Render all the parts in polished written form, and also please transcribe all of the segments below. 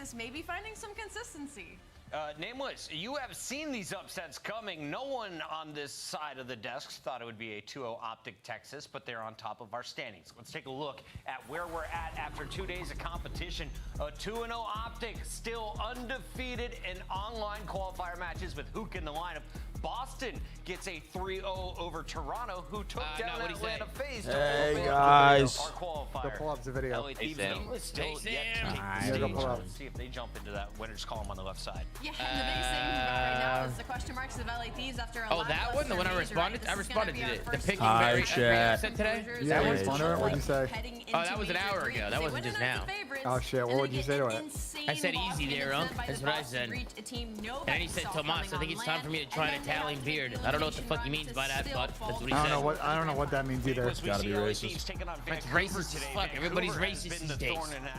Texas may be finding some consistency. Nameless, you have seen these upsets coming. No one on this side of the desks thought it would be a 2-0 Optic Texas, but they're on top of our standings. Let's take a look at where we're at after 2 days of competition. A 2-0 Optic, still undefeated in online qualifier matches with Hook in the lineup. Boston gets a 3-0 over Toronto, who took down Atlanta Faze. Hey guys, our qualifier. Go pull up the video. Hey, Sam. See if they jump into that winner's column on the left side. Yeah, the biggest thing right now is the question marks of LA Thieves after a that one, the one I responded. I responded to it. The picking Hi, chat. today. Yeah, I responded. What'd you say? Oh, that was an hour ago. That wasn't just now. Oh shit, what would you say to it? I said easy there, Unc. That's what I said. And then he said, Tomas, I think it's time for me to try an Italian beard. I don't know what the fuck he means by that, but that's what he said. I don't know what that means either. It's gotta be racist. That's racist as fuck. Everybody's racist these days.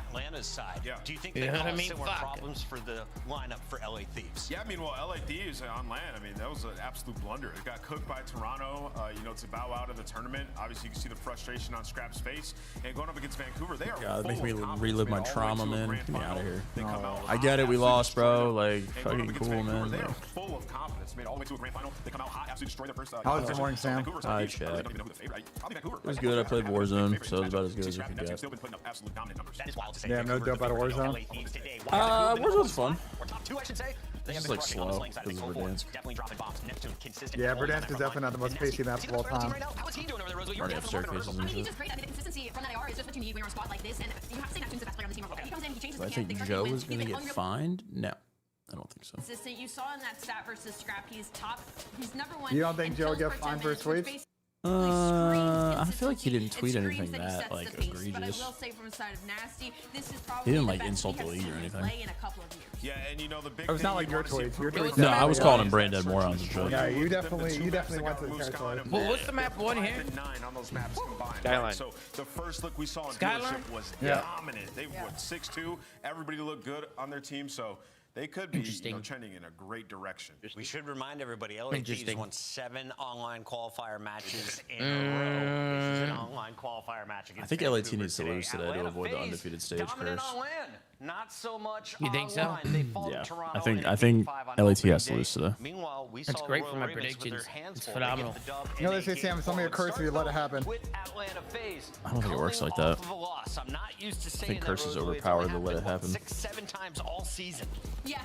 Atlanta's side. Yeah. Do you think You they know what I cause mean? similar Fuck. problems for the lineup for LA Thieves? Yeah, I mean, well, LA Thieves on land, I mean, that was an absolute blunder. It got cooked by Toronto, you know, to bow out of the tournament. Obviously, you can see the frustration on Scrap's face. And going up against Vancouver, they are God, it makes me full of confidence, relive my all the way trauma, to a man. grand Get me out of final. here. They come out I get it, we lost, bro. Like, And going up fucking against cool, Vancouver, man. They are Like, full of confidence. Made all the way to a grand final. They come out hot, absolutely destroy their first. How was the morning, Sam? Hi, chat. It was good. I played Warzone, so it was about as good as we could get. Yeah, no dope out of Warzone. Warzone's fun. Two, I should say. It's just like slow because of Verdansk. Yeah, Verdansk is definitely not the most pacey map of all time. Already have staircases and shit. Do I think Joe is gonna get fined? No, I don't think so. Consistent. You saw in that stat versus Scrap, he's top. He's number one. You don't think Joe will get fined for his tweets? I feel like he didn't tweet anything that like egregious. He didn't like insult the league or anything. Yeah, and you know the big. It was not like your tweets. Your tweets. No, I was calling him brain dead morons and shit. Yeah, you definitely went to the territory. Well, what's the map one here? 9 on those maps combined. Skyline. So the first look we saw in Skyline? dealership was Yeah. dominant. They won 6-2. Everybody looked good on their team, so they could be trending in a great direction. We should remind everybody, LA Thieves won 7 online qualifier matches in a row. This is an online qualifier match against I think LAT Vancouver needs to lose today to Atlanta avoid the Faze undefeated stage dominant curse. on land, not so much You think so? online. They fall to Yeah, Toronto I think in a Game 5 on LAT opening has to day. lose today. Meanwhile, we That's saw great Royal for my Ravens with their predictions. hands It's full. phenomenal. They get the dub You know, in they a say, Sam, Game if somebody 4 occurs to you, let it happen. with Atlanta Faze I don't think it works coming like that. off of a loss. I'm not used to saying think that curses Rosalie, it's overpower only the let it happened, happen. 6-7 times all season. Yeah,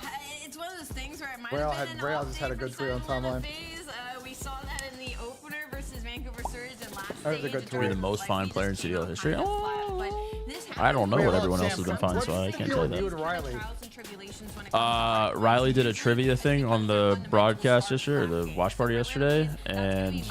it's one of those things where it might Rail have had- been an Rail off just day had a for good tweet on some timeline. Faze. We saw that in the opener versus Vancouver Surge and last That was a stage good in tweet. Be the terms most of, fine he player in just came CDL out history. kind of flat, but this I don't know what Wait, everyone else Sam, has been fine, so I what's can't the tell deal you with that. you and Riley? Riley did a trivia thing on the broadcast yesterday, or the watch party yesterday, and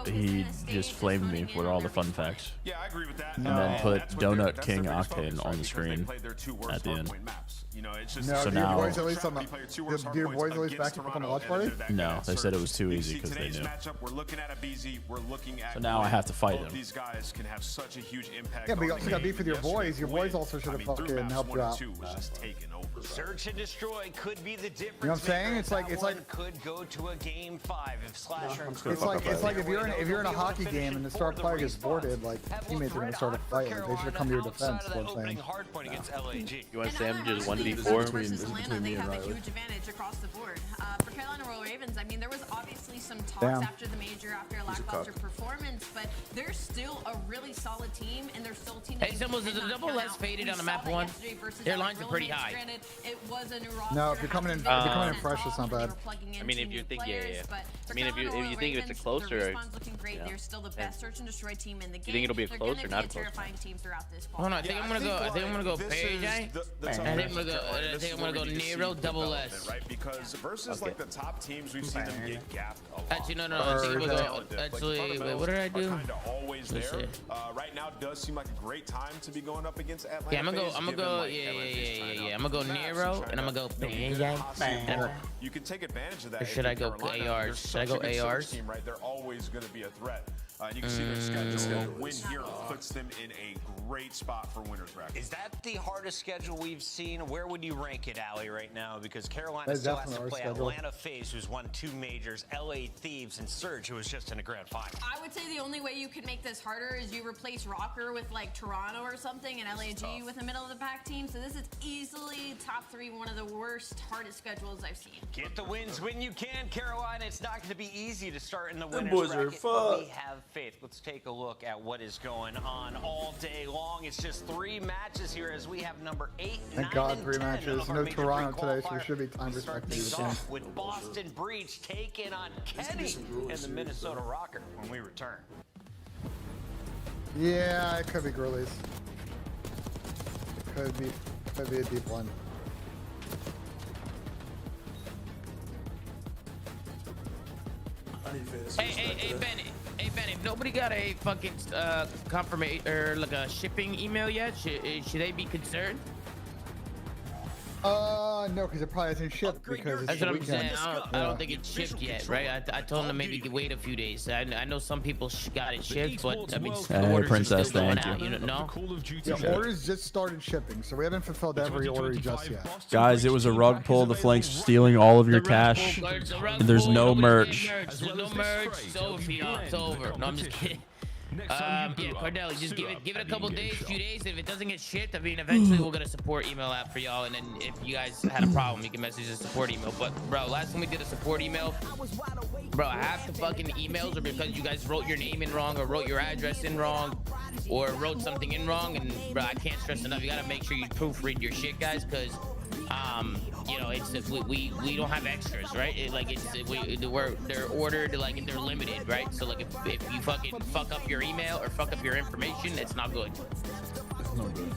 he just flamed me for all the fun facts. Yeah, I agree with that. And then put that's what Donut that's King their biggest Octane focus, on right? the Because screen they played their 2 worst at the end. hardpoint maps. You know, it's just No, So do your now- boys at least on the, They played 2 worst do your hardpoints boys at least against back up on the Toronto, watch and party? then they're No, back they at said it Surge. was too You easy see, because they today's knew. matchup, we're looking at a BZ. We're looking at. So now I have to fight both him. These guys can have such a huge impact. Yeah, but you on also the got game. beef with your Yesterday's boys. Your boys win, also should have I mean, through fucking maps helped 1 you and out. 2 was just taken over. Search and destroy could be the difference. You know what I'm saying? maker. It's like- That it's one like- could go to a Game 5 if Slasher. and It's Crew like if you're in a They'll hockey be able to game finish and the for star player gets response. boarded, like Have teammates are looked gonna start a red fight. hot Like, for they should have come to your Carolina defense. outside of What the I'm saying. opening hardpoint against LAG. You want Sam to just 1v4? Versus Atlanta, between they me and have a Riley. huge advantage across the board. For Carolina Royal Ravens, I mean, there was obviously some talks Damn. after the major, after a lackluster performance, but they're still a really solid team, and they're still a team. Hey, Symbols, is the double less faded on the map one? Their lines are pretty high. Granted, it was a new roster. No, if you're coming in fresh, it's not bad. I mean, if you think, yeah. I mean, if you think it's a closer, yeah. They're still the best search and destroy team in the game. You think it'll be a They're close gonna or be not a a close? terrifying team throughout this Hold on, I think I'm gonna go. I think I'm gonna go this Page. is the I tough think I'm part gonna go. for Carolina. I This think is I'm gonna where go we need to see Nero the double development, S. right? Because versus like the top teams, we've seen them get gapped a lot. Actually, no. I think I'm gonna go. Actually, wait, what did I do? Kind of always Let's there. see. Right now does seem like a great time to be going up against Atlanta. Yeah, I'm gonna go. Faze, I'm gonna given, go. like, Yeah. Atlanta's trying to I'm gonna go maps, Nero, trying and I'm gonna go to, you know, Page. get hot seat. You can take advantage of that. Or if should you're I go Carolina. ARs? They're Should I such go a good search ARs? team, right? They're always going to be a threat. You can see their schedule. A win here puts them in a great spot for winners bracket. Is that the hardest schedule we've seen? Where would you rank it, Ali, right now? Because Carolina still has to play Atlanta Faze, who's won 2 majors, LA Thieves, and Surge, who was just in a grand final. I would say the only way you could make this harder is you replace Røkkr with like Toronto or something, and LAG with a middle of the pack team. So this is easily top 3, one of the worst, hardest schedules I've seen. Get the wins when you can, Carolina. It's not going to be easy to start in the winners boys are bracket, but we have faith. Let's take a look at what is going on all day long. It's just 3 matches here as we have number 8, 9, and 3 10 matches. of our No major Toronto pre-qualifier. today, so we should be time We start respecting things the game. off with Boston Breach taking on Kenny and the Minnesota Røkkr when we return. Yeah, it could be Gurley's. It could be a deep one. Hey, Ben, if nobody got a fucking confirmation or like a shipping email yet, should they be concerned? No, because it probably hasn't shipped because it's That's the what I'm weekend. saying. I don't think it's shipped yet, right? I told them to maybe wait a few days. I know some people got it shipped, but I mean, the orders Princess, are still going thank out, you. you know? The orders just started shipping, so we haven't fulfilled every order just yet. Guys, it was a rug pull. The flanks stealing all of your cash. And there's no merch. There's no merch. It's over for y'all. It's over. No, I'm just kidding. Yeah, Cardelli, just give it a couple days, few days. If it doesn't get shipped, I mean, eventually we'll get a support email out for y'all. And then if you guys had a problem, you can message the support email. But bro, last time we did a support email, bro, half the fucking emails are because you guys wrote your name in wrong or wrote your address in wrong or wrote something in wrong. And bro, I can't stress enough. You gotta make sure you proofread your shit, guys, because you know, it's we don't have extras, right? They're ordered, like they're limited, right? So like if you fucking fuck up your email or fuck up your information, it's not good. No good.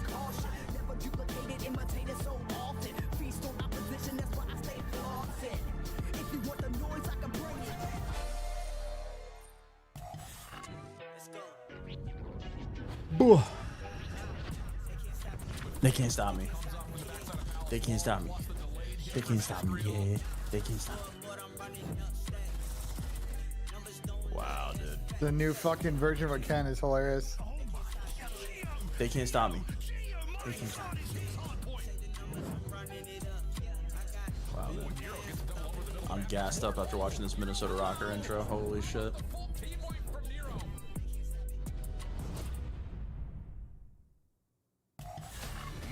Boo. They can't stop me. They can't stop me. They can't stop me. Yeah, they can't stop me. Wow, dude. The new fucking version of Ken is hilarious. They can't stop me. They can't stop me. Wow, dude. I'm gassed up after watching this Minnesota Røkkr intro. Holy shit.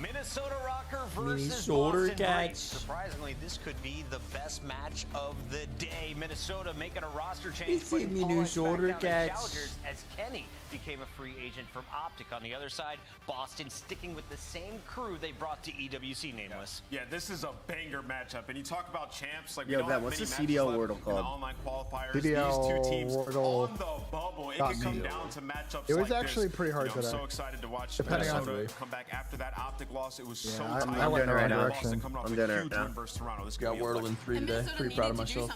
Minnesota Røkkr versus Minnesota Boston Cats. Breach. Surprisingly, this could be the best match of the day. Minnesota making a roster change, It's putting Paul Minnesota back down to Cats. challengers as Kenny became a free agent from Optic. On the other side, Boston sticking with the same crew they brought to EWC Nameless. Yeah, this is a banger matchup. And you talk about champs, like Yo, we don't Ben, have what's many the matches CDL left wordle in called? the online qualifiers. CDL These 2 teams wordle on the bubble. It got could come me. down to matchups It was like actually this. pretty hard I'm today. so excited to watch Depending on Minnesota who. come back after that Optic loss. It was so I- tight. I went the wrong Boston direction. coming off I'm a doing it huge right win now. versus Toronto. This could Got be a Wordle fight. in 3 today. Pretty proud of myself.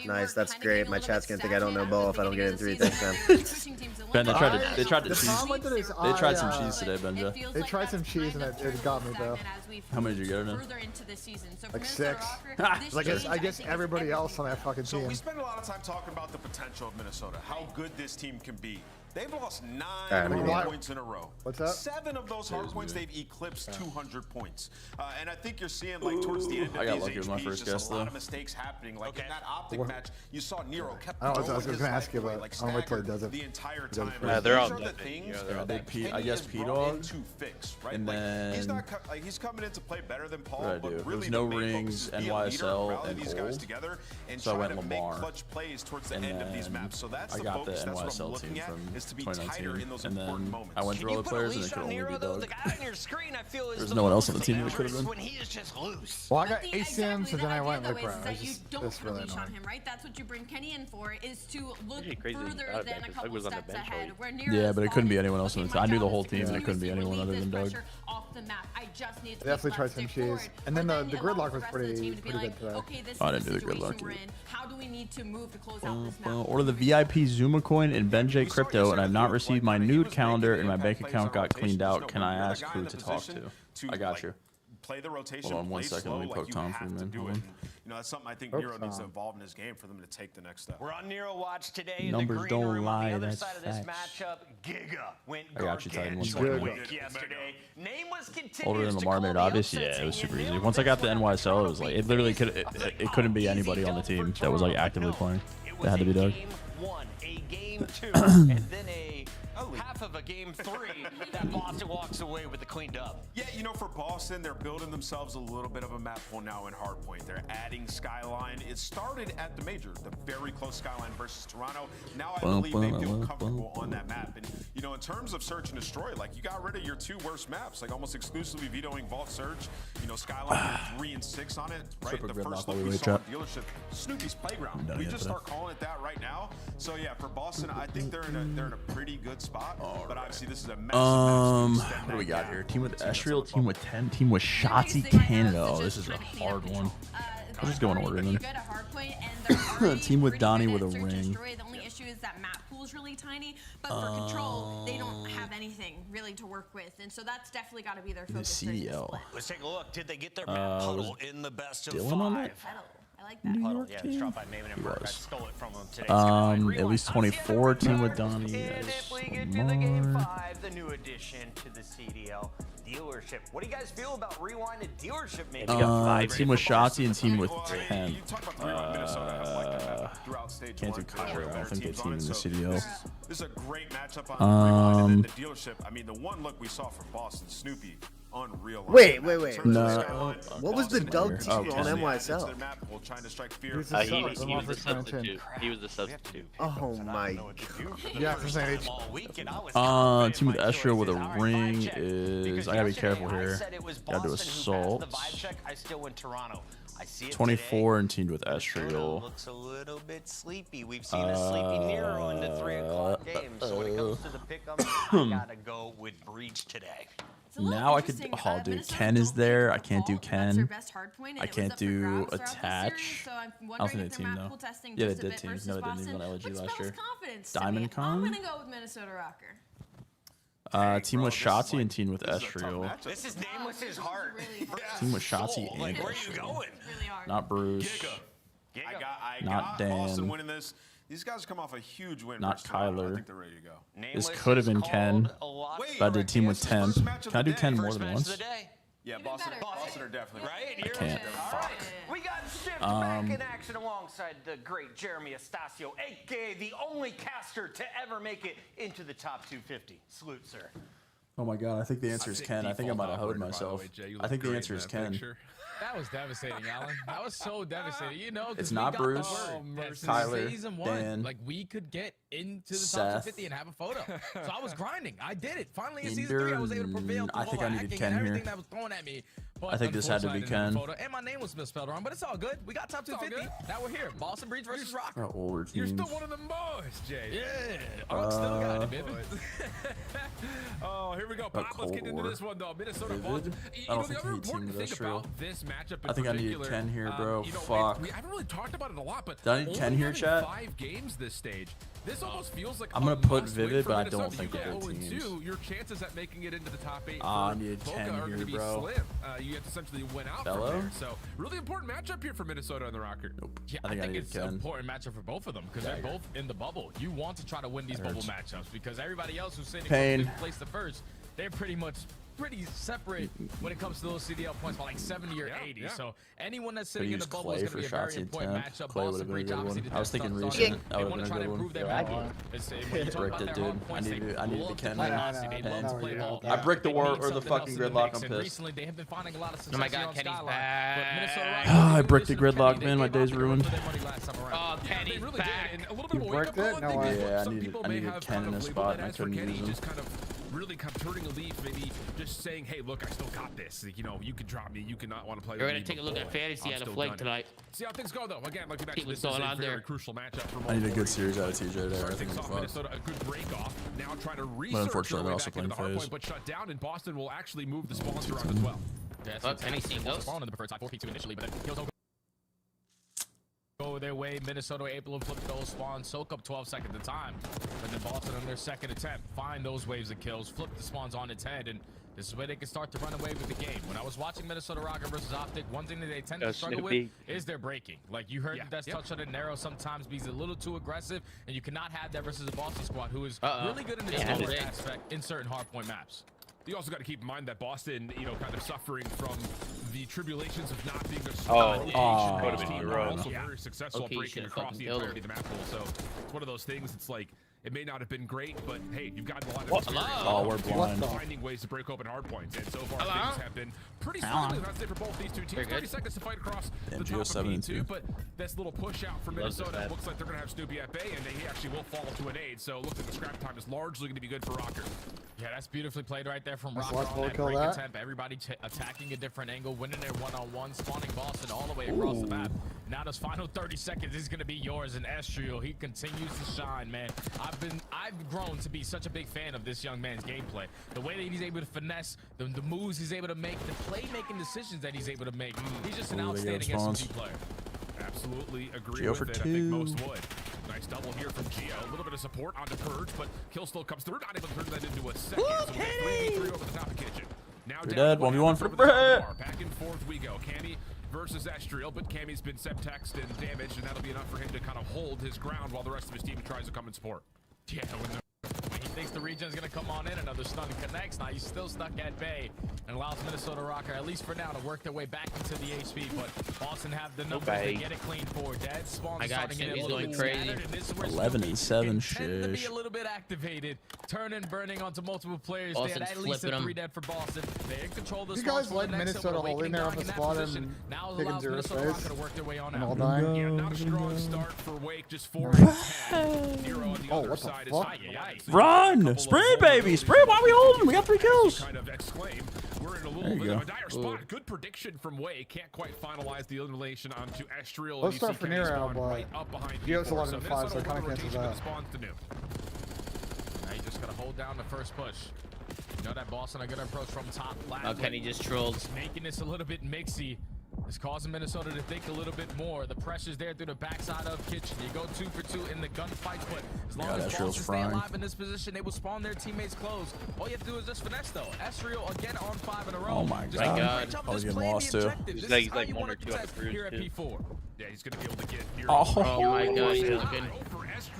Nice, that's great. My chat's gonna think I don't know ball if I don't get in 3. Thanks, man. Ben, they tried to The cheese. problem with it is They tried some I, cheese today, Benja. They tried some cheese and it got me, though. How many did you get in? Like 6. I guess everybody else on that fucking So team. we spend a lot of time talking about the potential of Minnesota, how good this team can be. They've lost 9 right, hard points in a row. What's that? 7 of those hard points, they've eclipsed 200 points. And I think you're seeing, like, towards the end I of got these lucky with my HPs, first just guess, a lot though. of mistakes happening. Like, in that Optic match, you saw Nero kept I was throwing his gonna ask you life away, about- like, I don't wait till he staggered does it. the entire He does it time. first. they're all These are the dead, things yeah, they're all that P- Kenny I guess has P brought Dog. in to fix, right? And Like, he's then- not like, he's coming in to play better than Paul, What did I but do? There really was no the main focus rings, is be a leader, NYSL, rally and these guys gold. together and So I try went to make Lamar. clutch plays towards the And end of these then maps. So that's I the got focus. the That's what I'm NYSL looking team at, from is to be tighter 2019. in those And important then moments. I went Can to you other put a players and it leash could on only Nero, be though? Doug. The guy on your screen, I feel, is There's the no one else most on the team that dangerous could've been. when he is just loose. Well, I got ACMs, so then I went like, bro, that you this don't is really release on annoying. him, right? That's what you bring Kenny in for, is to look Actually crazy that he's further out of than that, a 'cause couple Doug was on the steps bench ahead. already. Where Yeah, Nero's but it couldn't be falling, anyone else on the okay, team. I knew the my whole job is team, to and it couldn't be continuously anyone relieve other this than Doug. pressure off the map. I just need to Definitely keep tried left some stick cheese. forward. And then But the it gridlock allows was the rest of the team to be pretty like, good today. okay, this I is didn't the do the situation gridlock we're yet. in. How do we need to move to close out this map? Order the VIP Zuma coin and Benjay crypto, and I've not received my nude calendar, and my bank account got cleaned out. Can I ask who to talk to? I got you. Play the rotation. Hold on one play second, slow, let me like poke you Tom for have you, to man. do Hold it. on. you know, that's something I think Nero needs to evolve in his game for them to take the next step. We're on Nero Watch today. Numbers in the green don't room. lie, On the other that's side of this facts. matchup, Giga went I got you, Titan. gargantuan yesterday. Nameless continues Older than to Lamar call made the obvious. upsets, Yeah, it was and super you easy. nailed Once I got the this one. NYSL, it was like it literally it couldn't be anybody on the team that was like actively playing. It had to be Doug. Game 1, a game 2, and then a half of a game 3 that Boston walks away with the cleaned up. Yeah, you know, for Boston, they're building themselves a little bit of a map pool now in Hardpoint. They're adding Skyline. It started at the major, the very close Skyline versus Toronto. Now I believe they feel comfortable on that map. And, you know, in terms of search and destroy, like, you got rid of your 2 worst maps, like almost exclusively vetoing Vault Search. You know, Skyline 3 and 6 on it, right? The first look we saw on dealership, Snoopy's Playground. We just start calling it that right now. So yeah, for Boston, I think they're in a pretty good spot. But obviously, this is a massive what do we got here? Team with Estriel, team with 10, team with Shotzi Canada. Oh, this is a hard one. I'll just go in order then. Team with Donnie with a ring. The only issue is that map pool is really tiny, but for control, they don't have anything really to work with, and so that's definitely got to be their focus. The CDL. Let's take a look. Did they get their map puddle in the best of Dylan on 5? that? I like that. Puddle, yeah, it's dropped by Maven and Merc. I stole it from them today. At least 24. Team with Donnie. And if we get to the game 5, the new addition to the CDL dealership. What do you guys feel about rewinded dealership? Maybe team with Shotzi and team with 10. You talk about the rewind Minnesota has like that throughout stage Can't do 1. Cairo. I don't think they team in the So CDL. this is a great matchup on rewind and the dealership. I mean, the one look we saw from Boston, Snoopy, unreal. Wait. No. What was the Doug team on NYSL? He was the substitute. He was the substitute. Oh my god. Yeah, percentage. Team with Estriel with a ring is. I gotta be careful here. Gotta do assault. I still win Toronto. I see it 24 and teamed with Estriel. Looks a little bit sleepy. We've seen a sleepy Nero in the 3 o'clock game. So when it comes to the pick'em, I gotta go with Breach today. Now I could. Oh, dude, Ken is there. I can't do Ken. I can't do attach. I don't think they team though. Yeah, they did team. No, they didn't even on LG last year. Diamond Con. I'm gonna go with Minnesota Røkkr. Team with Shotzi and team with Estriel. This is Nameless's heart. Team with Shotzi and Like, where are you going? not Bruce. I Not got Boston Dan. winning this. These guys come off a huge win. Not versus Toronto. Kyler. I think they're ready to go. This could have been Ken. But I did team with Temp. Can I do Ken more than once? Yeah, Boston are definitely right. I can't. All right. We got Shift back in action alongside the great Jeremy Estacio, aka the only caster to ever make it into the top 250. Salute, sir. Oh my god, I think the answer is Ken. I think I might have hoed myself. I think the answer is Ken. That was devastating, Alan. That was so devastating. You know, it's not Bruce, Tyler, Dan, like we could get into the Seth, top 50 and have a photo. So I was grinding. I did it. Finally, in season 3, I was able to prevail through I think all I needed hacking Ken and everything here. that was thrown at me. But I think this had to be Ken. And my name was misspelled wrong, but it's all good. We got top 250. Now we're here. Boston Breach versus Røkkr. Older You're teams. still one of them boys, Jay. Yeah. Røkkr still got it, baby. Oh, here we go. Pop, let's get into this one, though. Minnesota Boston. I don't think he teamed with Estriel. This matchup I think I needed Ken here, bro. Fuck. We haven't really talked about it a lot, but did I need Ken here, chat? 5 games this stage. This almost feels like I'm gonna put Vivid, but I don't think they're good teams. Your chances at making it into the top 8 I needed Ken here, bro. Slim. You have to essentially win out from there. So really important matchup here for Minnesota and the Røkkr. Nope. Yeah, I think it's an important matchup for both of them because they're both in the bubble. You want to try to win these bubble matchups because everybody else who's sitting in place the first, they're pretty separate when it comes to those CDL points by like 70 or 80. So anyone that's sitting in the bubble is going to be a very important matchup. Clay would have been a good one. I was thinking recent. That would have been a good one. Bricked it, dude. I needed the Ken here. I bricked the war or the fucking gridlock. I'm pissed. Recently, they have been finding a lot of Oh my god, Kenny's back. I bricked the gridlock, man. My day's ruined. Oh, Kenny's back. You bricked it? No way. Yeah, I needed Ken in a spot and I couldn't use him. Really kind of turning a leaf, maybe just saying, hey, look, I still got this. You know, you can drop me. You cannot want to play with me. We're going to take a look at fantasy at a flag tonight. See how things go, though. Again, like we mentioned, this is a very crucial matchup for I need a good series out of TJ there. I think things I'm off fucked. Minnesota, a good break off. Now trying to research But unfortunately, they're way also back into playing the Faze. Hardpoint, but shut down, and Boston will actually move the spawns around as well. Oh, Kenny seeing those. Spawn on the preferred side, 4P2 initially, but then kills go their way. Minnesota able to flip those spawns, soak up 12 seconds at a time. And then Boston on their second attempt, find those waves of kills, flip the spawns on its head, and This is where they can start to run away with the game. When I was watching Minnesota Røkkr versus Optic, one thing that they tend to struggle with is their breaking. Like you heard Des touch on it, Nero sometimes he's a little too aggressive, and you cannot have that versus a Boston squad who is really good in the teamwork aspect in certain hardpoint maps. You also got to keep in mind that Boston, you know, kind of suffering from the tribulations of not being a strong team, but also very successful breaking across the entirety of the map pool. So it's one of those things. It's like it may not have been great, but hey, you've gotten a lot of experience. We're blind. Finding ways to break open hard points, and so far things have been pretty smooth. I'd say for both these two teams. 30 seconds to fight across the top of P2, but this little push out from Minnesota looks like they're going to have Snoopy at bay, and he actually will fall to an aid. So it looks like the scrap time is largely going to be good for Røkkr. Yeah, that's beautifully played right there from Røkkr on that break attempt. Everybody attacking a different angle, winning their one-on-one, spawning Boston all the way across the map. Now those final 30 seconds is going to be yours, and Estriel, he continues to shine, man. I've grown to be such a big fan of this young man's gameplay. The way that he's able to finesse, the moves he's able to make, the play-making decisions that he's able to make. He's just an outstanding SMG player. Absolutely agree with it. I think most would. Nice double here from Geo. A little bit of support onto Purge, but kill still comes through. Not able to turn that into a second. So we get 3v3 over the top of Kitchen. Now you're dead. 1v1 for the back and forth we go. Cammy versus Estriel, but Cammy's been sep-texed and damaged, and that'll be enough for him to kind of hold his ground while the rest of his team tries to come and support. Yeah, when he thinks the regen is going to come on in, another stun connects. Now he's still stuck at bay and allows Minnesota Røkkr, at least for now, to work their way back into the HP. But Boston have the numbers to get it clean for. Dead spawn starting to get a little bit scattered, and this is where 11-7 tend to be a little bit activated, turning, burning onto multiple players. They had at least a 3 dead for Boston. They in control the you guys like Minnesota holding there off the spot and now allows Minnesota Røkkr to work their way on out. Yeah, not a strong start for Wake, just 4-10. Nero on the other side is Run! Sprint, baby! Sprint! Why are we holding? We got 3 kills. Kind of exclaim. We're in a little bit of a dire spot. Good prediction from Wake. Can't quite finalize the elimination onto Estriel. Let's start for Nero, right up behind. Geo's 11-5, so I kind of cancels that. Now you just gotta hold down the first push. You know that Boston are gonna approach from top last. Oh, Kenny just trolled. Making this a little bit mixy. It's causing Minnesota to think a little bit more. The pressure's there through the backside of Kitchen. You go 2 for 2 in the gunfight, but as long as Boston stay alive in this position, they will spawn their teammates close. All you have to do is just finesse, though. Estriel again on 5 in a row. Oh my god. I was getting lost, too. He's like 1 or 2 on the cruise, here at P4. Yeah, he's going to be able to get near. Oh my god, he's looking.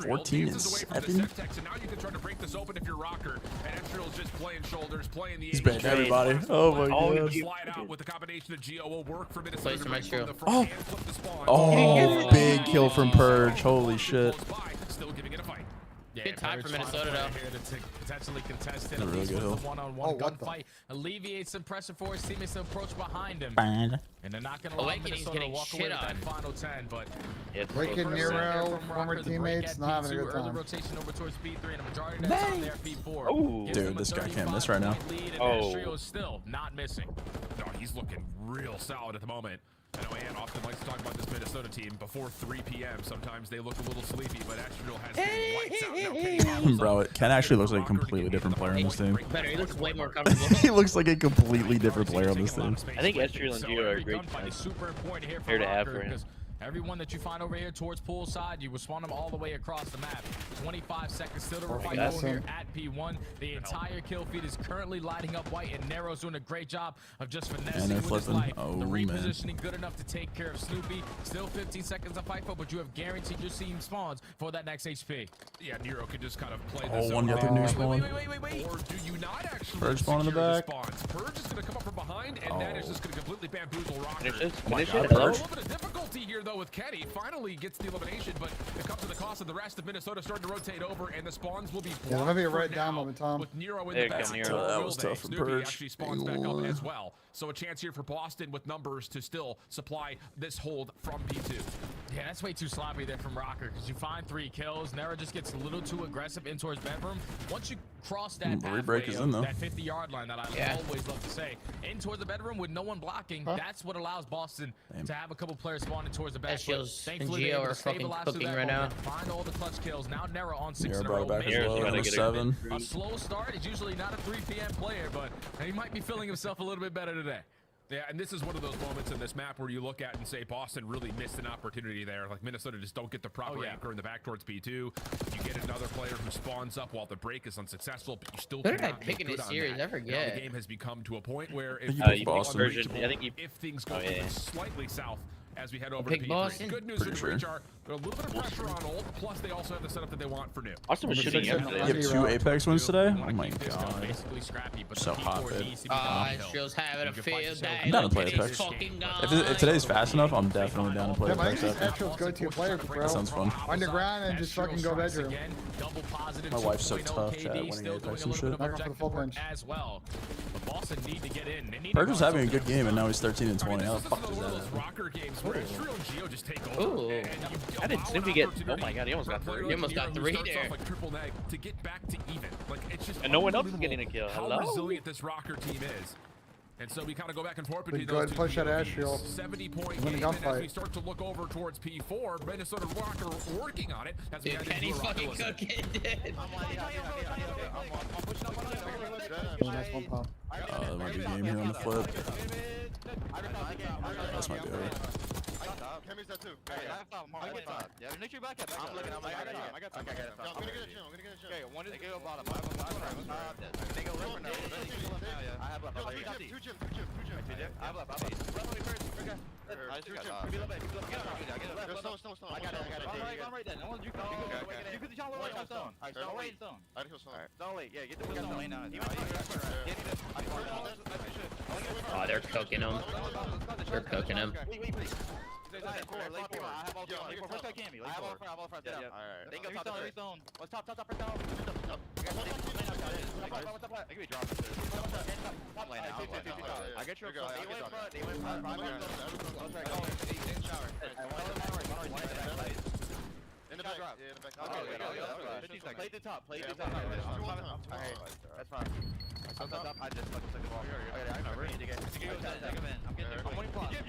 14-7. And now you can try to break this open if you're Røkkr. And Estriel's just playing shoulders, playing the. He's baiting everybody. Oh my god. Slide out with the combination of Geo will work for Minnesota. Oh, big kill from Purge. Holy shit. Still giving it a fight. Yeah, good time for Minnesota, though. Here to potentially contest it. Really good hill. One-on-one gunfight. Alleviates some pressure for his teammates to approach behind him. And they're not going to allow Minnesota to walk away with that final 10, but... Breaking Nero, former teammates, not having a good time. Early rotation over towards P3, and a majority of that time there at P4. Dude, this guy can't miss right now. Estriel is still not missing. No, he's looking real solid at the moment. I know Ann often likes to talk about this Minnesota team before 3 p.m. Sometimes they look a little sleepy, but Estriel has been lights out. Bro, Ken actually looks like a completely different player on this team. Better, he looks way more comfortable. He looks like a completely different player on this team. I think Estriel and Geo are a great here to have for him. Everyone that you find over here towards poolside, you will spawn them all the way across the map. 25 seconds still to fight over here at P1. The entire kill feed is currently lighting up white, and Nero's doing a great job of just finessing with his life. The repositioning good enough to take care of Snoopy. Still 15 seconds to fight for, but you have guaranteed your team spawns for that next HP. Yeah, Nero could just kind of play this. One got the new spawn. Wait. Or do you not actually Purge spawn in the back. Purge is going to come up from behind, and that is just going to completely bamboozle Røkkr. Finish it. A little bit of difficulty here, though, with Kenny. Finally gets the elimination, but it comes to the cost of the rest of Minnesota starting to rotate over, and the spawns will be blocked. Yeah, let me write down moment, Tom. With Nero in the back. That was tough from Purge. Actually spawns back up as well. So a chance here for Boston with numbers to still supply this hold from P2. Yeah, that's way too sloppy there from Røkkr, because you find 3 kills. Nero just gets a little too aggressive in towards bedroom. Once you cross that halfway, that 50-yard line that I always love to say, in towards the bedroom with no one blocking, that's what allows Boston to have a couple players spawning towards the back. Thankfully, they are fucking cooking right now. Find all the clutch kills. Now Nero on 6 in a row. A slow start is usually not a 3 p.m. player, but he might be feeling himself a little bit better today. Yeah, and this is one of those moments in this map where you look at and say Boston really missed an opportunity there. Like Minnesota just don't get the proper anchor in the back towards P2. You get another player who spawns up while the break is unsuccessful, but you still cannot make good on that. I forget. Now the game has become to a point where if if things go slightly south as we head over to P3. Good news for the HR. A little bit of pressure on old, plus they also have the setup that they want for new. Austin was shooting yesterday. You have 2 Apex wins today? Oh my god. So hot, dude. Astros having a field day. I'm down to play Apex. If today's fast enough, I'm definitely down to play Apex. Astros go-to player, bro. That sounds fun. Underground and just fucking go bedroom. My wife's so tough, chat, winning Apex and shit. Not for the full bench. As well. But Boston need to get in. Perk was having a good game, and now he's 13-20. How the fuck is that? Røkkr games where Astro and Geo just take over. I didn't Snoopy get. Oh my god, he almost got 3. He almost got 3 there. Like triple neg to get back to even. Like it's just and no one else is getting a kill. How resilient this Røkkr team is. And so we kind of go back and forth between those two. Push that Astro. 70-point game. And as we start to look over towards P4, Minnesota Røkkr working on it. As we Kenny's fucking cooking. Nice one pop. There might be a game here on the flip. This might be over. Kemi's that too. Yeah, make sure you back up. I'm looking. I got time. I'm gonna get a chill. Okay, one is. They go bottom. They go river now. I have left. Two gym. I have left. Stone. I got it. I'm right then. I want you. You could jump away from stone. Alright, stone late. I think stone. Stone late. Yeah, get the stone lane now. Oh, they're cooking him. They're cooking him. In the back. Yeah, in the back. Play the top. That's fine. I just fucking took the ball. I know. We're going to get. I'm getting there. I'm winning plot. Jim.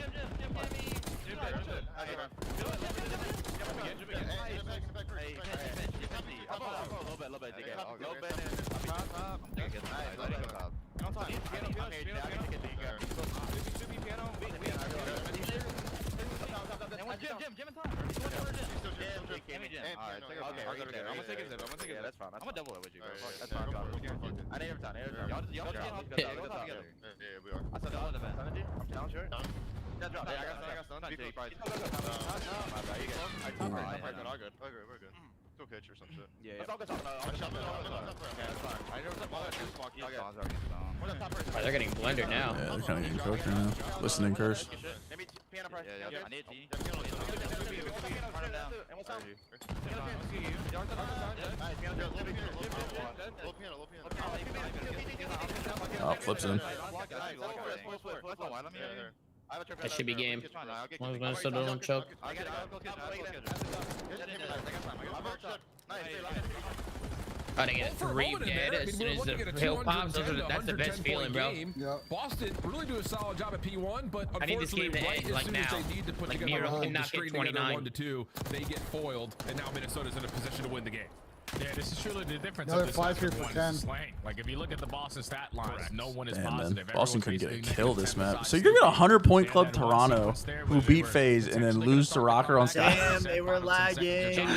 Jim in time. That's fine. I'm gonna double it with you. That's fine. I need every time. Y'all together. Yeah, we are. I said double event. I'm down, sure. I got stun. All good. We're good. Go pitch or some shit. Yeah. Oh, they're getting blundered now. Yeah, they're kind of getting cooked right now. Listening curse. I need G. Oh, flips in. That should be game. One of Minnesota don't choke. Trying to get 3 dead as soon as the hill pops. That's the best feeling, bro. Boston really do a solid job at P1, but I need this game to end like now. They need to put together Miro a cannot get 29. 1-2, they get foiled, and now Minnesota's in a position to win the game. Yeah, this is truly the difference. Another 5 here for 10. Like if you look at the Boston stat lines, no one is positive. Man. Boston couldn't get a kill this map. So you're gonna get 100-point club Toronto, who beat Faze, and then lose to Røkkr on Sky. Damn, they were lagging.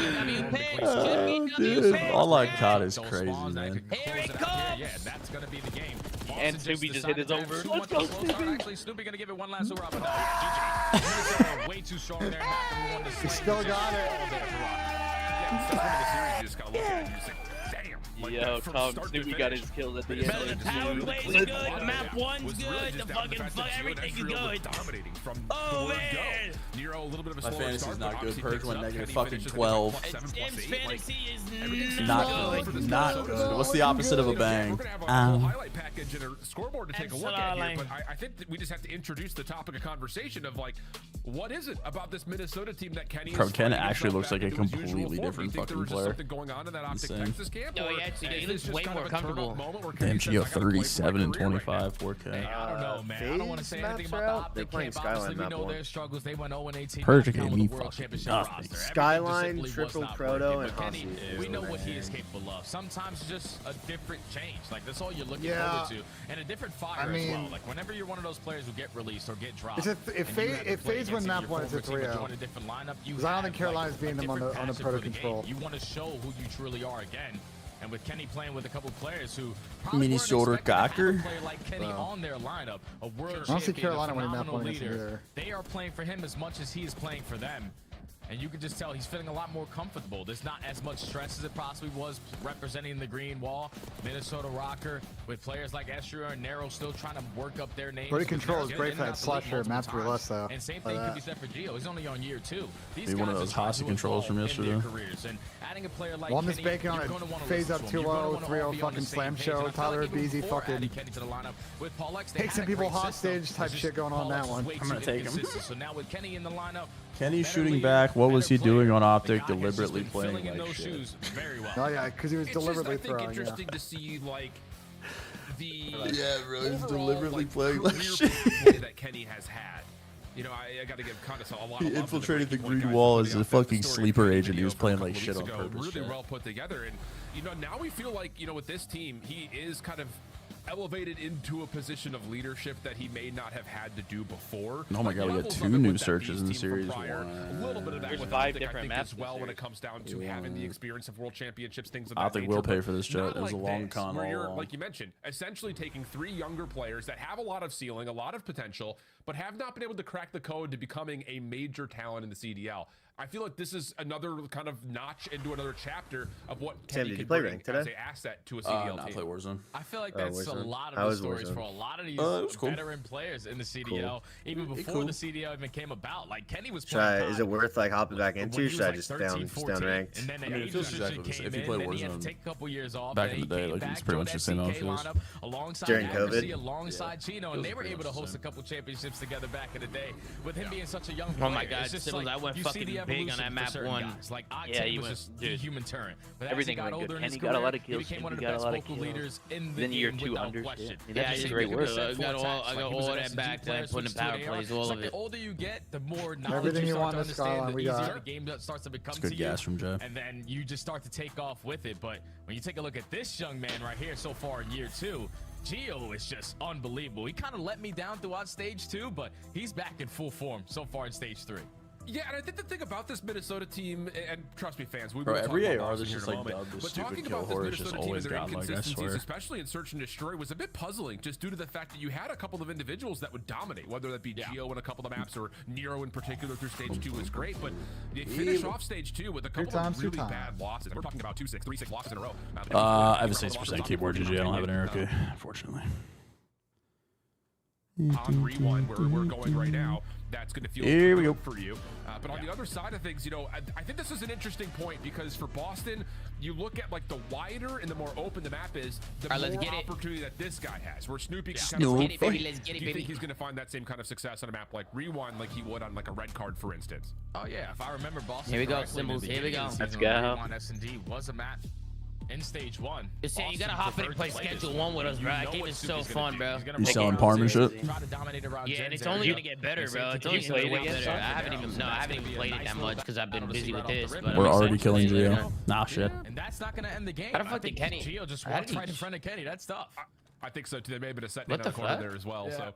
Oh, dude, all I got is crazy, man. Here it comes. Yeah, that's gonna be the game. And Snoopy just hit his over. Let's go, Snoopy. Actually, Snoopy gonna give it one last over. But GG. Way too strong there. He still got it. That's one of the series you just gotta look at and you just think, damn. Like yo, Snoopy got his kills at the end. Brother, the power play's good, the map 1's good, the fucking everything is good. Dominating from oh man! Nero, a little bit of a my slower fantasy's start, not good. Purge went negative Kenny fucking 12. Jim's fantasy is not good. Not good. What's the opposite of a bang? We're gonna have a whole highlight package and a scoreboard to take a look at here, but I think that we just have to introduce the topic of conversation of like, what is it about this Minnesota team that Kenny is Ken actually looks like a completely different fucking player. Something going on in that Optic Texas camp? No, he looks way more comfortable. Damn, Geo 37 and 25, 4K. I don't know, man. I don't want to say anything about the Optic camp. Obviously, we know their struggles. They went 0-0 2018 Purge national gave me World fucking Championship nothing. roster. Skyline, Everything just triple simply was not proto, working. and But Kenny, Hossie. we know what he is capable of. Sometimes it's just a different change. Like that's all you're looking forward to, and a different fire as well. Like whenever you're one of those players who get released or get dropped. If Faze win map one, it's a 3-0. Because I don't think Carolina's beating them on the proto control. You want to show who you truly are again. And with Kenny playing with a couple players who Minnesota Røkkr. like Kenny on their lineup, a world I don't see champion, Carolina a winning map phenomenal one leader, they are playing for him as much as he is playing for them. And you can just tell he's feeling a lot more comfortable. There's not as much stress as it possibly was representing the green wall. Minnesota Røkkr with players like Escher and Nero still trying to work up their names. Brody control is great for that slasher map 3 less though. And same thing could be said for Gio. He's only on year 2. These Maybe one of those Hossie controls from yesterday. And adding a player like well, I'm just banking on a Faze up 2-0, 3-0 fucking slam show. Tyler Beasy fucking take some people hostage type shit going on that one. I'm gonna take him. So now with Kenny in the lineup, Kenny's shooting back. What was he doing on Optic? Deliberately playing like shit. Oh yeah, because he was deliberately throwing. I think interesting to see like the bro, he's deliberately playing like shit. that Kenny has had. You know, I got to give kind of a lot He of love infiltrated the to green wall as a fucking sleeper agent. He was playing like shit on purpose. Really well put together, and you know now we feel like with this team he is kind of elevated into a position of leadership that he may not have had to do before. Oh my god, we got 2 new searches in the series. A little bit of that with 5 Optic, different maps as well when it comes down to having the experience of world championships, things of that Optic nature. will pay for this jet. It was Like a long this, con where all you're, along. like you mentioned, essentially taking 3 younger players that have a lot of ceiling, a lot of potential, but have not been able to crack the code to becoming a major talent in the CDL. I feel like this is another kind of notch into another chapter of what Kenny can bring as an asset to a CDL not team. play Warzone. I feel like that's a lot of the stories for a lot of these veteran players in the CDL, even before the CDL even came about. Like Kenny was playing. Is it worth like hopping back into? Should I just down ranked? I mean, it feels exactly the same. If you play Warzone take a couple years off, back in the day, like it's pretty much the same how it feels. During COVID, alongside Chino, and they were able to host a couple championships together back in the day. With him being such a young player, oh my god, Symbols, I went fucking big on that map one. Like he was went, just dude, human turret. But everything went good. Kenny got a lot of kills. He got a lot of kills. Leaders in the then year 2 without under. Question. Yeah, he's great work. I got all that back then, putting power plays, all of it. The older you get, the more knowledge you start to understand, the easier the game starts to become to you. And then you just start to take off with it. But when you take a look at this young man right here so far in year 2, Gio is just unbelievable. He kind of let me down throughout stage 2, but he's back in full form so far in stage 3. Yeah, and I think the thing about this Minnesota team, and trust me, fans, we will talk every about AR that's just like dubbed the stupid kill horse just always got like, I swear. Especially in Search and Destroy, was a bit puzzling just due to the fact that you had a couple of individuals that would dominate, whether that be Gio in a couple of maps or Nero in particular through stage 2 was great, but they finish off stage 2 with a couple of really bad losses. We're talking about 3-6 losses in a row. I have a 6% keyboard, GG. I don't have an arrow key, unfortunately. On rewind where we're going right now, that's going to feel good for you. But on the other side of things, I think this is an interesting point because for Boston, you look at like the wider and the more open the map is, the more opportunity that this guy has. Where Snoopy can kind of do you think he's going to find that same kind of success on a map like Rewind like he would on like a red card, for instance? Oh yeah, if I remember Boston. Here we go, Symbols. Here we go. Let's go. Rewind S&D was a map in stage 1. Just saying, you gotta hop in and play schedule 1 with us, bro. That game is so fun, bro. You selling Parm and shit? Yeah, and it's only gonna get better, bro. It's only gonna get better. I haven't even played it that much because I've been busy with this. But we're already killing Gio. Nah, shit. And that's not gonna end the game. How the fuck did Kenny? Gio just walks right in front of Kenny. That's tough. I think so too. There may have been a set in the corner there as well. So.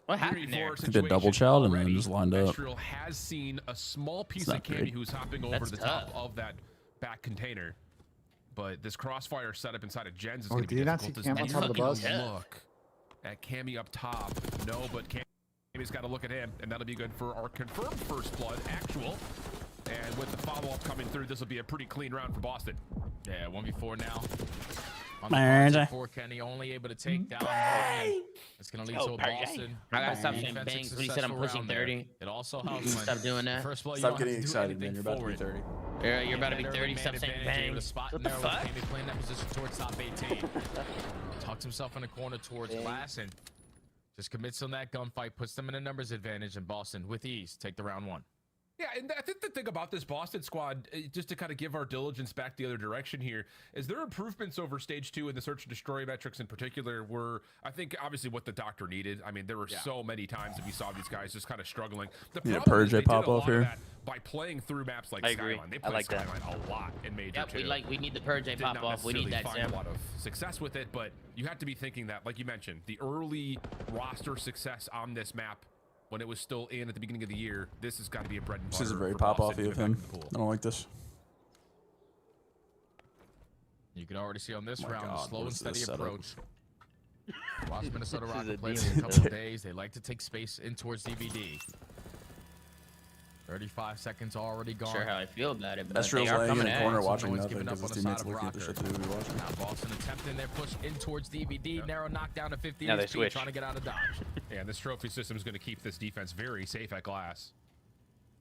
What happened there? They did double child and then just lined up. Israel has seen a small piece of candy who's hopping over the top of that back container. But this crossfire setup inside of Jen's is going to be difficult. Does Cam on top of the bus? Look at Cammy up top. No, but Cammy's got to look at him, and that'll be good for our confirmed first blood, actual. And with the follow-up coming through, this will be a pretty clean round for Boston. Yeah, 1v4 now. On the for Kenny, only able to take down. It's gonna lead to a Boston. I gotta stop saying bangs. He said I'm pushing 30. It also helps. Stop doing that. Stop getting excited, man. You're about to be 30. Yeah, you're about to be 30. Stop saying bangs. What the fuck? Playing that position towards top 18. Tucks himself in the corner towards glass and just commits on that gunfight, puts them in a numbers advantage, and Boston with ease take the round 1. Yeah, and I think the thing about this Boston squad, just to kind of give our diligence back the other direction here, is their improvements over stage 2 in the search and destroy metrics in particular were, I think, obviously what the doctor needed. I mean, there were so many times that we saw these guys just kind of struggling. The problem is they did a lot of that by playing through maps like Skyline. They play Skyline a lot in Major 2. We need the Purge pop off. We need that, Sam. A lot of success with it, but you have to be thinking that, like you mentioned, the early roster success on this map when it was still in at the beginning of the year, this has got to be a bread and butter. This is a very pop-offy of him. I don't like this. You can already see on this round, slow and steady approach. Watch Minnesota Røkkr play in a couple of days. They like to take space in towards DVD. 35 seconds already gone. Sure how I feel about it, but that's real laying in the corner watching nothing because his teammates looking at the shit that we be watching. Now Boston attempting their push in towards DVD. Narrow knockdown to 50 HP, trying to get out of dodge. Yeah, this trophy system is going to keep this defense very safe at glass.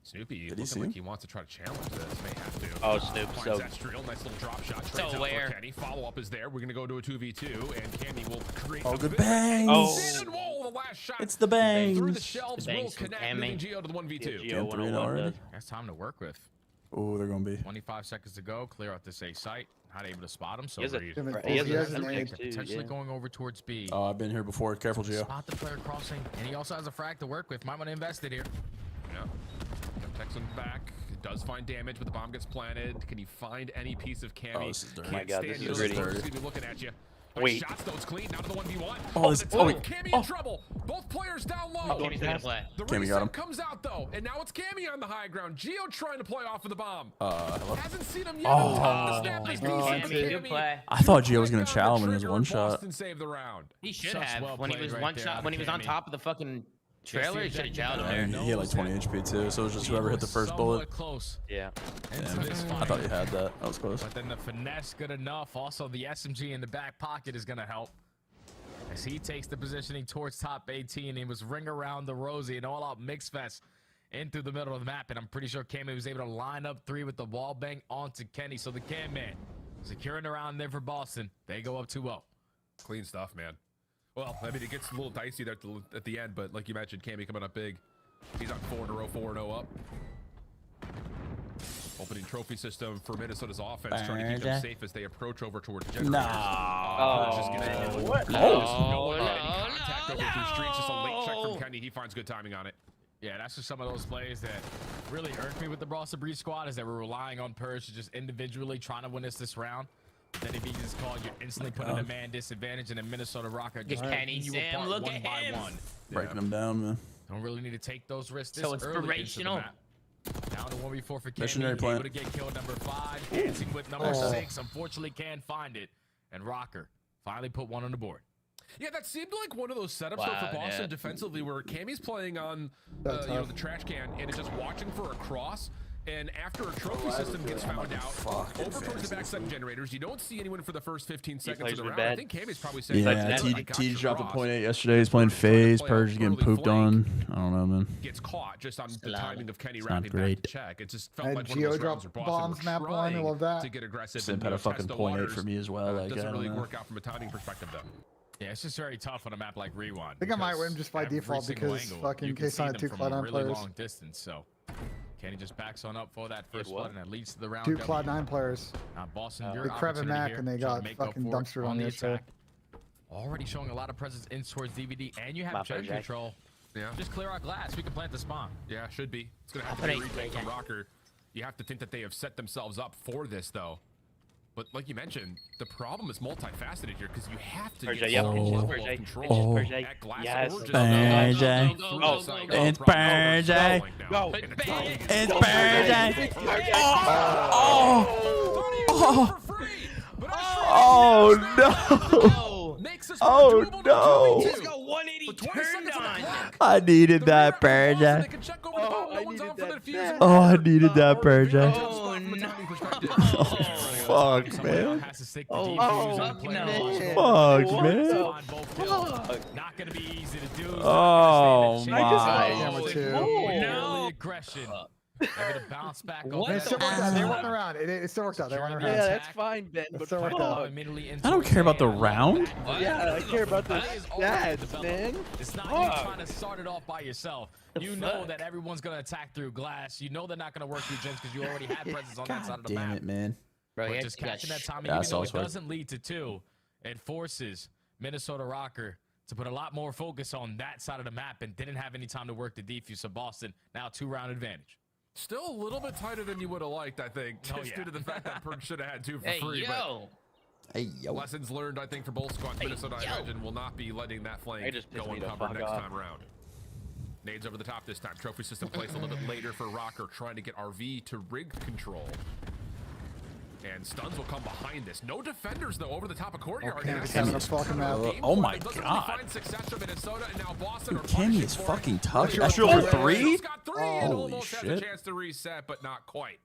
Snoopy looking like he wants to try to challenge this. May have to. Oh, Snoop. So nice little drop shot. So where? Kenny. Follow up is there. We're going to go to a 2v2, and Kenny will create a good bangs. The last shot. It's the bangs. Through the shelves will connect, moving Geo to the 1v2. Game 3 already. That's time to work with. Oh, they're going to be. 25 seconds to go. Clear out this A site. Not able to spot him. So potentially going over towards B. Oh, I've been here before. Careful, Geo. Spot the player crossing, and he also has a frag to work with. Might want to invest it here. Yeah. Texan back. It does find damage, but the bomb gets planted. Can he find any piece of Cammy? Oh, this is dirty. Oh my God, this is dirty. He's going to be looking at you. Wait. Shots, though, it's clean. Now to the 1v1. Cammy in trouble. Both players down low. Cammy's gonna play. The reset comes out, though, and now it's Cammy on the high ground. Geo trying to play off of the bomb. Hasn't seen him yet. The snap is decent, but Cammy. I thought Geo was going to chow him when he was one shot. Boston saved the round. He should have. When he was one shot, when he was on top of the fucking trailer, he should have chowed him there. He had like 20 HP too, so it was just whoever hit the first bullet. Close. Yeah. Damn. I thought he had that. That was close. But then the finesse good enough. Also, the SMG in the back pocket is going to help. As he takes the positioning towards top 18, he was ring around the Rosie and all out mix fest in through the middle of the map. And I'm pretty sure Cammy was able to line up 3 with the wall bang onto Kenny. So the Cam man securing around there for Boston. They go up 2-0. Clean stuff, man. Well, I mean, it gets a little dicey there at the end, but like you mentioned, Cammy coming up big. He's on 4 in a row, 4-0 up. Opening trophy system for Minnesota's offense, trying to keep them safe as they approach over towards the generators. What? No one had any contact over through streets. Just a late check from Kenny. He finds good timing on it. Yeah, that's just some of those plays that really irked me with the Boston Breeze squad, is that we're relying on Purge to just individually trying to win this round. Then if he gets called, you're instantly putting a man disadvantage, and then Minnesota Røkkr just Kenny Sam, look at him. Breaking them down, man. Don't really need to take those risks So inspirational. Down to 1v4 for Kenny. Missionary plan. Able to get killed number 5. Dancing with number 6. Unfortunately, can't find it. And Røkkr finally put one on the board. Yeah, that seemed like one of those setups though, for Boston defensively, where Cammy's playing on the trash can and is just watching for a cross. And after a trophy system gets found out, over towards the backside generators, you don't see anyone for the first 15 seconds of the round. I think Cammy's probably saying, yeah, T dropped a .8 yesterday. He's playing Faze. Purge is getting pooped on. I don't know, man. Gets caught just on the timing of Kenny wrapping back to check. It just felt like one of those rounds where Boston were trying I love that. to get aggressive. Simp had a fucking .8 for me as well. Like, doesn't really work out from a timing perspective, though. Yeah, it's just very tough on a map like Rewind. I think I might win just by default because fucking K-Sign had 2 Cloud9 players. Long distance, so Kenny just backs on up for that first blood, and that leads to the round. 2 Cloud9 players. Now Boston, the Krev and Mac, and they got fucking dumpstered on the attack. Already showing a lot of presence in towards DVD, and you have jet control. Yeah. Just clear out glass. We can plant the spawn. Yeah, should be. It's gonna have to be a retake from Røkkr. You have to think that they have set themselves up for this, though. But like you mentioned, the problem is multifaceted here because you have to get some level of control at glass. Yes, Purge. It's Purge. It's Purge. Oh no! Oh no! He's got 180 turned on. I needed that, Purge. Oh, I needed that, Purge. Oh no! Fuck, man. Fuck no. Fuck, man. Not gonna be easy to do. Oh my. No aggression. Able to bounce back It off still worked out. They weren't around. It still worked out. They weren't around. Yeah, that's fine, Ben. But still worked out. I don't care about the round. Yeah, I care about the stats, man. It's not you trying to start it off by yourself. You know that everyone's gonna attack through glass. You know they're not gonna work through gyms because you already had presence on that side of the map. Damn it, man. Bro, But just catching that timing, even though it doesn't lead to 2, it forces Minnesota Røkkr to put a lot more focus on that side of the map and didn't have any time to work the defuse. So Boston now 2-round advantage. Still a little bit tighter than you would have liked, I think, just due to the fact that Perk should have had 2 for free. Hey, yo. Lessons learned, I think, for both squads. Minnesota, I imagine, will not be letting that flank go uncovered next time around. Nades over the top this time. Trophy system placed a little bit later for Røkkr, trying to get RV to rig control. And stuns will come behind this. No defenders, though, over the top of courtyard. Oh my god. Kenny is fucking tough. Astral for 3? Holy shit. Chance to reset, but not quite.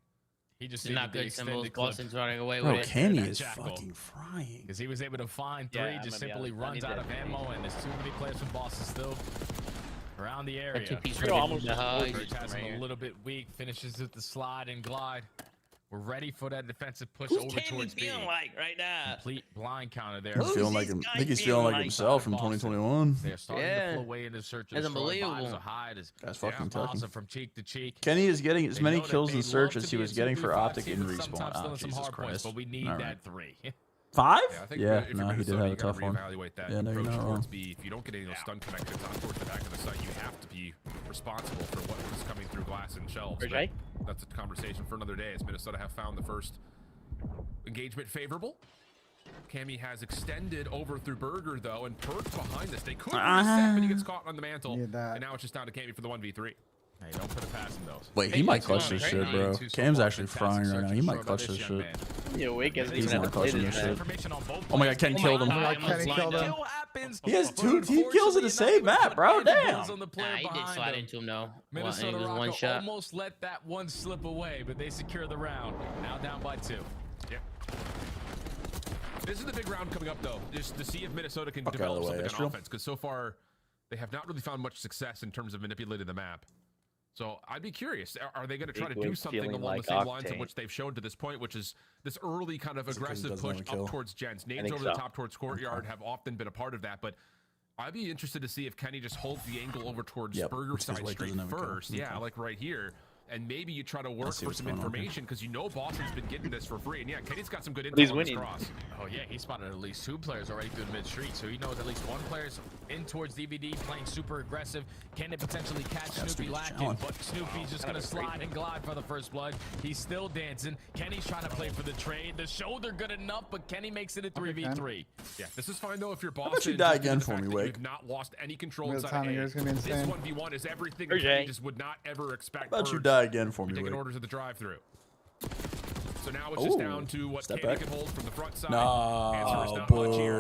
He just not good symbols. Boston's running away Bro, with it. Kenny is fucking frying. Because he was able to find 3, just simply runs out of ammo, and there's too many players from Boston still around the area. Almost has him a little bit weak, finishes with the slide and glide. We're ready for that defensive push over towards B. Feeling like right now? Complete blind counter there. He's feeling like I think he's feeling like himself from 2021. They're starting to flow away in the search of That's unbelievable. That's fucking tough. From cheek to cheek. Kenny is getting as many kills in search as he was getting for Optic in respawn. Oh, Jesus Christ. But we need that 3. 5? Yeah, no, he did have a tough one. Yeah, no, you're not wrong. If you don't get any of those stun connections on towards the back of the site, you have to be responsible for what is coming through glass and shells. That's a conversation for another day, as Minnesota have found the first engagement favorable. Cammy has extended over through Burger, though, and Perk behind this. They could reset, but he gets caught on the mantle. And now it's just down to Cammy for the 1v3. Hey, don't put a pass in those. Wait, he might clutch this shit, bro. Cam's actually frying right now. He might clutch this shit. He's not clutching this shit. Oh my god, Ken killed him. Kenny killed him. He has 2 team kills in the same map, bro. Damn. He did slide into him, though. Minnesota It was one Røkkr shot. almost let that one slip away, but they secure the round. Now down by 2. Yep. This is the big round coming up, though, just to see if Minnesota can develop something on offense, because so far they have not really found much success in terms of manipulating the map. So I'd be curious, are they going to try to do something along the same lines of which they've shown to this point, which is this early kind of aggressive push up towards gens? Nades over the top towards courtyard have often been a part of that, but I'd be interested to see if Kenny just holds the angle over towards Burger side straight first. Yeah, like right here. And maybe you try to work for some information because you know Boston's been getting this for free. And yeah, Kenny's got some good intel on this cross. Oh yeah, he spotted at least 2 players already through the mid-street, so he knows at least 1 player's in towards DVD, playing super aggressive. Can it potentially catch Snoopy lacking? But Snoopy's just gonna slide and glide for the first blood. He's still dancing. Kenny's trying to play for the trade. The shoulder good enough, but Kenny makes it a 3v3. Yeah, this is fine though if you're Boston. How about you die again for me, Wake? You've not lost any control inside A. This 1v1 is everything that Kenny just would not ever expect. How about you die again for me, Wake? Taking orders at the drive-through. So now it's just down to what Kenny can hold from the front side. Answer is not much here.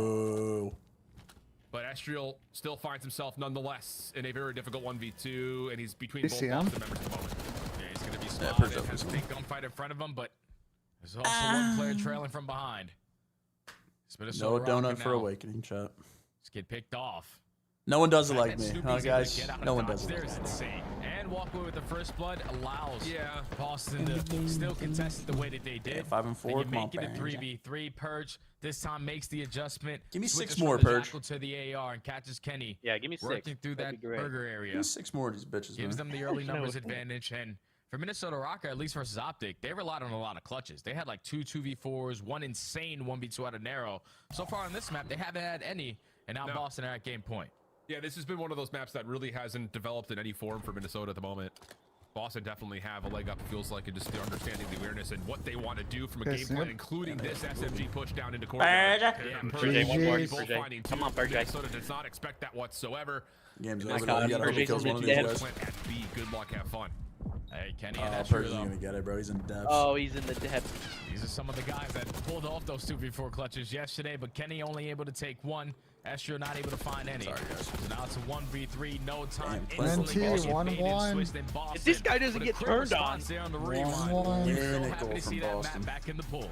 But Estriel still finds himself nonetheless in a very difficult 1v2, and he's between both Boston members at the moment. Yeah, he's going to be spotted. Has a big gunfight in front of him, but there's also 1 player trailing from behind. No donut for Awakening, chat. Just get picked off. No one does it like me, huh, guys? No one does it like me. Insane. And walk away with the first blood allows Boston to still contest it the way that they did. 5 and 4. And you make it a 3v3. Purge this time makes the adjustment. Give me 6 more, Purge. To the AR and catches Kenny. Yeah, give me 6. Working through that burger area. Give me 6 more of these bitches, Gives them the early numbers advantage. And for Minnesota Røkkr, at least versus Optic, they relied on a lot of clutches. They had like 2 2v4s, 1 insane 1v2 out of narrow. So far on this map, they haven't had any. And now Boston are at game point. Yeah, this has been one of those maps that really hasn't developed in any form for Minnesota at the moment. Boston definitely have a leg up, it feels like, and just the understanding the awareness and what they want to do from a game plan, including this SMG push down into courtyard. Come on, Burge. Minnesota does not expect that whatsoever. Game's over. You gotta kills one of these guys. Good luck, have fun. Hey, Kenny and Purge is gonna get it, bro. He's in depths. Oh, he's in the depths. These are some of the guys that pulled off those 2v4 clutches yesterday, but Kenny only able to take 1. Esther not able to find any. Sorry, guys. So now it's a 1v3, no time. If this guy doesn't get turned on. Happy to see that map back in the pool.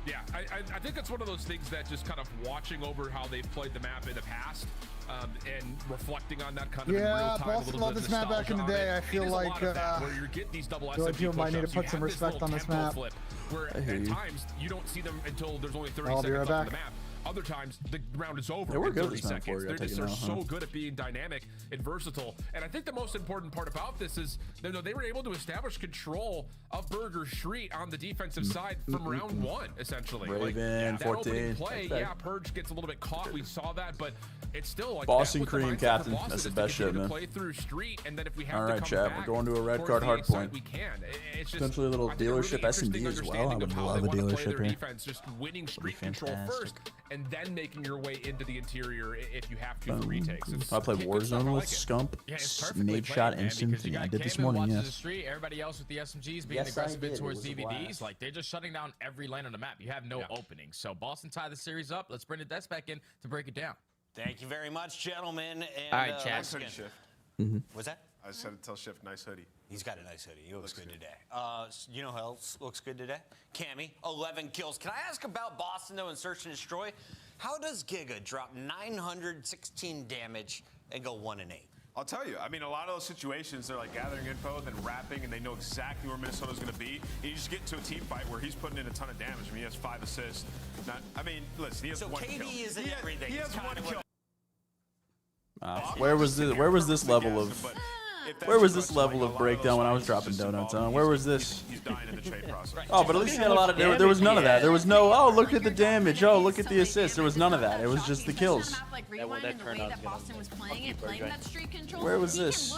Yeah, I think it's one of those things that just kind of watching over how they've played the map in the past and reflecting on that kind of in real time. Boston loved this map back in the day. I feel like where you get these double people might need to put some respect on this map. Where at times you don't see them until there's only 30 seconds left on the map. Other times the round is over. They were good 30 this map seconds. for you. They're so good at being dynamic and versatile. And I think the most important part about this is they were able to establish control of Burger Street on the defensive side from round 1, essentially. Raven, 14. Play, Purge gets a little bit caught. We saw that, but it's still like Boston Cream captain. That's the best shit, man. Play through Street, and then if we have all right, chat. We're going to a red card hard point. We can. It's just potentially a little dealership SMD as well. I would love a dealership here. Defense, just winning street control first, and then making your way into the interior if you have to for retakes. I played Warzone with Scump. Nade shot instant. I did this morning. Yes. Everybody else with the SMGs being aggressive towards DVDs, like they're just shutting down every lane on the map. You have no opening. So Boston tie the series up. Let's bring the Deaths back in to break it down. Thank you very much, gentlemen. And, all right, Chad. Nice hoodie, Shift. What's that? I said to tell Shift, nice hoodie. He's got a nice hoodie. He looks good today. You know who else looks good today? Cammy, 11 kills. Can I ask about Boston, though, in Search and Destroy? How does Giga drop 916 damage and go 1-8? I'll tell you. I mean, a lot of those situations, they're like gathering info, then wrapping, and they know exactly where Minnesota's going to be. And you just get into a team fight where he's putting in a ton of damage. I mean, he has 5 assists. Listen, he has 1 kill. So KD isn't everything. He has 1 kill. Where was this level of? Where was this level of breakdown when I was dropping donuts? Where was this? He's dying in the trade process. Oh, but at least he had a lot of. There was none of that. There was no. Oh, look at the damage. Oh, look at the assist. There was none of that. It was just the kills. Where was this?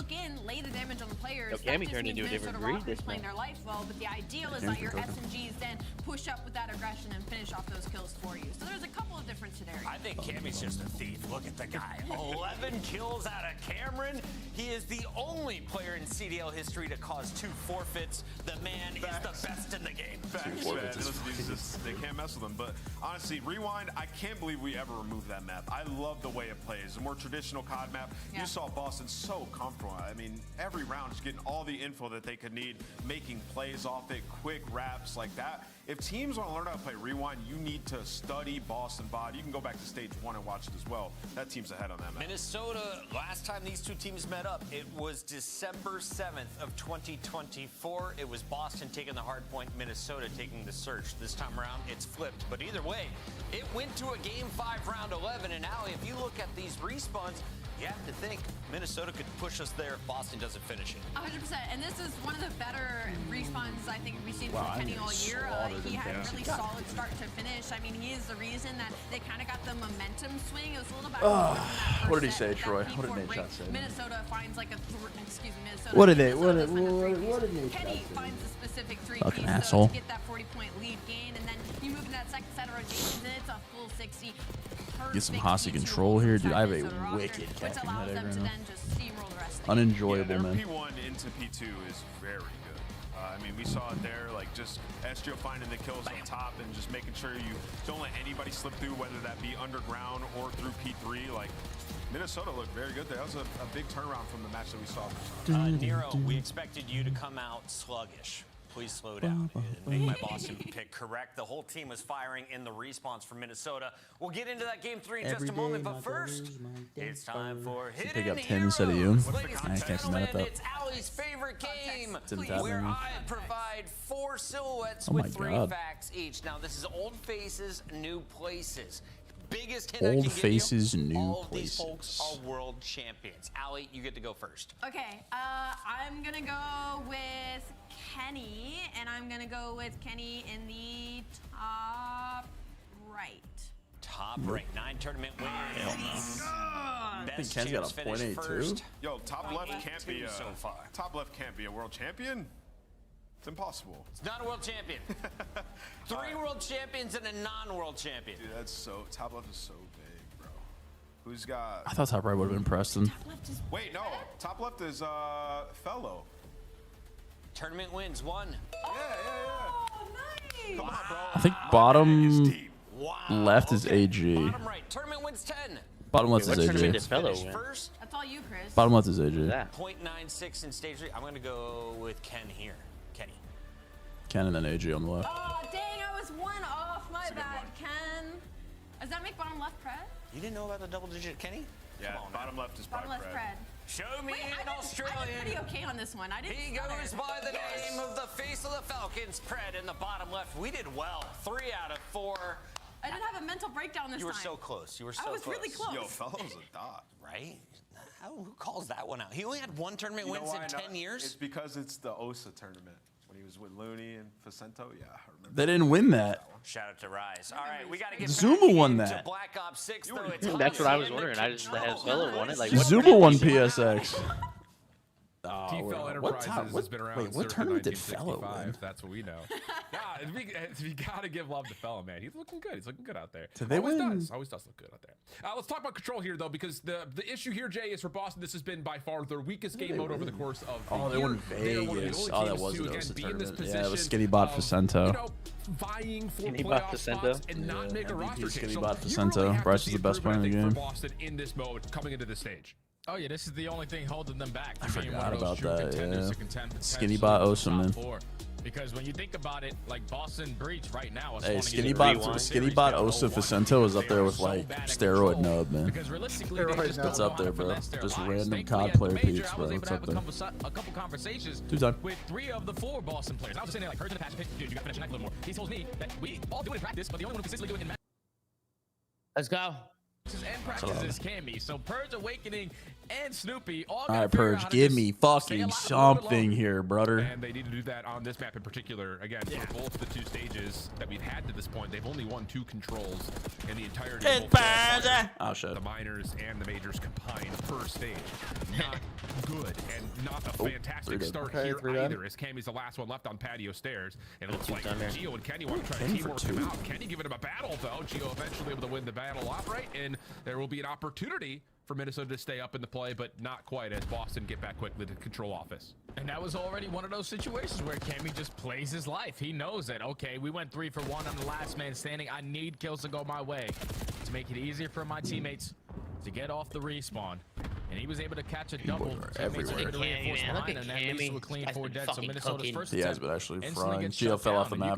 Cammy turned into a different breed this time. But the ideal is that your SMGs then push up with that aggression and finish off those kills for you. So there's a couple of different scenarios. I think Cammy's just a thief. Look at the guy. 11 kills out of Cameron. He is the only player in CDL history to cause 2 forfeits. The man is the best in the game. They can't mess with him. But honestly, Rewind, I can't believe we ever removed that map. I love the way it plays. A more traditional COD map. Yeah. You saw Boston so comfortable. I mean, every round is getting all the info that they could need, making plays off it, quick wraps like that. If teams want to learn how to play Rewind, you need to study Boston VOD. You can go back to stage 1 and watch it as well. That team's ahead on that map. Minnesota, last time these two teams met up, it was December 7th of 2024. It was Boston taking the hard point, Minnesota taking the search. This time around, it's flipped. But either way, it went to a Game 5, Round 11. And Ali, if you look at these respawns, you have to think Minnesota could push us there if Boston doesn't finish it. 100%. And this is one of the better respawns I think we've seen from Kenny all year. He had a really solid start to finish. I mean, he is the reason that they kind of got the momentum swing. It was a little bit. What did he say, Troy? What did Nate Shot say? Minnesota finds like a Minnesota. What did Nate Shot Kenny finds a specific 3 fucking piece asshole. To get that 40-point lead gain, and then you move into that second set of rotations, and it's a full 60. Get some Hossie control here, dude. I have a wicked captain headache right now. Unenjoyable, man. P1 into P2 is very good. I mean, we saw it there, like just Estrio finding the kills on top and just making sure you don't let anybody slip through, whether that be underground or through P3. Like, Minnesota looked very good there. That was a big turnaround from the match that we saw. Nero, we expected you to come out sluggish. Please slow down and make my Boston pick correct. The whole team was firing in the response from Minnesota. We'll get into that Game 3 in just a moment, but first, it's time for Hidden Pick up 10 instead of you. I can't be mad at that. It's Ali's favorite game, where I provide 4 silhouettes with 3 facts each. Now, this is old faces, new places. Biggest hint old faces, new all places. These folks are world champions. Ali, you get to go first. Okay, I'm gonna go with Kenny, and I'm gonna go with Kenny in the top right. Top right, 9 tournament wins. I think Ken's got a .82. Yo, top left can't be so far. Top left can't be a world champion. It's impossible. It's not a world champion. 3 world champions and a non-world champion. Dude, that's so. Top left is so big, bro. Who's got? I thought top right would have been Preston. Wait, no. Top left is Fellow. Tournament wins 1. Yeah. Oh, nice. Come on, bro. I think bottom left is AG. Bottom right. Tournament wins 10. Bottom left is AG. First. That's all you, Chris. Bottom left is AG. 0.96 in stage 3. I'm going to go with Ken here. Kenny. Ken and then AG on the left. Oh, dang, I was 1 off. My Does that make bottom left pred? You didn't know about the double digit Kenny? Yeah, bottom left is bottom left pred. Show me an Australian. I did pretty okay on this one. I didn't. He goes by the name of the face of the Falcons, Pred in the bottom left. We did well. 3 out of 4. I didn't have a mental breakdown this time. You were so close. You were so close. I was really close. Yo, Fellows a dog. Right? Who calls that one out? He only had 1 tournament wins in 10 years. It's because it's the OSA tournament. When he was with Looney and Facento, yeah, I remember. They didn't win that. Shout out to Rise. All right, we got to get Zuma won that. Black Ops 6, though. That's what I was wondering. I just had Fellow won it. Like, Zuma won PSX. T-Fel Enterprises has been around what tournament did Fellow win? That's what we know. We gotta give love to Fellow, man. He's looking good. He's looking good out there. Did they win? Always does look good out there. Let's talk about control here, though, because the issue here, Jay, is for Boston. This has been by far their weakest game mode over the course of the year. They won Vegas. Oh, that was an OSA tournament. Yeah, it was Skinny Bot You Facento. know, vying for playoff spots and not make a roster change. Skinny Bot Facento. Bryce is the best player in the game. For Boston in this mode, coming into this stage. Oh yeah, this is the only thing holding them back. I forgot about that. Yeah. Skinny Bot Osa, man. Because when you think about it, like Boston Breach right now. Hey, Skinny Bot Osa Facento is up there with like steroid nub, man. Because realistically, it's up there, bro. Just random COD player peaks, bro. It's up there. A couple conversations 2 times with 3 of the 4 Boston players. I was saying like, Hurts in the past, dude, you got to finish the neck a little more. He tells me that we all do it in practice, but the only one who consistently do it in match. Let's go. And practices Cammy. So Purge Awakening and Snoopy all right, Purge, give me fucking something here, brother. And they need to do that on this map in particular. Again, for both the 2 stages that we've had to this point, they've only won 2 controls in the entirety of both the minors and the majors combined per stage. Not good and not a fantastic start here either, as Cammy's the last one left on patio stairs. And it looks like Gio and Kenny want to try to teamwork him out. Kenny giving him a battle, though. Gio eventually able to win the battle outright, and there will be an opportunity for Minnesota to stay up in the play, but not quite, as Boston get back quickly to the control office. And that was already one of those situations where Cammy just plays his life. He knows that, okay, we went 3 for 1 on the last man standing. I need kills to go my way to make it easier for my teammates to get off the respawn. And he was able to catch a double. Everywhere. Look at Cammy. Clean 4 dead, so Minnesota's first he has been actually frying. Gio fell off the map.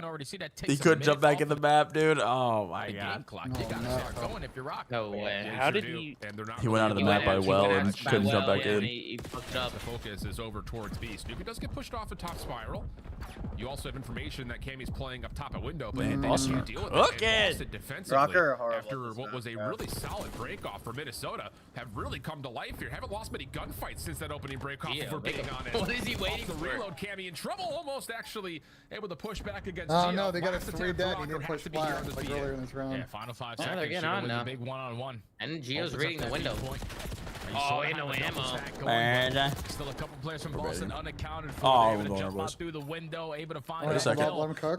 He couldn't jump back in the map, dude. Oh my god. You gotta start going if you're rocking. No way. How did he? He went out of the map by well and couldn't jump back in. He fucked up. The focus is over towards B. Snoopy does get pushed off the top spiral. You also have information that Cammy's playing up top at window, but Boston deal with it. Defensively, after what was a really solid break off for Minnesota, have really come to life here. Haven't lost many gunfights since that opening break off, if we're being honest. What is he waiting for? The reload, Cammy in trouble, almost actually able to push back against Gio. Oh no, they got a 3 dead. He didn't push flat like earlier in this round. Yeah, final 5 seconds. They're getting on now. Big one-on-1. And Gio's reading the window. Oh, ain't no ammo. Still a couple players from Boston unaccounted for. Oh, able to jump out through the window, able to find a second.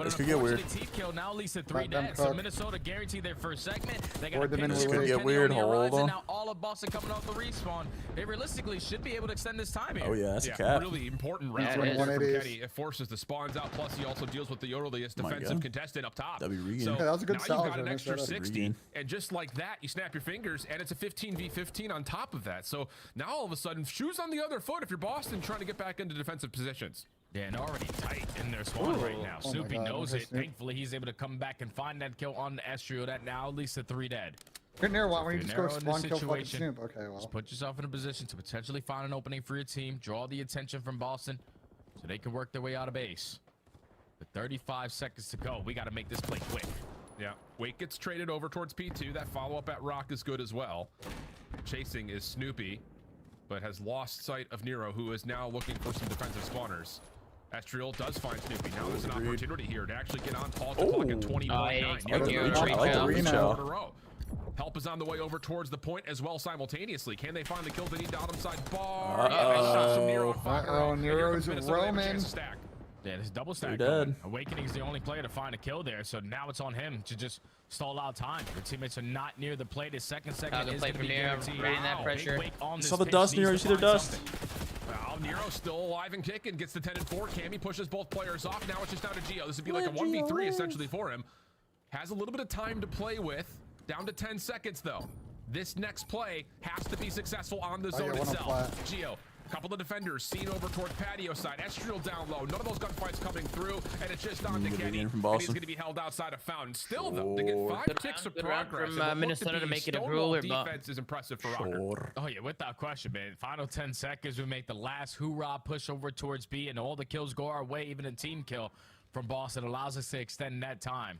This could get weird. Kill now, Lisa 3 dead. So Minnesota guaranteed their first segment. They got this could get weird. Hold on. Now all of Boston coming off the respawn. They realistically should be able to extend this time here. Oh yeah, that's a cap. Really important round right there from Kenny. It forces the spawns out. Plus, he also deals with the earliest defensive contestant up top. That'd be Regan. So that was a good now you've got an extra 60, and just like that, you snap your fingers, and it's a 15v15 on top of that. So now all of a sudden, shoes on the other foot if you're Boston trying to get back into defensive positions. Yeah, and already tight in their spawn right now. Snoopy knows it. Thankfully, he's able to come back and find that kill on the Estrio. That now leads to 3 dead. Good near one. When you just go spawn kill fucking Snoop. Okay, well. Just put yourself in a position to potentially find an opening for your team. Draw the attention from Boston so they can work their way out of base. With 35 seconds to go, we got to make this play quick. Yeah, Wake gets traded over towards P2. That follow-up at Rock is good as well. Chasing is Snoopy, but has lost sight of Nero, who is now looking for some defensive spawners. Estriel does find Snoopy. Now there's an opportunity here to actually get on Paul to clock at 21-9. Help is on the way over towards the point as well simultaneously. Can they find the kill they need bottom side bar? Nero's roaming. Yeah, this double stack. Awakening is the only player to find a kill there, so now it's on him to just stall out time. The teammates are not near the plate. His second segment is going to be guaranteed. That pressure. You saw the dust, Nero. You see their dust? Well, Nero's still alive and kicking. Gets the 10 and 4. Cammy pushes both players off. Now it's just down to Gio. This would be like a 1v3 essentially for him. Has a little bit of time to play with. Down to 10 seconds though. This next play has to be successful on the zone itself. Gio A couple of defenders seen over toward patio side. Estriel down low. None of those gunfights coming through, and it's just on to Kenny. And he's going to be held outside of Fountain. Still, though, to get 5 ticks of progress from Minnesota to make it a ruler. Defense is impressive for Røkkr. Oh, yeah, without question, man. Final 10 seconds, we make the last hoorah push over towards B, and all the kills go our way, even a team kill from Boston allows us to extend that time.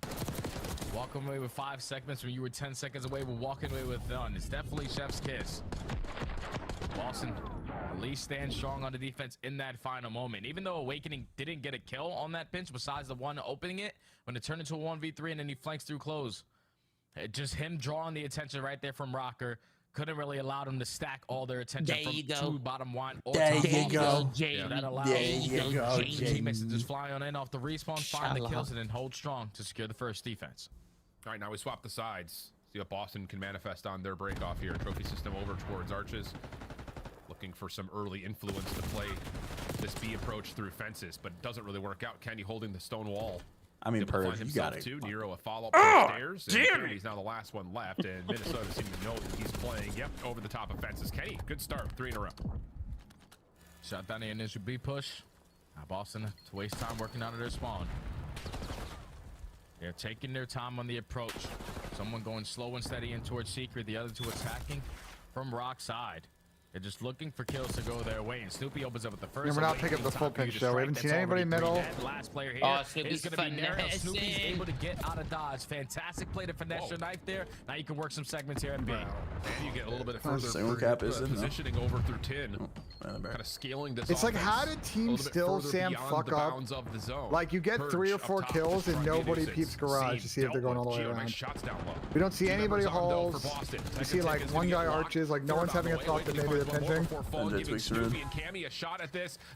Walking away with 5 segments when you were 10 seconds away, we're walking away with none. It's definitely chef's kiss. Boston at least stands strong on the defense in that final moment. Even though Awakening didn't get a kill on that pinch, besides the one opening it, when it turned into a 1v3 and then he flanks through close. Just him drawing the attention right there from Røkkr. Couldn't really allow them to stack all their attention from two bottom one. Or there you go. That allows teammates to just fly on in off the respawn, find the kills, and then hold strong to secure the first defense. All right, now we swap the sides. See what Boston can manifest on their break off here. Trophy system over towards Arches. Looking for some early influence to play this B approach through fences, but it doesn't really work out. Kenny holding the stone wall. I mean, Purge, you got it. Nero a follow-up upstairs. And he's now the last one left, and Minnesota seems to know that he's playing. Yep, over the top of fences. Kenny, good start. 3 in a row. Shot down the initial B push. Now Boston to waste time working out of their spawn. They're taking their time on the approach. Someone going slow and steady in towards Secret. The other two attacking from Rock side. They're just looking for kills to go their way, and Snoopy opens up with the first. We're not picking up the full pinch though. We haven't seen anybody middle. Last player here Snoopy's is going to be Nero. Snoopy's able to get out of dodge. Fantastic play to finesse your knife there. Now you can work some segments here and B. And you get a little bit of further positioning over through 10. Kind of scaling this. It's like, how did teams still Sam fuck up? Like, you get 3 or 4 kills and nobody peeps garage to see if they're going all the way around. We don't see anybody holes. We see like one guy arches. Like no one's having a thought that maybe they're pinching.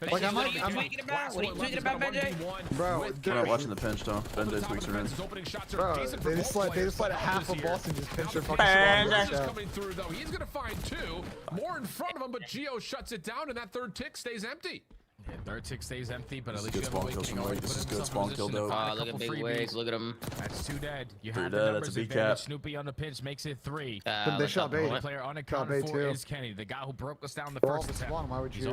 Like I'm tweaking about. What are you tweaking about, Benjay? Bro, I'm not watching the pinch though. Benjay tweaks are in. Bro, they just let half of Boston just pinch their fucking squad. Coming through though, he's gonna find 2 more in front of him, but Geo shuts it down, and that third tick stays empty. Yeah, third tick stays empty, but at least good spawn kills from Wake. This is good spawn kill though. Look at Big Wake. Look at him. That's 2 dead. You have the dead. That's a B cap. Snoopy on the pinch makes it 3. They shot bait. The player unaccounted for is Kenny, the guy who broke us down the first attempt. Why would you?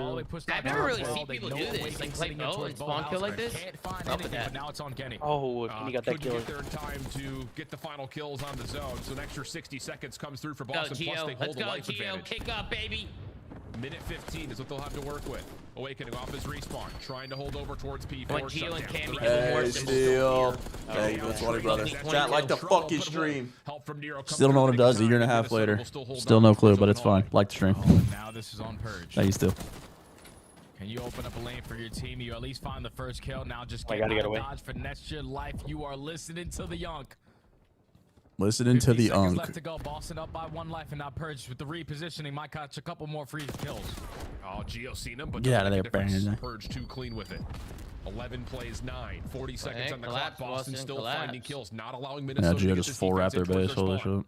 I've never really seen people do this. Like play bow and spawn kill like this. Can't find anything, but now it's on Kenny. Oh, Kenny got that kill. Get there in time to get the final kills on the zone. So an extra 60 seconds comes through for Boston. Plus they hold the life advantage. Kick up, baby. Minute 15 is what they'll have to work with. Awakening off his respawn, trying to hold over towards P4. Hey, Steel. Hey, that's what brother. Chat like the fucking stream. Still don't know what it does a year and a half later. Still no clue, but it's fine. Like the stream. Now this is on Purge. Hey, Steel. Can you open up a lane for your team? You at least find the first kill. Now just get out of dodge for next your life. You are listening to the Yonk. Listening to the Unk. Left to go. Boston up by 1 life and now Purge with the repositioning. Might catch a couple more free kills. Oh, Geo seen him, but get out of there, Purge too clean with it. 11 plays 9. 40 seconds on the clock. Boston still finding kills, not allowing Minnesota. Now Geo just full wrap their base. Holy shit.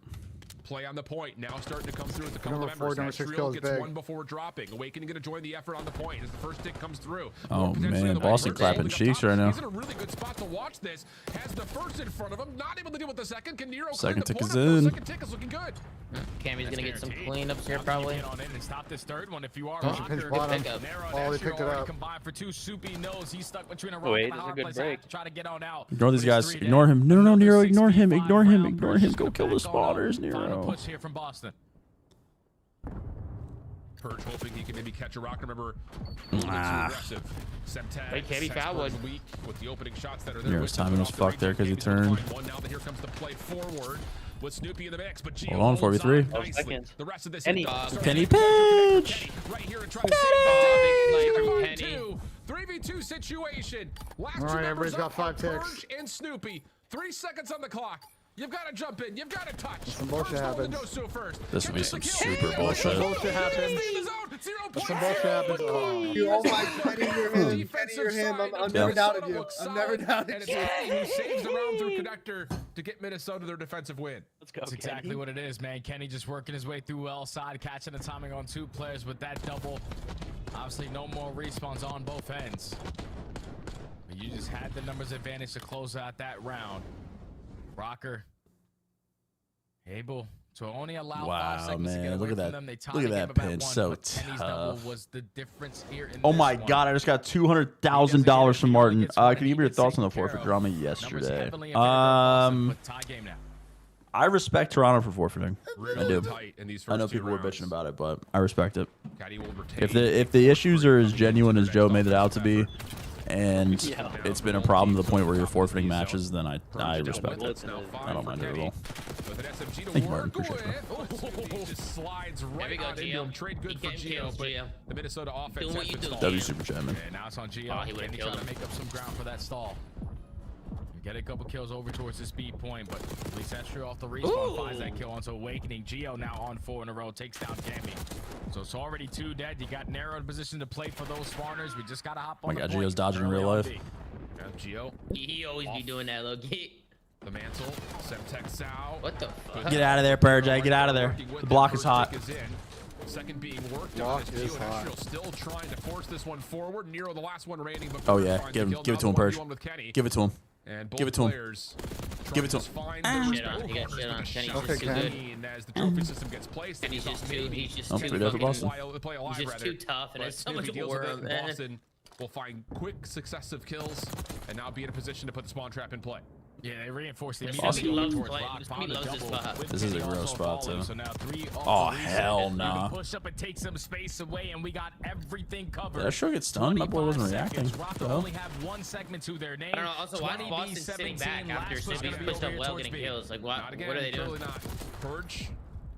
Play on the point. Now starting to come through with a couple of members. Estriel gets 1 before dropping. Awakening going to join the effort on the point as the first tick comes through. Oh man, Boston clapping cheeks right now. He's in a really good spot to watch this. Has the first in front of him. Not able to deal with the second. Can Nero second tick is in. Second tick is looking good. Cammy's going to get some cleanups here probably. Get on in and stop this third one if you are. Oh, they picked it up. Combined for 2. Soupy knows he's stuck between a rock and a hard place to try to get on out. Ignore these guys. Ignore him. No, Nero. Ignore him. Ignore him. Ignore him. Go kill the spawners, Nero. Push here from Boston. Purge hoping he can maybe catch a rock. Remember, too aggressive. Wait, can't be foul wood. With the opening shots that are there. Nero's timing was fucked there because he turned. Now here comes the play forward with Snoopy in the mix, but hold on, 4v3. The rest of this Kenny pitch. Right here and try to save Kenny. 3v2 situation. Last all right, everybody's got 5 ticks. Purge and Snoopy. 3 seconds on the clock. You've got to jump in. You've got to touch. Some bullshit happens. This will be some super bullshit. Some bullshit happens. Some bullshit happens. Oh my God, you're him. I'm never doubted you. I'm never doubted you. He saves the round through connector to get Minnesota their defensive win. Let's go, That's exactly what it is, man. Kenny just working his way through L side, catching the timing on 2 players with that double. Obviously, no more respawns on both ends. But you just had the numbers advantage to close out that round. Røkkr able So only allow 5 Wow, seconds to get man. away Look at from that. them. They tied Look at the game that about pinch. one, So but Kenny's double tough. was the difference here in Oh this my one. God! I just got $200,000 from Martin. Can you give me your thoughts on the forfeit drama yesterday? I respect Toronto for forfeiting. I do. I know people were bitching about it, but I respect it. If the issues are as genuine as Joe made it out to be, and it's been a problem to the point where you're forfeiting matches, then I respect it. I don't mind it at all. Thank you, Martin. Appreciate it. Just slides right There we go, on into Gio. him. Trade good for Gio, but the Minnesota offense Doing what you do. W super chat, man. And now it's on Gio. Oh, he would've Kenny killed trying to him. make up some ground for that stall. Get a couple kills over towards the speed point, but at least that's true off the respawn. Finds that kill onto Awakening. Gio now on 4 in a row, takes down Cammy. So it's already 2 dead. You got narrowed position to play for those spawners. We just gotta hop on. Oh my God, Gio's dodging in real life. Gio. He always be doing that, Loki. The mantle. Semtex out. What the fuck? Get out of there, Purge. Get out of there. The block is hot. Second being worked on as Gio and Astral still trying to force this one forward. Nero, the last one remaining. Oh yeah, give it to him, Purge. Give it to him. And give it to him. Give it to him. Shit on. He got shit on. Kenny's just too good. As the trophy system gets placed, And he's just too tough, and there's so much war on that. Boston will find quick successive kills and now be in a position to put the spawn trap in play. Yeah, they reinforced the Awesome. This is a gross spot too. So now 3 Oh hell nah. Push up and take some space away, and we got everything covered. Did that show get stunned? My boy wasn't reacting. Røkkr only have 1 segment to their name. I don't know. Also, why is Boston sitting back after Sydney's pushed up well getting kills? Like, what are they doing? Not. Purge,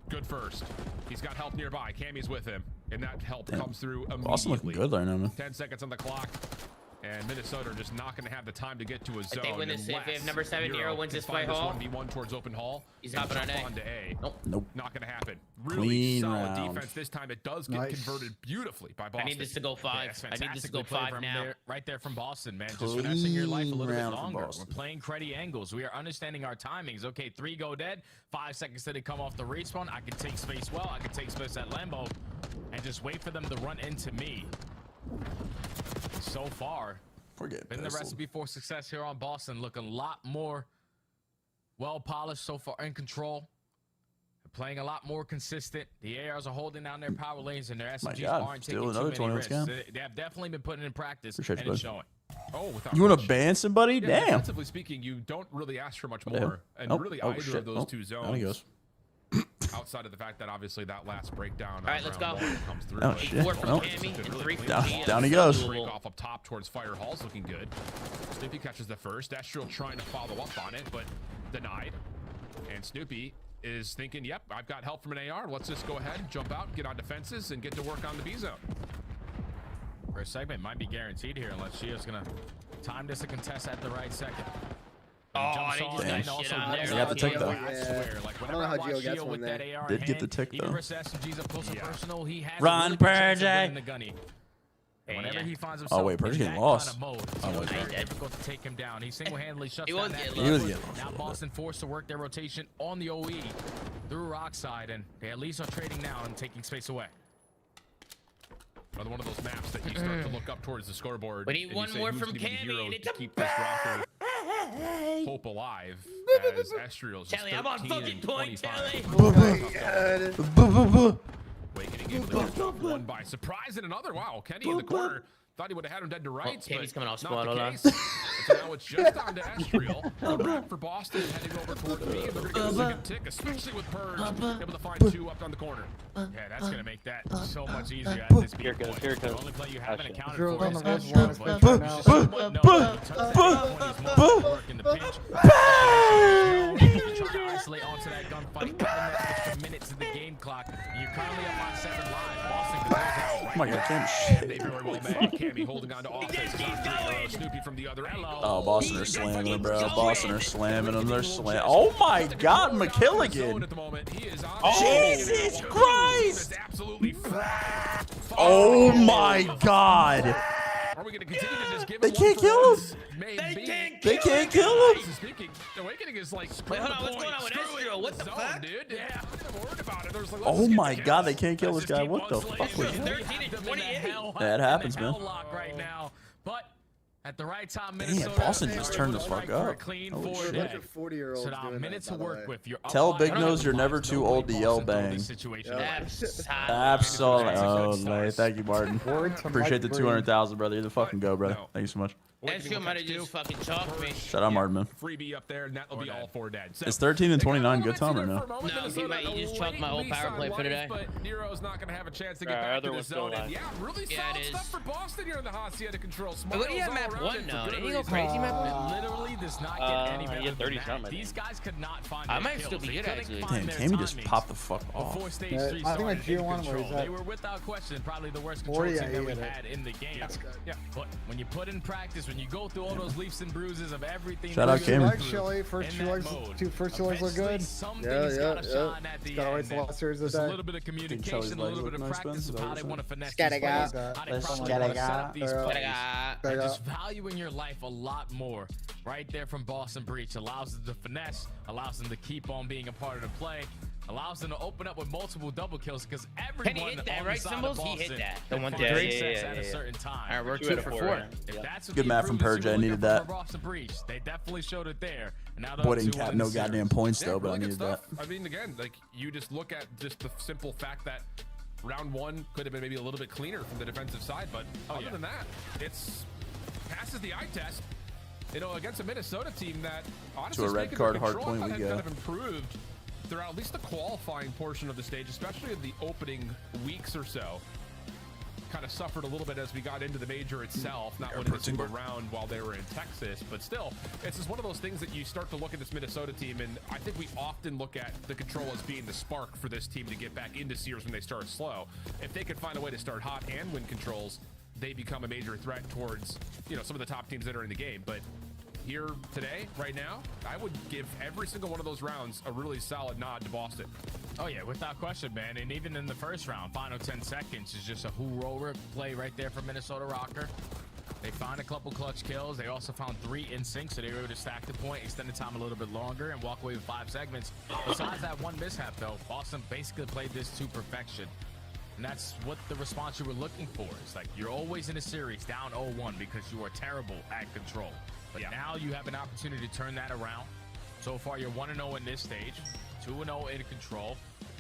good first. He's got help nearby. Cammy's with him, and that help comes through immediately. Boston looking good right now, man. 10 seconds on the clock. And Minnesota are just not going to have the time to get to a zone. They win this if number 7 Nero wins this fight hall. 1v1 towards open hall. He's hopping on A. Nope. Not going to happen. Really Clean solid round. defense. This time it does get converted beautifully by Boston. I need this to go 5. I need this to go 5 now. Right there from Boston, man. Just finessing your life a little bit longer. We're Boston. playing cruddy angles. We are understanding our timings. Okay, 3 go dead. 5 seconds till they come off the respawn. I can take space well. I can take space at Lambo and just wait for them to run into me. So far, been the recipe for success here on Boston. Looking a lot more well-polished so far, in control. Playing a lot more consistent. The ARs are holding down their power lanes, and their SMGs aren't taking too many risks. They have definitely been putting in practice, and it's showing. Oh, you want to ban somebody? Yeah, damn. Defensively speaking, you don't really ask for much more. And really either of those 2 zones. Down he goes. Outside of the fact that obviously that last breakdown. All right, let's go. Comes through, Oh shit. 4 from Cammy and 3 from Gio. Down he goes. Break off up top towards Fire Hall's looking good. Snoopy catches the first. Astral trying to follow up on it, but denied. And Snoopy is thinking, yep, I've got help from an AR. Let's just go ahead, jump out, get on defenses, and get to work on the B zone. First segment might be guaranteed here unless Gio's gonna time this to contest at the right second. Oh, they just got shit on there. They got the tick though. I swear, like I don't know how Gio gets one there. Did get the tick though. Run, Purge. Whenever he finds himself wait, Purge getting lost. It's very difficult to take him down. He single-handedly shuts down that. He was getting lost. Now Boston forced to work their rotation on the OE through Rockside, and they at least are trading now and taking space away. Another one of those maps that you start to look up towards the scoreboard. We need one more from Cammy, and it's to keep this Røkkr hope alive as Estriel's just 13 I'm on fucking point, 25. Telly. Awakening able to get one by surprise and another. Wow, Kenny in the corner. Thought he would have had him dead to rights. Cammy's coming off not squad. the Hold on. case. So now it's just down to Estriel. Back for Boston, heading over towards me. They're going to get a second tick, especially with Purge. Able to find 2 up on the corner. Yeah, that's going to make that so much easier at this Here it goes, here it The goes. only play you haven't accounted Girls for on is the Astral, reservoir is but playing right in the pinch. Trying to isolate onto that gunfight, cutting that extra minutes of the game clock. You're currently up on 7 live. Boston can close out. Oh my God, Cam. They very well may. Cammy holding on to offense. Snoopy from the other end. Oh, Boston are slamming him, bro. Boston are slamming him. They're slamming. Oh my God, McKilligan. Jesus Christ. Oh my God. Are we going to continue to just give They can't kill him. They can't kill him. Speaking, Awakening is like, Wait, hold on, what's going on with Astral? What the fuck? Dude. Yeah, I'm worried about it. There's like, Oh my God, they can't kill this guy. What the fuck was that? 13 and 28. That happens, man. Lock right now, but At the right time, Minnesota. Damn, Boston just turned the fuck up. Holy shit. 40-years-olds so now, minutes to work with. Tell Big Nose you're never too old to yell bang. Absolutely. Thank you, Martin. Appreciate the 200,000, brother. You're the fucking go, brother. Thank you so much. Ezreal might have just fucking chalked me. Shout out, Martin, man. Freebie up there, and that'll be all 4 dead. Is 13 and 29 good time or no? No, he just chalked my whole power play for today. But Nero's not going to have a chance to get back to the zone. And yeah, really solid stuff for Boston here in the Hacienda control. What do you have map 1 now? Did he go crazy map 1? Literally does not get any better than 30 that. These guys could not find I might still be good, actually. Damn, Cammy just popped the fuck off. Before stage 3 I think my G1 where he's at. They were without question probably the worst control team that we've had in the game. Yeah, but when you put in practice, when you go through all those leaps and bruises of everything. Shout out, Cammy. First two legs look good. Yeah. Gotta wait the last series of a little bit of communication, a little bit of practice of how they want to finesse these players, how they probably want to set up these plays, and just valuing your life a lot more. Right there from Boston Breach allows them to finesse, allows them to keep on being a part of the play, allows them to open up with multiple double kills because everyone he hit that, on right, the Symbols? He hit that. The one at a certain time. All right, we're 2 for 4. If that's what Good math from Purge. I needed that. Boston Breach, they definitely showed it there. And now Boy didn't cap no goddamn points though, but I needed that. I mean, again, like you just look at just the simple fact that round 1 could have been maybe a little bit cleaner from the defensive side, but other than that, it's passes the eye test. You know, against a Minnesota team that honestly to a red card hard point we go. Kind of improved throughout at least the qualifying portion of the stage, especially in the opening weeks or so. Kind of suffered a little bit as we got into the major itself, not winning a single round while they were in Texas, but still, it's just one of those things that you start to look at this Minnesota team, and I think we often look at the control as being the spark for this team to get back into Sears when they start slow. If they could find a way to start hot and win controls, they become a major threat towards, you know, some of the top teams that are in the game. But here today, right now, I would give every single one of those rounds a really solid nod to Boston. Oh yeah, without question, man. And even in the first round, final 10 seconds is just a Røkkr play right there for Minnesota Røkkr. They found a couple clutch kills. They also found 3 in sync, so they were able to stack the point, extend the time a little bit longer, and walk away with 5 segments. Besides that one mishap, though, Boston basically played this to perfection. And that's what the response you were looking for. It's like you're always in a series down 0-1 because you are terrible at control. But now you have an opportunity to turn that around. So far, you're 1-0 in this stage, 2-0 in control,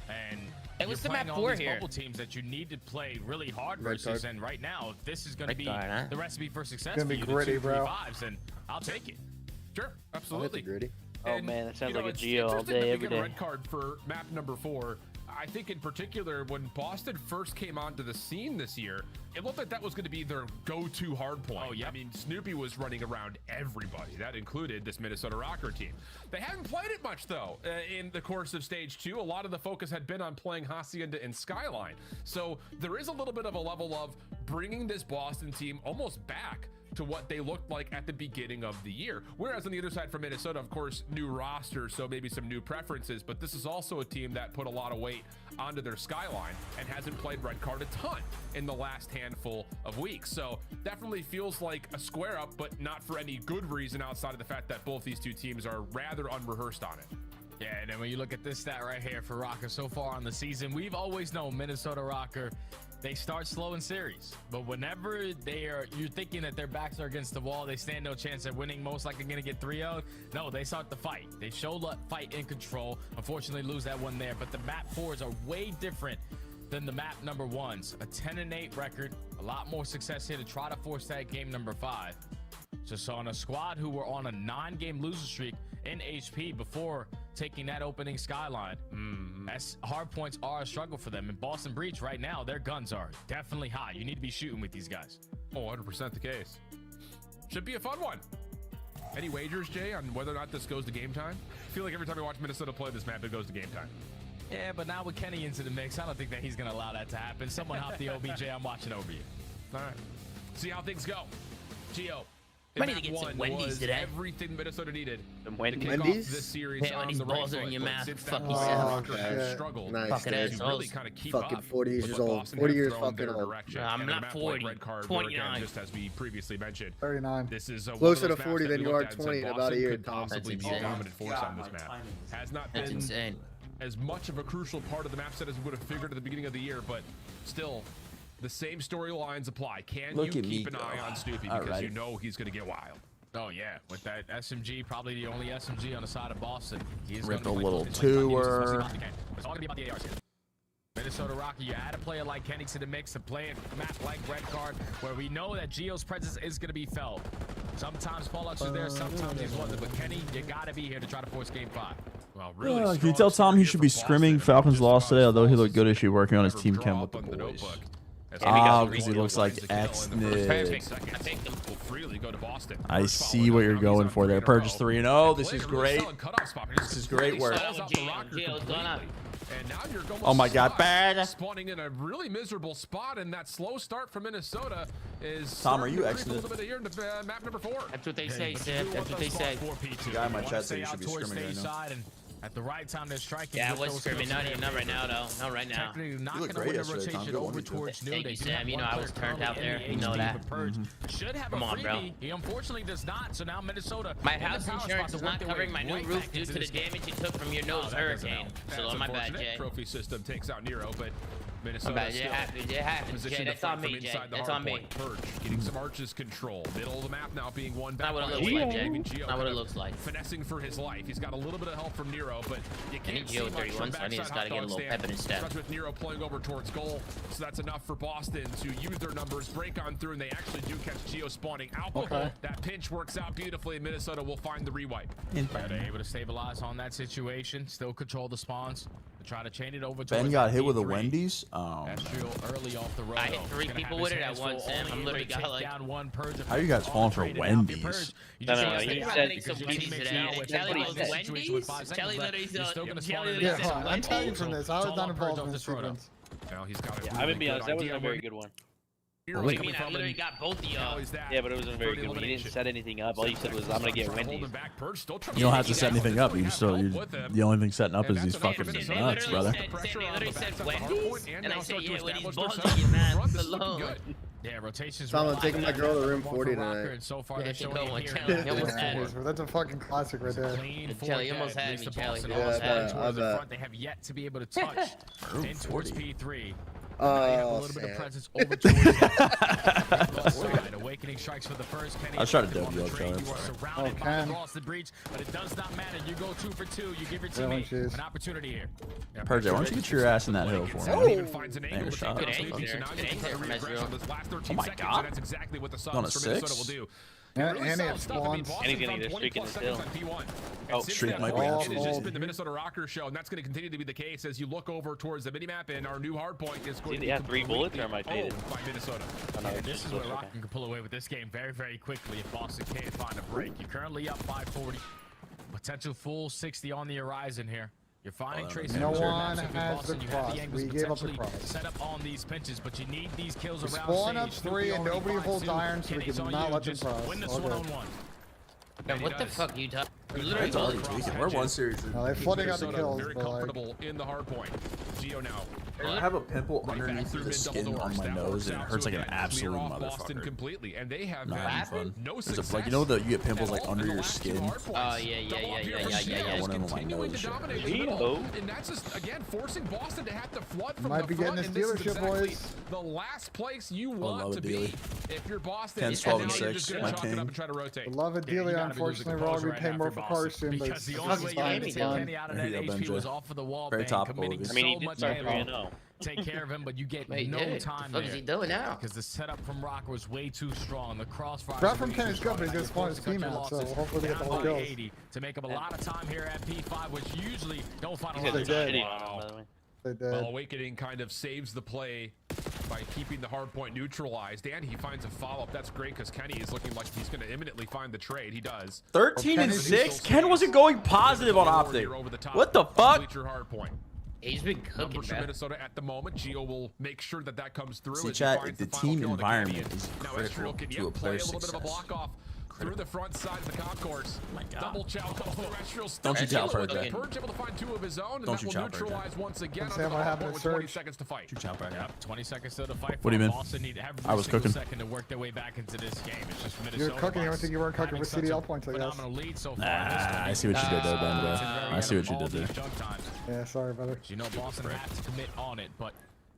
and you're playing all these bubble teams that you need to play really hard versus. And right now, this is going to be the recipe for success. It's going to be gritty, bro. And I'll take it. Sure, absolutely. Gritty. Oh man, that sounds like a Geo all day, every day. Red card for map number 4. I think in particular, when Boston first came onto the scene this year, it looked like that was going to be their go-to hard point. Oh, yeah. I mean, Snoopy was running around everybody. That included this Minnesota Røkkr team. They haven't played it much, though, in the course of Stage 2. A lot of the focus had been on playing Hacienda and Skyline. So there is a little bit of a level of bringing this Boston team almost back to what they looked like at the beginning of the year. Whereas on the other side for Minnesota, of course, new roster, so maybe some new preferences, but this is also a team that put a lot of weight onto their Skyline and hasn't played red card a ton in the last handful of weeks. So definitely feels like a square up, but not for any good reason outside of the fact that both these two teams are rather unrehearsed on it. Yeah, and then when you look at this stat right here for Røkkr so far on the season, we've always known Minnesota Røkkr, they start slow in series, but whenever you're thinking that their backs are against the wall, they stand no chance at winning, most likely going to get 3-0. No, they start the fight. They show fight in control. Unfortunately, lose that one there, but the map 4s are way different than the map number 1s. A 10-8 record, a lot more success here to try to force that game number 5. Just on a squad who were on a 9-game loser streak in HP before taking that opening Skyline. Hard points are a struggle for them. In Boston Breach right now, their guns are definitely high. You need to be shooting with these guys. Oh, 100% the case. Should be a fun one. Any wagers, Jay, on whether or not this goes to game time? I feel like every time I watch Minnesota play this map, it goes to game time. Yeah, but now with Kenny into the mix, I don't think that he's going to allow that to happen. Someone hop the OBJ. I'm watching over you. All right. See how things go. Gio. I need to get some Wendy's today. Everything Minnesota needed. Some Wendy's? This series hey, when these balls are in your mouth, fuck yourself. Struggled. Nice. Fucking assholes. Really kind of keep fucking up 40 years old. 40 years fucking old. I'm not 40. 29. Just as we previously mentioned. 39. This is closer to 40 than you are 20 in about a year. Possibly be a dominant force on this map. Has not been insane. As much of a crucial part of the map set as we would have figured at the beginning of the year, but still the same storylines apply. Can Look you at me keep an eye on Snoopy because you know he's going to get wild? Oh yeah, with that SMG, probably the only SMG on the side of Boston. He's Rip a little tour. It's all gonna be about the ARs here. Minnesota Rocky, you add a player like Kenny to the mix, a play a map like Røkkr, where we know that Geo's presence is going to be felt. Sometimes Pollux is there, sometimes he's wasn't, but Kenny, you got to be here to try to force game 5. Well, really can you tell Tom he should be scrimming? Falcons lost today, although he looked good as he working on his team chem with the boys. Because he looks like X-Nid. I see what you're going for there. Purchase 3-0. This is great. This is great work. And now you're oh my God, bad. Spawning in a really miserable spot, and that slow start from Minnesota is Tom, are you a exiting? little bit here in the, map number 4. That's what they say, Sid. That's what they say. The guy in my chat said you should be scrimming right now. At the right time, they're striking. Yeah, I was scrimming. Not right now, though. Not right now. You look great yesterday, Tom. Over towards Thank you, Sam. You know I was turned out there. You know that. Should have Come on, bro. He unfortunately does not. So now Minnesota. My house insurance is not covering my new roof due to the damage you took from your nose hurricane. So my bad, Jay. Trophy system takes out Nero, but Minnesota it happens, Jay. That's on me, Jay. That's on me. Purge, getting some arches control. Middle of the map now being won back. Not what it looks like, Jay. Not what it looks like. Finessing for his life. He's got a little bit of help from Nero, but you can't see Geo much 31, so I just gotta get a little pep in his step. Starts with Nero pulling over towards goal, so that's enough for Boston to use their numbers, break on through, and they actually do catch Geo spawning alcohol. Okay. That pinch works out beautifully, and Minnesota will find the rewipe. They're able to stabilize on that situation, still control the spawns. Try to chain it over. Ben got hit with a Wendy's. Oh. Early off the road. I hit 3 people with it at once, Sam. I'm literally got like down one purge. How are you guys falling for Wendy's? No, he said Kelly goes Wendy's. Kelly literally said. Yeah, I'm telling you from this. I was not involved in this sequence. Now he's got it. I'm gonna be honest, that wasn't a very good one. What do you mean? I literally got both of y'all. Yeah, but it wasn't a very good one. You didn't set anything up. All you said was, I'm gonna get Wendy's. You don't have to set anything up. The only thing setting up is these fucking nuts, brother. They literally said Wendy's, and I said, yeah, Wendy's balls are your man alone. Yeah, rotations. I'm taking my girl to room 40 tonight. So far, that's a fucking classic right there. Kelly almost had me, Kelly. They have yet to be able to touch in towards P3. Oh, a little bit of presence over towards Awakening strikes for the first. Kenny, I was trying to dub you up, Kelly. You are surrounded by across the breach, but it does not matter. You go 2 for 2. You give your teammate an opportunity here. Purge, why don't you get your ass in that hill for me? Oh, shot. Oh my God. That's exactly what the on a Suns for Minnesota will do. And it spawns. And he's gonna get a streak in his hill. Oh, streak might be It's just been the Minnesota Røkkr show, and that's going to continue to be the case as you look over towards the minimap, and our new hardpoint is going to be 3 bullets, or am I faded? By Minnesota. This is where Røkkr can pull away with this game very, very quickly if Boston can't find a break. You're currently up 540. Potential full 60 on the horizon here. You're finding traces. No one has the cross. We gave up the cross. Set up on these pinches, but you need these kills around. Spawn up 3 and nobody holds iron, so we can not let them cross. Win this one-on-one. What the fuck, Utah? We're 1 series. No, they're flooding out the kills. Very comfortable in the hardpoint. Geo now. I have a pimple underneath the skin on my nose, and it hurts like an absolute motherfucker. Completely, and they have no success. Like, you know that you get pimples like under your skin. Oh yeah. One on my nose. And that's just again forcing Boston to have to flood from Might be getting this dealership, boys. The last place you want to be if you're Boston. 10, 12, and 6. My king. Beloved dealer, unfortunately, we're all gonna pay more for cars soon, but because the only way to get Kenny out of that HP was off of the wall. Very topical. I mean, he did start 3-0. Take care of him, but you get no time there. What is he doing now? Because the setup from Røkkr was way too strong. The crossfire. Grab from Kenny's good, but he's gonna spawn his team out, so hopefully they get the whole kills. To make up a lot of time here at P5, which usually don't find a lot of time. Well, Awakening kind of saves the play by keeping the hard point neutralized, and he finds a follow-up. That's great because Kenny is looking like he's going to imminently find the trade. He does. 13 and 6. Ken wasn't going positive on Optic. What the fuck? He's been cooking, for Minnesota at the moment. Geo will make sure that that comes through. See, chat, the team environment is critical to a player's success. Through the front side of the concourse. Oh my God. Double chow terrestrial. Don't you chow Purge. Purge able to find 2 of his own, and Don't that you will chow neutralize once again. Sam, what happened with 20 seconds to fight. You chow Purge. Yep, 20 seconds still to fight. What do you mean? Boston need every I was cooking. second to work their way back into this game. It's just Minnesota. You're cooking. I don't think you weren't cooking with CDL points, I guess. Lead so far. Nah, I see what you did there, Ben. I see what you did there. Yeah, sorry, brother. You know, Boston has to commit on it, but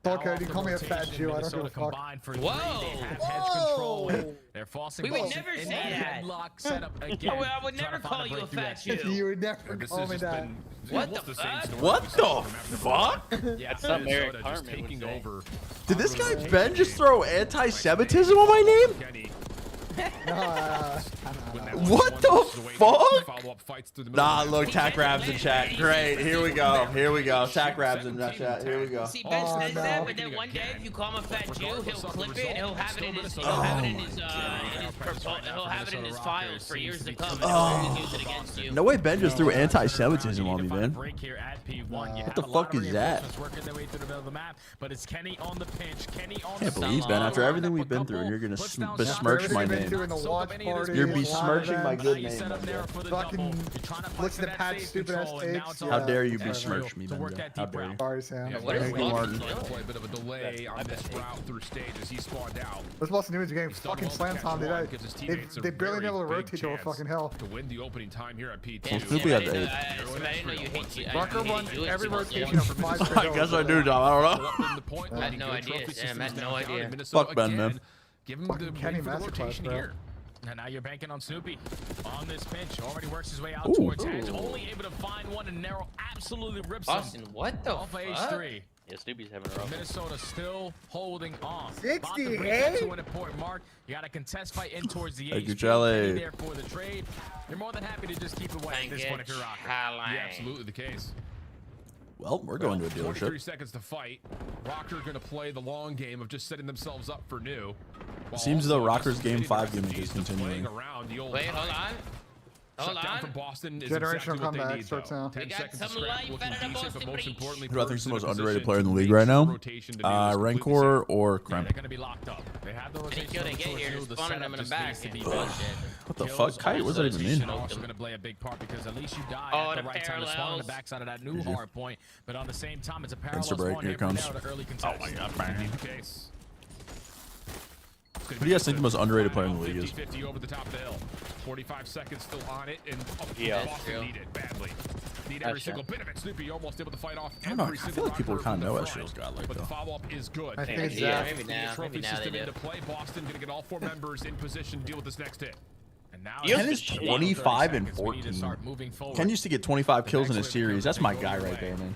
Okay, you call me a fat Jew. I don't give a fuck. Whoa! They're forcing We would never say that. I would never call you a fat Jew. You would never call me that. What the fuck? What the fuck? Yeah, that's something Eric Hartman would say. Did this guy Ben just throw anti-Semitism on my name? What the fuck? Nah, look, Tack Rabs in chat. Great, here we go. Here we go. Tack Rabs in that chat. Here we go. See, Ben says that, but then one day if you call him a fat Jew, he'll clip it and he'll have it in his, he'll have it in his files for years to come, and he'll always use it against you. No way Ben just threw anti-Semitism on me, man. What the fuck is that? Can't believe, Ben, after everything we've been through, you're gonna besmirch my name. You're besmirching my good name. Fucking listen to Pat's stupid ass takes. How dare you besmirch me, Ben? How dare you? Sorry, Sam. Thank you, Martin. Quite a bit of a delay on this route through stage as he spawned out. Those Boston Newmans are getting fucking slammed on today. They barely able to rotate over fucking hell. To win the opening time here at P2. Well, Snoopy had the 8. I didn't know you hate you. Røkkr won every rotation for 5 straight. I guess I do, Dom. I don't know. I had no idea, Sam. I had no idea. Fuck Ben, man. Give him the Kenny rotation masterclass, here. And now you're banking on Snoopy on this pinch. Already works his way out towards Edge. Only able to find one and narrow. Absolutely rips Austin, him. what the Off fuck? H3. Yeah, Snoopy's having a rough. Minnesota still holding on. 60, to an important mark. You got a contest fight in towards the Thank you, H. Jelly. There for the trade. You're more than happy to just keep it away at this point if you're Røkkr. Yeah, absolutely the case. Well, we're going to a 23 dealership. seconds to fight. Røkkr going to play the long game of just setting themselves up for new. Seems as though Rocker's Game 5 gimmick is continuing. Wait, hold on. Hold on. From Boston is Generational exactly what they comeback need, starts though. now. 10 We got seconds some to scrap, life looking out of the decent, but Boston most Breach. importantly, Who do I think is the most Purge in a underrated player in the position league right now? rotation to be able to completely Rancor or Yeah, Kremp? they're going to be locked up. They have the rotation. Until they get here, The spawning them in the setup back. just needs to be Bullshit. What the fuck? Kite, what does that even mean? also going to play a big part because at least you die Oh, at the the right time to spawn on the parallels. backside of that new hard point. But on the same time, it's a parallel Insta break, spawn here here comes. for now to early contest. the case. Who do you guys think the most underrated player in the league is? 50 over the top of the hill. 45 seconds still on it, and Yeah. Boston need it badly. Need every single bit of it. Snoopy almost able to fight off I don't know. every I single feel like people Røkkr kind of know from the SGL's front. got like But the though. follow-up is good. I think it's Yeah, Zach. maybe now. Trophy Maybe now they system do. into play. Boston gonna get all 4 members in position to deal with this next hit. And now Ken it's is just 25 and 30 seconds. We need to 14. start moving forward. Ken used to get 25 kills in a series. That's my guy right there, man.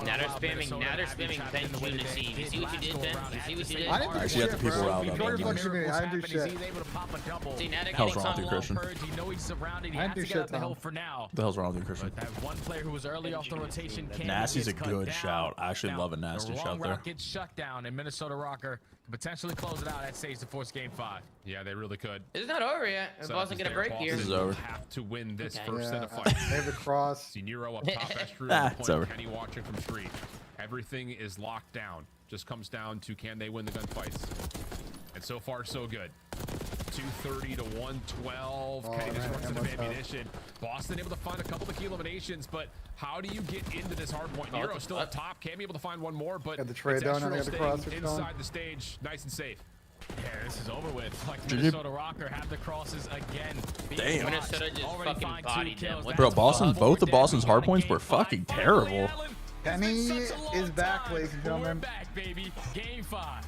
Now they're spamming. Now they're spamming Ben June to see. You see what you did, Ben? You see what you did? I didn't do I see shit, that the people bro. riled up. Enjoy your fucking community. I didn't do shit. See, now they're Hell's getting wrong with you, Christian? I didn't do shit, Tom. Help for now. What the hell's wrong with you, Christian? But that one player who was early off the rotation can't Nasty's a get cut good down. shout. I actually Now, love a Nasty the shout wrong there. route gets shut down, and Minnesota Røkkr can potentially close it out at stage to force game 5. Yeah, they really could. It's not over yet. So Boston get a break here. This is over. Have to win this Okay. first set of Yeah, fights. they have the cross. See Nero up top, Estru Ah, on it's point, over. Kenny watching from street. Everything is locked down. Just comes down to can they win the gunfights. And so far, so good. 230 to 112. Oh, Kenny just man, runs into almost ammunition. Boston able to find a couple of key eliminations, but how do you get into this hard point? Nero still up top. Can be able to find one more, but Got the trade it's down, and Estru they got the staying crossers inside going. the stage, nice and safe. Yeah, this is over with. Like GG. Minnesota Røkkr have the crosses again. Damn. Minnesota just Already fucking find 2 bodied them. kills. What Bro, the Boston, fuck? both of Boston's hard points were Game 5. fucking Finally, terrible. Allen. Kenny Such a long is back, time. ladies and gentlemen. We're back, baby. Game 5.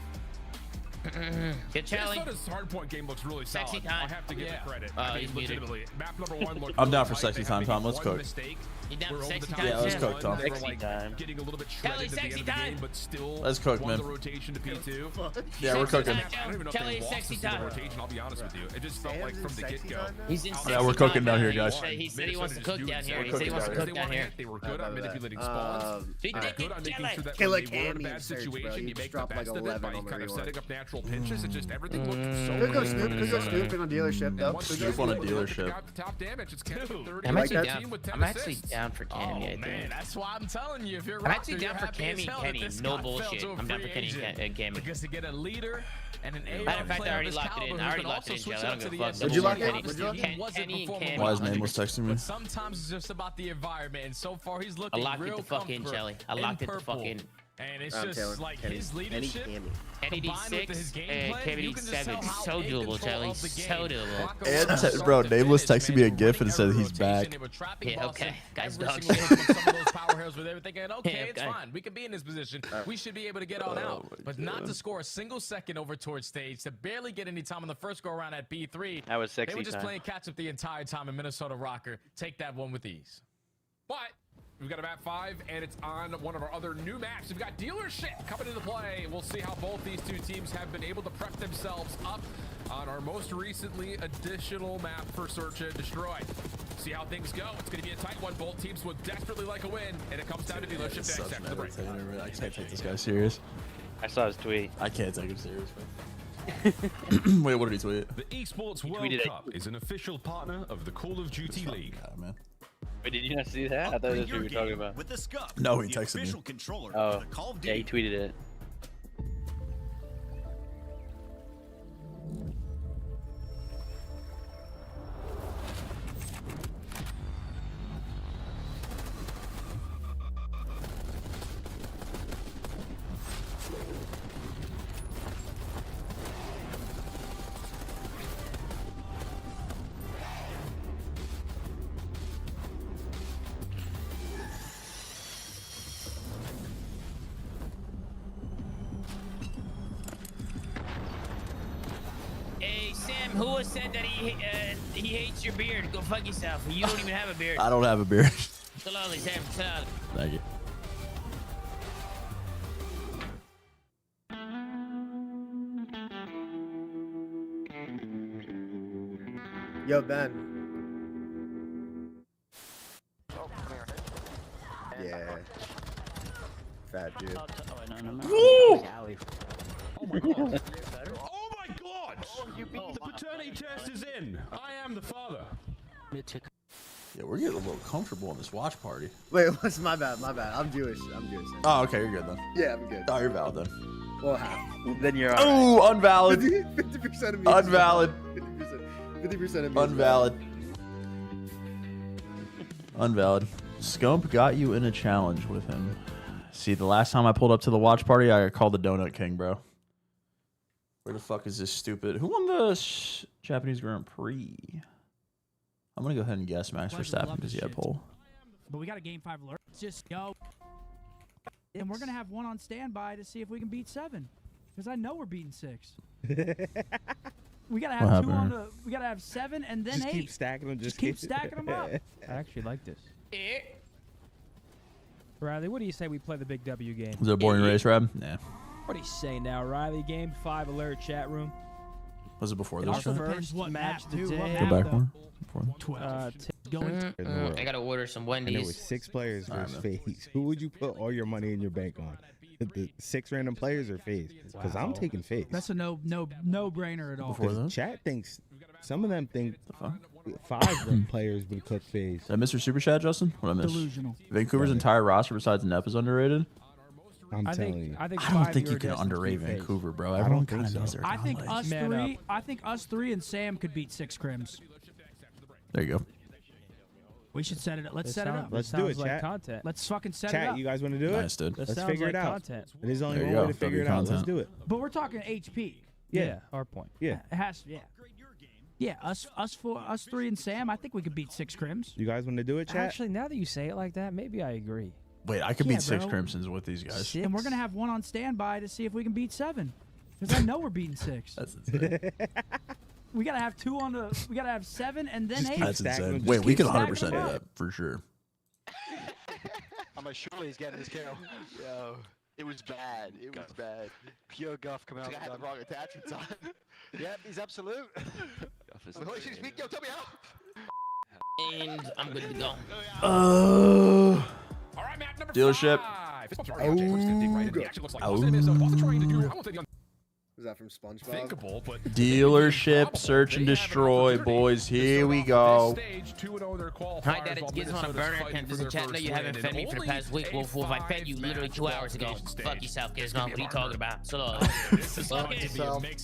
Get Charlie. Minnesota's hardpoint game looks really Sexy solid. time. I have to give Yeah. it credit. Oh, I mean, he's muted. legitimately. Map number 1 looked I'm down really for tight. sexy They time, had Tom. maybe Let's one cook. mistake. You down We're for over the sexy top. time? Yeah, let's Sam? cook, Tom. They were, Sexy like, time. getting a little bit Kelly, shredded at the end sexy of the time. game, but still Let's cook, won man. the rotation to P2. Yeah, we're cooking. I don't even know if Kelly they is lost sexy this in the time. rotation, I'll be honest with you. It just felt like from the get-go. He's in Yeah, we're cooking down here, He guys. said- He said he wants to Minnesota cook just down doing here. He so said he wants to much. cook down here. They were good on manipulating spawns. They They were did good on making Kelly. sure that Kill when a they were in a candy bad and search, bro. situation, You you just make the dropped like best of it 11 by on the kind of reload. setting up natural pinches. It just everything looked so Could go good. Snoop, could go Snoop in a dealership, though. Once Snoop on a dealership. got the top damage. It's Kenny with 30. I'm Like actually that down. team with 10 I'm actually assists. down for Cammy. I Oh, man, think. that's why I'm telling you. If you're I'm actually Røkkr, down you're for happy as Cammy. hell that Kenny. this No guy fell bullshit. to a I'm down for free Kenny. agent. Cammy. Because to get a leader and an A Matter of fact, I already locked it in. I already locked it in, Joe. I don't give a fuck. Would you lock it? Kenny. Would you lock it? Kenny and Cammy. Wise man was texting me. But sometimes it's just about the environment, and so far he's I looking locked it real the fuck in, comfort Shelly. I locked it the fuck in. And it's just like his leadership. Kenny 6 and Kevin 7. So doable, Charlie. So doable. And bro, Nameless texted me a GIF and said he's back. Yeah, okay. Guys, some of those power heroes where they were thinking, okay, it's fine. We could be in this position. We should be able to get on out. But not to score a single second over towards stage, to barely get any time on the first go around at B3. That was sexy. They were just playing catch up the entire time in Minnesota Røkkr. Take that one with ease. But we've got a map 5, and it's on one of our other new maps. We've got Dealership coming into play. We'll see how both these two teams have been able to prep themselves up on our most recently additional map for Search and Destroy. See how things go. It's going to be a tight one. Both teams would desperately like a win, and it comes down to Dealership next after the break. I can't take this guy serious. I saw his tweet. I can't take him serious. Wait, what did he tweet? The Esports World Cup is an official partner of the Call of Duty League. God, man. Wait, did you not see that? I thought that's what you were talking about. With the Scuff, no, he texted me. Oh, yeah, he tweeted it. Who said that he hates your beard? Go fuck yourself. You don't even have a beard. I don't have a beard. Slowly, Sam. Slowly. Thank you. Yo, Ben. Yeah. Fat dude. Woo! Oh my god. Oh my god! The paternity test is in. I am the father. Yeah, we're getting a little comfortable in this watch party. Wait, what's my bad? My bad. I'm Jewish. Oh, okay, you're good then. Yeah, I'm good. Oh, you're valid then. Well, half. Then you're Oh, invalid. 50% of me. Unvalid. 50% of me. Unvalid. Unvalid. Scump got you in a challenge with him. See, the last time I pulled up to the watch party, I got called the Donut King, bro. Where the fuck is this stupid? Who won the Japanese Grand Prix? I'm gonna go ahead and guess Max Verstappen because he had pole. But we got a game 5 alert. Just go. And we're gonna have one on standby to see if we can beat 7. Because I know we're beating 6. We gotta have 2 on the. We gotta have 7 and then 8. Keep stacking them. Just keep stacking them up. I actually like this. Yeah. Riley, what do you say we play the big W game? Was it a boring race, Rab? Nah. What do you say now, Riley? Game 5 alert chat room. Was it before this? First match today. Go back one. 12. I gotta order some Wendy's. And it was 6 players versus Faze. Who would you put all your money in your bank on? The 6 random players or Faze? Because I'm taking Faze. That's a no brainer at all. Chat thinks, some of them think 5 of them players would cook Faze. Did I miss your super chat, Justin? What I missed? Delusional. Vancouver's entire roster besides Nep is underrated. I'm telling you. I don't think you can underrate Vancouver, bro. Everyone kind of knows their I think us three and Sam could beat 6 crims. There you go. We should set it up. Let's set it up. Let's do it, chat. Content. Let's fucking set it up. Chat, you guys want to do it? Nice, dude. Let's figure it out. Content. There's only one way to figure it out. Let's do it. But we're talking HP. Yeah, Hardpoint. Yeah. It has. Yeah. Yeah, us 3 and Sam. I think we could beat 6 crims. You guys want to do it, chat? Actually, now that you say it like that, maybe I agree. Wait, I could beat 6 Crimsons with these guys. 6? And we're gonna have one on standby to see if we can beat 7. Because I know we're beating 6. That's insane. We gotta have 2 on the. We gotta have 7 and then 8. That's insane. Wait, we could 100% do that for sure. I'm like, surely he's getting this kill. Yo, it was bad. It was bad. Pure guff coming out. I had the wrong attachments on. Yep, he's absolute. Yo, tell me how. And I'm good to go. Dealership. Was that from SpongeBob? Thinkable, but Dealership, search and destroy, boys. Here we go. Hi, Dad. It's Gizmo on a burner account. Does the chat know you haven't fed me for the past week? Wolf, I fed you literally 2 hours ago. Fuck yourself, Gizmo. What are you talking about? So,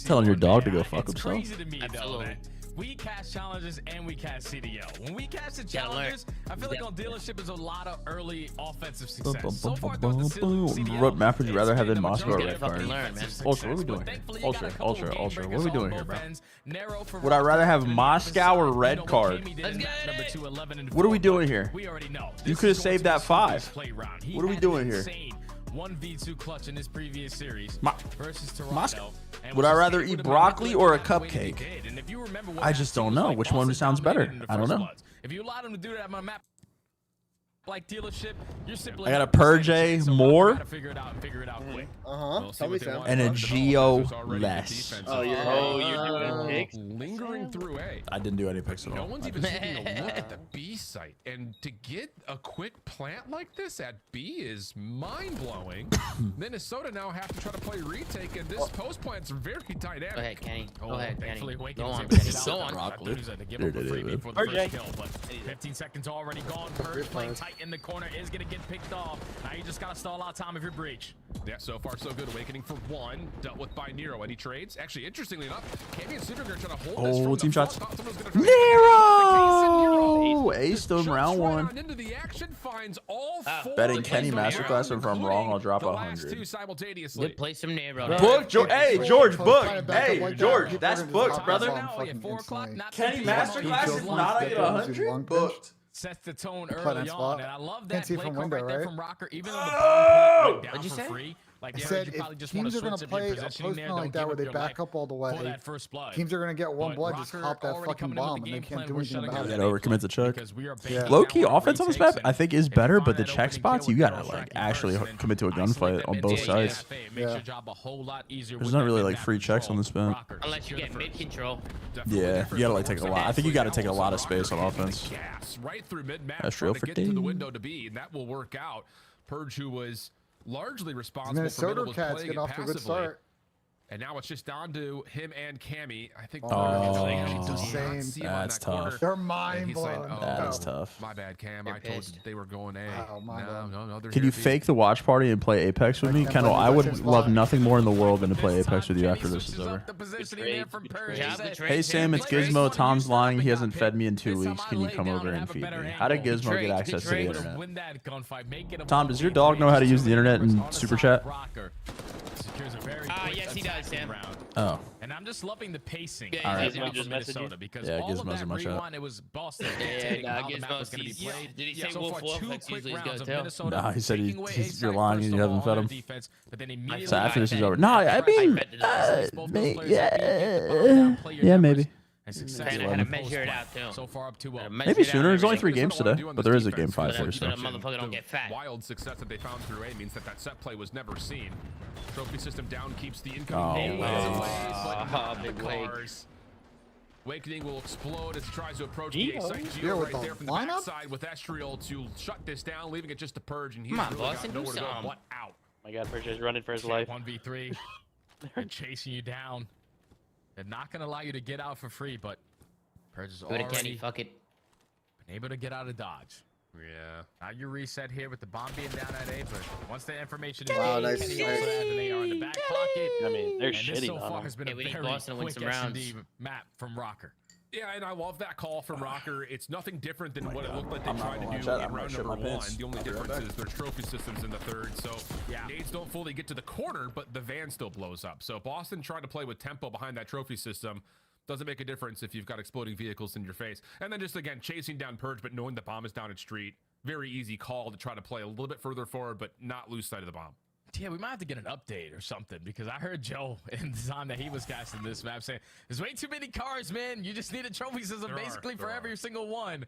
Telling your dog to go fuck himself. Absolutely. we cast challenges and we cast CDL. When we cast the challenges, I feel like on dealership is a lot of early offensive success. So far, what map would you rather have in Moscow or Røkkr? Ultra, what are we doing here? Ultra. What are we doing here, bro? Would I rather have Moscow or Redcard? What are we doing here? You could have saved that 5. What are we doing here? 1v2 clutch in this previous series versus Moscow. Would I rather eat broccoli or a cupcake? I just don't know. Which one sounds better? I don't know. If you allowed him to do that on a map like dealership, you're simply I got a purge more figure it out quick. and a geo less. Oh, you're doing picks? Lingering through A. I didn't do any picks at all. No one's even taking a look at the B site, and to get a quick plant like this at B is mind-blowing. Minnesota now have to try to play retake, and this post plant's very dynamic. Go ahead, Kenny. Go ahead, Kenny. Go on, Kenny. Go on. To give him a freebie for the first kill, but 15 seconds already gone. Purge playing tight in the corner is going to get picked off. Now you just got to stall out time if you're breach. Yeah, so far so good. Awakening for 1, dealt with by Nero. Any trades? Actually, interestingly enough, Cammy and Super are trying to hold this from team the shots. Nero! Aced him round 1. Into the action, finds all 4. Betting Kenny Masterclass, if I'm wrong, I'll drop 100. Good play some Nero. Book, hey, George, book. Hey, George, that's booked, brother. Kenny Masterclass is not at 100? Booked. Sets the tone early on, and I love that play from call window, right there right? from Røkkr. Even though the bomb went down for free, like I said, if teams are going to play a postman like that where they back up all the way, teams are going to get 1 blood, just pop that fucking bomb, and they can't do anything about it. Yeah, overcommit the check. Low-key offense on this map, I think, is better, but the check spots, you got to, like, actually commit to a gunfight on both sides. Yeah. There's not really, like, free checks on this map. Unless you get mid-control. Yeah, you got to, like, take a lot. I think you got to take a lot of space on offense. Right through mid-map, That's real for to the window to be, and that will work out. Purge, who was largely responsible Minnesota for Cats get off to a good start. And now it's just down to him and Cammy. I think that's tough. They're mind blowing. That is tough. My bad, Cam. I told you they were going A. No. Can you fake the watch party and play Apex with me? Kendall, I would love nothing more in the world than to play Apex with you after this is over. Hey, Sam, it's Gizmo. Tom's lying. He hasn't fed me in 2 weeks. Can you come over and feed me? How did Gizmo get access to the internet? Tom, does your dog know how to use the internet and Super Chat? Yes, he does, Sam. Oh. And I'm just loving the pacing. All right. Minnesota because yeah, all of Gizmo's that in my rewind, it was Boston. Gizmo sees. Did he say Wolf? That's usually his go-to. Nah, he said you're lying and you haven't fed him. Defense, but then So after this is over. No, I mean, yeah, maybe. And I had to measure it out too. So far up 2-0. Maybe sooner. There's only 3 games today, but there is a game 5 first. So the motherfucker don't get fat. Wild success that they found through A means that set play was never seen. Trophy system down keeps the incoming big cars. Awakening will explode as he tries to approach the A-site. Geo right there from the backside with Estriel to shut this down, leaving it just to Purge, and he's really got nowhere to go but out. My God, Purge is running for his life. 1v3. They're chasing you down. They're not going to allow you to get out for free, but Purge is already fuck it. Been able to get out of Dodge. Yeah. Now you reset here with the bomb being down at A, but once the information is nice. Kenny also has an AR in the back pocket. I mean, they're shitting so far on has been a we need very Boston to win quick some rounds. S&D map from Røkkr. Yeah, and I love that call from Røkkr. It's nothing different than what it looked like they tried to do in round number 1. The only difference is there's trophy systems in the third, so nades don't fully get to the corner, but the van still blows up. So Boston tried to play with tempo behind that trophy system. Doesn't make a difference if you've got exploding vehicles in your face. And then just, again, chasing down Purge, but knowing the bomb is down at street. Very easy call to try to play a little bit further forward, but not lose sight of the bomb. Yeah, we might have to get an update or something, because I heard Joe in the time that he was casting this map saying, there's way too many cars, man. You just need a trophy system basically for every single one.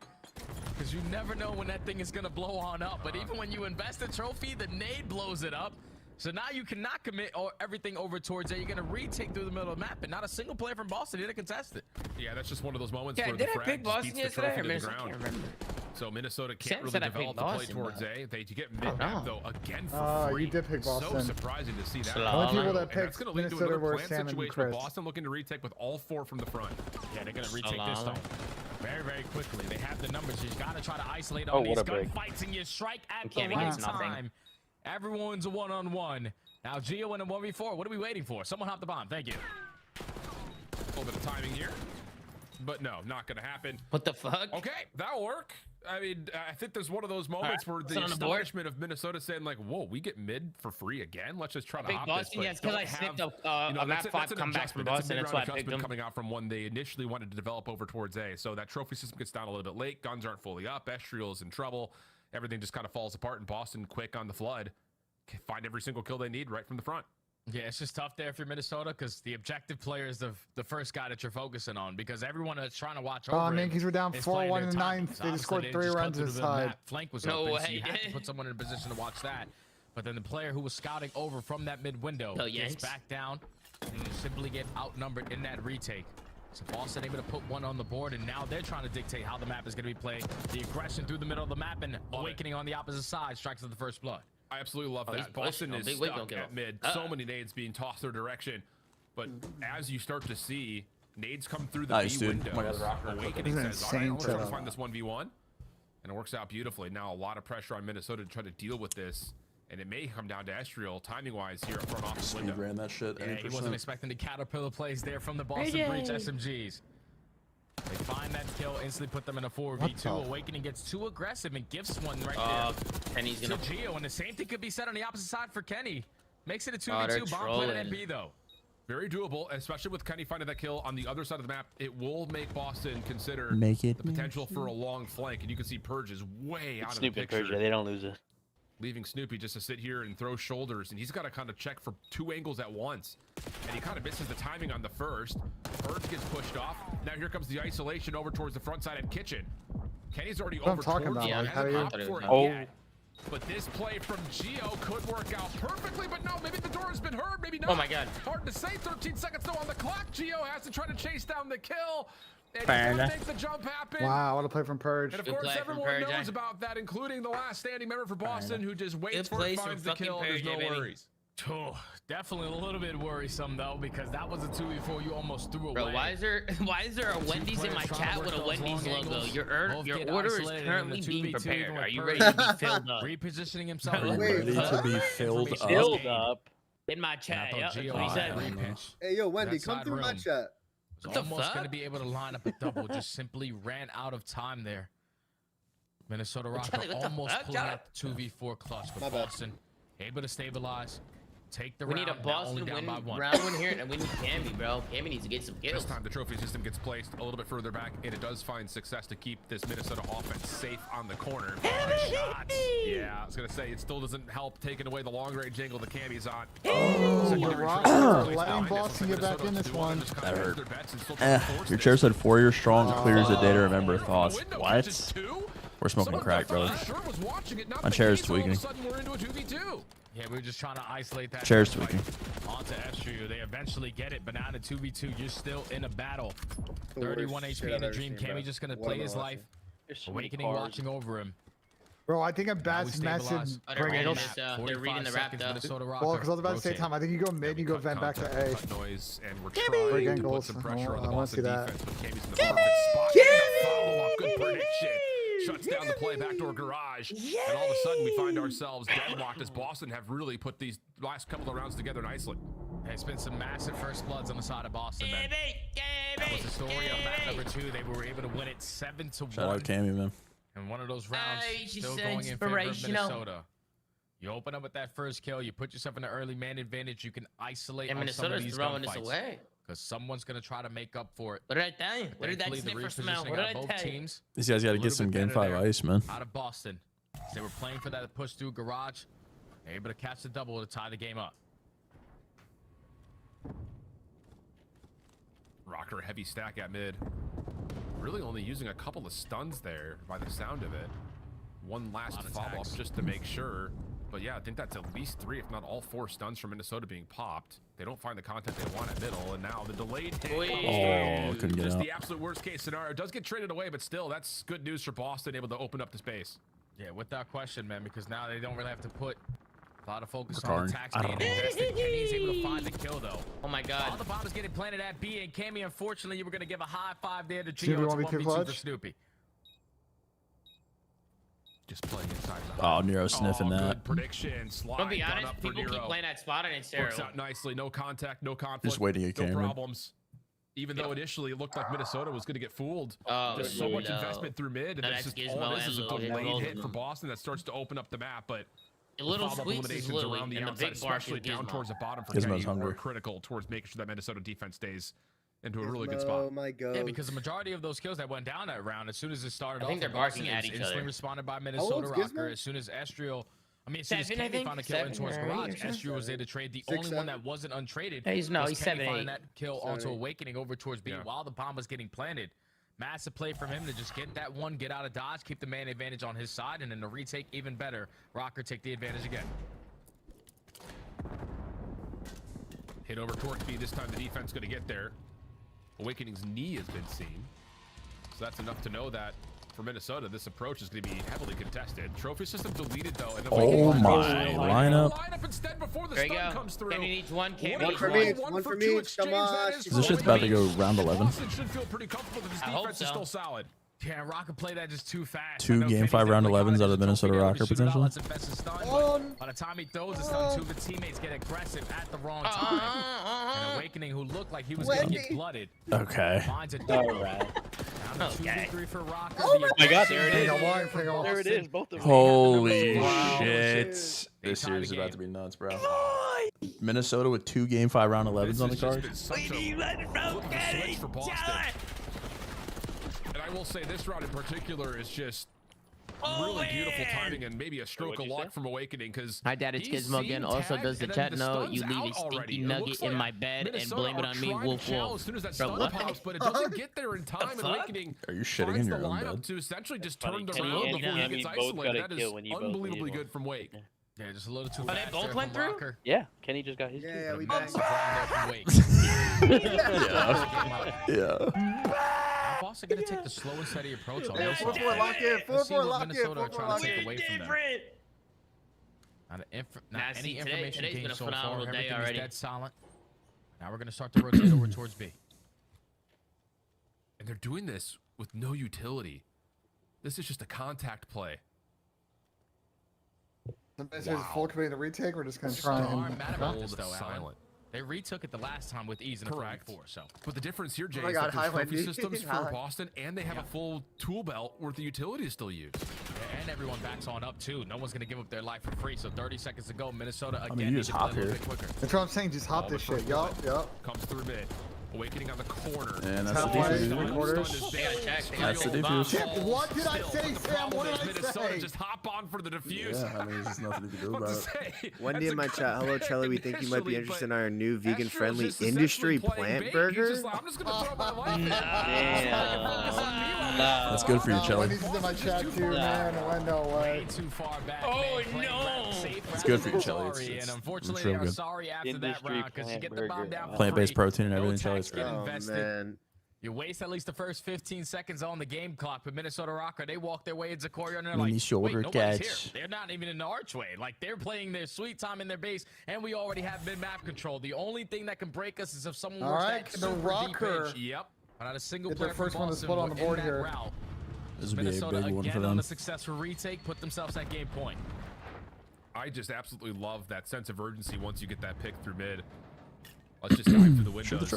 Because you never know when that thing is going to blow on up. But even when you invest a trophy, the nade blows it up. So now you cannot commit everything over towards it. You're going to retake through the middle of the map, and not a single player from Boston didn't contest it. Yeah, that's just one of those moments Yeah, where did the I pick frag Boston beats the trophy to the ground. So Minnesota can't really develop the play towards A. They get mid-map, though, again for free. You did pick Boston. So surprising to see that. Only people that That's picked going to lead to Minnesota another were plan Sam and situation Chris. with Boston looking to retake with all 4 from the front. Yeah, they're going to retake this, though. Very, very quickly. They have the numbers. You got to try to isolate on these gunfights, and you strike at the right time. Everyone's a one-on-one. Now Geo in a 1v4. What are we waiting for? Someone hop the bomb. Thank you. A little bit of timing here. but no, not gonna happen. What the fuck? Okay, that'll work. I mean, I think there's one of those moments where the astonishment of Minnesota saying like, "Whoa, we get mid for free again? Let's just try to hop Boston, this." Yeah, because I snipped a map 5 comebacks from Boston. That's why I picked them. Coming out from one they initially wanted to develop over towards A. So that trophy system gets down a little bit late. Guns aren't fully up. Estriel's in trouble. Everything just kind of falls apart. And Boston, quick on the flood, find every single kill they need right from the front. Yeah, it's just tough there for Minnesota because the objective player is the first guy that you're focusing on because everyone that's trying to watch over Yankees were down 4-1 in the ninth. They just scored 3 runs inside. Flank was open, so you had to put someone in a position to watch that. But then the player who was scouting over from that mid window gets back down and you simply get outnumbered in that retake. So Boston able to put one on the board, and now they're trying to dictate how the map is going to be played. The aggression through the middle of the map and Awakening on the opposite side strikes at the first blood. I absolutely love that. Boston is stuck at mid. So many nades being tossed their direction. But as you start to see nades come through the B windows, Awakening says, all right, I'm trying to find this 1v1. And it works out beautifully. Now a lot of pressure on Minnesota to try to deal with this. And it may come down to Estriel timing-wise here up front off the window. Ran that shit. Yeah, he wasn't expecting the caterpillar plays there from the Boston Breach SMGs. They find that kill, instantly put them in a 4v2. Awakening gets too aggressive and gives one right there. Kenny's gonna to Gio, and the same thing could be said on the opposite side for Kenny. Makes it a 2v2 bomb planted at B though. Very doable, especially with Kenny finding that kill on the other side of the map. It will make Boston consider the potential for a long flank, and you can see Purge is way out of the picture. Snoopy Purge, they don't lose it. Leaving Snoopy just to sit here and throw shoulders, and he's got to kind of check for 2 angles at once. And he kind of misses the timing on the first. Purge gets pushed off. Now here comes the isolation over towards the front side of Kitchen. Kenny's already over towards him. But this play from Gio could work out perfectly, but no, maybe the door has been heard, maybe not. Oh my God. Hard to say, 13 seconds though on the clock. Gio has to try to chase down the kill. And make the jump happen. Wow, what a play from Purge. And of course, everyone knows about that, including the last standing member for Boston, who just waits for it, finds the kill. There's no worries. Oh, definitely a little bit worrisome though, because that was a 2v4 you almost threw away. Bro, why is there a Wendy's in my chat with a Wendy's logo? Your order is currently being prepared. Are you ready to be filled up? Repositioning himself. Ready to be filled up. In my chat, yeah. That's what he said. Hey, yo, Wendy, come through my chat. Was almost going to be able to line up a double, just simply ran out of time there. Minnesota Røkkr almost pulling out the 2v4 clutch, but Boston able to stabilize, take the round. We need a Boston round win here, and we need Cammy, bro. Cammy needs to get some kills. This time the trophy system gets placed a little bit further back, and it does find success to keep this Minnesota offense safe on the corner. Yeah, I was going to say, it still doesn't help taking away the long-range angle the Cammy's on. Letting Boston get back in this one. That hurt. Your chair said 4-year strong, clear as a day to remember thoughts. What? We're smoking crack, brother. My chair is tweaking. Yeah, we were just trying to isolate that. Chair's tweaking. Onto Estriel. They eventually get it, but now in a 2v2, you're still in a battle. 31 HP in the dream. Cammy just going to play his life. Awakening watching over him. Bro, I think a bad message. They're reading the rap though. Well, because I was about to say, Tom, I think you go mid, you go vent back to A. Noise, and we're trying to put some pressure on the Boston defense, but Cammy's in the perfect spot. Follow-up, good prediction. Shuts down the play, backdoor garage, and all of a sudden we find ourselves deadlocked as Boston have really put these last couple of rounds together nicely. It's been some massive first bloods on the side of Boston. That was the story of map number 2. They were able to win it 7-1. Shout out Cammy, man. And one of those rounds still going in favor of Minnesota. You open up with that first kill, you put yourself in an early man advantage, you can isolate and Minnesota's throwing this away. Because someone's going to try to make up for it. What did I tell you? What did that sniffer smell? What did I tell you? These guys got to get some game 5 ice, man. Out of Boston. They were playing for that push through garage. Able to catch the double to tie the game up. Røkkr heavy stack at mid. Really only using a couple of stuns there by the sound of it. One last follow-up just to make sure. But yeah, I think that's at least 3, if not all 4 stuns from Minnesota being popped. They don't find the content they want at middle, and now the delayed hit. Oh, couldn't get just out. The absolute worst case scenario. It does get traded away, but still, that's good news for Boston, able to open up the space. Yeah, without question, man, because now they don't really have to put a lot of focus on attacks being know. Kenny's able to find the kill, though. Oh my God. All the bombs getting planted at B, and Cammy, unfortunately, you were going to give a high 5 there to Gio. It's 1v2 for Snoopy. Just playing inside the Oh, Nero sniffing that. Good prediction. Slide. Don't be honest, people keep playing that spot and it's terrible. Works out nicely. No contact, no conflict. Just waiting at no camera. problems. Even though initially it looked like Minnesota was going to get fooled. Just so much investment through mid, and that's just all this is a delayed hit for Boston that starts to open up the map. But a little eliminations around the outside, especially down towards the bottom for Kenny, are critical towards making sure that Minnesota defense stays into a really good spot. Oh my god! Yeah, because the majority of those kills that went down that round, as soon as it started, I think they're barking at each other. Instantly responded by Minnesota Røkkr. As soon as Estriel. I mean, as soon as Kenny found a kill in towards Garage, Estriel was there to trade. The only one that wasn't untraded he's 7-8. That kill onto Awakening over towards B while the bomb was getting planted. Massive play from him to just get that one, get out of dodge, keep the man advantage on his side, and then the retake even better. Røkkr take the advantage again. Hit over towards B. This time the defense going to get there. Awakening's knee has been seen. So that's enough to know that for Minnesota, this approach is going to be heavily contested. Trophy system deleted though. And oh my lineup. Instead before the there you stun go. comes through. Kenny needs one. Kenny One for me. One for me. Come on. This shit's about to go round 11. Boston should feel pretty comfortable that this defense is still solid. Yeah, Røkkr played that just too fast. 2 game 5 round 11s out of the Minnesota Røkkr potentially. By the time he throws the stun, 2 of the teammates get aggressive at the wrong time. And Awakening, who looked like he was going to get blooded. Okay. Finds a Alright. Okay. 2v3 for Røkkr. Oh my god, there it is. There it is, both of them. Holy shit. This series is about to be nuts, bro. Minnesota with 2 game 5 round 11s on the card. And I will say this round in particular is just really beautiful timing and maybe a stroke of luck from Awakening because my dad is Gizmo again. Also does the chat know you leave a stinky nugget in my bed and blame it on me, Wolf Wolf. As soon as that stun pops, but it doesn't get there in time. And Awakening are you shitting in your own bed? To essentially just turn the round before he gets isolated. That is unbelievably good from Wake. Yeah, just a little too fast. They both went through? Yeah, Kenny just got his. Yeah, we back. Yeah. Boston gonna take the slow and steady approach on this. 4-4 lock in. 4-4 lock in. Minnesota are trying to take away from them. Not any information gained so far. Everything is dead silent. Now we're gonna start to rotate over towards B. And they're doing this with no utility. This is just a contact play. Sometimes there's full committing the retake. We're just gonna try and silent. They retook it the last time with ease and correct. So, but the difference here, Jay, is that there's trophy systems for Boston, and they have a full tool belt where the utility is still used. Yeah, and everyone backs on up too. No one's gonna give up their life for free. So 30 seconds to go. Minnesota again. I mean, you just hop here. That's what I'm saying. Just hop this shit. Yup. Comes through mid. Awakening on the corner. And that's the defuse. That's the defuse. What did I say, Sam? What did I Minnesota say? just hop on for the defuse. Yeah, I mean, there's nothing you can do about it. Wendy in my chat. Hello, Charlie. We think you might be interested in our new vegan-friendly industry plant burger. I'm just gonna throw my life. That's good for you, Charlie. Wendy's in my chat too, man. No way. Too far back. Oh no! It's good for you, Charlie. And unfortunately, they are sorry after that round because you get the bomb down. Plant-based protein and everything, Charlie. Oh man. You waste at least the first 15 seconds on the game clock, but Minnesota Røkkr, they walk their way into Courier and they're like, wait, nobody's here. They're not even in the archway. Like, they're playing their sweet time in their base, and we already have mid-map control. The only thing that can break us is if someone works that super deep edge. Yep. Not a single player first one to split on the board here. This would be a big one for them. On a successful retake, put themselves at game point. I just absolutely love that sense of urgency once you get that pick through mid. Let's just dive through the windows.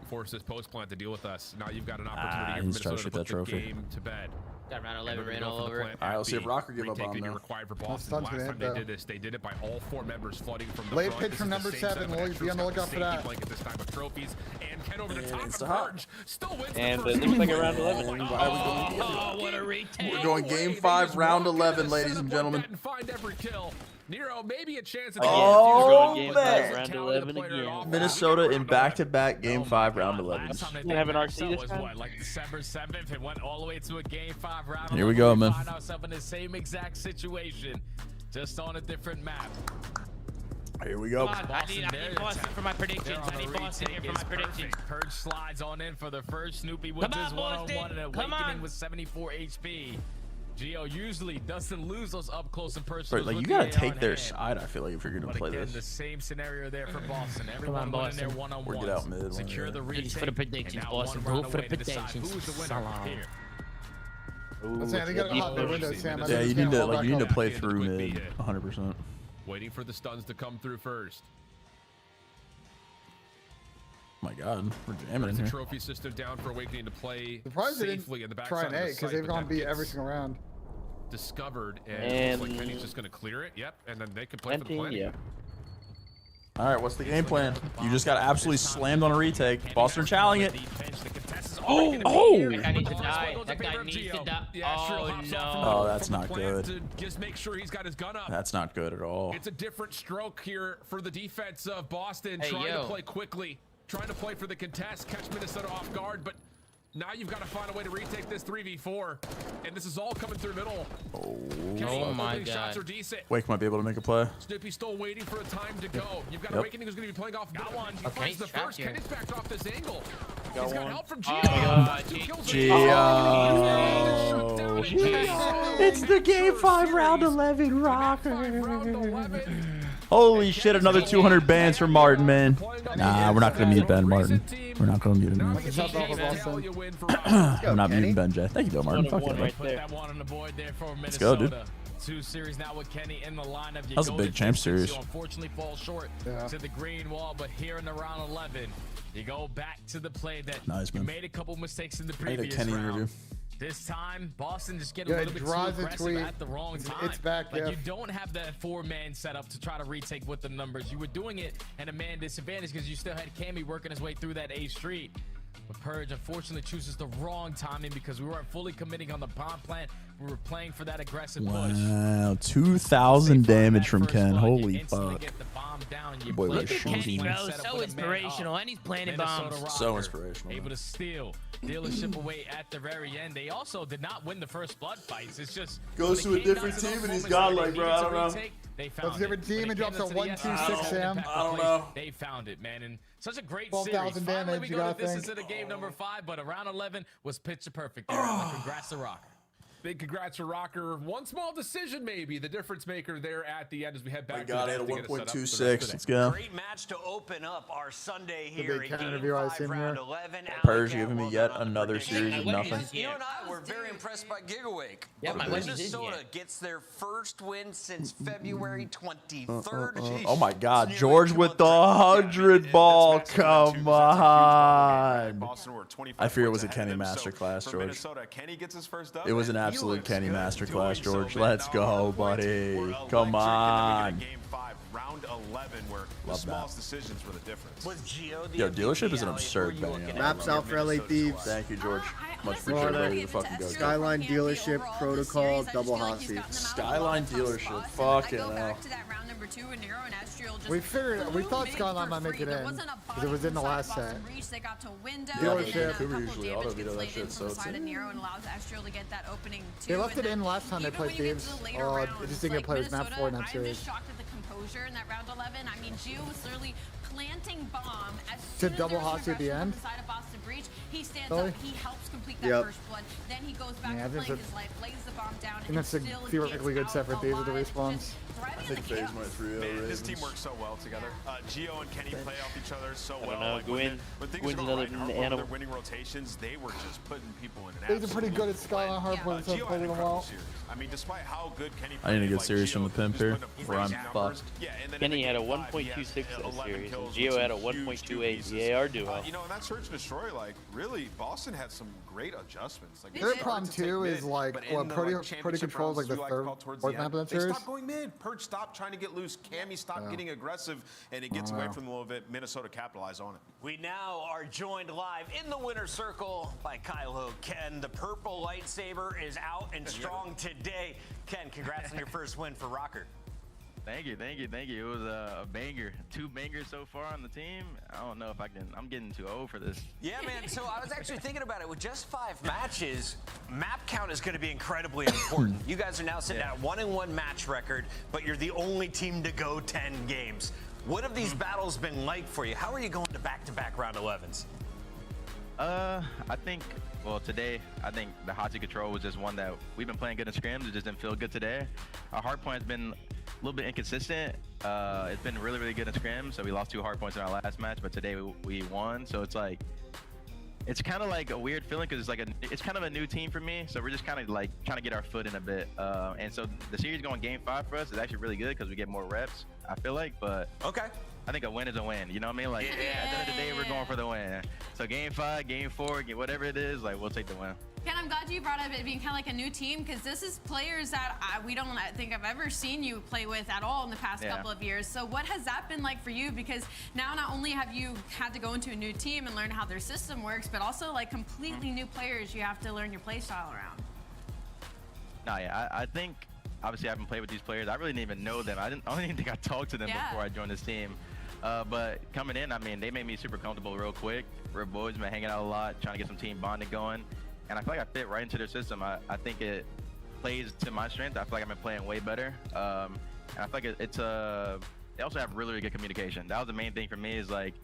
Force this post plant to deal with us. Now you've got an opportunity here for Minnesota to put the game to bed. Got round 11 ran all over. All right, let's see if Røkkr give up on them. Required for Boston. Last time they did this, they did it by all 4 members flooding from the late front. pitch from number 7. We'll be on the lookout for that. Blanket this time with trophies and Ken over the top. Still wins. And it looks like a round 11. Oh, what a retake! We're going game 5, round 11, ladies and gentlemen. Find every kill. Nero, maybe a chance at oh, man. Round 11 again. Minnesota in back-to-back game 5 round 11s. We have an RC this time? What, like December 7th, it went all the way to a game 5 round. Here we go, man. Find ourselves in the same exact situation, just on a different map. Here we go. I need Boston for my predictions. I need Boston here for my predictions. Purge slides on in for the first. Snoopy wins his one-on-one and Awakening with 74 HP. Geo usually doesn't lose those up close and personal. Right, like you gotta take their side. I feel like if you're gonna play this. The same scenario there for Boston. Everyone in their one-on-one. Or get out mid. Secure the retake. For the predictions, Boston. Vote for the predictions. Who's the winner here? Yeah, you need to play through mid 100%. Waiting for the stuns to come through first. my God, we're jamming in the here. trophy system down for Awakening to play Surprised safely in the back side of the because site, they've but gone that beat gets every single round. Discovered, and looks like Kenny's just gonna clear it. Yep, and then they can play for the plan. Yeah. All right, what's the game plan? You just got absolutely slammed on a retake. Boston challenging it. Oh! That guy needs to die. That guy needs to die. Oh, no. Oh, that's not good. To just make sure he's got his gun up. That's not good at all. It's a different stroke here for the defense of Boston, trying to play quickly, trying to play for the contest, catch Minnesota off guard, but now you've got to find a way to retake this 3v4, and this is all coming through middle. Oh my God. Shots are decent. Wake might be able to make a play. Snoopy's still waiting for a time to go. You've got Awakening who's going to be playing off. Got one. He finds the first. Kenny's backed off this angle. He's got help from Gio. Gio. It's the game 5 round 11 Røkkr. Holy shit, another 200 bans for Martin, man. Nah, we're not going to mute Ben, Martin. We're not going to mute him. I'm not muting Ben, Jay. Thank you, Bill Martin. Fuck you, Put that one on the board there for Minnesota. Let's go, dude. 2 series now with Kenny in the lineup. That was a big champ series. Unfortunately, fall short to the green wall, but here in the round 11, you go back to the play that you made a couple mistakes in the previous round. This time, Boston just get a little bit too aggressive at the wrong time. It's back, like you don't have that 4-man setup to try to retake with the numbers. You were doing it at a man disadvantage because you still had Cammy working his way through that A street. But Purge unfortunately chooses the wrong timing because we weren't fully committing on the bomb plant. We were playing for that aggressive push. Wow, 2,000 damage from Ken. Holy fuck. Boy, look at Kenny, bro. So inspirational, and he's planting bombs. So inspirational. Able to steal dealership away at the very end. They also did not win the first blood fights. It's just goes to a different team and he's godlike, bro. I don't know. That's a different team and drops a 1-2-6, Sam. I don't know. They found it, man. And such a great 12,000 damage. We go to this is the game number 5, but around 11 was picture perfect. Congrats to Røkkr. Big congrats for Røkkr. One small decision, maybe the difference maker there at the end as we head back. I got it at 1.26. Let's go. Great match to open up our Sunday here in Game 5, round 11. Purge giving me yet another series of nothing. You and I were very impressed by Gigawake. Yeah, Minnesota gets their first win since February 23rd. Oh my God, George with the 100 ball. Come on. I fear it was a Kenny masterclass, George. It was an absolute Kenny masterclass, George. Let's go, buddy. Come on. Game 5, round 11, where the smallest decisions were the difference. Yo, dealership is an absurd bang. Maps out for LA Thieves. Thank you, George. Much appreciated. Ready to fucking go. Skyline dealership, protocol, double Hossie. Skyline dealership. Fucking hell. We thought Skyline might make it in because it was in the last set. Dealership. Cooper usually auto veto that shit, so it's in. They left it in last time they played Thieves. Oh, it just didn't get played as map 4 in that series. In that round 11, I mean, Gio was literally planting bomb as to double Hossie at the end. He stands up, he helps complete that first blood, then he goes back to playing his life, lays the bomb down, and that's a theoretically good set for Thieves with the respawns. I think Faze might 3-0 This team works so well together. Gio and Kenny play off each other so well. I don't know, when things were going right in their winning rotations, they were just putting people in an They're pretty good at Skyline Hardpoint, so playing them well. I mean, despite how good Kenny I need a good series from the pimp here, where I'm fucked. Kenny had a 1.26 in the series, and Gio had a 1.28. The AR duo. You know, in that search and destroy, like, really, Boston had some great adjustments. Like, their problem too is like, what, Pretty controls like the fourth map of that series. Stop going mid. Purge stopped trying to get loose. Cammy stopped getting aggressive, and it gets away from them a little bit. Minnesota capitalized on it. We now are joined live in the winner's circle by Kylo. Ken, the purple lightsaber is out and strong today. Ken, congrats on your first win for Røkkr. Thank you. It was a banger. 2 bangers so far on the team. I don't know if I can. I'm getting too old for this. Yeah, man. So I was actually thinking about it. With just 5 matches, map count is going to be incredibly important. You guys are now sitting at 1-1 match record, but you're the only team to go 10 games. What have these battles been like for you? How are you going to back-to-back round 11s? I think, well, today, I think the Hossie control was just one that we've been playing good in scrims. It just didn't feel good today. Our hardpoint has been a little bit inconsistent. It's been really, really good in scrims. So we lost 2 hardpoints in our last match, but today we won. So it's like, it's kind of like a weird feeling because it's kind of a new team for me. So we're just kind of like trying to get our foot in a bit. And so the series going game 5 for us is actually really good because we get more reps, I feel like. But okay, I think a win is a win. You know what I mean? Like, at the end of the day, we're going for the win. So game 5, game 4, whatever it is, like, we'll take the win. Ken, I'm glad you brought up it being kind of like a new team, because this is players that we don't think I've ever seen you play with at all in the past couple of years. So what has that been like for you? Because now not only have you had to go into a new team and learn how their system works, but also like completely new players you have to learn your play style around. No, yeah, I think, obviously I haven't played with these players. I really didn't even know them. I don't even think I talked to them before I joined this team. But coming in, I mean, they made me super comfortable real quick. We're boys, been hanging out a lot, trying to get some team bonding going. And I feel like I fit right into their system. I think it plays to my strength. I feel like I've been playing way better. And I feel like they also have really, really good communication. That was the main thing for me, is like,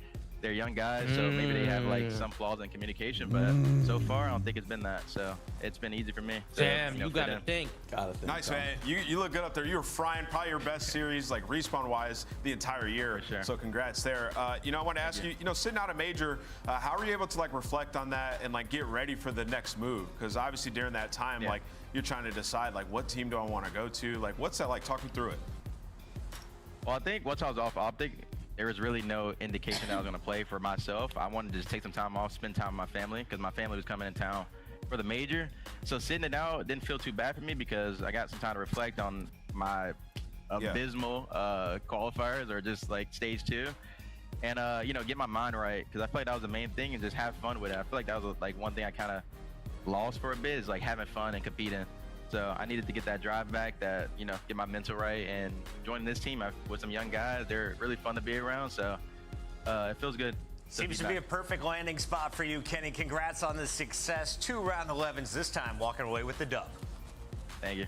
they're young guys, so maybe they have like some flaws in communication, but so far I don't think it's been that. So it's been easy for me. Damn, you gotta think. Nice, man. You look good up there. You were frying probably your best series, like respawn wise, the entire year. For sure. So congrats there. You know, I want to ask you, sitting out a major, how are you able to like reflect on that and like get ready for the next move? Because obviously during that time, like you're trying to decide like what team do I want to go to? Like what's that like? Talk me through it. Well, I think once I was off Optic, there was really no indication that I was going to play for myself. I wanted to just take some time off, spend time with my family, because my family was coming in town for the major. So sitting it out didn't feel too bad for me, because I got some time to reflect on my abysmal qualifiers, or just like stage 2, and get my mind right, because I feel like that was the main thing, and just have fun with it. I feel like that was like one thing I kind of lost for a bit, is like having fun and competing. So I needed to get that drive back, that, get my mental right, and joining this team with some young guys. They're really fun to be around, so it feels good. Seems to be a perfect landing spot for you, Kenny. Congrats on the success. 2 round 11s this time, walking away with the dub. Thank you.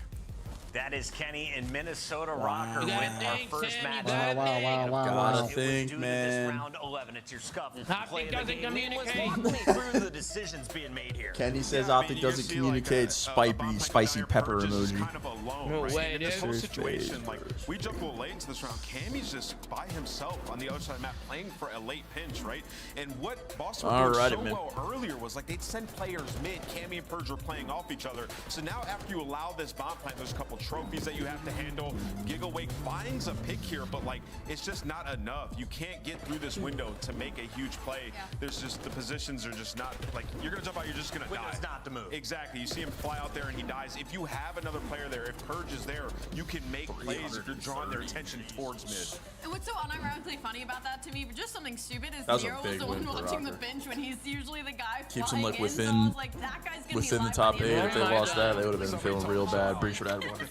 That is Kenny in Minnesota. Røkkr with our first match. Gotta think, man. This round 11, it's your scuff. Optic doesn't communicate. Walk me through the decisions being made here. Kenny says Optic doesn't communicate. Spicy pepper emoji. Kind of alone, No right? way, In this dude. whole situation, like we jumped a little late into this round. Cammy's just by himself on the other side of the map, playing for a late pinch, right? And what Boston was doing so well earlier was like they'd send players mid. Cammy and Purge were playing off each other. So now after you allow this bomb plant, there's a couple trophies that you have to handle. Gigawake finds a pick here, but like it's just not enough. You can't get through this window to make a huge play. There's just, the positions are just not, like, you're gonna jump out, you're just gonna die. It's not the move. Exactly. You see him fly out there and he dies. If you have another player there, if Purge is there, you can make plays if you're drawing their attention towards mid. And what's so unironically funny about that to me, but just something stupid, is Nero was the one watching the bench when he's usually the guy keeps him like within, so I was like, that guy's gonna within the top 8. If they lost that, they would have been feeling real bad. Breach would have had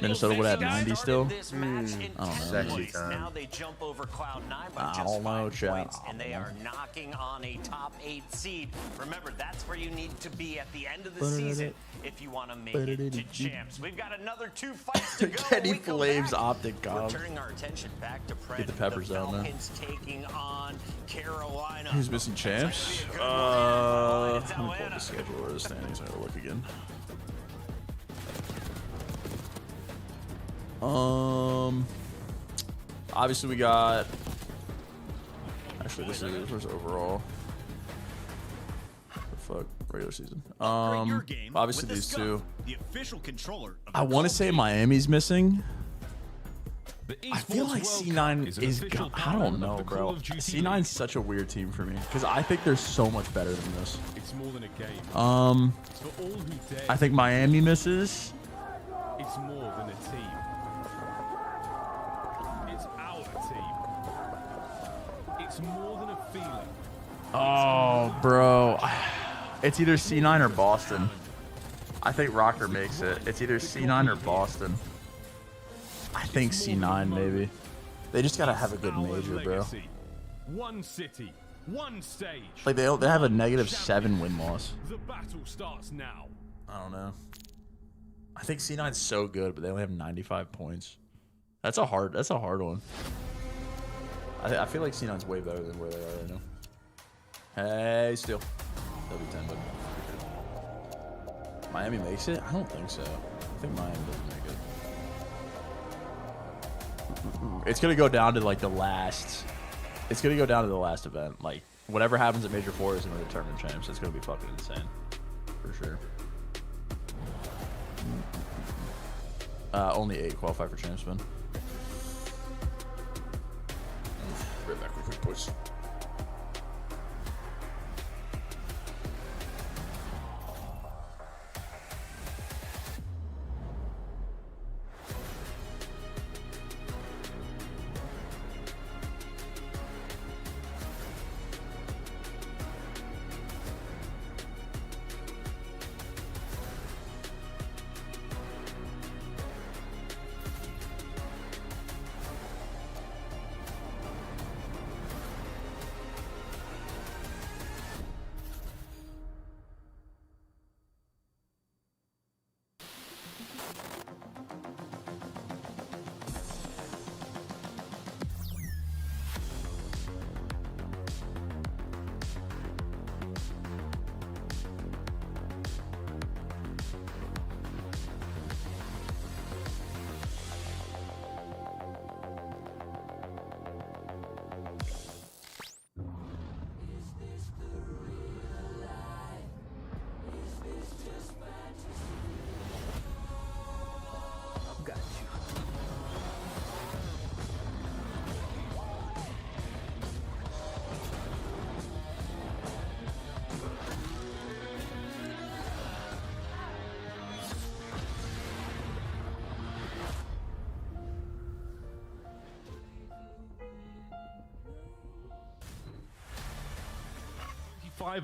Minnesota would have 90 still. I don't know. Now they jump over Cloud 9 by I just don't know, 5 chat. points, and they are knocking on a top 8 seed. Remember, that's where you need to be at the end of the season if you want to make it to champs. We've got another 2 fights to go. Kenny Flames Optic God. Turning our attention back to Pred. Get the peppers out, man. Taking on Carolina. Who's missing champs? I'm gonna pull up the schedule or the standings. I gotta look again. Obviously we got. Actually, this is overall. The fuck, regular season. Obviously these two. I want to say Miami's missing. I feel like C9 is. I don't know, bro. C9's such a weird team for me because I think they're so much better than this. It's more than a game. I think Miami misses. It's more than a team. It's our team. It's more than a feeling. Oh, bro. It's either C9 or Boston. I think Røkkr makes it. It's either C9 or Boston. I think C9 maybe. They just gotta have a good major, bro. One city, one stage. Like they have a -7 win-loss. The battle starts now. I don't know. I think C9's so good, but they only have 95 points. That's a hard one. I feel like C9's way better than where they are right now. Hey, still. W10, but Miami makes it? I don't think so. I think Miami doesn't make it. It's gonna go down to like the last. It's gonna go down to the last event. Like whatever happens at Major 4 is gonna determine champs. It's gonna be fucking insane, for sure. Only 8 qualify for champs, man.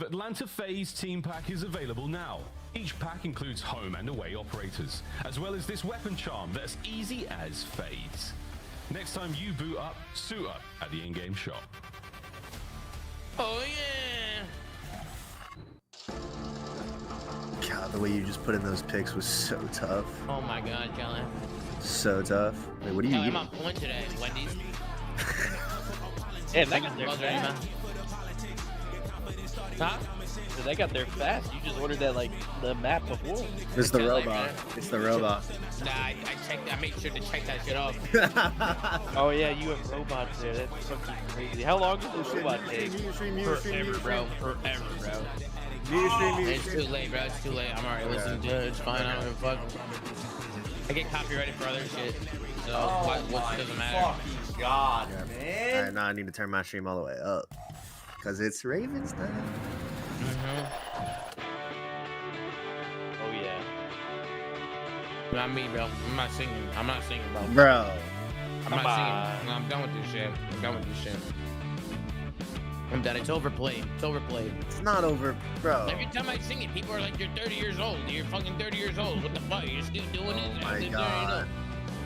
Atlanta Faze team pack is available now. Each pack includes home and away operators, as well as this weapon charm that's easy as Faze. Next time you boot up, suit up at the in-game shop. Oh yeah! God, the way you just put in those picks was so tough. Oh my God, John. So tough. Wait, what are you eating? I'm on point today, Wendy's. Yeah, they got there Ready, fast. man? Huh? So they got there fast. You just ordered that like the map before. It's the robot. It's the robot. Nah, I checked. I made sure to check that shit off. Oh yeah, you have robots there. That's fucking crazy. How long does the robot take? Forever, bro. Forever, bro. It's too late, bro. It's too late. I'm already listening to it. It's fine. I don't give a fuck. I get copyrighted for other shit. So what doesn't matter. God, man. Alright, now I need to turn my stream all the way up. Cause it's Ravens time. Oh yeah. Not me, bro. I'm not singing. I'm not singing, bro. Bro. I'm not singing. No, I'm done with this shit. I'm done with this shit. I'm done. It's overplayed. It's overplayed. It's not over, bro. Every time I sing it, people are like, "You're 30 years old. You're fucking 30 years old. What the fuck? You're still doing it?" Oh my God.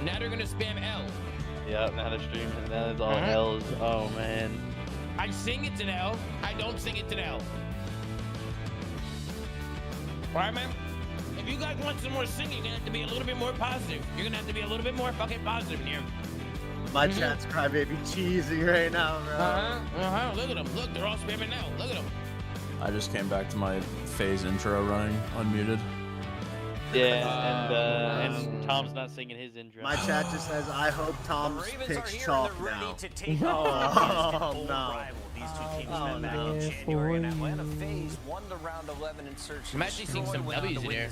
Now they're gonna spam L. Yeah, now the stream and now it's all L's. Oh man. I sing it to the L. I don't sing it to the L. Alright, man? If you guys want some more singing, you're gonna have to be a little bit more positive. You're gonna have to be a little bit more fucking positive in here. My chat's crybaby cheesing right now, bro. Look at them. Look, they're all spamming now. Look at them. I just came back to my Faze intro running, unmuted. Yeah, and Tom's not singing his intro. My chat just says, I hope Tom's picks chalk now. Oh, no. These two teams met back in January, and Atlanta Faze won the round 11 in search. I'm actually seeing some W's in there.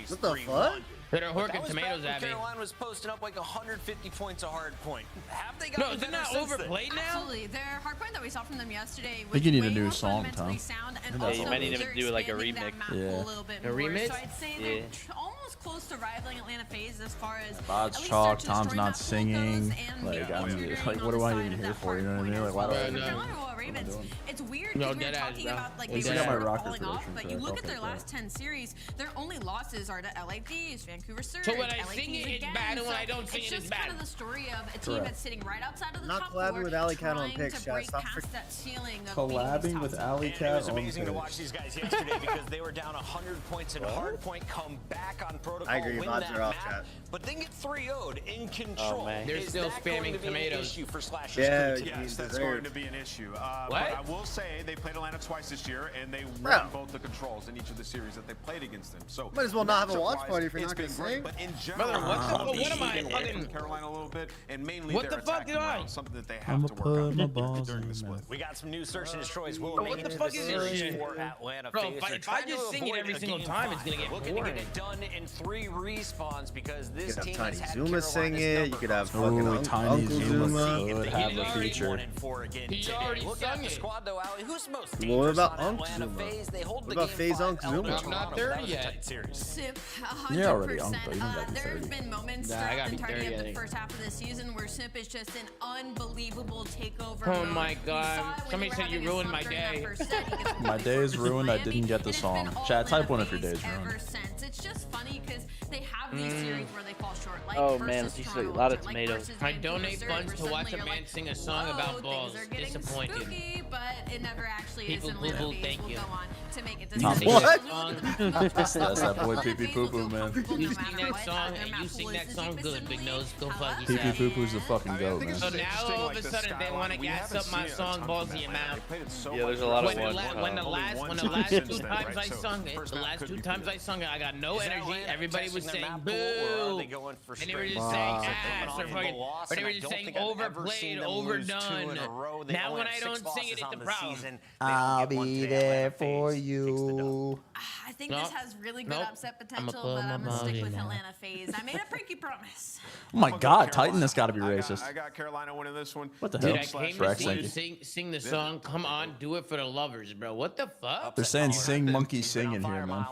What the fuck? They're Røkkr tomatoes at me. Carolina was posting up like 150 points a Hardpoint. Have they got No, is it not overplayed now? Absolutely. Their Hardpoint that we saw from them yesterday was I think you need a way new more song, fundamentally Tom. sound, and Yeah, also you might need to they're do like a expanding that remix. map Yeah. a little bit A more. remix? So I'd say they're almost close to rivaling Atlanta Faze as far as Bod's at least chalk, start to Tom's destroy not map pool singing. goes and Like, maybe I'm figuring like, on what the am I side even of here that for? You know what I mean? Hardpoint Like, why as do I well. even Carolina Ravens, it's weird No, because we were deadass, talking bro. about like Deadass. they I got my were Røkkr falling off, prediction but for you that. look at Okay, their cool. last 10 series, their only losses are to LA Thieves, Vancouver Surge, So when I LA sing Thieves it, it's again. bad, and when So I don't sing it's it, it's just bad. kind of the story of a team Correct. that's sitting right outside of the Not top collabing four, with Alley Cat on trying picks, to chat. break Stop past that ceiling of beating Collabing these with top Alley And it Cat was on amazing to watch Faze. these guys yesterday because they were down 100 points in Hardpoint, come back on protocol, I agree, win odds that are off, map, chat. but then get 3-0'd in control. Oh, man. They're Is still that going spamming to be an tomatoes. issue for Slashers Yeah, crew today? Yes, that's going to be an issue. But I will say they played Atlanta twice this year, and they won both the controls in each of the series that they played against them. So might as well not have a watch matchup-wise, party if you're it's not been gonna great, sing. But in general, Brother, what am I from fucking? Carolina a little bit, and mainly What their the fuck attacking did I? round, something that they I'ma have to work put my on balls during in the the split. mouth. We got some new search and destroys. We'll Bro, make what it the to fuck the is this series shit? for Atlanta Bro, Faze. They're if I trying just to sing it avoid every a single game time, it's 5. gonna get Looking to get boring. it done in 3 respawns because this You could team have has Tiny had Zuma sing Carolina's it. You number could have for fucking Ooh, Tiny Uncle Zuma Zuma. could have a already feature. 1-4 again He today. already Look sung at the it. squad though, Ali. Who's most What dangerous about on Unc Atlanta Zuma? Faze? They hold What the about game Faze 5 Unc Zuma? Elder I'm not Toronto. 30 That was a yet. tight series. Sip, You're already 100%. Unc, though. You don't gotta be There have 30. been moments Nah, I throughout gotta the be entirety 30, I of the think. first half of the season where Sip is just an unbelievable takeover. Oh mode. my We God. saw it when Somebody they said were you having a ruined slump my during that day. first set. He gets My day is ruined. I didn't get the and it's song. been all Chat, type Atlanta one if your Faze day's ruined. ever since. It's just funny funny because they have these series where they fall short. Like oh man, it's just a lot of tomatoes. I donate funds to watch a man sing a song about balls. Disappointing. Spooky, but it never actually People is. And Atlanta FaZe thank will you. go on to make it. What? That's that boy pee pee poo poo, man. You sing that song and you sing that song good, Big Nose. Go fuck Pee yourself. pee poo poo's the fucking goat, man. So now all of a sudden they want to gas up my song balls in your mouth. Yeah, there's a lot of when the last two times I sung it, I got no energy. Everybody was saying boo, and they were just saying ass or fucking, or they were just saying overplayed, overdone. Now when I don't sing it, it's a problem. I'll be there for you. I think this has really good upset potential, but I'm gonna stick with Atlanta FaZe. I made a freaky promise. Oh my God, Titan has got to be racist. I got Carolina winning this one. What the hell? Dude, I came to see you sing the song. Come on, do it for the lovers, bro. What the fuck? They're saying sing monkey sing in here, man.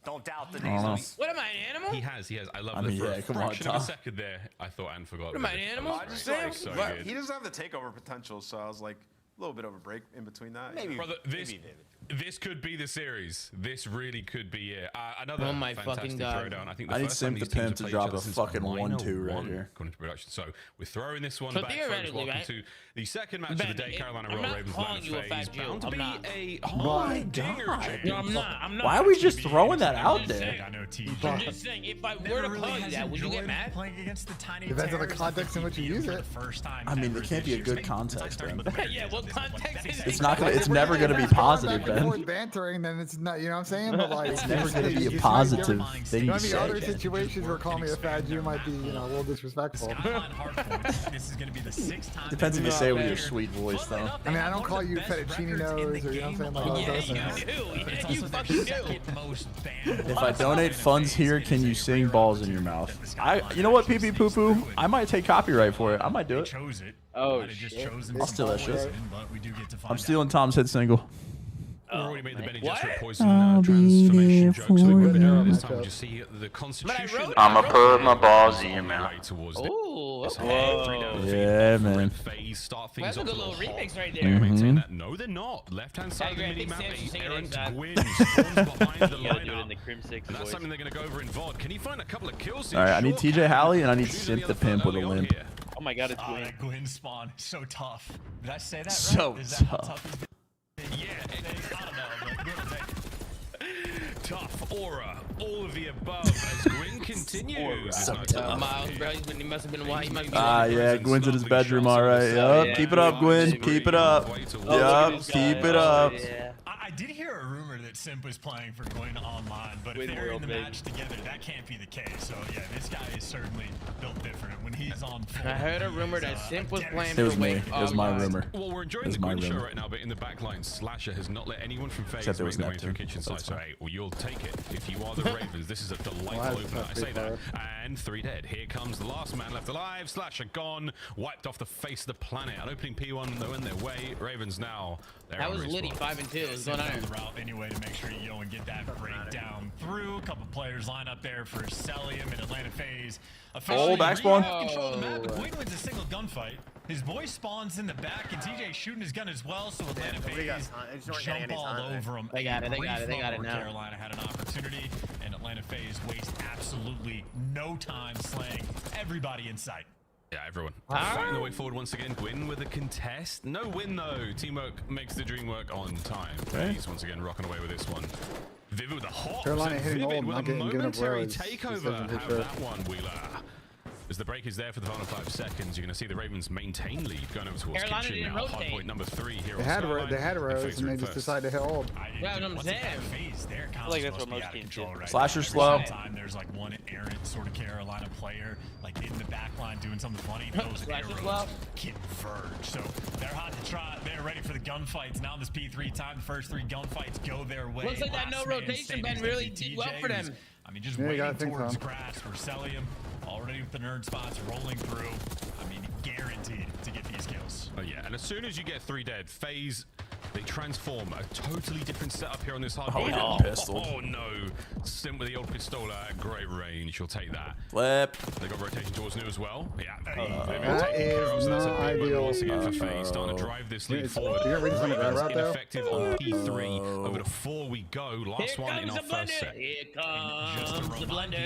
Don't doubt the nasals. What am I, an animal? He has. I love I mean, the yeah, come on, fraction of Tom. a second there. I thought and forgot. What am I, an animal? He doesn't have the takeover potential, so I was like, a little bit of a break in between that. Maybe. Brother, this could be the series. This really could be it. Another oh my fantastic fucking God. throwdown. I think the I need first time Simp these to Pimp teams to have drop played a each other fucking since 1-2 right 1-1 here. According to production. So we're throwing this one So back. Folks, theoretically, welcome right? to the second match of the day. Carolina Royal Ravens calling you a FaZe. fat Jew. Bound to I'm be not. a My high dinger God. champ. No, I'm not. Why are we just throwing that out there? I know I'm just saying, if I were to call you that, would you get mad? Playing against the tiny Depends on the context in which you use it. I mean, it can't be a good context, man. Yeah, what context is It's not gonna. It's never gonna be positive, Back and forth Ben. bantering, then it's not. You know what I'm saying? But like, It's never gonna be a it's positive different. thing You know, to I mean, other say. situations where calling me a fat Jew might be, you know, a little disrespectful. This is going to be the 6th time. Depends if you say it with your sweet voice, though. I mean, I don't call you fettuccine nose, or you know what I'm saying? Like all those things. Yeah, you fucking do. If I donate funds here, can you sing balls in your mouth? You know what, pee pee poo poo? I might take copyright for it. I might do it. Oh shit. I'll steal that shit. I'm I'm stealing Tom's hit single. Already made the Benny Gesserit poison I'll be transformation there joke. for So we're you. this time just see the constitution. I'ma put my balls in your mouth. Ooh, okay. Whoa. Yeah, man. Phase start That's things a off good a little little hot. remix right They there. maintain that. No, they're not. Left-hand side of the I think mini-map, Sam's singing Errant inside. Gwyn spawns behind the You gotta do it in the lineup. Crim 6 And that's voice. something they're going to go over in VOD. Can he find a couple of kills? All right, I need Sure TJ can. Halley and I need Choosing Simp the the other Pimp with a early on limp. here. Oh my God, it's Gwyn. that Gwyn spawn so tough. Did I say that So right? Is that how tough. tough it's been? Yeah. I don't know, but Gwyn will take it. Tough aura, all of the above as Gwyn continues. Miles, bro, he must have been wild. He might be Yeah, Gwyn's in his bedroom, all right. Yup, keep it up, Gwyn. Keep it up. Yup, keep it up. I did hear a rumor that Simp was playing for Gwyn online, but if they're in the match together, that can't be the case. So yeah, this guy is certainly built different. When he's on full, I heard a rumor that Simp was playing It was for me. Wake. It was my rumor. Well, we're enjoying It was the my Gwyn show rumor. right now, but in the backline, Slasher has not let anyone from FaZe Except it make was their way into a Neptune. kitchen So side. it's So, fine. hey, well, you'll take it if you are the Ravens. This is a delightful that's opener. I tough say that. free And 3 dead. Here comes the last man left alive. Slasher gone, wiped off the face of the planet. An opening P1, they're in their way. Ravens now. That was Liddy 5 and 2. What's going on? the route anyway to make sure you go and get that breakdown through. A couple players line up there for Celium and Atlanta FaZe. Oh, back spawn. Control the map. Gwyn wins a single gunfight. His boy spawns in the back, and TJ shooting his gun as well. So Atlanta FaZe jump all over him. They got it. They got it. They got it now. Carolina had an opportunity, and Atlanta FaZe waste absolutely no time slaying everybody in sight. Yeah, everyone. Fighting the way forward once again. Gwyn with a contest. No win, though. Teamwork makes the dream work on time. FaZe once again rocking away with this one. Vivid with a hot. Carolina hitting Vivid old, with not a getting good enough momentary rows. takeover. Have that one, Wheeler. As the break is there for the final 5 seconds, you're going to see the Ravens maintain lead going over towards Carolina kitchen didn't now. rotate. Hardpoint number 3 here They on had Skyline. they had rows, FaZe and are they in just first. decided to hold. Yeah, I'm saying. I like that's what most teams do. Slasher slow. Time there's like one errant sort of Carolina player like in the back line doing something funny. Those Slasher arrows slow. converge. So they're hot to try. They're ready for the gunfights. Now in this P3 time, the first 3 gunfights go their way. Looks like that no Last man rotation standing been is gonna really be did well TJ, for who's, them. I mean, just Yeah, you waiting gotta think towards so. grass for Celium. Already with the nerd spots rolling through. I mean, guaranteed to get these kills. Oh yeah, and as soon as you get 3 dead, FaZe They transform a totally different setup here on this hard. Oh no! Sim with the old pistola at great range. You'll take that. Flip. They got rotation towards new as well. Yeah. That is not ideal. Once again for Faze, starting to drive this lead forward. Ineffective on P3. Over to 4 we go. Last one in our first set. Here comes the blunder.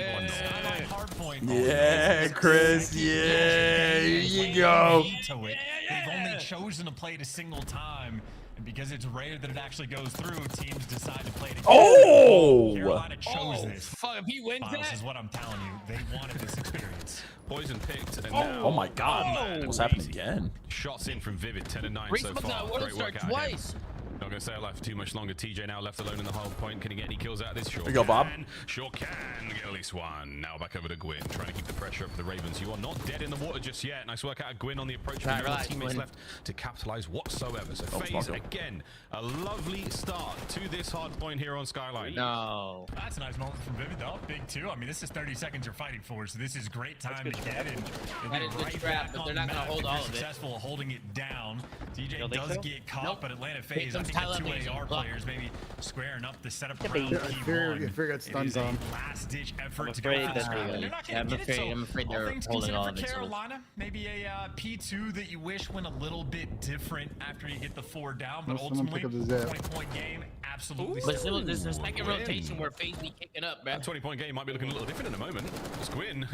Yeah, Chris. Yeah, here you go. They've only chosen to play it a single time. And because it's rare that it actually goes through, teams decide to play it again. Oh! Carolina chose this. Fuck, if he wins that. This is what I'm telling you. They wanted this experience. Poison picked. And oh my God. What's happening again? Shots in from Vivid. 10 and 9 so far. Great work out twice. Not going to stay alive for too much longer. TJ now left alone in the Hardpoint. Can he get any kills out of this? Sure There you go, Bob. Sure can get at least one. Now back over to Gwyn, trying to keep the pressure up for the Ravens. You are not dead in the water just yet. Nice work out of Gwyn on the approach. No teammates left to capitalize whatsoever. So Faze, again, a lovely start to this Hardpoint here on Skyline. No. That's a nice moment from Vivid, though. Big 2. I mean, this is 30 seconds you're fighting for, so this is great time to get in. That is good scrap, but they're not going to hold all of it. Successful holding it down. TJ does get caught, but Atlanta Faze, I think the 2 AR players maybe squaring up the setup around P1. If it stuns on. Last-ditch effort I'm to go afraid for that's the pretty They're not going to get it, so I'm afraid all they're things holding all of considered it. for Carolina, maybe a P2 that you wish went a little bit different after you get the 4 down, but ultimately, 20-point game, absolutely. But still, this is the second rotation where Faze be kicking up, man. That 20-point game might be looking a little different in a moment. It's Gwyn.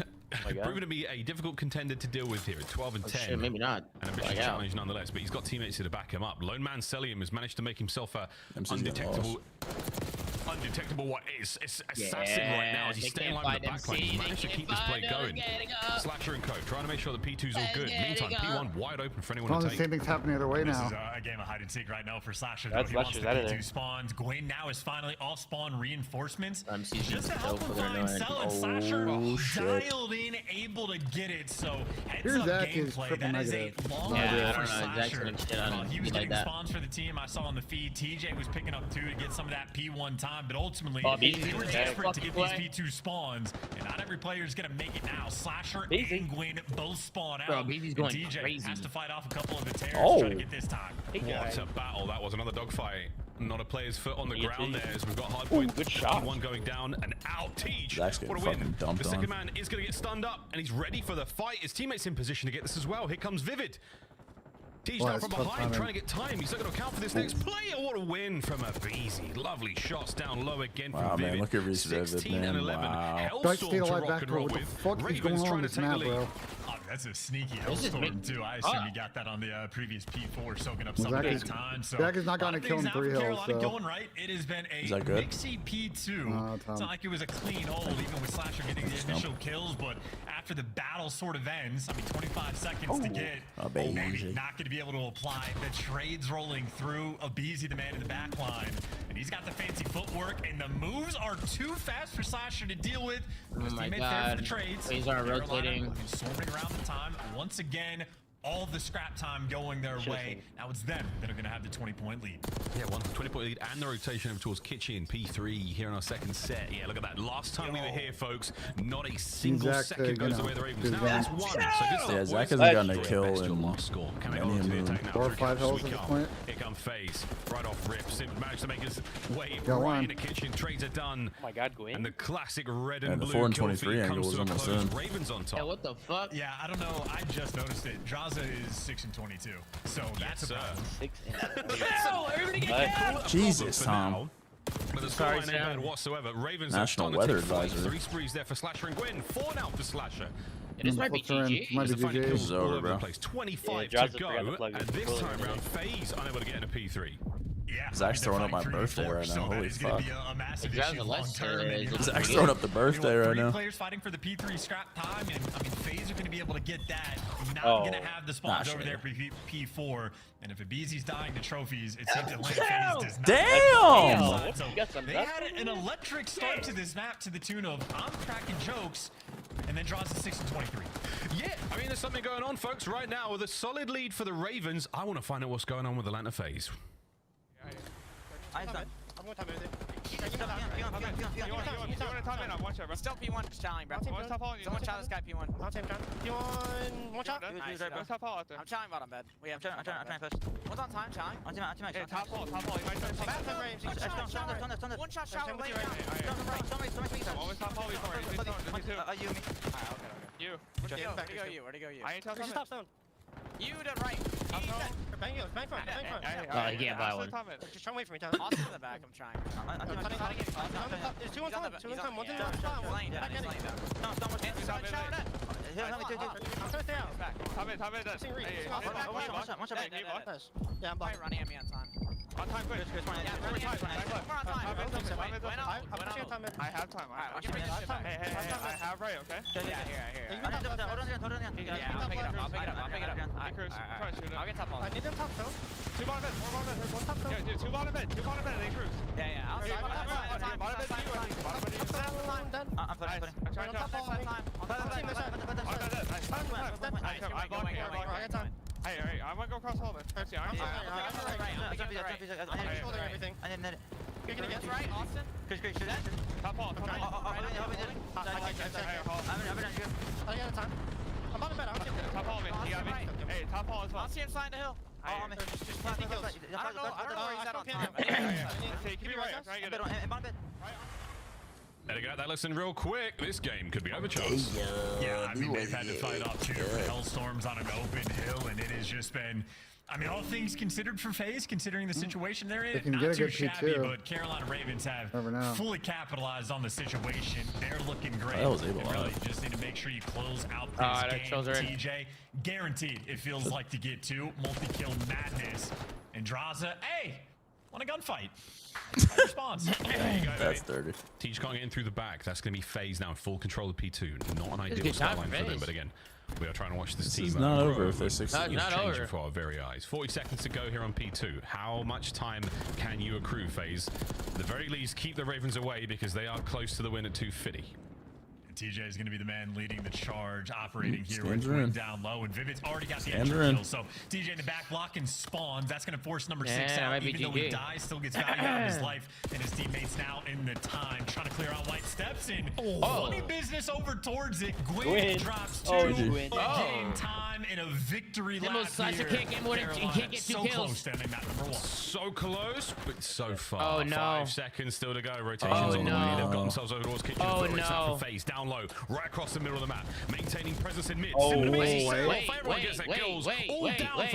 Proven to be a difficult contender to deal with here at 12 and 10. Shit, maybe not. An ambitious challenge nonetheless, but he's got teammates here to back him up. Lone Man Celium has managed to make himself a undetectable what is assassin right now as he's staying alive in the backline. He's managed to keep this play going. Slasher and Co. trying to make sure the P2's all good. Meantime, P1 wide open for anyone to take. The same thing's happening the other way now. This is a game of hide and seek right now for Slasher. That's he wants the P2 spawns. Gwyn now is finally off spawn reinforcements. Just to help him find Cell and Slasher dialed in, able to get it. So heads up gameplay. That is a long way for Slasher. He was getting spawns for the team. I saw on the feed. TJ was picking up 2 to get some of that P1 time, but ultimately they were desperate to get these P2 spawns, and not every player is gonna make it now. Slasher and Gwyn both spawn out. Bro, BZ's going DJ crazy. has to fight off a couple of the tears trying to get this time. What a battle that was. Another dogfight. Not a player's foot on the ground there as we've got Hardpoint. Good shot. One going down and out. Teach. What a win. The second man is going to get stunned up and he's ready for the fight. His teammates in position to get this as well. Here comes Vivid. Teach now from behind, trying to get time. He's not going to account for this next player. What a win from a Beezy. Lovely shots down low again from Vivid. Man, look at Reese 16 Vivid, and man. 11. Wow. Hellstorm to rock and roll with. Ravens trying to take the lead. That's a sneaky Hellstorm too. I assume you got that on the previous P4, soaking up some of that time. So Zach is not going to kill him 3 hills. So. Going right. It has been a mixy P2. It's not like it was a clean hold, even with Slasher getting the initial kills. But after the battle sort of ends, I mean, 25 seconds to get. Maybe not going to be able to apply. The trades rolling through. Abeezy, the man in the back line, and he's got the fancy footwork, and the moves are too fast for Slasher to deal with. Oh my God! For the trades. These are rotating. Swarming around the time once again. All the scrap time going their way. Now it's them that are going to have the 20-point lead. Yeah, 20-point lead and the rotation over towards Kitchen P3 here in our second set. Yeah, look at that. Last time we were here, folks, not a single second goes the way the Ravens. Now there's one. So yeah, Zach hasn't gotten a kill in lost score. Coming on to the attack now. 4 or 5 hills at this point. Here comes Faze. Right off rip. Sim managed to make his way right into Kitchen. Trades are done. Oh my God, Gwyn. And the classic red and blue the 4 and 23 angle was almost in. Ravens on top. Yeah, what the fuck? Yeah, I don't know. I just noticed it. Draza is 6 and 22. So that's a problem. 6 and Jesus, Tom. But the scoreline ain't bad whatsoever. Ravens National Weather Advisor. 3 sprees there for Slasher and Gwyn. 4 now for Slasher. This might be GG. Might be GG. This is over, bro. 25 to go. And this time round, Faze unable to get in a P3. Yeah, Zach's throwing up my birthday right now. Holy fuck. Zach's Zach's throwing up the birthday right now. Players fighting for the P3 scrap time, and I mean, Faze are going to be able to get that. Not going to have the spawns over there for P4. And if Abeezy's dying to trophies, it seems that Faze does not. Damn! So they had an electric start to this map to the tune of I'm cracking jokes, and then draws a 6 and 23. Yeah, I mean, there's something going on, folks, right now with a solid lead for the Ravens. I want to find out what's going on with Atlanta Faze. I'm going to Still P1 just challenging, bro. Someone challenge this guy P1. P1, one shot. Nice. I'm challenging bottom bed. I'm trying to push. One's on time, challenge. Hey, top hole. One shot shower lane. Always top hole before. You, me. You. Where'd he go, you? I ain't telling top zone. You to right. Bang front. Oh, he can't buy one. Just try and wait for me, Tyler. Austin in the back, I'm trying. There's two on top. One's in the front. No, stop with I'm trying to stay out. Top it. One shot. Yeah, I'm blind. Running at me on time. On time, quick. I have time. Hey, I have right, okay? Yeah, here. Hold on. Yeah, I'll pick it up. I'll get top ball. I need them top though. Two bottom bed. One top though. Yeah, dude, two bottom bed, they cruise. Yeah. I'll start. Bottom bed, I'm trying top ball. Hey, I'm gonna go across hall then. Everything. You're gonna get right, Austin. Top ball. I got time. I'm on the bed. Top ball, man. You got me. Hey, top ball as well. I'll see him sign the hill. I don't know where he's at on time. Keep me right. I'm trying to get it. There you go. That lesson real quick. This game could be over, Charles. Yeah, I mean, they've had to fight off 2 different Hellstorms on an open hill, and it has just been, I mean, all things considered for FaZe, considering the situation they're in, can not get a too good shabby, P2. but Carolina Ravens have fully capitalized on the situation. They're looking great. I was able and really just need to make sure you close out this game. TJ, guaranteed it feels like to get 2. Multi-kill madness. And Draza, hey, want a gunfight? Response. There you go, That's dirty. Teach can't get in through the back. That's going to be FaZe now in full control of P2. Not an ideal start line for them, but again, we are trying to watch this team. It's not over if they're 16. Not over. Before our very eyes. 40 seconds to go here on P2. How much time can you accrue, FaZe? At the very least, keep the Ravens away because they are close to the win at 250. TJ is going to be the man leading the charge, operating here with Twin down low, and Vivid's already got the extra kill. So TJ in the back block and spawns. That's going to force number 6 out. Even though he dies, still gets value out of his life, and his teammates now in the time trying to clear out white steps in. Funny business over towards it. Gwyn drops 2. Game time in a victory lap here. Can't get more than he can't get 2 so kills. Close to ending map number 1. So close, but so far. Oh no! 5 seconds still to go. Rotations on the way. They've got themselves over towards kitchen. Oh It's out no! for FaZe down low, right across the middle of the map, maintaining presence in mid.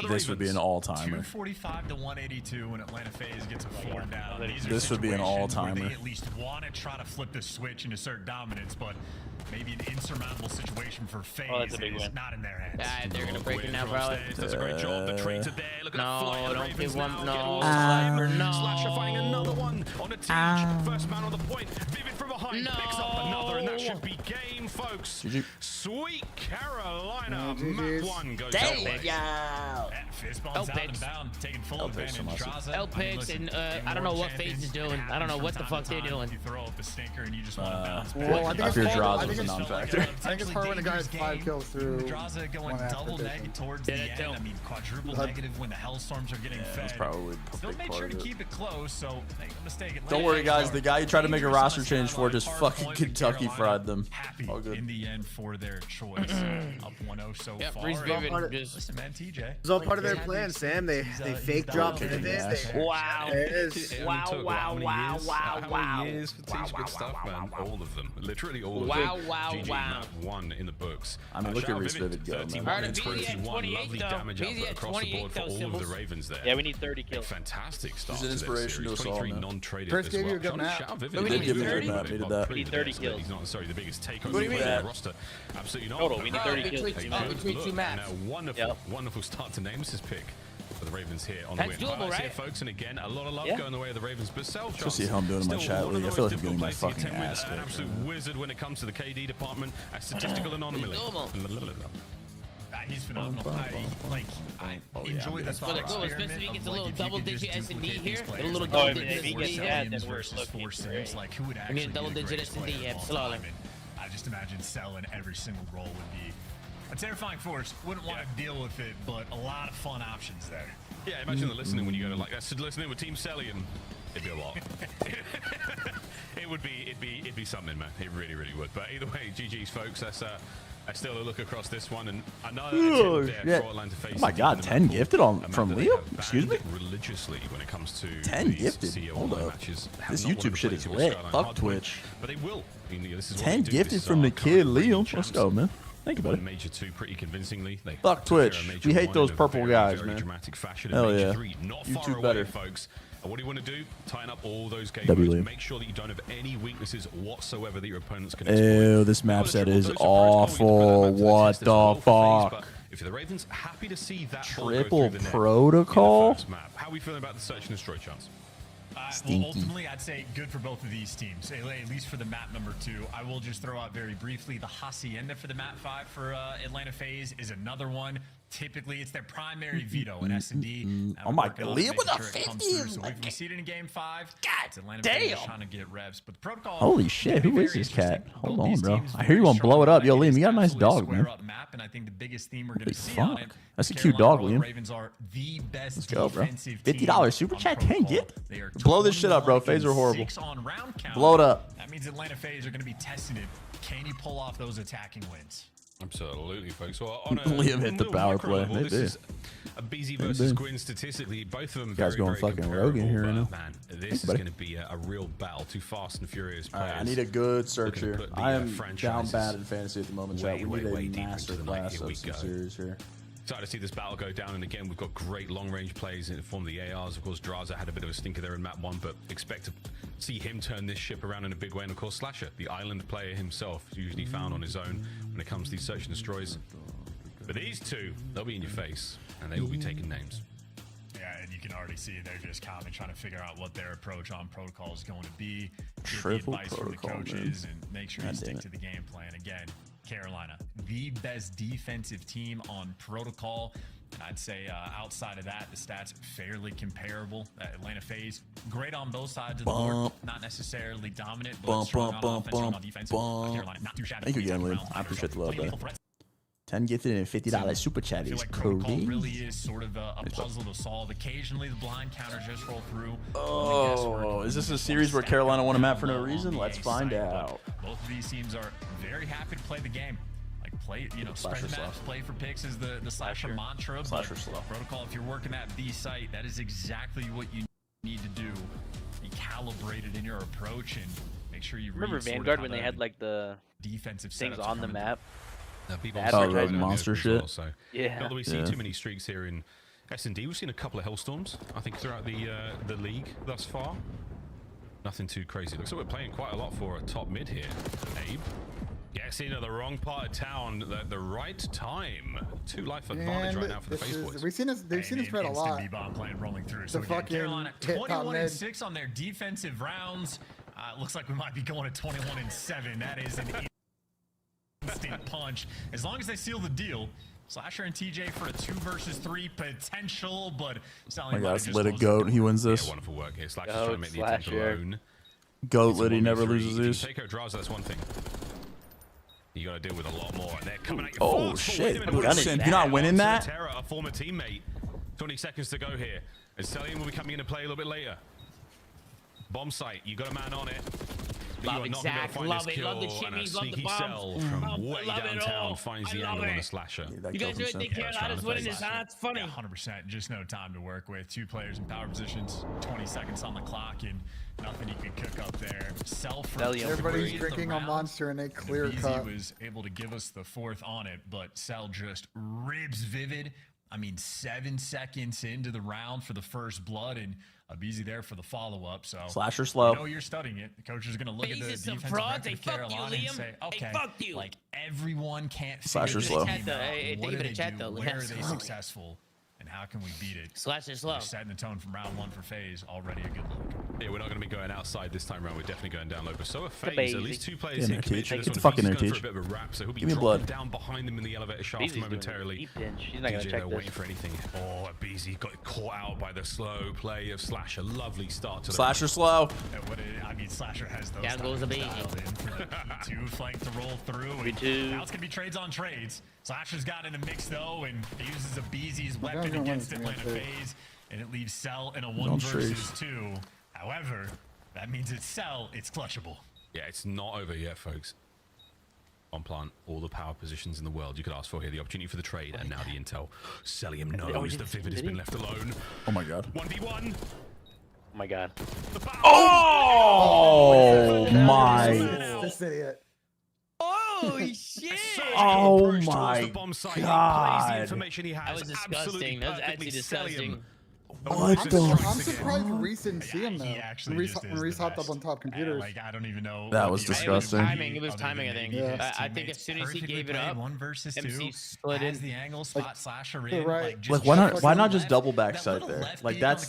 This would be an all-timer. 245 to 182 when Atlanta FaZe gets a 4 down. This would be an all-timer. They at least want to try to flip the switch and assert dominance, but maybe an insurmountable situation for FaZe is not in their hands. They're gonna break it now, probably. Does a great job. The trades are there. Look at that fly. The don't give Ravens one. now. No. Slasher finding another one on a teach. First man on the point. Vivid from behind picks up another, and that should be game, folks. Sweet Carolina. Map 1 goes There away. you go. Fistbombs out and down, taking full advantage. L picks, and I don't know what FaZe is doing. I don't know what the fuck they're doing. You throw up a stinker and you just want to bounce. Well, I think Draza a non-factor. I think it's hard when a guy has 5 kills through. Draza going double negative towards the end. I mean, quadruple negative when the Hellstorms are getting fed. That's probably Still made sure to keep it close, so make no mistake. Don't worry, guys. The guy you tried to make a roster change for just fucking Kentucky fried them. All good. In the end for their choice. Up 1-0 so far. Listen, man, TJ. It's all part of their plan, Sam. They fake dropped it. Wow. Wow. Years for Teach, good stuff, man. All of them. Literally all of them. GG map 1 in the books. I mean, look at Reese Vivid go, man. 31 lovely damage output across the board for all of the Ravens there. Yeah, we need 30 kills. Fantastic start. He's an inspiration to us all, man. Non-traded Chris as gave well. you a good map. He did give me a good map. He did that. We need 30 kills. He's not necessarily the biggest takeover in the roster. Absolutely not. Total, we need 30 kills. Between 2 maps. Wonderful start to Nemesis pick for the Ravens here on the win. Doable, right? Here, folks, and again, a lot of love going the way of the Ravens, but self Just see how I'm doing in my chat league. I feel like I'm getting my fucking ass an absolute wizard when it comes to the KD department, a statistical anomaly. He's phenomenal. I enjoy the thought experiment. Especially if he gets a little double-digit S&D here. A little Oh, double-digit if he gets that, then we're looking great. Like, who would I actually mean, double-digit S&D, absolutely. I just imagine Cell in every single role would be a terrifying force. Wouldn't want to deal with it, but a lot of fun options there. Yeah, imagine the listening when you go to like that's listening with Team Selly and it'd be a lot. It would be, it'd be something, man. It really, really would. But either way, GG's, folks. That's still a look across this one, and another oh my God, 10 gifted from Leo. Excuse me. Religiously when it comes to 10 gifted. Hold up. This YouTube shit is lit. Fuck Twitch. But they will. 10 gifted from the kid Leo. Let's go, man. Thank you, buddy. Major 2 pretty convincingly. Fuck Twitch. We hate those purple guys, man. Hell yeah. YouTube better, folks. And what do you want to do? Tighten up all those games. Make sure that you don't have any weaknesses whatsoever that your opponents can exploit. Ew, this map set is awful. What the fuck? If you're the Ravens, happy to see that triple protocol. How are we feeling about the search and destroy chance? Well, ultimately, I'd say good for both of these teams, at least for the map number 2. I will just throw out very briefly the Hacienda for the map 5 for Atlanta Faze is another one. Typically, it's their primary veto in S&D. Oh my God, Leo with a 50. So we see it in game 5. God Atlanta Faze trying to get revs, but the protocol. Holy shit, who is this cat? Hold on, bro. I hear you want to blow it up. Yo, Liam, you got a nice dog, man. And I think the biggest theme we're going to see on it. That's a cute dog, Liam. Ravens are the best. Let's go, bro. $50 super chat. Can't get. Blow this shit up, bro. Faze are horrible. Blow it up. That means Atlanta Faze are going to be testing it. Can you pull off those attacking wins? Absolutely, folks. Well, on Liam hit the power play. This is a BZ versus Gwyn statistically. Both of them very, going very fucking rogue in here right now. Man, this is going to be a real battle. 2 fast and furious players. I need a good searcher. I am down bad in fantasy at the moment, chat. We need a master class of some series here. Excited to see this battle go down, and again, we've got great long-range plays in the form of the ARs. Of course, Draza had a bit of a stinker there in map 1, but expect to see him turn this ship around in a big way. And of course, Slasher, the island player himself, usually found on his own when it comes to these search and destroys. But these two, they'll be in your face, and they will be taking names. Yeah, and you can already see they're just calmly trying to figure out what their approach on protocol is going to be. Get the advice from the coaches, and make sure you stick to the game plan. Again, Carolina, the best defensive team on protocol. And I'd say outside of that, the stats fairly comparable. Atlanta Faze, great on both sides of the board. Not necessarily dominant, but strong on offense, strong on defense. Carolina, not too shabby. Thank you again, Liam. I appreciate the love, buddy. 10 gifted and $50 super chat is crazy. Really is sort of a puzzle to solve. Occasionally, the blind counters just roll through. Oh, is this a series where Carolina won a map for no reason? Let's find out. Both of these teams are very happy to play the game. Play, spread the maps, play for picks is the Slasher mantra. Slasher slow. Protocol, if you're working that B site, that is exactly what you need to do. Be calibrated in your approach and make sure you remember Vanguard when they had like the defensive things on the map. That monster shit. Well, so. Yeah. Not that we see too many streaks here in S&D. We've seen a couple of Hellstorms, I think, throughout the league thus far. Nothing too crazy. Looks like we're playing quite a lot for a top mid here. Abe. Yes, into the wrong part of town at the right time. 2 life advantage right now for the Faze boys. They've seen us spread a lot. B-bomb plan rolling through. So again, Carolina 21-6 on their defensive rounds. Looks like we might be going to 21-7. That is an instant punch. As long as they seal the deal. Slasher and TJ for a 2 versus 3 potential, but my gosh, let it go. He wins this. Yeah, wonderful work here. Slasher's trying to make the attempt alone. Goat Liddy never loses these. Take out Draza, that's one thing. You got to deal with a lot more. And they're coming at you. Oh shit! You're not winning that. A former teammate. 20 seconds to go here. And Celian will be coming into play a little bit later. Bomb site. You got a man on it. Love exact. Love it. Love the chimneys. Love the bombs. From way downtown finds the angle on the Slasher. You guys really think Carolina's winning this? It's funny. 100%. Just no time to work with. 2 players in power positions. 20 seconds on the clock and nothing you could cook up there. Everybody's drinking a monster and a clear cut. Was able to give us the 4th on it, but Cell just ribs Vivid. I mean, 7 seconds into the round for the first blood, and Abizi there for the follow-up. So Slasher slow. You know you're studying it. The coach is going to look at the defensive record of Carolina and say, okay, like everyone can't Slasher slow. What do they do? Where are they successful? And how can we beat it? Slasher slow. Setting the tone from round 1 for Faze. Already a good look. Yeah, we're not going to be going outside this time around. We're definitely going down low. But so are Faze. At least 2 players here committed to this one. Fucking He's going for a bit of a wrap, so he'll be dropping down behind them in the elevator shaft momentarily. She's not going to check this. Waiting for anything. Oh, Abizi got caught out by the slow play of Slasher. Lovely start to the Slasher slow. I mean, Slasher has those. Down goes Abizi. 2 flank to roll through. Now it's going to be trades on trades. Slasher's got in a mix though, and uses Abizi's weapon against Atlanta Faze, and it leaves Cell in a 1 versus 2. However, That means it's sell, it's clutchable. Yeah, it's not over yet, folks. On plant, all the power positions in the world you could ask for here. The opportunity for the trade, and now the intel. Celium knows that Vivid has been left alone. Oh my god. 1v1. Oh my god. Oh my. This idiot. Oh shit! Oh my god. That was disgusting. That was actually disgusting. What the? I'm surprised Reese didn't see him though. He actually When Reese hopped up on top computers. Like, I don't even know. That was disgusting. It was timing, I think. Yeah. I think as soon as he gave it up, 1 versus 2, MC split in. the angle, spot slasher in. Right. Like why not just double backside there? Like that's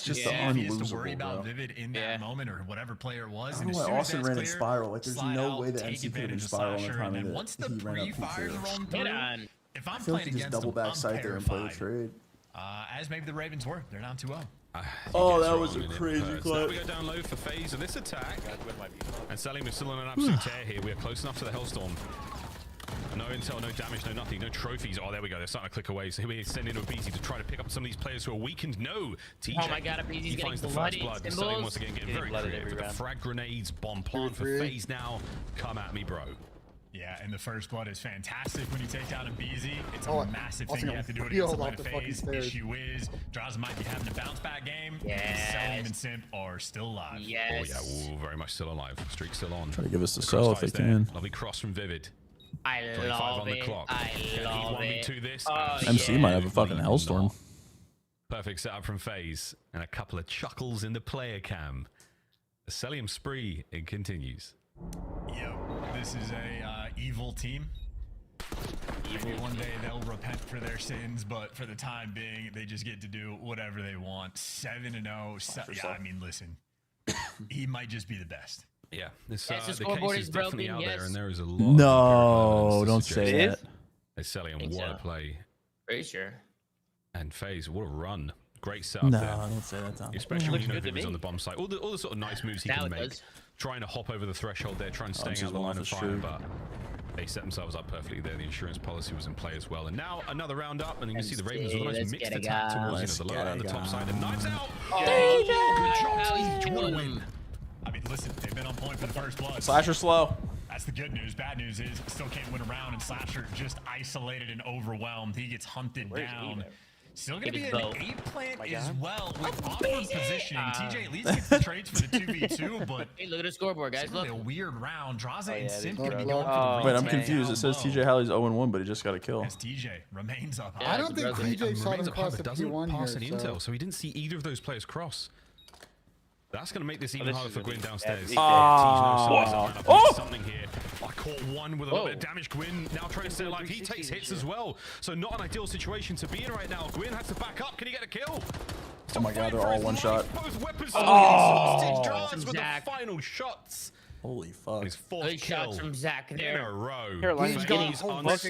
just the unlosable, worry unlosable, about bro. Vivid in that moment or whatever player it was. I don't know why Austin ran in spiral. Like there's no way that MC could have been spiral in the time that once the he ran up pre-fires are rolling through, if I'm I feel like playing you just against double them, backside there and play the trade. As maybe the Ravens were. They're down 2-0. Oh, that was a crazy Now clip. we go down low for Faze of this attack. And Salim is still on an absolute tear here. We are close enough to the Hellstorm. No intel, no damage, no nothing, no trophies. Oh, there we go. They're starting to click away. So here we send in Obese to try to pick up some of these players who are weakened. No, TJ. Oh my god, Obese's He finds the getting first blood. Salim once again getting very creative. The frag grenades, bomb plant for Faze now. Come at me, bro. Yeah, and the first blood is fantastic when you take down a BZ. It's a massive thing you have to do it against against the Faze. Issue is, Draza might be having a bounce back game. Selim and Simp are still alive. Yes. Oh yeah, ooh, very much still alive. Streak still on. Try to give us the sell if they can. Lovely cross from Vivid. I 25 love on the it. clock. I love it. To this. Oh, MC might have a fucking Hellstorm. Perfect setup from Faze and a couple of chuckles in the player cam. The Celium spree, it continues. Yo, this is a evil team. Maybe one day they'll repent for their sins, but for the time being, they just get to do whatever they want. 7-0. Yeah, I mean, listen, he might just be the best. Yeah, this the the scoreboard case is is definitely broken, out there, and there is a lot. No, don't say that. It's Celium, what a play. Pretty sure. And Faze, what a run. Great setup No, there. don't say that, Tom. Especially when you know Vivid's on the bomb site. All the sort of nice moves he can make. Does. Trying to hop over the threshold there, trying to stay out the line of fire, but they set themselves up perfectly there. The insurance policy was in play as well. And now another round up, and you can see the Ravens with a nice mixed attack towards the lower and the top side. And knives out! Oh, Good job, win. I mean, listen, they've been on point for the first blood. Slasher slow. That's the good news. Bad news is still can't win a round, and Slasher just isolated and overwhelmed. He gets hunted down. Still going to be an 8-plant as well with awkward positioning. TJ at least gets the trades for the 2v2, but hey, look at the scoreboard, guys. It's really a weird round. Draza and Simp going going to be going for the Wait, I'm confused. It says TJ Hallie's 0-1, but he just got a kill. as TJ remains up I don't think TJ saw them Remains up high, cross but the doesn't P1 pass here. an intel, so he didn't see either of those players cross. That's going to make this even harder for Gwyn downstairs. Something here. I caught one with a little bit of damage. Gwyn now trying to stay alive. He takes hits as well. So not an ideal situation to be in right now. Gwyn has to back up. Can he get a kill? Oh my god, they're all one shot. Both weapons with the final shots. Holy fuck. His fourth Good shots from Zach in there. a row. He's got unstoppable. That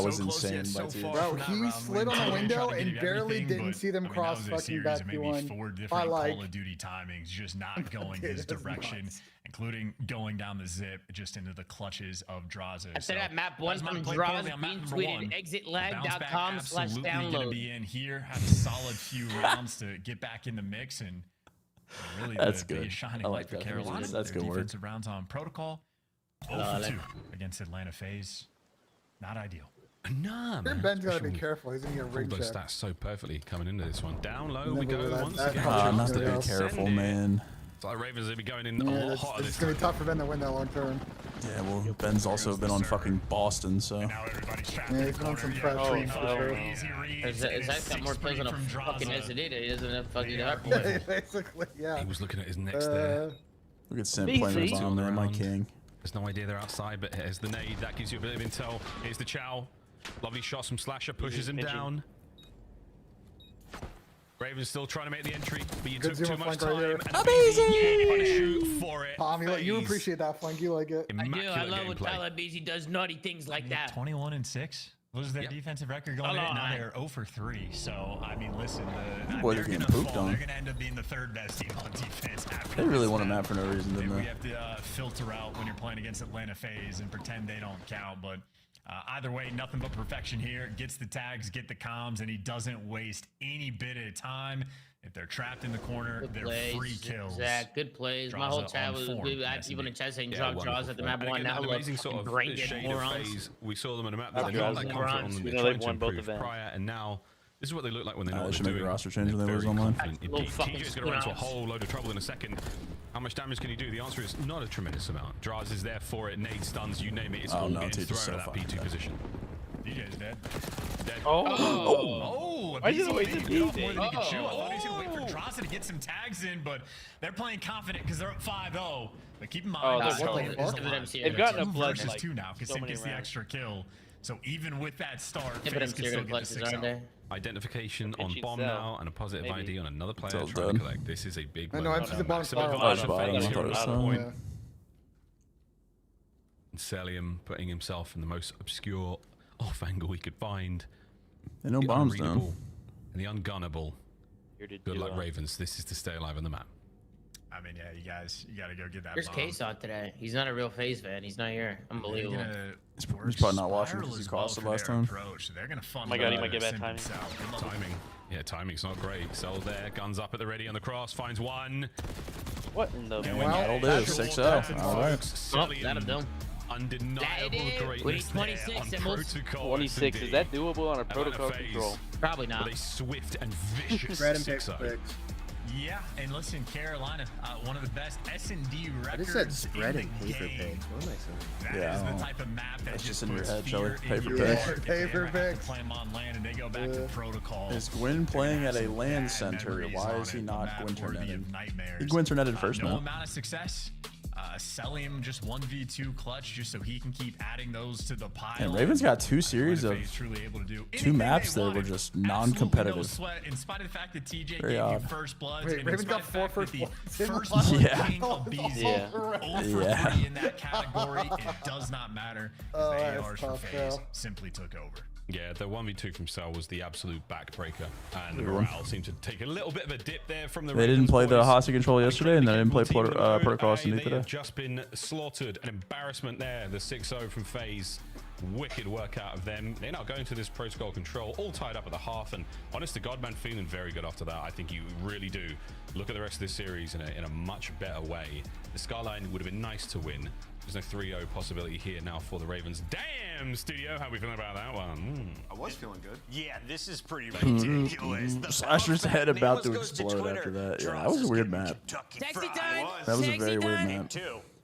was insane by TJ. Bro, he slid on the window and barely didn't see them cross fucking back P1 by like Call of Duty timings, just not going his direction, including going down the zip just into the clutches of Draza. After that map one from Draza being tweeted exitlag.com/download. Going to be in here, have a solid few rounds to get back in the mix, and really that's the good. shining light for Carolina. That's good work. Defensive rounds on protocol. 0-2 against Atlanta Faze. Not ideal. Nah, man. Ben's got to be careful. He's going to get rig those checked. stats so perfectly coming into this one. Down low we go once that again. Not to be careful, man. It's like Ravens will be going in a lot hotter. It's going to be tough for Ben to win that long term. Yeah, well, Ben's also been on fucking Boston, so. Now everybody's trapped Yeah, he's been on some prep trees for sure. Zach's got more pills than a fucking Resident. He doesn't have fucking Hardpoint. Basically, yeah. He was looking at his next there. Look at Simp playing the bomb there, my king. There's no idea they're outside, but here's the nade. That gives you a bit of intel. Here's the chow. Lovely shots from Slasher, pushes him down. Raven's still trying to make the entry, but you took too much time. Amazing! Trying to shoot for it. Tommy, you appreciate that flank. You like it. I do. I love when Tyler Beasy does naughty things like that. 21-6 was their defensive record going in. Now they're 0-for-3. So, I mean, listen, Boy, they're getting pooped on. They're going to end up being the third best team on defense. They really won a map for no reason, didn't We they? have to filter out when you're playing against Atlanta Faze and pretend they don't count, but either way, nothing but perfection here. Gets the tags, get the comms, and he doesn't waste any bit of time. If they're trapped in the corner, Good they're plays, free kills. Zach, good plays. My whole chat was we had people in the chat saying drop draws at the map one. Now look, brain dead morons. We saw them in a map that they got that confident on them. They're trying to improve prior, and now this is what they look like when they're not They should make a doing. roster change when they lose online. TJ's going to run into a whole load of trouble in a second. How much damage can he do? The answer is not a tremendous amount. Draz is there for it. Nade stuns, you name it. It's all getting thrown at that P2 position. DJ's dead. Oh! Why did he wait to be more than he could chew. I thought he was going to wait for Draz to get some tags in, but they're playing confident because they're up 5-0. But keep in mind, they've gotten a blood versus 2 now because Sim gets the extra kill. So even with that start, Faze can still get the 6-0. Identification on bomb now and a positive ID on another player trying to collect. This is a big blow. No, I'm the bottom star. Celium putting himself in the most obscure off angle he could find. And no bombs down. And the ungunnable. Good luck, Ravens. This is to stay alive on the map. I mean, yeah, you guys, you got to go get that. Where's Case on today? He's not a real Faze fan. He's not here. Unbelievable. He's probably not watching because he cost it last time. They're gonna oh my god, he might get bad timing. Timing. Yeah, timing's not great. Cell there, guns up at the ready on the cross, finds one. What in the world is 6-0. All right. That'll do. Undeniable greatness 26 on protocol. 26. Is that doable on a protocol control? Probably not. With a swift and vicious 6-0. Yeah, and listen, Carolina, one of the best S&D records. I just said spread and paper picks. What am I saying? That is the type of map that just in your puts head, fear Paper in your pick. heart. Paper picks. Play them on land and they go back to protocol. Is Gwyn playing at a land center? Why is he not Gwinter netted? He Gwinter netted first, no man. amount of success. Selling him just 1v2 clutch just so he can keep adding those to the pile. And Ravens got 2 series of 2 maps that were just non-competitive. No sweat, in spite of the fact that TJ Very gave odd. you first bloods. Wait, Ravens got 4 first bloods. First Yeah. king of BZ. 0 for 3 in that category. It does not matter. The ARs for Faze simply took over. Yeah, the 1v2 from Cell was the absolute backbreaker, and the morale seemed to take a little bit of a dip there from the. They didn't play the hostage control yesterday, and they didn't play protocol today. They have just been slaughtered. An embarrassment there. The 6-0 from Faze. Wicked work out of them. They're not going to this protocol control, all tied up at the half, and honest to God, man, feeling very good after that. I think you really do look at the rest of this series in a much better way. The Skyline would have been nice to win. There's no 3-0 possibility here now for the Ravens. Damn, Studio, how are we feeling about that one? I was feeling good. Yeah, this is pretty ridiculous. Slasher's head about to explode after that. Yeah, that was a weird map. Taxi time. That was a very weird map.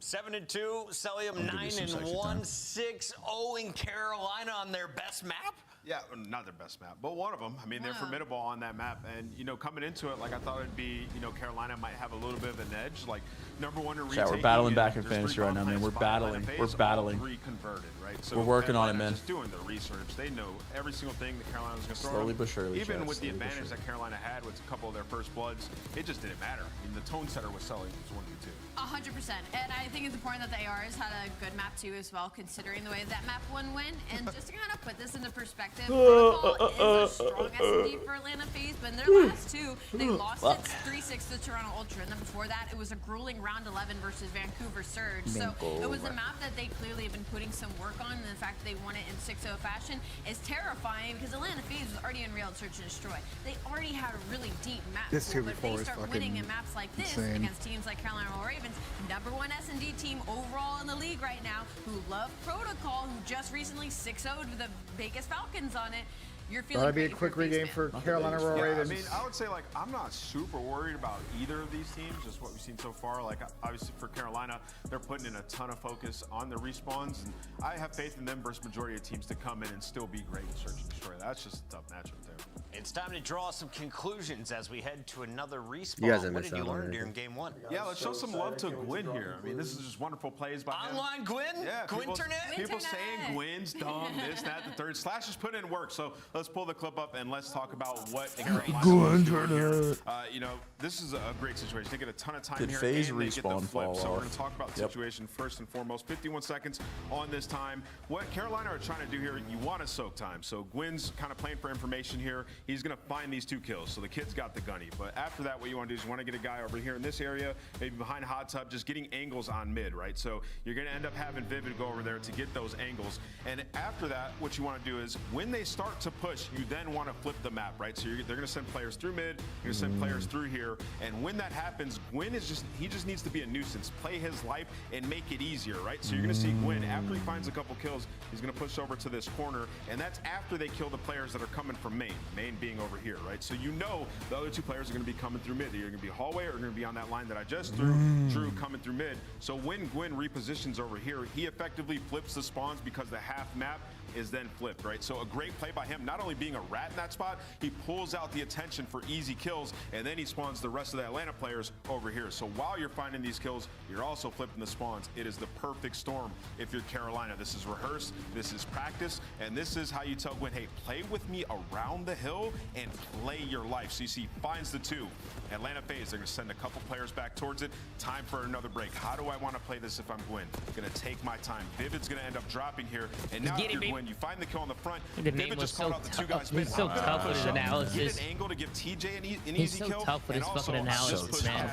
7-2, Celium 9-1, 6-0 in Carolina on their best map. Yeah, not their best map, but one of them. I mean, they're formidable on that map. And, you know, coming into it, like, I thought it'd be, you know, Carolina might have a little bit of an edge. Like, number one to retake. We're battling back in fantasy right now, man. We're battling. We're battling. Reconverted, right? So we're working on it, man. Just doing the research. They know every single thing that Carolina was going to throw. Slowly but surely. Even with the advantage that Carolina had with a couple of their first bloods, it just didn't matter. I mean, the tone setter was selling. It was 1v2. 100%. And I think it's important that the ARs had a good map too as well, considering the way that map one went. And just to kind of put this into perspective, Protocol is a strong S&D for Atlanta Faze, but in their last 2, they lost it 3-6 to Toronto Ultra. And then before that, it was a grueling round 11 versus Vancouver Surge. So it was a map that they clearly have been putting some work on, and the fact that they won it in 6-0 fashion is terrifying because Atlanta Faze was already in Real Search and Destroy. They already had a really deep map pool, but they start winning in maps like this against teams like Carolina Ravens, #1 S&D team overall in the league right now, who love Protocol, who just recently 6-0'd with the Vegas Falcons on it. You're feeling that'd be a quick regain for Carolina Ravens. I mean, I would say, like, I'm not super worried about either of these teams, just what we've seen so far. Like, obviously for Carolina, they're putting in a ton of focus on the respawns, and I have faith in them versus majority of teams to come in and still be great in Search and Destroy. That's just a tough matchup there. It's time to draw some conclusions as we head to another respawn. You guys have what missed did you out learn on during game 1? Yeah, let's show some love to Gwyn here. I mean, this is just wonderful plays by him. Online Gwyn? Yeah, Gwinternet? people saying Gwyn's dumb, this, that, the third. Slash is putting in work, so let's pull the clip up and let's talk about what Carolina. You know, this is a great situation. They get a ton of time here, Faze and they get the respawn flip. fall So we're off. going to talk about the situation first and foremost. 51 seconds on this time. What Carolina are trying to do here, you want to soak time. So Gwyn's kind of playing for information here. He's going to find these 2 kills. So the kid's got the gunny. But after that, what you want to do is you want to get a guy over here in this area, maybe behind hot tub, just getting angles on mid, right? So you're going to end up having Vivid go over there to get those angles. And after that, what you want to do is when they start to put push, you then want to flip the map, right? So they're going to send players through mid, you're going to send players through here, and when that happens, Gwyn is just needs to be a nuisance, play his life, and make it easier, right? So you're going to see Gwyn, after he finds a couple kills, he's going to push over to this corner, and that's after they kill the players that are coming from main being over here, right? So you know the other two players are going to be coming through mid. They're going to be hallway or going to be on that line that I just threw, Drew coming through mid. So when Gwyn repositions over here, he effectively flips the spawns because the half map is then flipped, right? So a great play by him, not only being a rat in that spot, he pulls out the attention for easy kills, and then he spawns the rest of the Atlanta players over here. So while you're finding these kills, you're also flipping the spawns. It is the perfect storm if you're Carolina. This is rehearsed, this is practice, and this is how you tell Gwyn, hey, play with me around the hill and play your life. So you see, finds the two. Atlanta Faze, they're gonna send a couple players back towards it. Time for another break. How do I wanna play this if I'm Gwyn? Gonna take my time. Vivid's gonna end up dropping here, and now if you're Gwyn, you find the kill on the front. Vivid just called out the two guys. He's so tough with his analysis. Get an angle to give TJ an easy kill. He's so tough with his fucking analysis, man.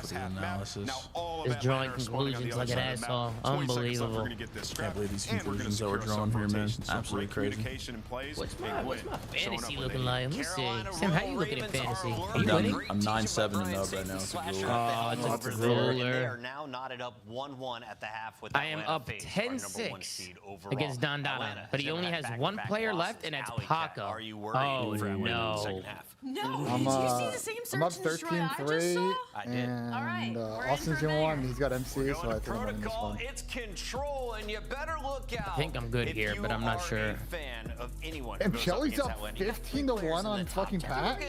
He's drawing conclusions like an asshole. Unbelievable. Can't believe these conclusions that we're drawing here, man. Absolutely crazy. What's my fantasy looking like? Let me see. Sam, how you looking at fantasy? Are you winning? I'm 9-7-0 right now. It's a grueler. Oh, it's a grueler. They are now knotted up 1-1 at the half with I am up 10-6 against Don Donna, but he only has one player left, and it's Paco. Are you worried for no. second half? No, did you see the same search I'm up and destroy I just saw? 13-3, and Austin's gonna win. He's got MC, so I think I'm winning this one. It's control, and you better look out. I think I'm good here, but I'm not sure. Fan of anyone and Shelly's up 15-1 on fucking Pat. Yeah.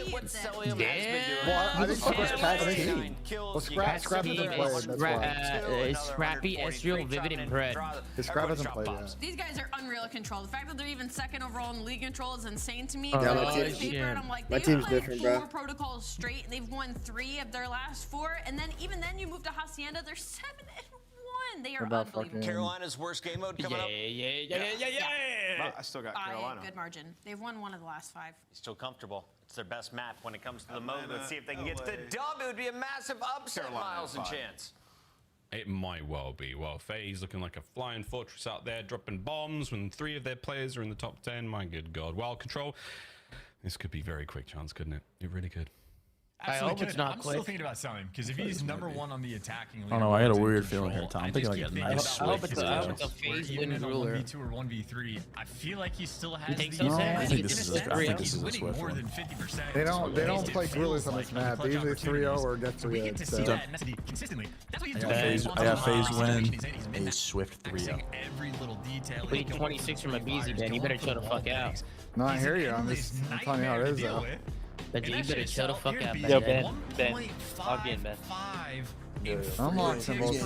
Well, I think Pat's team. Well, Scrap hasn't played. That's why. Scrappy, Ezreal, Vivid, and Bread. Scrap hasn't played yet. These guys are unreal at control. The fact that they're even second overall in league control is insane to me. Yeah, I'm like, they've played 4 protocols straight, and they've won 3 of their last 4. And then even then, you move to Hacienda, they're 7-1. They are unbelievable. Carolina's worst game mode coming up. Yeah. I still got Carolina. Good margin. They've won 1 of the last 5. Still comfortable. It's their best map when it comes to the mode. Let's see if they can get the dub. It would be a massive upset, Miles and Chance. It might well be. Well, Faze looking like a flying fortress out there, dropping bombs when 3 of their players are in the top 10. My good God. Well, Control, this could be very quick chance, couldn't it? It really could. I hope it's not I'm quick. still thinking about selling him because if he's #1 on the attacking league, I don't know. I got a weird feeling here, Tom. I'm thinking like a nice I hope switch. it's a Faze win ruler. 1v2 or 1v3. I feel like he still has. I think this is a Swift more one. than 50%. They don't play gorillas on this map. They usually 3-0 or get 3-0. So. Consistently. That's what he's I got Faze win, a Swift 3-0. Every little detail. You played 26 from a BZ, Ben. You better chill the fuck out. No, I hear you. I'm telling you how it is, though. But you better chill the fuck out, Yo, Ben. Log in, Ben. I'm locked symbols.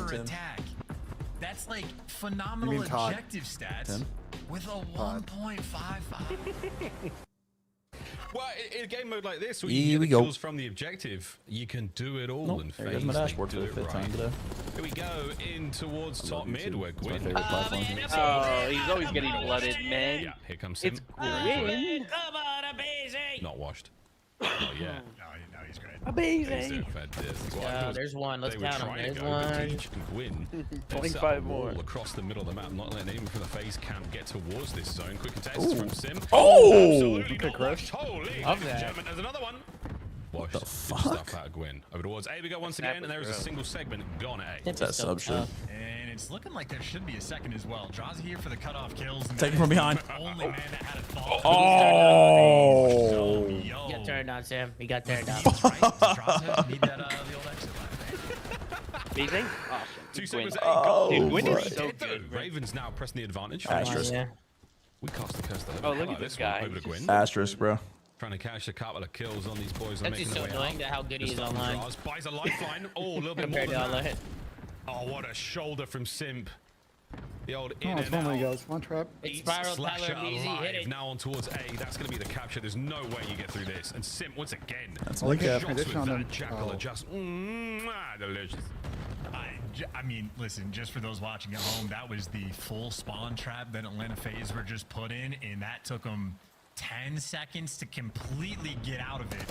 That's like phenomenal objective stats with a 1.55. Well, in a game mode like this, where you get the kills from the objective, you can do it all and There's my dashboard for the 5th time today. Here we go in towards top mid where Gwyn. Oh, he's always getting blooded, man. Yeah, here comes him. It's Gwyn. Come on, Faze. Not washed. Oh, yeah. No, he's great. Amazing. There's one. Let's count them. There's one. Win. 25 more. All across the middle of the map, not letting anyone from the Faze camp get towards this zone. Quick contest from Sim. Absolutely got washed. Holy, love that. There's another one. What the fuck? Stuff out of Gwyn. Over towards A we go once again, and there is a single segment gone at A. That's sub shit. And it's looking like there should be a second as well. Draws here for the cutoff kills. Take him from behind. Only man that had a thought. Oh! He got turned on, Sam. He got turned on. Need that the old exit Amazing. Awesome. 2 seconds. Dude, Gwyn is so good. Ravens now pressing the advantage. Asterisk. We cast the curse. Oh, look at this guy. Over to Gwyn. Asterisk, bro. Trying to cash a couple of kills on these boys. That's just so annoying that how good he is online. Buys a lifeline. Oh, a little bit more than that. Oh, what a shoulder from Simp. The old in and out. Guys. One trap. It's Spiral Slasher Tyler easy. Hit it. now on towards A. That's going to be the capture. There's no way you get through this. And Simp once again. That's like cap. Shots with that Jackal are just delicious. I mean, listen, just for those watching at home, that was the full spawn trap that Atlanta Faze were just put in, and that took them 10 seconds to completely get out of it.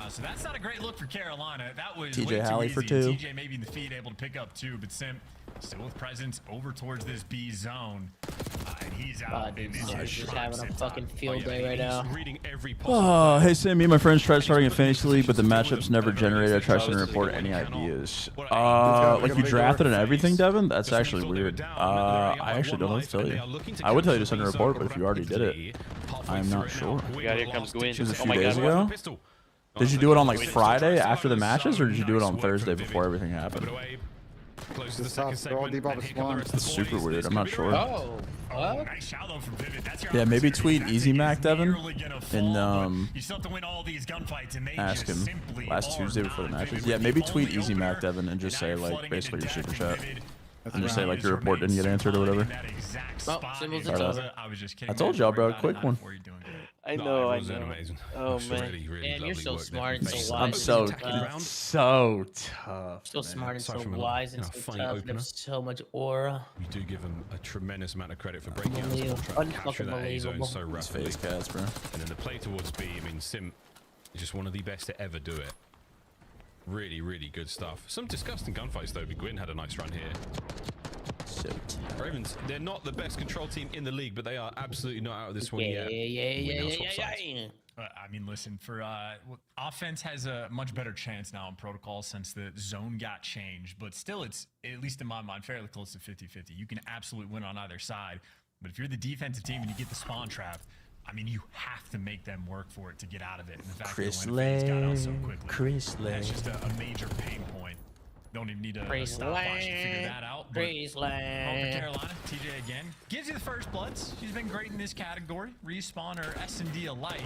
So that's not a great look for Carolina. That was TJ way too Halley easy. for 2. TJ maybe in the feed able to pick up 2, but Simp still with presence over towards this B zone. and he's out. Dude, he's just having a fucking field day right now. Oh, hey Sam, me and my friends tried starting a fantasy league, but the matchups never generated. I tried to report any ideas. Like you drafted and everything, Devin? That's actually weird. I actually don't know what to tell you. I would tell you to send a report, but if you already did it, I'm not sure. Yeah, here comes Gwyn. It was a few days ago. Did you do it on like Friday after the matches, or did you do it on Thursday before everything happened? That's super weird. I'm not sure. Oh, nice shout out from Vivid. That's your Yeah, maybe opportunity. tweet Easy Mac, Devin, And you still have to win all these gunfights, and they ask him last Tuesday before the matches. Yeah, maybe tweet Easy Mac, Devin, and just say like basically your super chat, and just say like your report didn't get answered or whatever. I told y'all, bro. Quick one. I know. Amazing. Oh man, man, you're so smart and so wise. I'm so tough. So smart and so wise and so tough. And have so much aura. We do give him a tremendous amount of credit for breaking out. Unfucking believable. So rapidly. Face cats, bro. And then the play towards B. I mean, Sim is just one of the best to ever do it. Really, really good stuff. Some disgusting gunfights though. Gwyn had a nice run here. So Ravens, they're not the best control team in the league, but they are absolutely not out of this one yet. Yeah. I mean, listen, for offense has a much better chance now in protocol since the zone got changed, but still it's, at least in my mind, fairly close to 50-50. You can absolutely win on either side, but if you're the defensive team and you get the spawn trap, I mean, you have to make them work for it to get out of it. And the fact that Faze got out so quickly, that's just a major pain point. Don't even need a stopwatch to figure that out. But Carolina, TJ again. Gives you the first bloods. She's been great in this category. Respawn or S&D alike.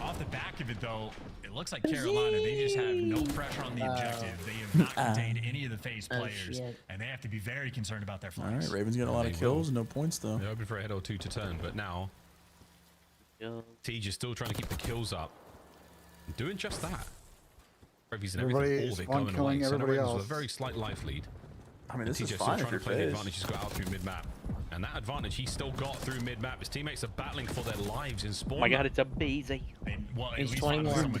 Off the back of it, though, it looks like Carolina, they just have no pressure on the objective. They have not contained any of the Faze players, and they have to be very concerned about their flanks. All right, Ravens getting a lot of kills, no points, though. They're hoping for a head or two to turn, but now TJ is still trying to keep the kills up. Doing just that. Everybody is on killing everybody else. With a very slight life lead. I mean, this is TJ fine still if you're trying to play the Faze. advantage he's got out through mid-map. And that advantage he's still got through mid-map. His teammates are battling for their lives in spawn. Oh my god, it's a Bazy. Well, He's 21.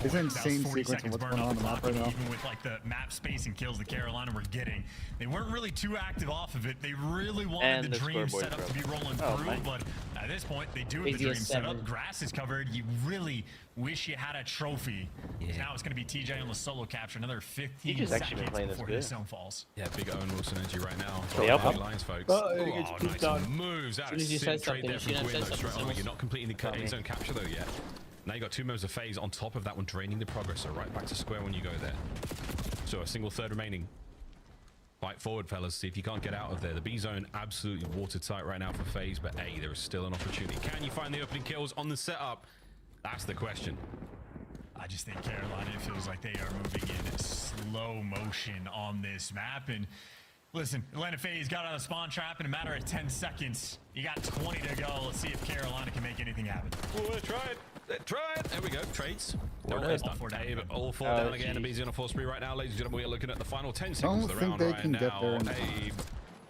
It's an insane sequence of what's going on the map right now. Even with like the map space and kills that Carolina were getting, they weren't really too active off of it. They really wanted the dream setup to be rolling through, but at this point, they do have the dream setup. Grass is covered. You really wish you had a trophy. Now it's going to be TJ on the solo capture. Another 15 seconds before his zone falls. Yeah, big Owen Wilson energy right now. Lines, folks. Nice moves out of Sim trade there from Gwyn. You're not completing the A zone capture though yet. Now you got two members of Faze on top of that one, draining the progress. So right back to square when you go there. So a single third remaining. Fight forward, fellas. See if you can't get out of there. The B zone absolutely watertight right now for Faze, but A, there is still an opportunity. Can you find the opening kills on the setup? That's the question. I just think Carolina feels like they are moving in slow motion on this map. And listen, Atlanta Faze got out of the spawn trap in a matter of 10 seconds. You got 20 to go. Let's see if Carolina can make anything happen. Oh, try it. Try it. There we go. Trades. All four down again. And B's on a full spree right now, ladies and gentlemen. We're looking at the final 10 seconds of the round right now. Abe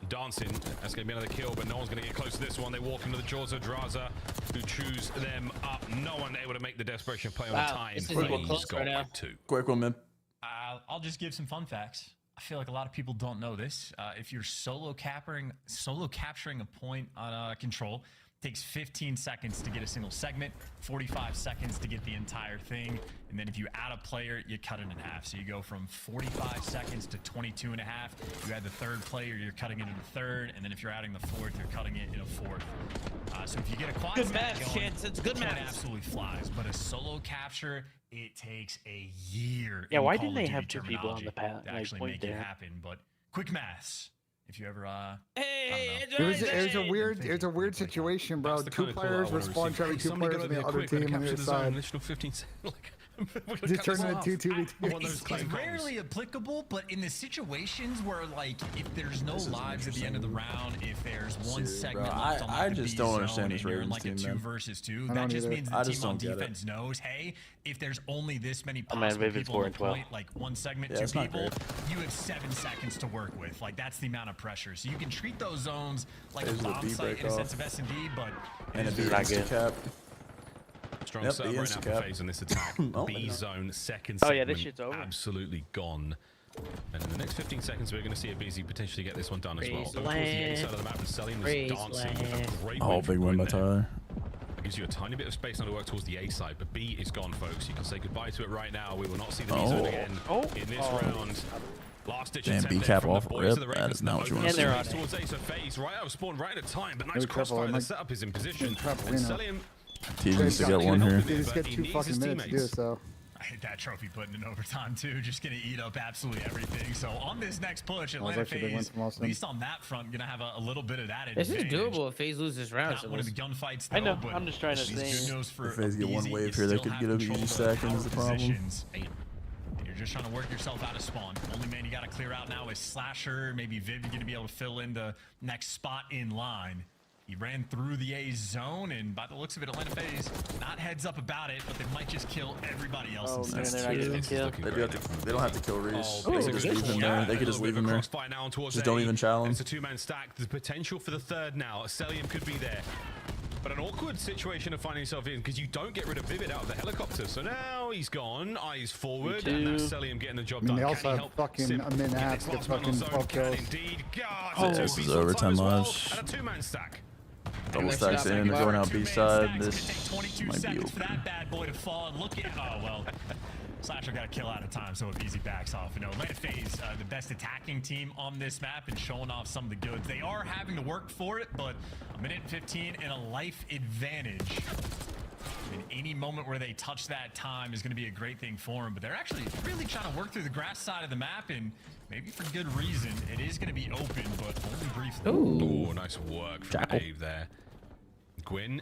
dancing. That's going to be another kill, but no one's going to get close to this one. They walk into the jaws of Draza, who chews them up. No one able to make the desperation play on the time. This is close right now. Quick one, man. I'll just give some fun facts. I feel like a lot of people don't know this. If you're solo capturing a point on control, it takes 15 seconds to get a single segment, 45 seconds to get the entire thing, and then if you add a player, you cut it in half. So you go from 45 seconds to 22 and a half. You add the third player, you're cutting it in a third, and then if you're adding the fourth, you're cutting it in a fourth. So if you get a quad good math, chance. It's good math. It absolutely flies, but a solo capture, it takes a year. Yeah, why didn't they have two people on the path to actually make it happen? But quick maths. If you ever, it was a weird situation, bro. Two players were spawn trapping two players on the other team on the other side. Just turn into 2v2. It's rarely applicable, but in the situations where, like, if there's no lives at the end of the round, if there's one segment left on I just don't understand this Ravens team, like a 2 versus 2, that just means the team on defense knows, hey, if there's only this many possible people on the point, like one segment, two people, you have 7 seconds to work with. Like, that's the amount of pressure. So you can treat those zones like a bomb site in a sense of S&D, but and a B cap. Strong serve right now for Faze on this attack. B zone, second segment, oh yeah, this shit's over. Absolutely gone. And in the next 15 seconds, we're going to see a Busy potentially get this one done as well. Of course, the inside of the map and Selim is dancing. A great big win by Tyler. It gives you a tiny bit of space now to work towards the A side, but B is gone, folks. You can say goodbye to it right now. We will not see the B zone again in this round. Last ditch attempt B cap off rip. That is not what you want to see. Towards A, so Faze right out of spawn, right at a time, but nice crossfire. The setup is in position. And Selim needs to get one here. He just get 2 fucking minutes to do it, so. I hate that trophy putting in overtime too. Just gonna eat up absolutely everything. So on this next push, Atlanta Faze, at least on that front, gonna have a little bit of that advantage. This is doable if Faze loses rounds. Not one of the gunfights. I know. I'm just trying to think. If Faze get one wave here, they could get a easy second is the problem. You're just trying to work yourself out of spawn. Only man you got to clear out now is Slasher. Maybe Viv, you're gonna be able to fill in the next spot in line. He ran through the A zone, and by the looks of it, Atlanta Faze not heads up about it, but they might just kill everybody else. They don't have to kill Reese. They could just leave him there. They could just leave him there. Just don't even challenge. It's a 2-man stack. There's potential for the third now. Selim could be there. But an awkward situation of finding yourself in because you don't get rid of Vivid out of the helicopter. So now he's gone, eyes forward, and that's Selim getting the job done. They also have fucking a minute and a half to get fucking 12 kills. This is over 10 lives. And a 2-man stack. Double stacks in, they're going out B side. This might be for that bad boy to fall and look at. Oh well, Slasher got a kill out of time, so if Easy backs off. You know, Atlanta Faze, the best attacking team on this map and showing off some of the goods. They are having to work for it, but a minute and 15 and a life advantage. In any moment where they touch that time is going to be a great thing for them, but they're actually really trying to work through the grass side of the map, and maybe for good reason. It is going to be open, but only briefly. Ooh, nice work from Dave there. Gwyn,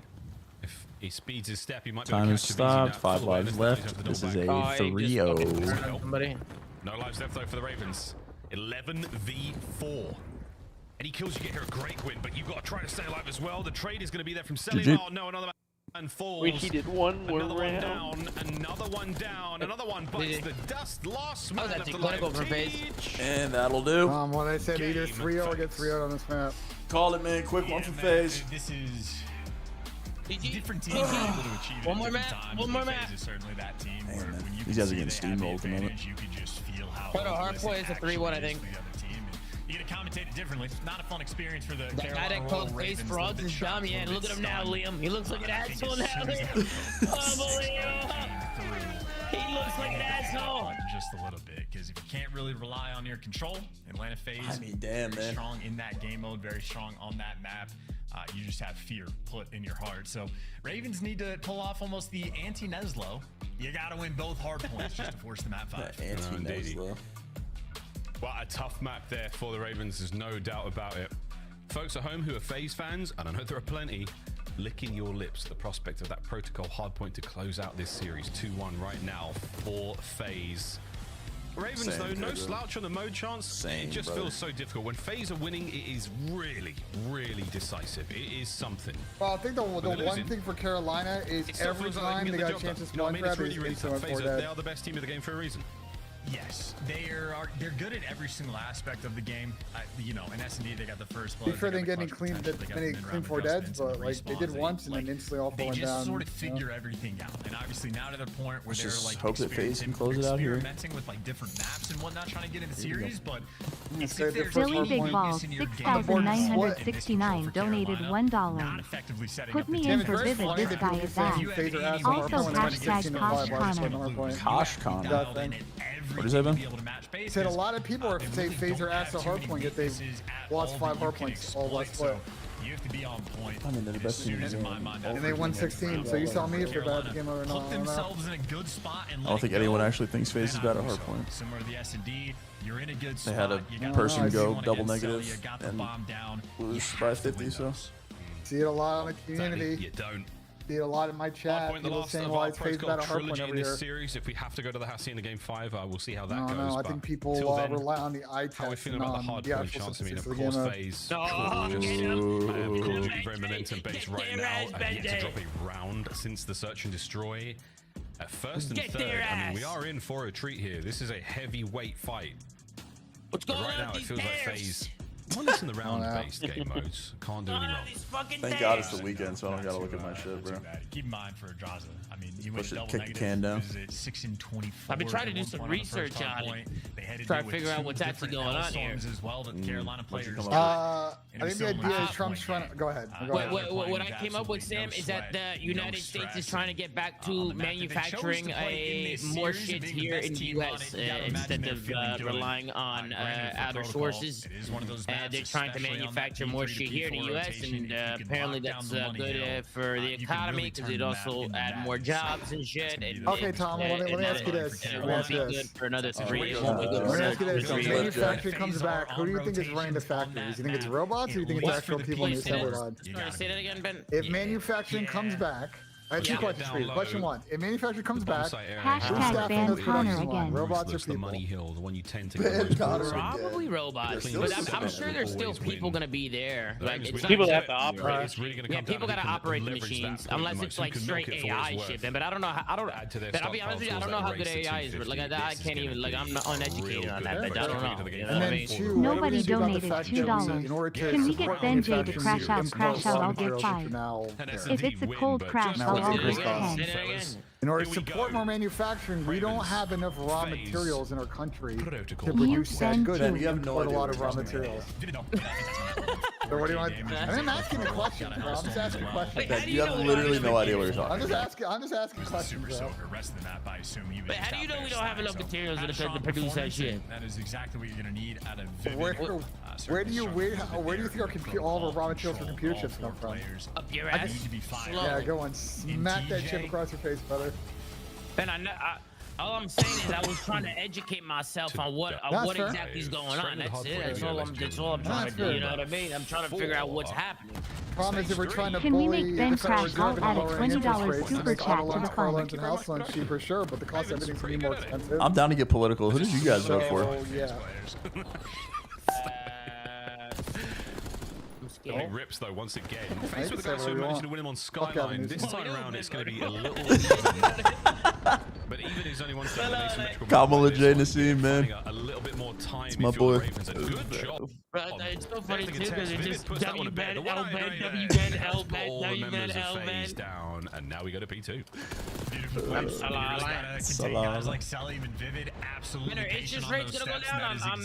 if he speeds his step, he might be able to catch stopped. 5 lives left. This is a 3-0. No lives left though for the Ravens. 11v4. Any kills you get here are great, Gwyn, but you've got to try to stay alive as well. The trade is going to be there from Selim. Oh no, another man falls. Wait, he did one more another round. One down, another one down, another one bites the dust. Last man that's of the clinical for Faze. And that'll do. What I said, either 3-0 or get 3-0 on this map. Call it, man. Quick one for Faze. This is different teams are able to achieve it. One more map. One more map. Is certainly that team where when you these guys are getting steamrolled at the moment. You can just feel how Hardpoint is a 3-1, I think. You gotta commentate it differently. It's not a fun experience for the guy that called Faze frauds is dumb. Yeah, look at him now, Liam. He looks like an asshole now, Liam. Unbelievable. He looks like an asshole. Just a little bit, because if you can't really rely on your control, Atlanta Faze, damn, very man. strong in that game mode, very strong on that map. You just have fear put in your heart. So Ravens need to pull off almost the anti-Neslo. You got to win both hard points just to force the map 5. Anti-Neslo. Well, a tough map there for the Ravens, there's no doubt about it. Folks at home who are Faze fans, and I know there are plenty, licking your lips at the prospect of that Protocol hardpoint to close out this series. 2-1 right now for Faze. Ravens, though, no slouch on the mode chance. It just feels so difficult. When Faze are winning, it is really, really decisive. It is something. Well, I think the one thing for Carolina is every time they got a chance to spawn grab is they are the best team of the game for a reason. Yes, they're good at every single aspect of the game. You know, in S&D they got the first blood. Before they getting clean 4 deads, but like they did once and then instantly all falling down. They just sort of figure everything out, and obviously now to the point where they're like hope that Faze can close it out here. Experimenting with like different maps and whatnot, trying to get in the series. But Billy Big Ball 6,969 donated $1. Put me in for Vivid. This guy is bad. Also hashtag Koshcon. What is that, Ben? Said a lot of people are say Phaser asked a hardpoint yet they've lost 5 hardpoints all last split. You have to be on point. I mean, they're the best team in the game. And they won 16, so you tell me if they're bad at the game or not. Put themselves in a good spot and I don't think anyone actually thinks Faze is bad at hardpoint. Similar to the S&D, you're in a good spot. They had a person go double negative and lose by 50, so. See it a lot on the community. You don't. See it a lot in my chat. People saying why it's Faze bad at hardpoint every year. Series, if we have to go to the Hassie in the game 5, we'll see how that goes. No, I think people rely on the eye test. How are we feeling about the hardpoint chance? I mean, of course, Faze. Very momentum based right now. Yet to drop a round since the search and destroy. At first and third, I mean, we are in for a treat here. This is a heavyweight fight. What's going on? Right now, it feels like Faze Well, listen, the round-based game modes can't do any wrong. Thank God it's the weekend, so I don't gotta look at my shit, bro. Keep in mind for Adraza. I mean, you Push went it, double kick the can down. 6 and 24. I've been trying to do some research on it. Try to figure out what's actually going on here. As well that Carolina players. I think the idea is Trump's trying to go ahead. What I came up with, Sam, is that the United States is trying to get back to manufacturing more shit here in the U.S. Instead of relying on outer sources. And they're trying to manufacture more shit here in the U.S. And apparently that's good for the economy because it also add more jobs and shit. And okay, Tom, let me ask you this. It won't be good for another 3 years. Let me ask you this. If manufacturing comes back, who do you think is running the factories? Do you think it's robots or do you think it's actual people in the assembly line? Say that again, Ben. If manufacturing comes back, I have 2 questions for you. Question 1: if manufacturing comes back, hashtag ban Connor again. Robots or The people? money hill, the one you tend to Probably robots, but I'm sure there's still people gonna be there. Like it's people that have to operate. Yeah, people gotta operate the machines, unless it's like straight AI shit. But I don't know. But I'll be honest with you, I don't know how good AI is. Like I can't even. Like I'm not uneducated on that. But I don't know. You know what I mean? Nobody donated $2. Can we get Benjay to crash out? I'll get 5. If it's a cold crash, I'll get 10. In order to support more manufacturing, we don't have enough raw materials in our country to produce said goods. We import a lot of raw materials. So what do you want? I'm asking a question, bro. I'm just asking a question. You have literally no idea what you're talking about. I'm just asking questions, bro. But how do you know we don't have enough materials to produce that shit? That is exactly what you're gonna need out of Vivid. Where do you think all of our raw materials for computer chips come from? Up your ass. Yeah, go on, smack that chip across your face, brother. Ben, all I'm saying is I was trying to educate myself on what exactly is going on. That's it. That's all I'm trying to do. You know what I mean? I'm trying to figure out what's happening. Problem is, if we're trying to Can we make Ben crash? I'll add a $20 super chat to the fund. And house loans cheaper, sure, but the cost of everything's gonna be more expensive. I'm down to get political. Who did you guys vote for? Yeah. It rips though once again. Faced with the guys who managed to win him on Skyline. This time around, it's going to be a little but even is only one step asymmetrical. Kamala J. Nassim, man. A little bit more time. It's my boy. Good job. It's so funny too because it's just W-Ben, L-Ben, W-Ben, L-Ben, W-Ben, L-Ben. Down, and now we go to P2. Guys like Salim and Vivid, absolutely. Interest rate's gonna go down on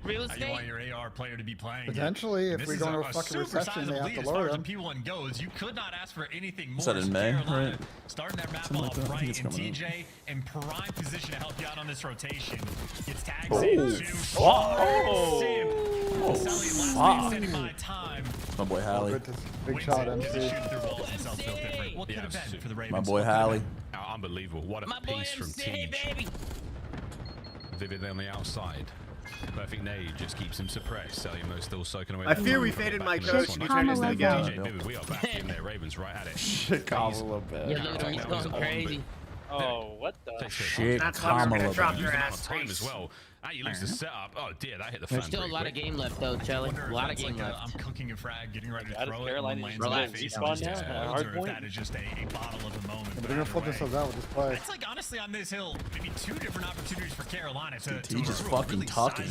real estate. You want your AR player to be playing. Potentially, if we go into a fucking recession, they have to lower them. P1 goes, you could not ask for anything more. Is that in May? Right. Starting that map off right, and TJ in prime position to help you out on this rotation. Gets tagged in too. My boy Hallie. Big shot, MC. My boy Hallie. Unbelievable. What a piece from TJ. Vivid on the outside. Perfect nade just keeps him suppressed. Selimo still soaking away. I fear we faded my coach and he turned us to the game. Vivid, we are back in there. Ravens right at it. Shit, Kamala, man. Yeah, look at him. He's going crazy. Oh, what the? Shit, That's why we're gonna drop their ass time as well. You lose the setup. Oh dear, that hit the fan. There's still a lot of game left though, Chelly. A lot of game left. I'm cooking a frag, getting ready to throw it. Respawn now. Hardpoint. That is just a bottle of the moment. They're gonna flip themselves out with this play. It's like honestly on this hill, maybe 2 different opportunities for Carolina to just fucking talking.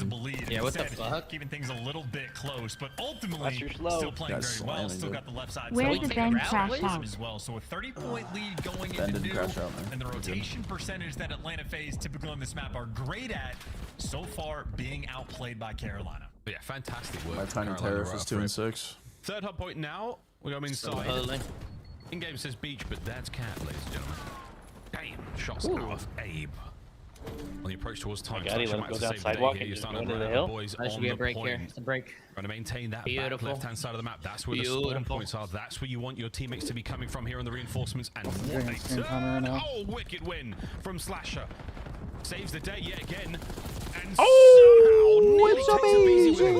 Yeah, what the fuck? Keeping things a little bit close, but ultimately still playing very well. Still got the left side. Where's the Ben crash out? As well, so a 30-point lead going into new, and the rotation percentage that Atlanta Faze typically on this map are great at so far being outplayed by Carolina. But yeah, fantastic work. My tiny tariff is 2 and 6. Third hub point now. We go inside. In-game says beach, but that's cat, ladies and gentlemen. Damn, shots off Abe. On the approach towards time. He let him go down sidewalk and just go into the hill. That should be a break here. It's a break. Trying to maintain that back left-hand side of the map. That's where the spawn points are. That's where you want your teammates to be coming from here on the reinforcements. And what a turn! Oh, wicked win from Slasher. Saves the day yet again. And it's amazing!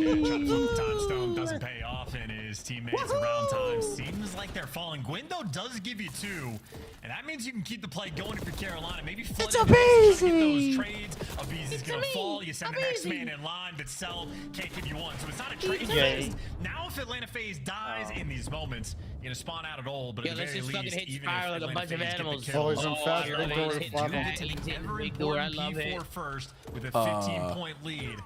Yeah, trying to flip the time stone doesn't pay off, and his teammates around time seems like they're falling. Gwendo does give you 2, and that means you can keep the play going if you're Carolina. Maybe it's amazing! Those trades. Abizi's gonna fall. You send the next man in line, but Cell can't give you 1. So it's not a trade fest. Now if Atlanta Faze dies in these moments, you're gonna spawn out at all. But at the very least, even if like a bunch of animals. Always on fast, big door to flop. Every important P4 first with a 15-point lead.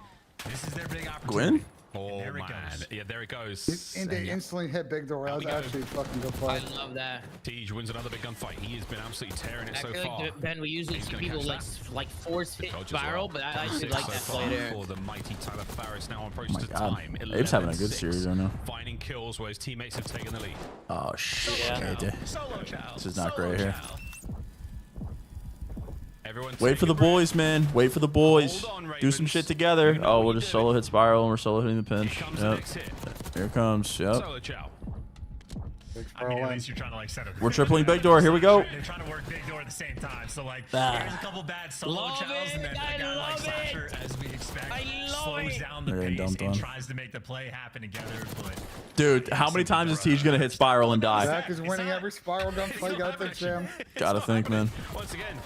This is their big opportunity. Gwen? Oh, there man. Yeah, there it goes. And they instantly hit big door. That was actually a fucking good play. I love that. Tej wins another big gunfight. He has been absolutely tearing it I so feel far. like, Ben, we usually see people like force hit spiral, but I actually like that play there. For the mighty Tyler Farris now on approach Oh my to God. time. Abe's having a good series right now. Finding kills where his teammates have taken the lead. Oh, shit. Yeah. This is not great here. Everyone's Wait for the boys, man. Wait for the boys. Do some shit together. Oh, we'll just solo hit spiral and we're solo hitting the pinch. Yep. Here it comes. Yep. I mean, at least you're trying to like set up. We're tripling big door. Here we go. They're trying to work big door at the same time. So like, there's a couple bad solo chows, and then a guy like Slasher, as we expect, slows down the pace and tries to make the play happen together. But dude, how many times is Tej gonna hit spiral and die? Zach is winning every spiral gunfight. Gotta think, Sam. Gotta think, man. Once again.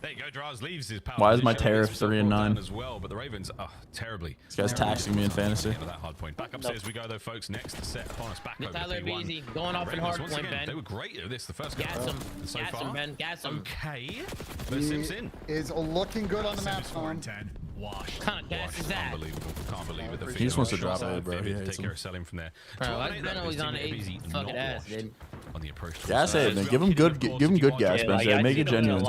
There you go, Draz leaves his power. Why is my tariff 3 and 9 as well? But the Ravens, terribly. This guy's taxing me in fantasy. That hard point. Back upstairs we go though, folks. Next set upon us back over Tyler P1. Easy going off in hard point, Ben. They were great at this the first gas game. him, So gas far. him, Ben, gas him. Okay. He is looking good on the map, Tom. Wash. What kind of gas is that? Unbelievable. Can't believe it. He just wants to drop it, bro. He Take hates care him. of selling from there. Bro, I've been always on a fucking ass, dude. On the approach. Gas it, man. Give him good gas, man. Make it genuine.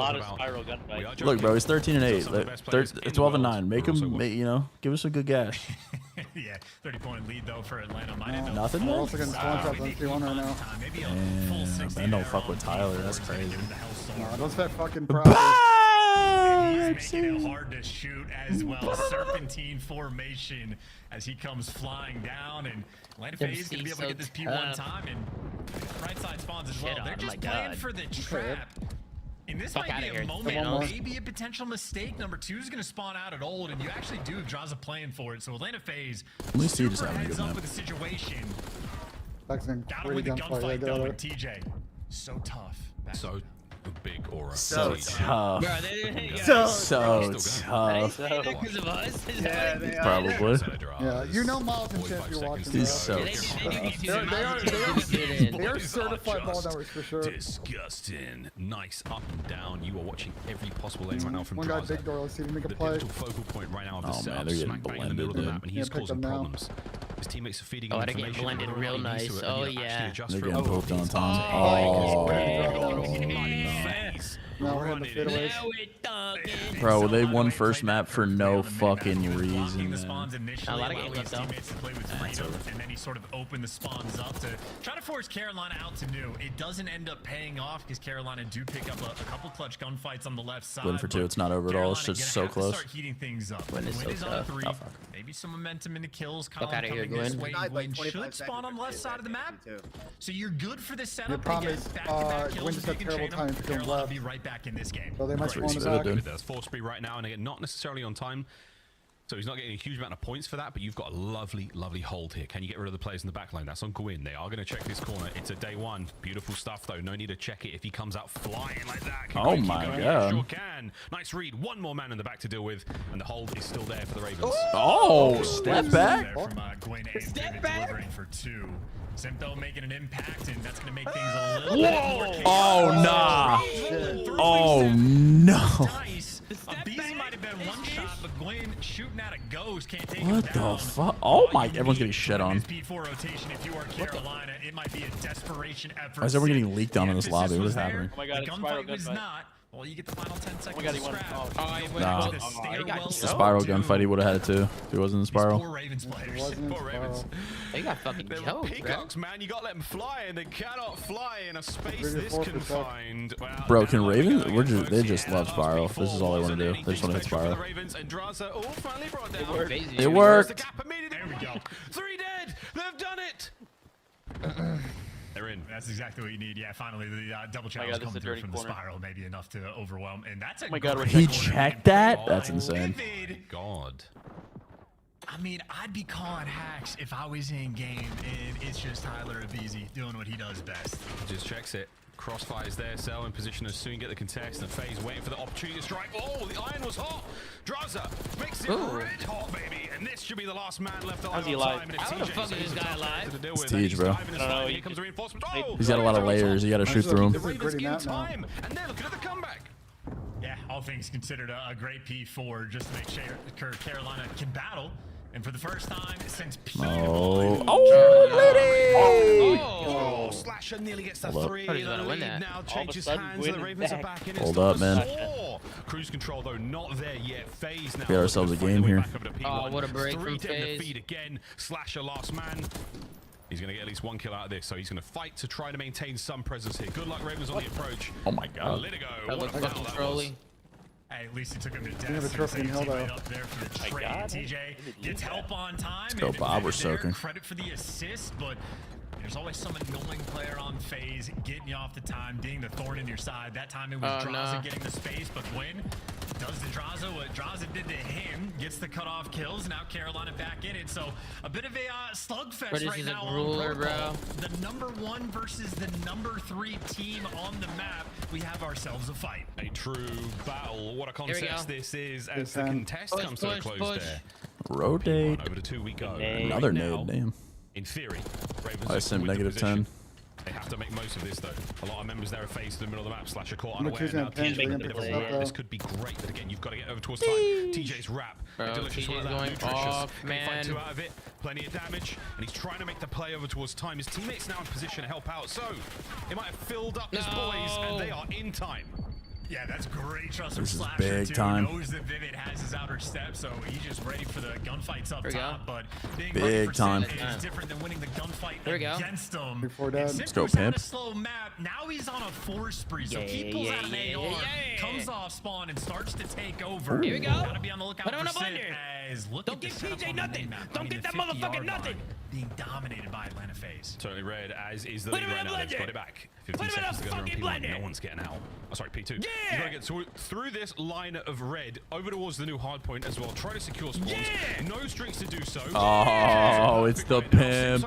Look, bro, he's 13 and 8. 12 and 9. Make him, you know, give us a good gas. Yeah, 30-point lead though for Atlanta. Nothing, man. Also getting spawns up on P1 right now. Damn, Ben don't fuck with Tyler. That's crazy. No, don't say fucking property. He's making it hard to shoot as well. Serpentine formation as he comes flying down, and Atlanta Faze gonna be able to get this P1 time, and right side spawns as well. They're just playing for the trap. And this might be a moment, maybe a potential mistake. Number 2 is going to spawn out at old, and you actually do have Draza playing for it. So Atlanta Faze super heads up with the situation. Got him with the gunfight though with TJ. So tough. So big aura. So tough. Bro, So tough. Because of us? Yeah, they are. Probably. Yeah, you know Miles and Chip, you're watching. He's so They are certified ball numbers for sure. Disgusting. Nice up and down. You are watching every possible lane right now from one guy big door. Let's see if he make a the play. pivotal focal point right now of the Oh, setup. man, they're getting Smack bang in the middle of the blended, map, and he's causing problems. His teammates are feeding him they're getting information. blended real nice. Oh, yeah. They're getting pooped on Tom. Oh. Now we're hitting the fadeaways. Bro, they won first map for no fucking reason, man. A lot of games left though. To play with freedom, and then he sort of opened the spawns up to try to force Carolina out to new. It doesn't end up paying off because Carolina do pick up a couple clutch gunfights on the left side. Win for 2. It's not over at all. It's just so close. Start heating things up. Win is so is on tough. 3. Oh, fuck. Maybe some momentum into kills. Fuck outta here, This Gwen. way. Gwen should spawn on the left side of the map. So you're good for the setup. Your problem is, Gwen just had terrible time to go left. Be right back in this game. So they might spawn Great. the back. There's 4 spree right now, and again, not necessarily on time. So he's not getting a huge amount of points for that, but you've got a lovely, lovely hold here. Can you get rid of the players in the back line? That's on Gwyn. They are going to check this corner. It's a day 1. Beautiful stuff, though. No need to check it if he comes out flying like that. Can Oh Gwyn my keep going? God. Sure can. Nice read. One more man in the back to deal with, and the hold is still there for the Ravens. Oh, step back. From Gwyn and David delivering for 2. Simto making an impact, and that's going to make things a little bit more chaotic. Oh, nah. Oh, no. Nice. Beezy might have been one shot, but Gwen shooting at a ghost can't take him What down. the fuck? Oh my, everyone's getting shit on. P4 rotation. If you are Carolina, it might be a desperation effort. Why is everyone getting leaked down in this lobby? What is happening? Oh my God, the gunfight was not. Well, you get the final 10 seconds. God, he won. Nah. It's the spiral gunfight. He would have had it too if he wasn't in the spiral. Poor Ravens players. Poor Ravens. They got fucking choked, Peacocks, man. You got to let them fly, and they cannot fly in a space this confined. Well, Bro, can Ravens? They just love spiral. This is all they want to do. They just want to hit spiral. It worked. There we go. 3 dead. They've done it. They're in. That's exactly what you need. Yeah, finally the double challenge coming through from the spiral, maybe enough to overwhelm. And that's a He checked that? That's insane. God. I mean, I'd be calling hacks if I was in game, and it's just Tyler Abizi doing what he does best. Just checks it. Crossfire is there, Cell in position to soon get the contest, and Faze waiting for the opportunity to strike. Oh, the iron was hot. Draza makes it red hot, baby, and this should be the last man left alive. How the fuck is this guy alive? It's Tej, bro. Here comes the reinforcement. Oh, He's got a lot of layers. You got to shoot through him. the Ravens give time, and they're looking at the comeback. Yeah, all things considered, a great P4 just to make sure Carolina can battle. And for the first time since Slasher nearly gets the 3. The lead now changes hands. The Ravens are back in. Hold up, man. Cruise control though not there yet. Faze now. Get ourselves a game here. Oh, what a break from Faze. Feed again. Slasher last man. He's going to get at least 1 kill out of this, so he's going to fight to try to maintain some presence here. Good luck, Ravens, on the approach. Oh my god. Let it go. That looks fucking trolly. Hey, at least he took him to death. You have a trophy in hell, though. Right up there for the trade. TJ gets help on time. Let's go, Bob. We're soaking. Credit for the assist, but there's always some annoying player on Faze getting you off the time, being the thorn in your side. That time it was Draza getting the space, but Gwyn does to Draza what Draza did to him, gets the cutoff kills. Now Carolina back in it, so a bit of a slugfest right now on Protocol. The #1 versus the #3 team on the map. We have ourselves a fight. A true battle. What a contest this is as the contest comes to a close there. Rotate. Over to 2 we go. Another nade, damn. In theory, Ravens I sim -10. They have to make most of this though. A lot of members there are faced in the middle of the map. Slasher caught unaware. Now this could be great, but again, you've got to get over towards time. TJ's wrap. TJ's going off, man. Fight 2 out of it. Plenty of damage, and he's trying to make the play over towards time. His teammates now in position to help out, so it might have filled up his boys, and they are in time. Yeah, that's great trust from This is Slasher big too. time. He knows that Vivid has his outer step, so he's just ready for the gunfights up top. But being big ready for time is different than winning the gunfight against him. Let's go, Pimp. A slow map. Now he's on a 4 spree, so he pulls out an AR, comes off spawn, and starts to take over. Here we go. Gotta be on the lookout Put him for on a blender. Don't give PJ nothing. Don't get that motherfucking nothing. Being dominated by Atlanta Faze. Totally red, as is the lead right now. They've got it back. 15 seconds to go on P1. No one's getting out. Oh, sorry, P2. You've got to get through this line of red over towards the new hard point as well. Try to secure spawns. No streaks to do so. Oh, it's the Pimp.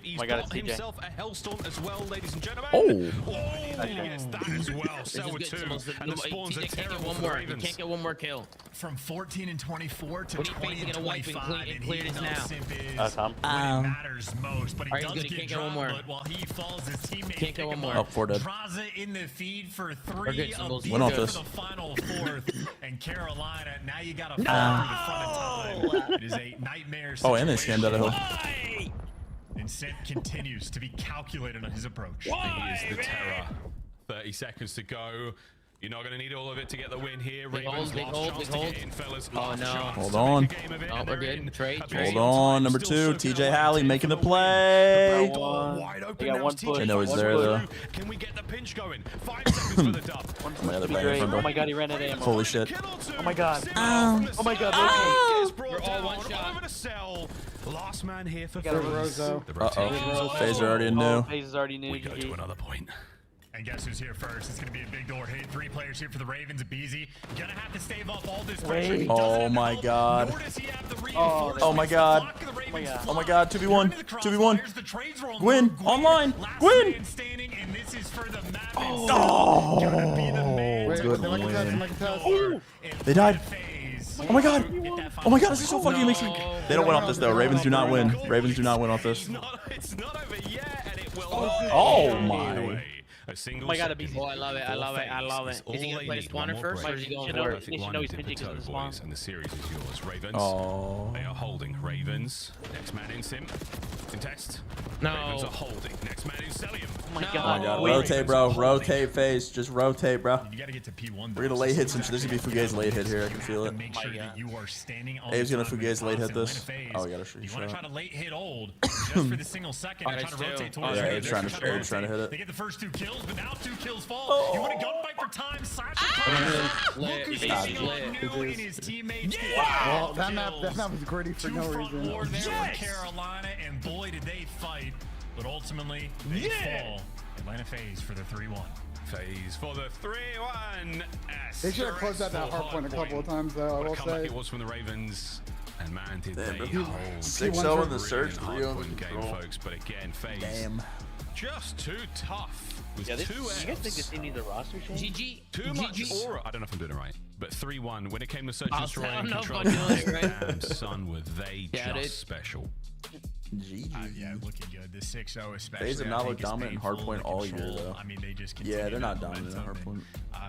He's got himself a hellstorm as well, ladies and gentlemen. Yes, that as well. Selwa 2. And the spawns are terrible for the Ravens. He can't get one more kill. From 14 and 24 to 20 and 25. And clear this now. When it matters most, but he does get dropped. But while he falls, his teammates pick him up. Draza in the feed for 3. Went off this. The final 4th, and Carolina. Now you got to fall through the front of time. It is a nightmare situation. Oh, and they scammed out of hill. And Sent continues to be calculated on his approach. He is the terror. 30 seconds to go. You're not going to need all of it to get the win here. Ravens, big hold. fellas. Oh, no. Hold on. Oh, we're good. Trade. Hold on. Number 2, TJ Halley making the play. Wide open now. I know he's there, though. Can we get the pinch going? 5 seconds for the dub. Oh my god, he ran out of ammo. Holy shit. Oh my god. Oh my god. You're all one shot. Over to Cell. Last man here for Faze. Uh-oh. Faze already new. Faze is already new. We go to another point. And guess who's here first? It's going to be a big door hit. 3 players here for the Ravens. Beezy gonna have to stave off all this pressure. Oh my god. Oh my god. Oh my god. 2v1. 2v1. Gwyn online. Gwyn. Oh. Good win. They died. Oh my god. Oh my god. This is so fucking amazing. They don't win off this though. Ravens do not win. Ravens do not win off this. It's not over yet, and it will. Oh my. Oh my god, Oh, I love it. I love it. I love it. Is he gonna play the spawner first, or is he going for it? They should know he's pinching because of the spawn. And the series is yours, Ravens. Oh. They are holding. Ravens. Next man in Sim. Contest. No. Ravens are holding. Next man in Celium. Oh my god. Oh my god. Rotate, bro. Rotate, Faze. Just rotate, bro. You gotta get to P1. We're gonna late hit some. There's gonna be Fugazi's late hit here. I can feel it. Make sure that you are standing on Abe's gonna Fugazi's late hit this. Oh, we got a shot. You want to try to late hit old just for the single second and try to rotate towards yeah, Abe's trying to hit it. They get the first 2 kills, but now 2 kills fall. You want a gunfight for time? Slasher look who's standing on new in his teammates. Well, that map was gritty for no reason. War there with Carolina, and boy did they fight, but ultimately they fall. Atlanta Faze for the 3-1. Faze for the 3-1. They should have closed out that hard point a couple of times, though. I will say. It was from the Ravens, and man, did they hold 6-0 in the surge, 3-0 in the game, folks. But again, Faze just too tough. Yeah, you guys think this team needs a roster change? GG. Too much aura. I don't know if I'm doing it right, but 3-1 when it came to search and destroy and control. Right? Damn, son, were they just special. GG. Yeah, looking good. The 6-0 especially. Faze have not looked dominant in Hardpoint all year, though. I mean, they just continue. Yeah, they're not dominant in Hardpoint.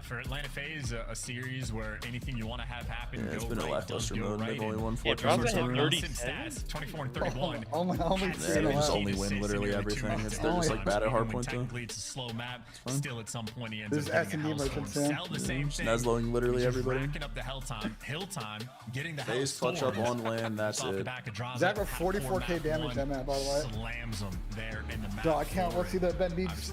For Atlanta Faze, a series where anything you want to have happen, Yeah, it's go been a lackluster mode. They've only won 4 games. stats, 24 and 31. Only they just only win literally everything. They're just like bad at Hardpoint, though. Technically, it's a slow map. Still, at some point, he ends up getting a hellstorm. Sell the same thing. Snazlowing literally everybody. Racking up the hill time, getting the Faze clutch up on land, that's it. Zach got 44k damage that map, by the way. Slams them there in the map. Dog, I can't wait to see that Ben Beats.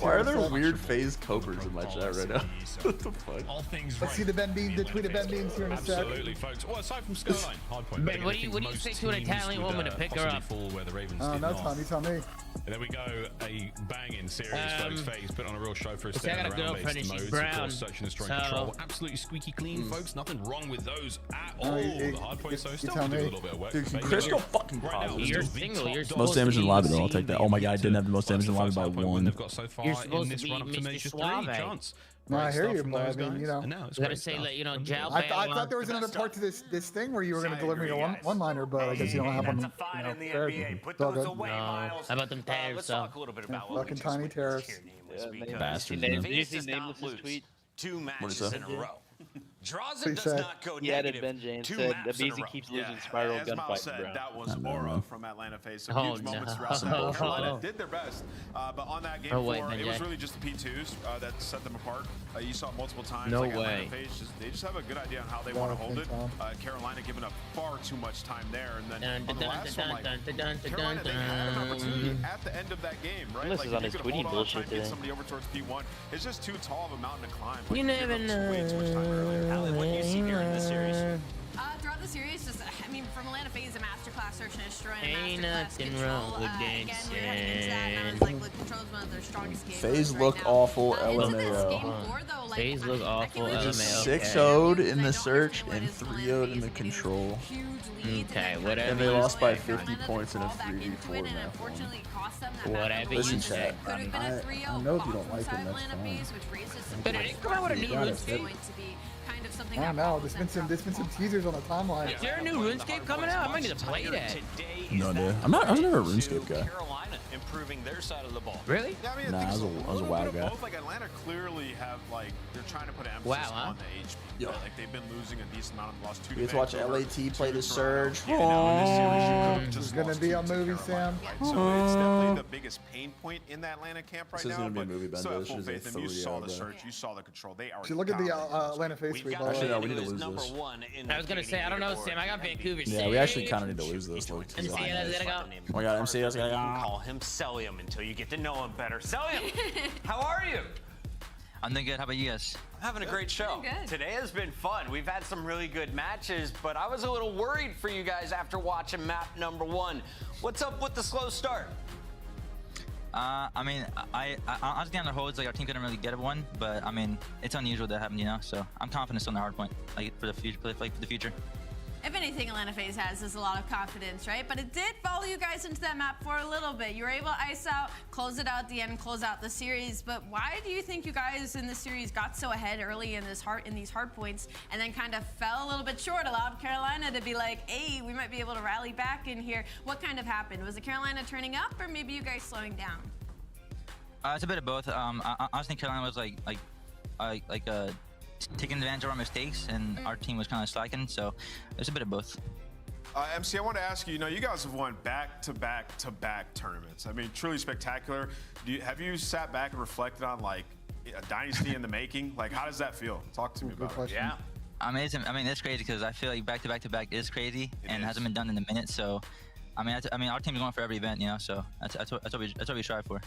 Why are there weird Faze copers in my chat right now? What the fuck? All things Let's see the Ben Beans, the tweet of Ben Beans here in a sec. Absolutely, folks. Well, aside from Skyline, Hardpoint. Ben, what do you say to an Italian woman to pick her up? No, Tom, you tell me. And there we go, a banging series, folks. Faze put on a real show for us. I got a girlfriend and she's brown. Search and destroy control. Absolutely squeaky clean, folks. Nothing wrong with those at all. The Hardpoint, so still do a little bit of work. Dude, Chris go fucking positive. You're single. You're most damage in the lobby, though. I'll take that. Oh my god, I didn't have the most damage in the lobby by 1. They've got so far You're supposed in this to be run up to Mr. Major 3 Suave. chance. No, I hear you, but I mean, you know. You gotta say, like, you know, Jal. I thought there was another part to this thing where you were going to deliver me a one-liner, but I guess you don't have one. How about them tariffs? Let's talk a little bit about fucking tiny tariffs. Bastards. Did you see Nameless's tweet? 2 matches in a row. Draws it does not go he added negative. Ben James said the BZ keeps losing spiral gunfight, bro. That was aura from Atlanta Faze. So huge moments throughout the game. Carolina did their best, but on that game 4, it was really just the P2s that set them apart. You saw multiple times. No like way. They just have a good idea on how they want to hold it. Carolina giving up far too much time there, and then on the last one, Carolina, they had an opportunity at the end of that game, right? This is on his tweety bullshit today. Somebody over towards P1. It's just too tall of a mountain to climb. You never know. What do you see here in this series? Throughout the series, just I mean, from Atlanta Faze, a masterclass search and destroy, Ain't masterclass nothing wrong control. with Again, we were heading into that, and I was like, look, control is one of their strongest games. Faze right look now. awful, Into this LMAO. game 4, though, like, Faze look awful, I LMAO. 6-0'd in the search and 3-0'd in the control. Okay, whatever. And they lost by 50 points in a 3v4 match. Whatever Listen, you say. chat. I know if you don't like them, that's fine. But it come out with a new RuneScape. I don't know. There's been some teasers on the timeline. Is there a new RuneScape coming out? I might need to play that. No idea. I was never a RuneScape guy. Carolina improving their side of the ball. Really? Yeah, I mean, Nah, I was a WoW guy. Both, like Atlanta clearly have they're trying to put emphasis on the HP. Yeah. Like they've been losing a decent amount in the last 2 We get to watch LAT play the Surge. It's gonna be a movie, Sam. So it's definitely the biggest pain point in the Atlanta camp right This is now. gonna be a movie, Ben. So have This full is a faith in you. You 3-0, saw the bro. Surge, you saw the control. They are. So look at the Atlanta Faze tweet. Actually, no, we need to lose this. I was gonna say, I don't know, Sam. I got Vancouver. Yeah, we actually kind of need to lose this. Look. MCL's gotta go. Oh my god, MCL's gotta go. Call him Celium until you get to know him better. Celium, how are you? I'm doing good. How about you guys? I'm having a great show. Today has been fun. We've had some really good matches, but I was a little worried for you guys after watching map number 1. What's up with the slow start? I mean, I honestly on the holds, like our team couldn't really get one, but I mean, it's unusual that happened, you know. So I'm confident on the hard point, like for the future, for the future. If anything, Atlanta Faze has is a lot of confidence, right? But it did follow you guys into that map for a little bit. You were able to ice out, close it out at the end, close out the series. But why do you think you guys in the series got so ahead early in these hard points and then kind of fell a little bit short, allowed Carolina to be like, hey, we might be able to rally back in here? What kind of happened? Was it Carolina turning up, or maybe you guys slowing down? It's a bit of both. I honestly think Carolina was like taking advantage of our mistakes, and our team was kind of slacking. So there's a bit of both. MC, I want to ask you, you know, you guys have won back-to-back tournaments. I mean, truly spectacular. Have you sat back and reflected on, like, a dynasty in the making? Like, how does that feel? Talk to me about it. Yeah. I mean, it's crazy because I feel like back-to-back is crazy and hasn't been done in a minute. So, I mean, our team is going for every event, you know. So that's what we strive for.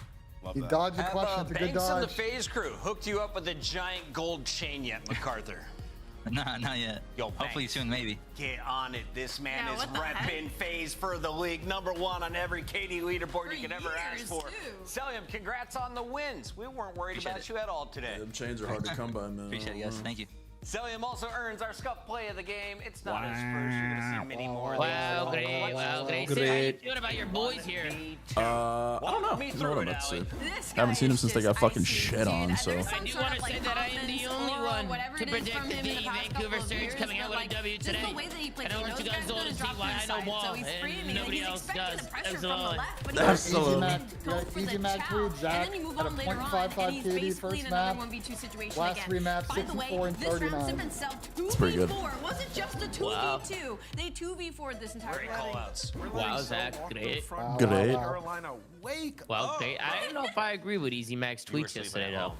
He dodged the question. It's a good Banks and the dodge. Faze crew hooked you up with a giant gold chain yet, MacArthur? Nah, not yet. Yo, hopefully Banks, soon, maybe. Get on it. This man is repping Faze for the league. #1 on every KD leaderboard you could ever ask for. Celium, congrats on the wins. We weren't worried about you at all today. Them chains are hard to come by, man. Appreciate it, guys. Thank you. Celium also earns our scuff play of the game. It's not his first. You're going to see many more. Wow, great. Wow, great. Sid, how you feeling about your boys here? I don't know. You know what I'm about to say. I haven't seen him since they got fucking shit on, so. I do want to say that I am the only one to predict the Vancouver Surge coming out with a W today. And I want you guys all to see why I know ball and nobody else does. Absolutely. Absolutely. Easy match lead, Zach. At a .55 KD first map. Last 3 maps, 64 and 39. That's pretty good. Was it just a 2v2? They 2v4'd this entire game. Wow, Zach, great. Great. Well, great. I don't know if I agree with Easy Mac's tweets yesterday, though.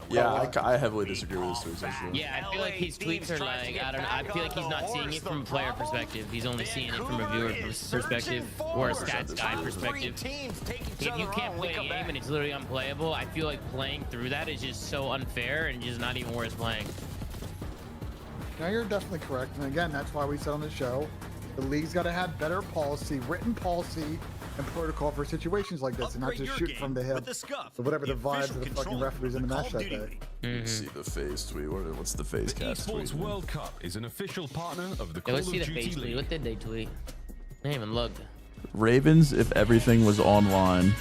Yeah, I heavily disagree with his tweets. Actually. Yeah, I feel like his tweets are like, I don't know, I feel like he's not seeing it from a player perspective. He's only seeing it from a viewer perspective or a stats guy perspective. If you can't play a game and it's literally unplayable, I feel like playing through that is just so unfair and just not even worth playing. Now you're definitely correct, and again, that's why we said on the show, the league's got to have better policy, written policy, and protocol for situations like this, and not just shoot from the hip. So whatever the vibes of the fucking referees in the match that day. Let's see the Faze tweet. What's the Faze cast tweet? Esports World Cup is an official partner of the Call let's of see the Duty Faze tweet. What did they tweet? I didn't even look. Ravens, if everything was online.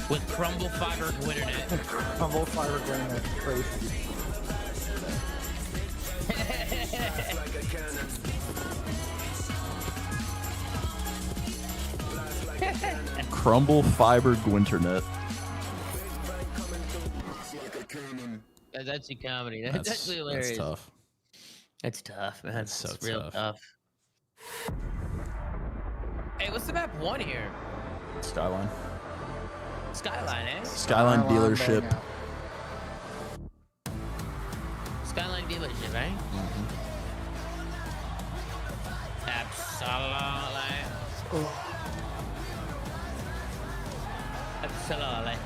With Crumble Fiber Gwinternet. Crumble Fiber Gwinternet. Crazy. Crumble Fiber Gwinternet. That's actually comedy. That's actually hilarious. That's tough. It's tough, man. That's so it's real tough. Hey, what's the map 1 here? Skyline. Skyline, eh? Skyline dealership. Skyline dealership, right? Absolutely. Absolutely.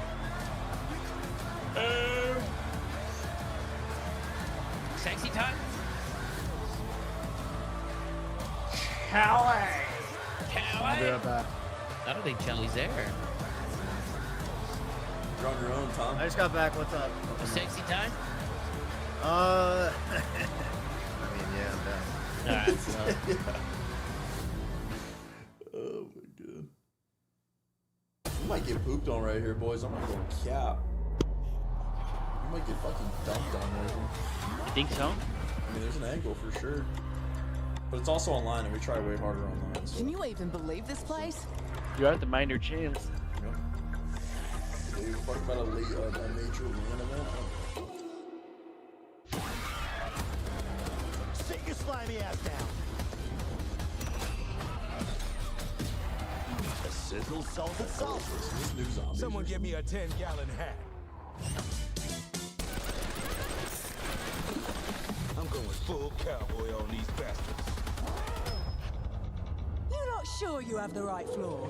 Sexy time? Kelly! I'll be right back. I don't think Kelly's there. You're on your own, Tom. I just got back. What's up? A sexy time? I mean, yeah, I'm back. Alright, so. Oh my god. You might get pooped on right here, boys. I'm not going cap. You might get fucking dumped on right here. You think so? I mean, there's an angle for sure. But it's also online, and we try way harder online. So. Can you even believe this place? You have to mind your chance. Yep. You fuck about a major land event. Sit your slimy ass down. The sizzle salted salt. Someone give me a 10-gallon hat. I'm going full cowboy on these bastards. You're not sure you have the right floor.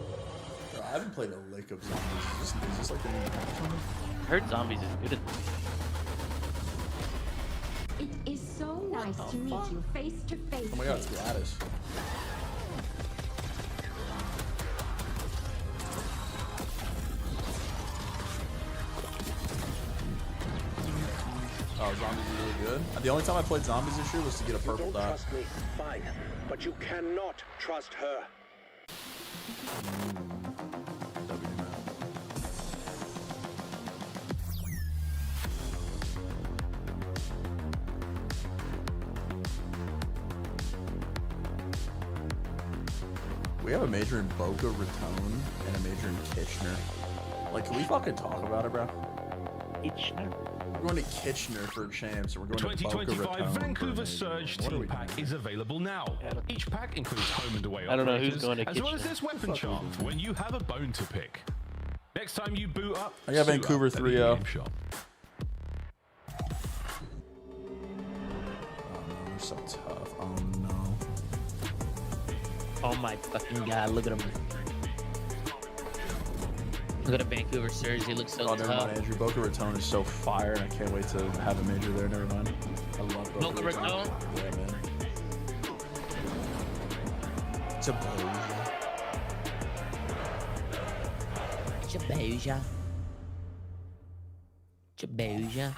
Bro, I haven't played a lick of zombies. Is this like a new I heard zombies is good at It is so nice to meet you face to face. Oh my god, it's Gladys. Oh, zombies are really good. The only time I played zombies this year was to get a purple dot. Trust me, fine, but you cannot trust her. We have a major in Boca Raton and a major in Kitchener. Like, can we fucking talk about it, bro? Kitchener? We're going to Kitchener for champs, and we're going to Boca 2025 Raton. Vancouver Surge Team Pack is available now. Each pack includes home and away I don't know who's operators, going to as Kitchener. well as this weapon charm when you have a bone to pick. Next time you boot up, I got Vancouver 3-0. Oh no, they're so tough. Oh no. Oh my fucking god, look at him. Look at the Vancouver Surge, he looks so Oh, never tough. mind, Andrew. Boca Raton is so fire, and I can't wait to have a major there. Never mind. I love Boca Raton. Yeah, man. Jabuja. Jabuja.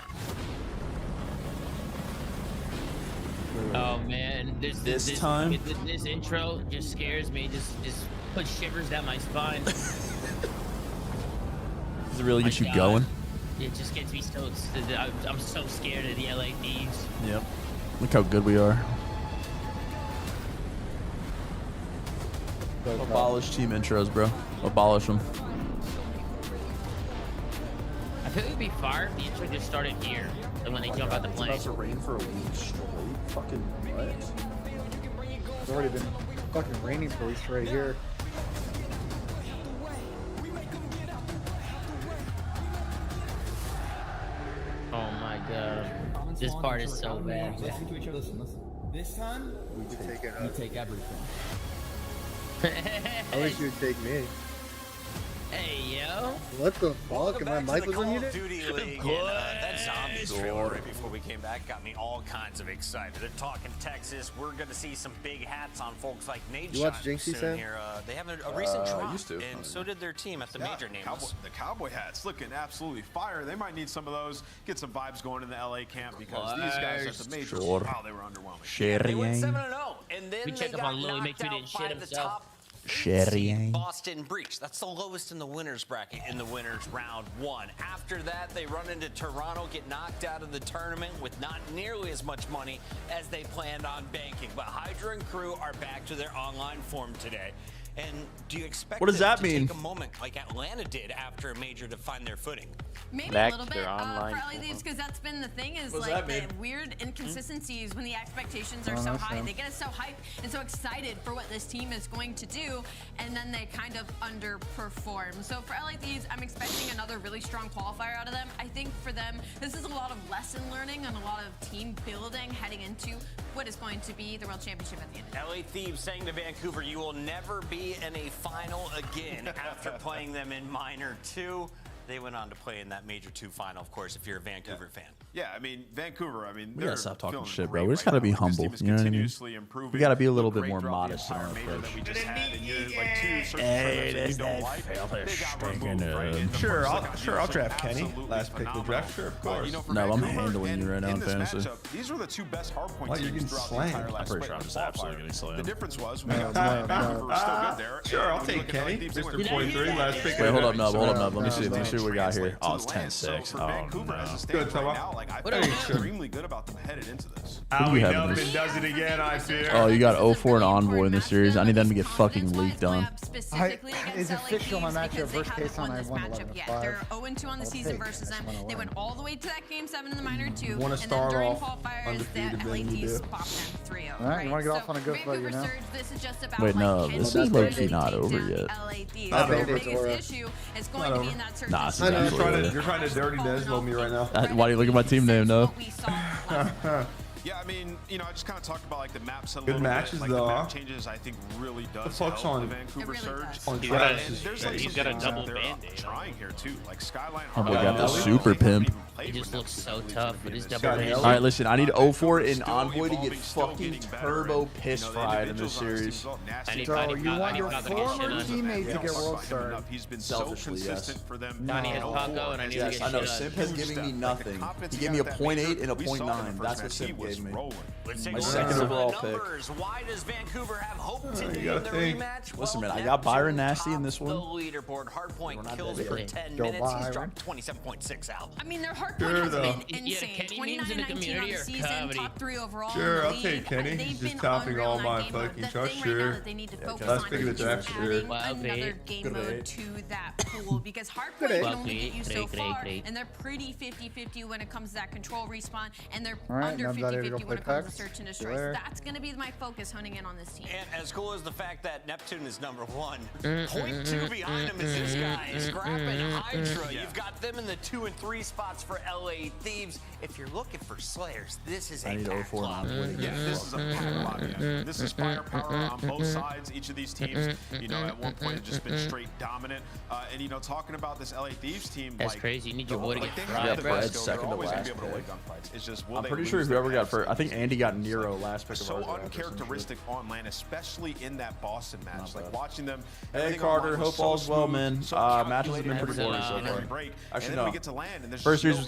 Oh man, this time. This intro just scares me. Just puts shivers down my spine. Does it really get you going? It just gets me so. I'm so scared of the LA Thieves. Yep. Look how good we are. Abolish team intros, bro. Abolish them. I feel like it'd be fire if the intro just started here, and when they jump out the plane. It's about to rain for a week straight. Fucking what? It's already been fucking raining for a week straight here. Oh my god. This part is so bad. Listen. This time, we take everything. I wish you'd take me. Hey, yo. What the fuck? Am I mic was on you? Duty League. That zombies trailer right before we came back got me all kinds of excited. They're talking Texas. We're going to see some big hats on folks like Nate. You watch Jinxie, Sam? Here. They have a recent drop, used to. and so did their team at the major names. The cowboy hats looking absolutely fire. They might need some of those. Get some vibes going in the LA camp because these guys at the major, wow, they were underwhelming. They went 7-0, and then We they check up got on Louis, make knocked sure he out didn't shit by the himself. top Sherry. Boston Breach. That's the lowest in the winners bracket in the winners round 1. After that, they run into Toronto, get knocked out of the tournament with not nearly as much money as they planned on banking. But Hydra and crew are back to their online form today. And do you expect What does them that to mean? take a moment like Atlanta did after a major to find their footing? Maybe Back a little to bit their online for LA Thieves, because that's been the thing is What does like that the mean? weird inconsistencies when the expectations are so high. They get us so hyped and so excited for what this team is going to do, and then they kind of underperform. So for LA Thieves, I'm expecting another really strong qualifier out of them. I think for them, this is a lot of lesson learning and a lot of team building heading into what is going to be the World Championship at the end of the day. LA Thieves saying to Vancouver, you will never be in a final again after playing them in Minor 2. They went on to play in that Major 2 final, of course, if you're a Vancouver fan. Yeah, I mean, Vancouver, I mean, We they're gotta stop talking feeling shit, bro. great We just right gotta be now. This humble. team is You know what I mean? continuously improving. We gotta be a little Look bit more great throughout the modest in our entire major approach. that we just had, and you're like two certain Hey, players that there's you don't that like. fail They got removed, stinking, right? In the Sure, first, I'll like, sure I'll just draft Kenny. absolutely Last pick of the draft, sure, of course. You know, for No, I'm Vancouver, handling you right now in this fantasy. matchup, these were the two best hardpoint What, you're teams getting throughout slammed? the entire last I'm pretty sure I'm split just qualifier. absolutely getting slammed. The difference was Vancouver was still good there. Sure, I'll And when you take look at Kenny. LA Thieves, they went Mr. 43, last pick. Wait, hold up, Nub. Hold up, No, Nub. Let me see. no, Let me see what we got here. Oh, it's to the land. So 10-6. for Oh, Vancouver, as it no. stands Good, right Tama. now, like, I What feel up, man? extremely good about them headed into this. Who do you have in Nubbin this? does it again, I fear. Oh, you got 0-4 and Envoy in this series. I need them to get fucking leaked on. Is it fixed on my matchup? Worst case on I won 11-5. They're 0-2 on the season versus them. They went all the way to that game 7 in the Minor 2. Wanna and start then during off qualifiers, undefeated, the LA then you Thieves do. bopped them 3-0. All right, you wanna get off on a good foot, you know? Surge, this is just about Wait, no, like, this can is we low-key really not take over down yet. the LA Thieves? Not Their over. biggest It's over. issue is going to be in that search. Nah, it's I know, absolutely you're trying to dirty Deslo me right now. Why do you look at my team name, though? Yeah, I mean, you know, I just kind of talked about like the maps a Good little matches, bit. Like though. the map changes, I think, really does The fuck's help on- the Vancouver It really Surge. does. On He's got a- And there's like he's some got a things double that they're Band-Aid. trying here too, like Skyline. Oh, we got the Hardpoint. super They haven't pimp. even played He just with them looks so specifically tough to with his be double honest. Band-Aid. All right, listen. I need 0-4 in Still Envoy to get evolving, still fucking getting better, turbo and, piss you know, the fried in this individuals on his series. team's all nasty. I need- So you want your Paco to get shit former on. teammate to Don't get talk world about him star. enough. He's been so Selfishly, yes. consistent for them. Donnie has No. Paco, and I need to Yes, get I know. shit on. Simp has given me nothing. He gave me a 0.8 and a 0.9. That's what Simp gave me. Let's take My a look second at some of the overall pick. numbers. Why does Vancouver have hope today gotta in the think. rematch? Listen, Well, man, I got Byron Neptune Nasty in this tops one. The leaderboard. Hardpoint We're not kills dead for yet. 10 Go minutes. He's Byron. dropped 27.6 out. I mean, their hard Sure, point has though. been Yeah, insane. Kenny memes 29 in the and 19 on community the are season, comedy. top 3 overall. Sure, in the I'll take league. Kenny. They've He's been just topping unreal all in my that game mode. fucking The shots, thing right sure. now that they need to focus Last on pick of the is draft, just sure. adding Wow, another great. game Good mode rate. to that pool because hardpoint Good can rate. only get you so Great, far, great. and they're pretty 50-50 when it comes to that control respawn, and they're All right, under now I'm ready to 50-50 go when it play comes to Pex. search and See destroy. you So later. that's going to be my focus honing in on this team. And as cool as the fact that Neptune is number 1, point 2 behind him is this guy, Scrap and Hydra. You've got them in the 2 and 3 spots for LA Thieves. If you're looking for Slayers, this is I a need pack 0-4 club. and Envoy. Yeah, this is a pack lobby. I mean, this is firepower on both sides. Each of these teams, you know, at one point have just been straight dominant. And you know, talking about this LA Thieves team, That's like, crazy. You need your boy to get they fried, have the bro. best Fred's skill. second They're to always gonna be last able to win pick. gunfights. It's just will I'm they pretty lose sure their whoever got paths? first. I think Andy got Nero last pick of So our draft or some shit. uncharacteristic on land, especially in that Boston match. Not Like bad. watching them. Hey, everything Carter, online was hope so all's well, smooth, man. so Matches have been calculated pretty every boring so shot and every far. break. Actually, And then no. we get to land, and there's First just series was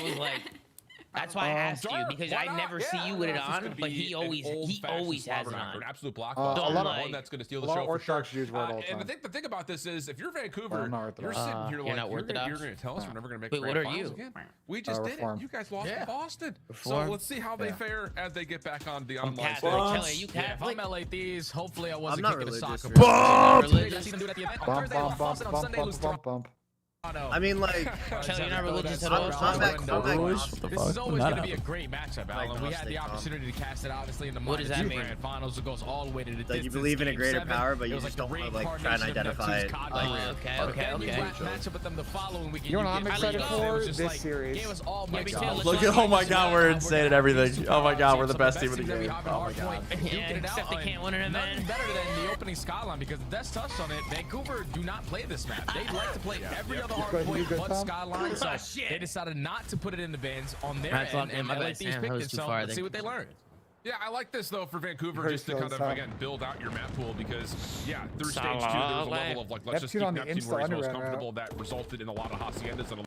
why I was like. That's why I asked you because I never see you with it on, but he always has it on. An absolute block. A lot of one that's going to steal the show. Orthodox use word all the time. And the thing about this is, if you're Vancouver, you're sitting here like you're going to tell us we're never going to make. Wait, what are you? Again. We just did it. You guys lost to Boston. So let's see how they fare as they get back on the online stage. If I'm LA Thieves, hopefully I wasn't kicking a soccer ball. Bump. I mean, like, you're not religious at all. This is always going to be a great matchup, Alan. We had the opportunity to cast it, obviously, in the grand finals. It goes all the way to the distance. You believe in a greater power, but you just don't want to like try and identify it. Okay. Matchup with them the following weekend. You know what I'm excited for? This series. Look at, oh my God, we're insane at everything. Oh my God, we're the best team in the game. Oh my God. Except they can't win it, man. Nothing better than the opening Skyline because the Des touched on it. Vancouver do not play this map. They like to play every other Hardpoint but Skyline, so they decided not to put it in the bins on their end, and LA Thieves picked it, so let's see what they learn. Yeah, I like this though for Vancouver just to kind of again build out your map pool because through stage 2 there was a level of like let's just keep Neptune where he's most comfortable that resulted in a lot of haciendas and a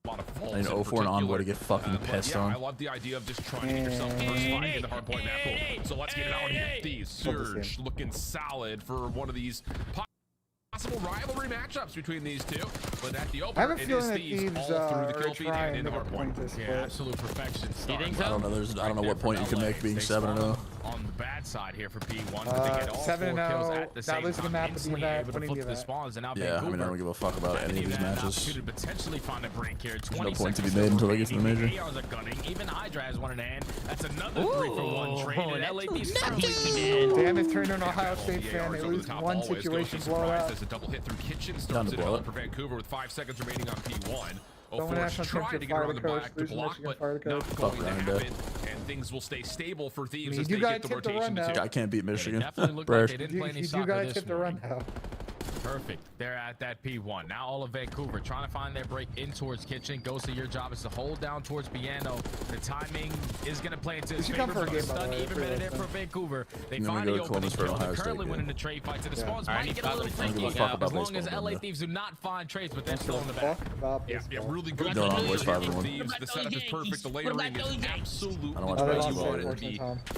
lot of faults. I mean, 0-4 and Envoy to get fucking pissed on. I love the idea of just trying to get yourself diversifying in the hardpoint map pool. So let's get it out here. Thieves, Surge looking solid for one of these possible rivalry matchups between these two, but at the opener, it is Thieves all through the kill feed and in the hardpoint. Yeah, absolute perfection. I don't know. I don't know what point you can make being 7-0. On the bad side here for P1, but they get all 4 kills at the same time. Instantly able to flip the spawns, and now I mean, I don't give a fuck about any of these matches. Could potentially find a break here. There's no point to be made until they get to the major. Even Hydra has one in hand. That's another 3-for-1 trade. Damn, if turned an Ohio State fan, they lose one situation blowout. There's a double hit through Kitchen, starts it up for Vancouver with 5 seconds remaining on P1. Force tried to get around the back to block, but not going to happen, and things will stay stable for Thieves as they get the rotation to 2. I can't beat Michigan. Definitely looked like they didn't play any soccer this morning. Run now. Perfect. They're at that P1. Now all of Vancouver trying to find their break in towards Kitchen. Goes to your job is to hold down towards Piano. The timing is going to play into his favor, but stun even better there for Vancouver. They finally open the kill. They're currently winning the trade fight. So the spawns might get a little tricky as long as LA Thieves do not find trades, but they're still in the back. Yeah, really good. No, Thieves. The setup is perfect. The layering is absolutely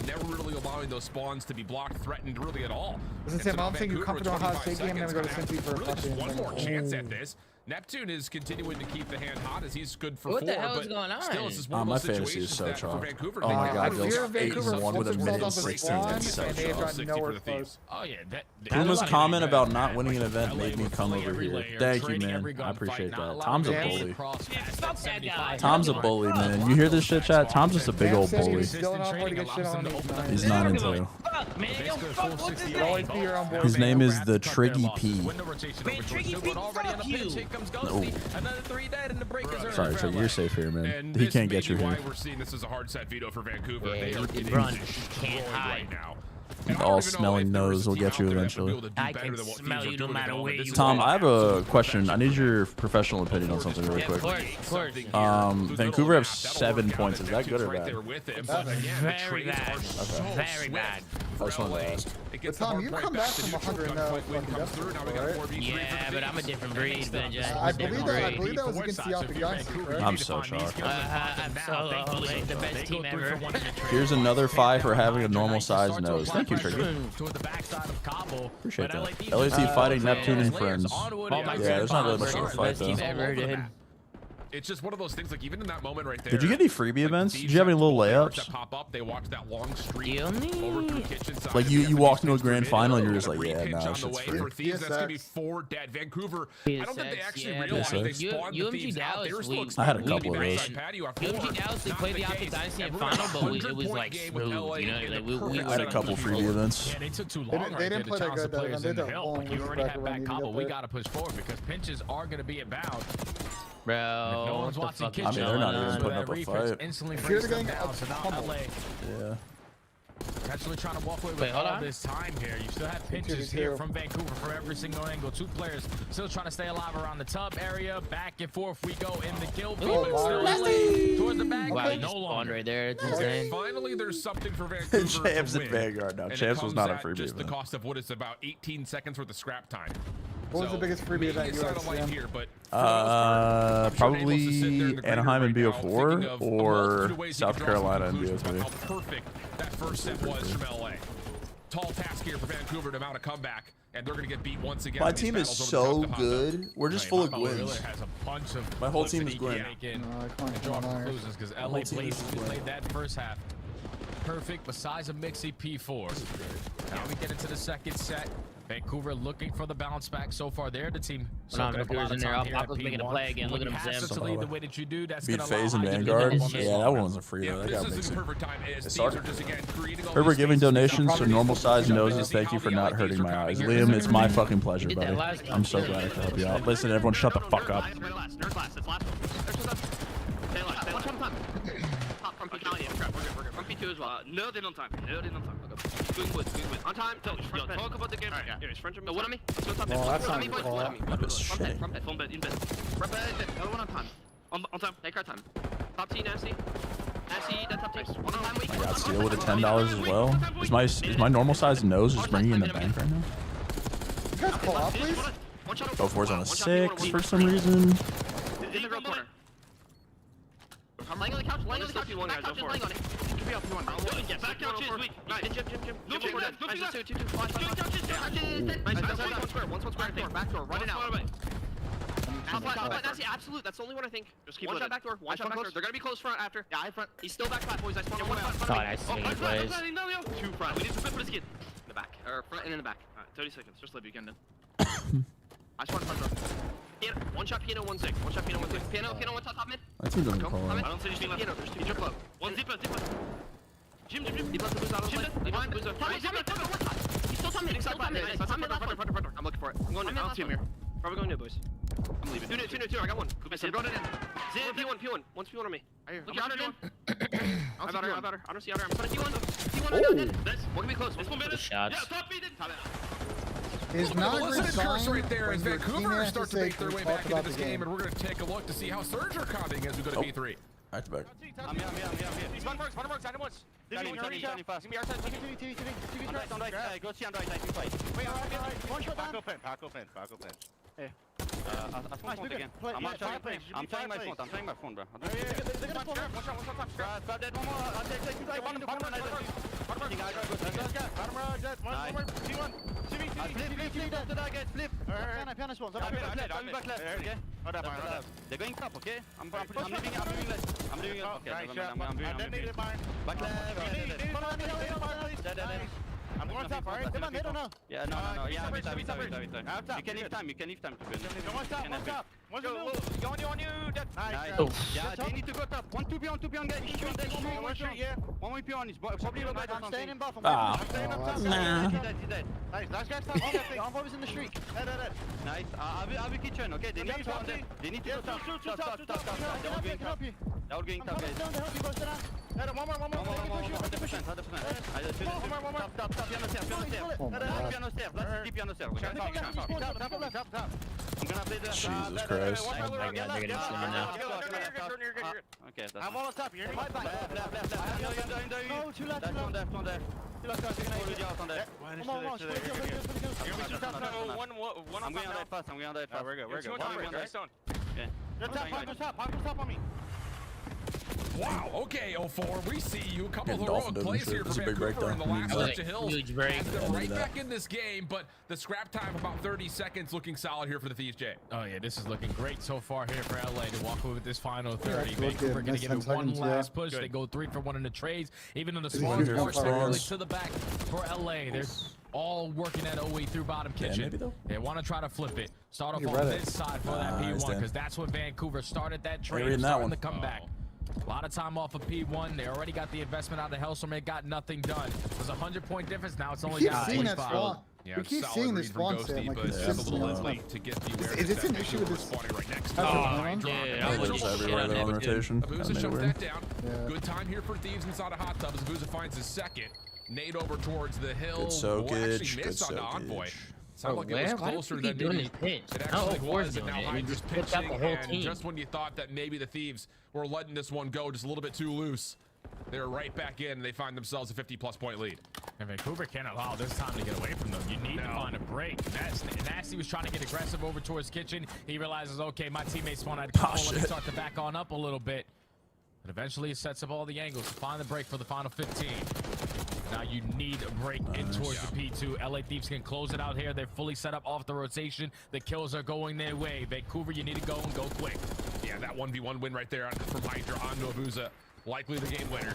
never really allowing those spawns to be blocked, threatened really at all. Listen, Sam, I don't think you come to Ohio State game and go to Cincy for a fucking one more chance at this. Neptune is continuing to keep the hand hot as he's good for 4. What the hell is going on? Still, this is one of my those fantasy is so chalk. Vancouver, oh my god, Bill's 8-1 with a minute and 16 and so chalk. Oh yeah, Puma's comment about not winning an event made me come over here. Thank you, man. I appreciate that. Tom's a bully. Tom's a bully, man. You hear this shit, chat? Tom's just a big old bully. He's 9-2. His name is the Triggy P. Oh. Sorry, Triggy, you're safe here, man. He can't get you here. We're seeing this is a hard set veto for Vancouver. Yeah, they are getting right now. All smelling nose will get you eventually. I can smell you no matter where you Tom, I have a question. I need your professional opinion on something really quick. Vancouver have 7 points. Is that good or bad? Very bad. Very bad. I just wanted to ask. But Tom, you come back from 100 now. Yeah, but I'm a different breed, than just I believe that was against the Alpha. I'm so shocked. I'm so thankfully the best team ever. Here's another 5 for having a normal sized nose. Thank you, Triggy. Appreciate that. LAT fighting Neptune and friends. Yeah, there's not really much of a fight though. It's just one of those things, like even in that moment right there. Did you get any freebie events? Did you have any little layups? That pop up, they walked that long street over through kitchen side. Like you walked into a grand final and you're just like, yeah, no, shit's free. For Thieves, that's gonna be 4 dead. Vancouver, I don't think they actually realized they spawned the Thieves out. They were still I had a couple of those. UMG Dallas, they played the Optic Dynasty in final, but it was like smooth, you know, like I had a couple freebie events. Yeah, they took too long right there to challenge the players in the hill. Like you already have back combo. We gotta push forward because pinches are gonna be inbound. Bro, if no one's watching Kitchen, I mean, they're not even putting up a fight. Instantly brings them down. So now LA. Yeah. Actually trying to walk away with all this time here. You still have pinches here from Vancouver from every single angle. 2 players still trying to stay alive around the tub area. Back and forth we go in the kill feed, but still LA towards the back. Wow, no longer right there. It's insane. Finally, there's something for Vancouver. Champs and Vanguard now. Champs was not a freebie. Just the cost of what is about 18 seconds worth of scrap time. What was the biggest freebie event you had? Here, but probably Anaheim and BO4 or South Carolina and BO3. How perfect that first set was from LA. Tall task here for Vancouver to mount a comeback, and they're going to get beat once again. My team is so good. We're just full of Gwins. My whole team is Gwyn. Draw conclusions because LA played that first half. Perfect, besides a mixy P4. Now we get into the second set. Vancouver looking for the bounce back so far. They're the team. Vancouver's in there. Optic's making a play again. Look at him, Sam. The way that you do, that's beat Faze and Vanguard. Yeah, that one wasn't free though. That got mixed. Remember giving donations to normal sized noses. Thank you for not hurting my eyes. Liam, it's my fucking pleasure, buddy. I'm so glad I could help you out. Listen, everyone shut the fuck up. As well. Nerd in on time. Nerd in on time. Going with. On time. Talk about the game. Right, yeah. French. No, what on me? That's not me. From bed, in bed. Right bed. Other one on time. On time. Take our time. Top T, Nasty. Nasty, that top T. One on time, weak. steal with a $10 as well? Is my normal size nose just bringing in the bank right now? Guys, pull out, please. Go fours on a 6 for some reason. In the real corner. I'm lying on the couch, lying on the couch. Back couch is lying on it. Be up, P1. Back couch is weak. Nice. Jim. Nice, 2. One square. Back door. Run it out. That's absolute. That's the only one I think. Just keep one shot back door. One shot close. They're gonna be close front after. Yeah, I front. He's still back flat, boys. I spawned on one front. God, I see he plays. 2 front. We need to flip for the skid. In the back. Or front and in the back. Alright, 30 seconds. Just live. You can then. I spawned front door. Piano. One shot piano, 1-6. One shot piano, 1-6. Piano, one top mid. My team doesn't call I out. don't see anything left. Piano, there's 2. Jump low. One zipper. Jim. Deep left the boost out of the He's still top mid. I'm looking for it. I'm going in. I don't see him here. Probably going new, boys. I'm leaving. 2. I got one. I'm going in. P1. One's P1 on me. Look, you're out in. I got her. I don't see her. I'm trying to P1. One can be close. This one better. Shots. Yeah, top B. Is not Well, listen to curse right there as when Vancouver starts to make their way back into this the game, and we're going to take a look to see how Surge are coming as we go to B3. Back to back. I'm here. He's one works. Side him once. Turning fast. Give me our side. TV right. On right. Go see on right. Fight. Wait, one shot down. Back open. Hey. I spawned again. I'm trying my phone, bro. They're gonna spawn. One shot. Grab that. One more. I'll take one. Flip. Piano spawns. Back left. Okay. They're going top, okay? I'm leaving left. I'm leaving left. Okay, back left. I'm going top, alright? Come on, hit or no? Yeah, no. Yeah, I'm You can leave time. One top. One's on you. Nice. Yeah, they need to go top. 1 2 beyond, guys. One shot, yeah. One way beyond. He's probably low back. I'm staying in buff. I'm staying up top. He's dead. Nice. Last guy's top. Envoy is in the street. Nice. I'll be kitchen, okay? They need to go on there. They need to go top. Stop. That will going top, guys. One more. 100%. Top. Piano stairs. Let's see piano stairs. I'm gonna play the... Jesus Christ. Oh my God, they're gonna see me now. Okay, that's... I'm all on top. You're in my back. Left. No, 2 left. One there. 2 left. I'm going on that fast. We're good. Okay. Top on me. Wow, okay, 04, we see you. A couple of Dolphin heroic plays here for Vancouver in the last stretch of hills. Huge break. Has them right back in this game, but the scrap time about 30 seconds looking solid here for the Thieves, Jay. Oh yeah, this is looking great so far here for LA to walk away with this final 30. Vancouver gonna give it one last push. They go 3 for 1 in the trades. Even though the spawns force they're really to the back for LA. They're all working that OE through bottom kitchen. They want to try to flip it. Start off on this side for that P1 because that's when Vancouver started that trade. Starting to come back. A lot of time off of P1. They already got the investment out of Hellstorm. It got nothing done. It was a 100-point difference. Now it's only got 25. We keep seeing this spawn stand like consistently. Is it an issue with this spawning right next to everywhere they're on rotation. Abuza shuts that down. Good time here for Thieves inside of Hot Tub as Abuza finds his second. Nade over towards the hill. Good soakage. Good soakage. Sounded like it was closer than maybe it actually was, and now Hyde just pitching, and just when you thought that maybe the Thieves were letting this one go just a little bit too loose, they're right back in, and they find themselves a 50-plus point lead. And Vancouver can't allow this time to get away from them. You need to find a break. Nasty was trying to get aggressive over towards Kitchen. He realizes, okay, my teammates spawned out of control. Let me start to back on up a little bit. But eventually, it sets up all the angles to find the break for the final 15. Now you need a break in towards the P2. LA Thieves can close it out here. They're fully set up off the rotation. The kills are going their way. Vancouver, you need to go and go quick. Yeah, that 1v1 win right there from Hydra on Abuza. Likely the game winner.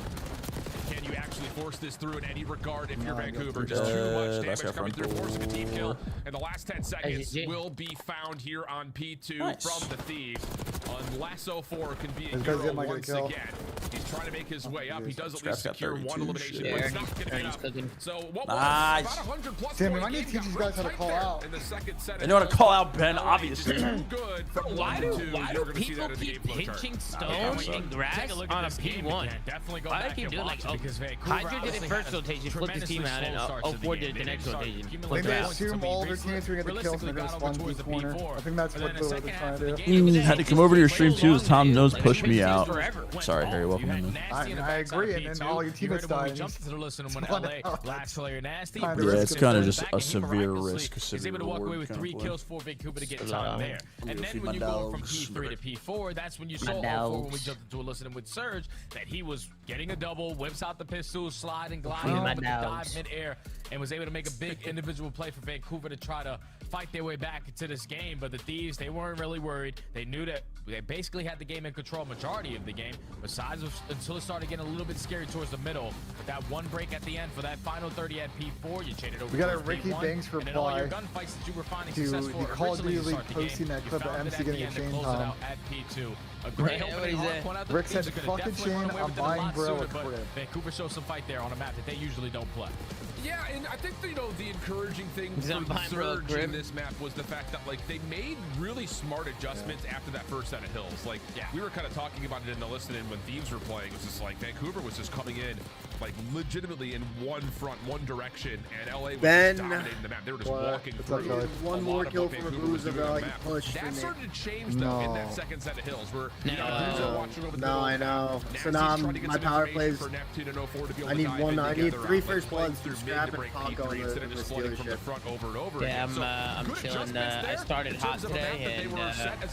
Can you actually force this through in any regard if you're Vancouver? Just too much damage coming through, forcing a team kill. And the last 10 seconds will be found here on P2 from the Thieves. Unless 04 can be a hero once again. He's trying to make his way up. He does at least secure 1 elimination, but it's not going to be enough. So what was about 100 plus Sammy, I need to teach these guys how to call out. In the second set, they know how to call out Ben, obviously. Good. Why do people keep pinching stones and grass on a P1? Why do they keep doing like Hydra did it first rotation, flipped his team out, and 04 did it the next rotation. They assume all their teammates are going to get the kills and they're going to spawn in the corner. I think that's what they're trying to do. Had to come over to your stream too as Tom knows push me out. Sorry, Harry, welcome in. me. I agree, and then all your teammates die. We jumped into the listening when LA last player Nasty. Yeah, it's kind of just a severe risk. He's able to walk away with 3 kills for Vancouver to get time there. And then when you go from P3 to P4, that's when you saw all 4 when we jumped into a listening with Surge that he was getting a double, whips out the pistol, sliding, gliding, with the dive mid-air, and was able to make a big individual play for Vancouver to try to fight their way back into this game. But the Thieves, they weren't really worried. They knew that they basically had the game in control majority of the game, besides until it started getting a little bit scary towards the middle. With that one break at the end for that final 30 at P4, you chain it over. We got a Ricky Banks reply and all your gunfights that you were finding successful the Call of Duty League posting that clip of MC getting a chain time. At P2. A great opening hardpoint out. Rick said, fucking chain, I'm buying Bro. Vancouver shows some fight there on a map that they usually don't play. Yeah, and I think, you know, the encouraging thing for Surge in this map was the fact that, like, they made really smart adjustments after that first set of hills. Like, we were kind of talking about it in the listening when Thieves were playing. It was just like Vancouver was just coming in, like, legitimately in one front, one direction, and LA was just dominating the map. They were just walking through. One more kill from Abuza, bro. That started to change, though, in that second set of hills, where Abuza watching over the middle. I know. So now my power plays. I need 3 first bloods to scrap and pop going to the dealership. Yeah, I'm chilling. I started hot today, and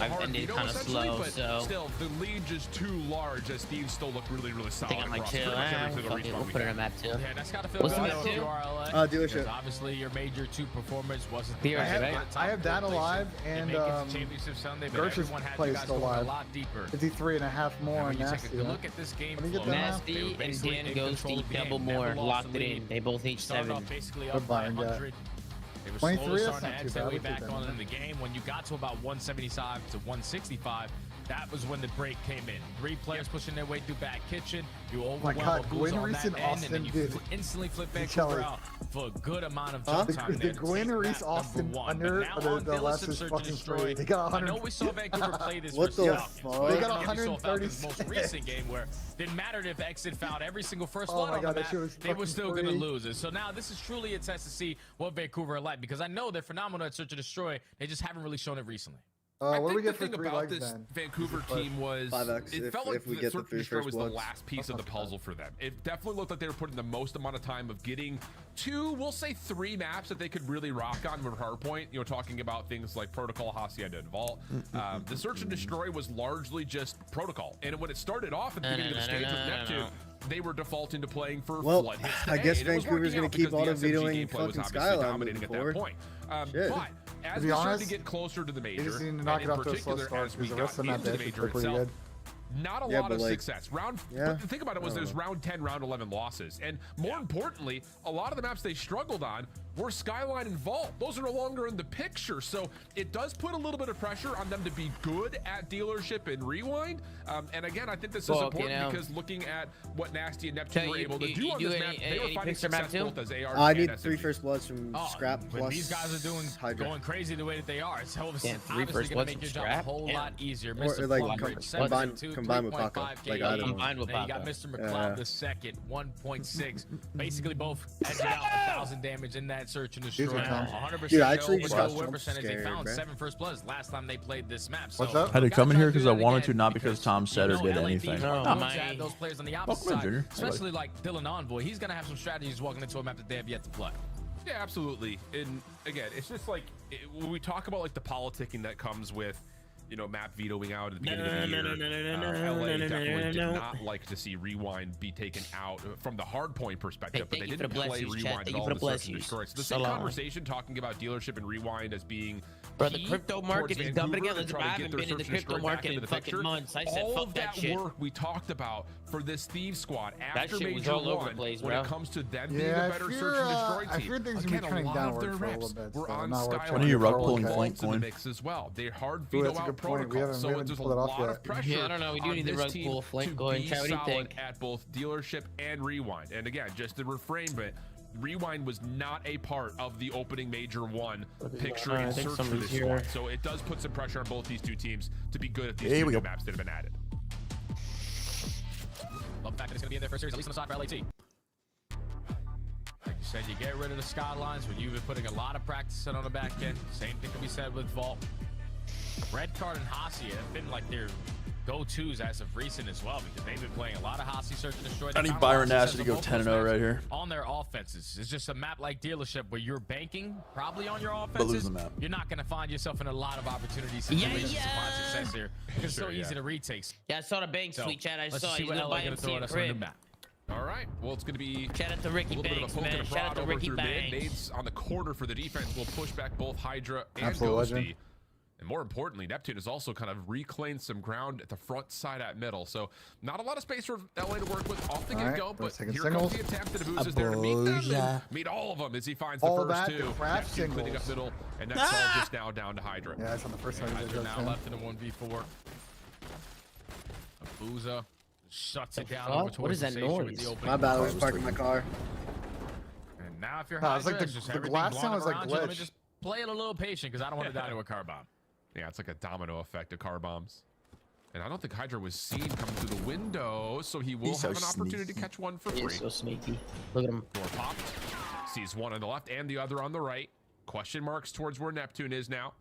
I've ended kind of slow, so. Still, the lead just too large as Thieves still look really, really solid. I think I might chill. We'll put it on map 2. Yeah, that's gotta feel What's good. map 2? Dealership. Obviously, your major 2 performance wasn't. I have Dan alive, and Gersh's play is still alive. 53.5 more on Nasty. Look at this game. Nasty and Dan Ghosty double more locked it in. They both each 7. Goodbye, They were 23, slowly starting to edge their way back on in the game. When you got to about 175 to 165, that was when the break came in. 3 players pushing their way through back kitchen. You overwhelm Booze on that end, and then you instantly flip Vancouver out for a good amount of jump time. The Gwen Reese Austin under the last is fucking straight. They got 100. I know we saw Vancouver play this. What the fuck? They got 130. Most recent game where didn't matter if Exit found every single first blood on the map, they were still going to lose it. So now this is truly a test to see what Vancouver are like, because I know they're phenomenal at Search and Destroy. They just haven't really shown it recently. What do we get the for thing 3 about legs this then? Vancouver team was, it felt like the Search and Destroy was the last piece of the puzzle for them. It definitely looked like they were putting the most amount of time of getting 2, we'll say 3 maps that they could really rock on with Hardpoint. You know, talking about things like Protocol, Hacienda, and Vault. The Search and Destroy was largely just Protocol, and when it started off at the beginning of the stage with Neptune, they were defaulting to playing for flood hits. I guess Vancouver's going to keep auto-vetoing fucking Skyline moving forward. But as we start to get closer to the major, just need to knock it out to a slow start, because the rest of the map is pretty good. Not a lot of success. But the thing about it was there's round 10, round 11 losses. And more importantly, a lot of the maps they struggled on were Skyline and Vault. Those are no longer in the picture. So it does put a little bit of pressure on them to be good at Dealership and Rewind. And again, I think this is important because looking at what Nasty and Neptune were able to do on this map, they were finding success both as AR I need 3 first bloods from Scrap when plus these guys are going crazy the way that they are, it's obviously going to make your job a whole lot easier. Or like combined with Paco. Like I don't know. Combined with Paco. You got Mr. McLeod the second, 1.6. Basically both edged out 1,000 damage in that Search and Destroy. 100%. Dude, I actually just got percentage. They found 7 first bloods last time they played this map. What's up? I had to come in here because I wanted to, not because Tom said or did anything. Those players on the opposite side, especially like Dylan Envoy, he's going to have some strategies walking into a map that they have yet to play. Yeah, absolutely. And again, it's just like when we talk about like the politicking that comes with, you know, map vetoing out at the beginning of the year. LA definitely did not like to see Rewind be taken out from the Hardpoint perspective, but they didn't play Rewind at all in the Search and Destroy. So the same conversation talking about Dealership and Rewind as being bro, the crypto market is dumping again. I haven't been in the crypto market in fucking months. I said, fuck that shit. All of that work we talked about for this Thieves squad after Major Major all over 1, the place, when bro. it comes to them being a better Search and Destroy team. I fear things will be turning downward for a little bit. We're on When are Skyline. you rug pulling flank in the coin? mix as well. They hard veto out Protocol, so there's a lot of pressure. Yeah, I don't know. We do need the rug pull flank coin. What do you think? At both Dealership and Rewind. And again, just to refrain, but Rewind was not a part of the opening Major 1 picture in Search for this squad. So it does put some pressure on both these 2 teams to be good at these 2 new maps that have been added. Love the fact that it's going to be in there for a series, at least on the side for LAT. Like you said, you get rid of the Skylines, where you've been putting a lot of practice in on the back end. Same thing can be said with Vault. Røkkr and Hacienda have been like their go-tos as of recent as well, because they've been playing a lot of Hossie Search and Destroy. I need Byron Nash to go 10-0 right here. On their offenses. It's just a map like Dealership where you're banking probably on your offenses. the map. You're not going to find yourself in a lot of opportunities to find success here. It's so easy to retake. Yeah, I saw the bank sweet chat. I saw see you what go by LA going to throw at us on the map. All right. Well, it's going to be shout out to Ricky Banks, man. Shout out to Ricky Banks. Nades on the corner for the defense will push back both Hydra and Ghosty. And more importantly, Neptune has also kind of reclaimed some ground at the front side at middle. So not a lot of space for LA to work with off the get-go, but here comes the attempt that Abuz is there to meet them and meet all of them as he finds the first two. Neptune cleaning up middle, and that's all just now down to Hydra. Yeah, that's on the first side. Hydra now left in a 1v4. Abuza shuts it down over towards what is that noise? My bad, I was parking my car. And now if you're Hydra, it's like the glass sound was like glitch. Just play it a little patient because I don't want to die to a car bomb. Yeah, it's like a domino effect of car bombs. And I don't think Hydra was seen coming through the window, so he will have an opportunity to catch one for free. He's so sneaky. Look at him. Door popped. Sees one on the left and the other on the right. Question marks towards where Neptune is now.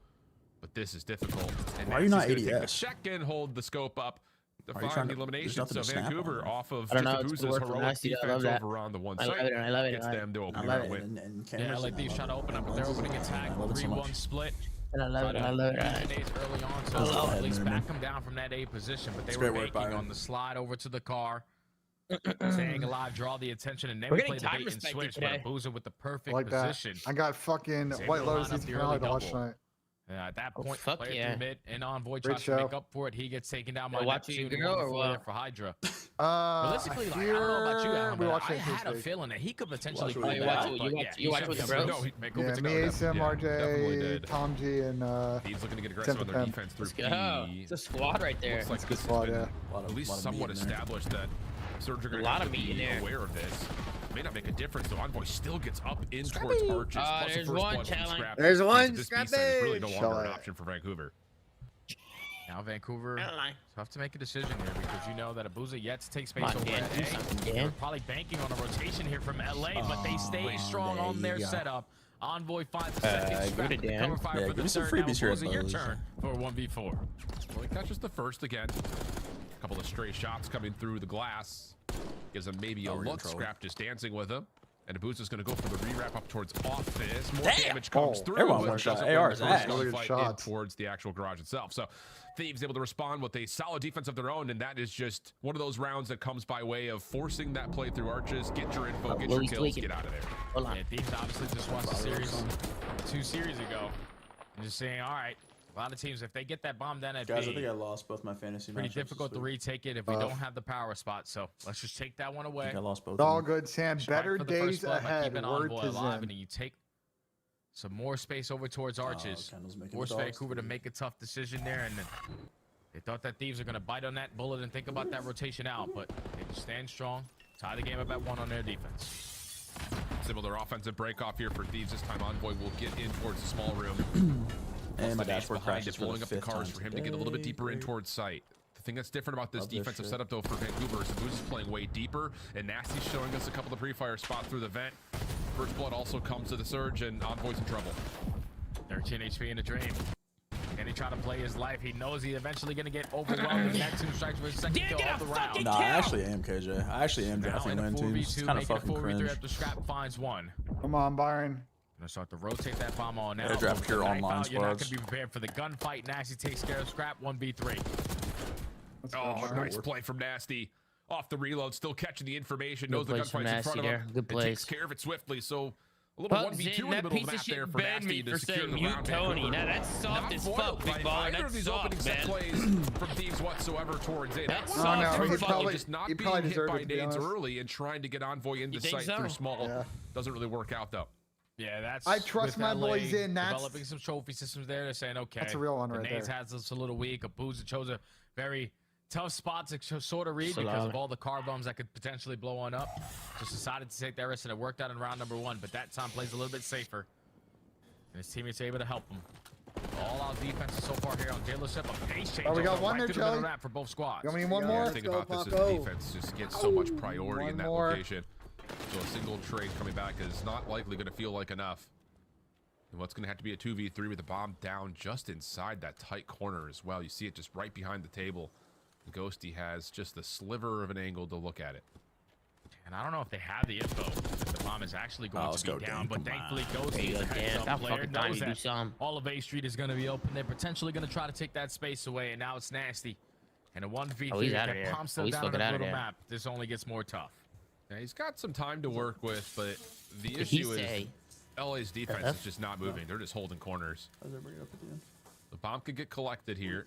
But this is difficult. And why are you not ADS? ADS? Take the check and hold the scope up. To find the elimination. So Vancouver off of Abuz's heroic defense over on the one side gets them to open a win. Yeah, like these try to open up their opening attack. 3-1 split. And I love it. I love it. Early on, so at least back them down from that A position, but they were making on the slide over to the car, staying alive, draw the attention, and never play the bait and switch. But Abuza with the perfect position. I got fucking White Lotus easy to watch tonight. At that point, player through mid and Envoy tries to make up for it. He gets taken down by Neptune for Hydra. Realistically, like, I don't know about you, Alan, but I had a feeling that he could potentially play that. You watch with the bros? Yeah, me, ASM, RJ, Tom G, and he's looking to get aggressive on their defense through B. It's a squad right there. Looks like good squad, yeah. At least somewhat established that Surge are going to be aware of this. May not make a difference, though. Envoy still gets up in towards Arches. There's one challenge. There's one. This is really no longer an option for Vancouver. Now Vancouver have to make a decision here because you know that Abuza yet to take space over at A. They're probably banking on a rotation here from LA, but they stay strong on their setup. Envoy finds the second scrap to cover fire for the third. Now Abuza, your turn for 1v4. Well, he catches the first again. A couple of stray shots coming through the glass. Gives him maybe a look. Scrap just dancing with him. And Abuza's going to go for the re-wrap up towards office. More damage comes through. Everyone one shot. AR's fight towards the actual garage itself. So Thieves able to respond with a solid defense of their own, and that is just one of those rounds that comes by way of forcing that play through Arches. Get your info, get your kills, get out of there. Yeah, Thieves obviously just watched the series 2 series ago. And just saying, all right, a lot of teams, if they get that bomb down at guys, B, I think I lost both my fantasy pretty matchups difficult to retake it if we don't have the power spot. So let's just take that one away. I think I lost both. It's all good, Sam. Better days ahead. Word to Zen. And you take some more space over towards Arches. Force Vancouver to make a tough decision there, and they thought that Thieves are going to bite on that bullet and think about that rotation out, but they just stand strong, tie the game up at 1 on their defense. Similar offensive break off here for Thieves. This time Envoy will get in towards the small room. And my dashboard crashes for blowing up the cars for him to get a little bit deeper in towards sight. The thing that's different about this defensive setup, though, for Vancouver is Abuz is playing way deeper, and Nasty's showing us a couple of pre-fire spots through the vent. First blood also comes to the Surge, and Envoy's in trouble. 13 HP in a dream. And he trying to play his life. He knows he's eventually going to get overwhelmed. Neptune strikes for his second kill of the round. Nah, I actually am, KJ. I actually am drafting win teams. It's kind of fucking cringe. After Scrap finds one. Come on, Byron. Gonna start to rotate that bomb on now. Draft pure online You're not squads. gonna be prepared for the gunfight. Nasty takes care of Scrap 1v3. Oh, nice play from Nasty. Off the reload, still catching the information. Knows the gunfight's in front of him. Good place. Takes care of it swiftly. So a little 1v2 in the middle of the map there for Nasty to secure the round. Tony. Now that's soft as fuck, big baller. That's soft, man. Plays from Thieves whatsoever towards A. That's soft. Just not being hit by nades early and trying to get Envoy into sight through small. Doesn't really work out though. Yeah, that's. I trust my boys in. That's developing some trophy systems there. They're saying, okay, that's a real one right there. Nades has us a little weak. Abuza chose a very tough spot to sort of read because of all the car bombs that could potentially blow on up. Just decided to take that risk, and it worked out in round number 1. But that time plays a little bit safer, and his teammates are able to help him. All out defenses so far here on Dealership. A face change. Oh, we got one there, Charlie. For both squads. You want me one more? The thing about this is the defense just gets so much priority in that location. So a single trade coming back is not likely going to feel like enough. And what's going to have to be a 2v3 with the bomb down just inside that tight corner as well. You see it just right behind the table. Ghosty has just a sliver of an angle to look at it. And I don't know if they have the info that the bomb is actually going to be down, but thankfully Ghosty is a heads-up player, knows that all of A Street is going to be open. They're potentially going to try to take that space away, and now it's nasty. And a 1v3 that pumps them down on a little map. This only gets more tough. Yeah, he's got some time to work with, but the issue is LA's defense is just not moving. They're just holding corners. The bomb could get collected here.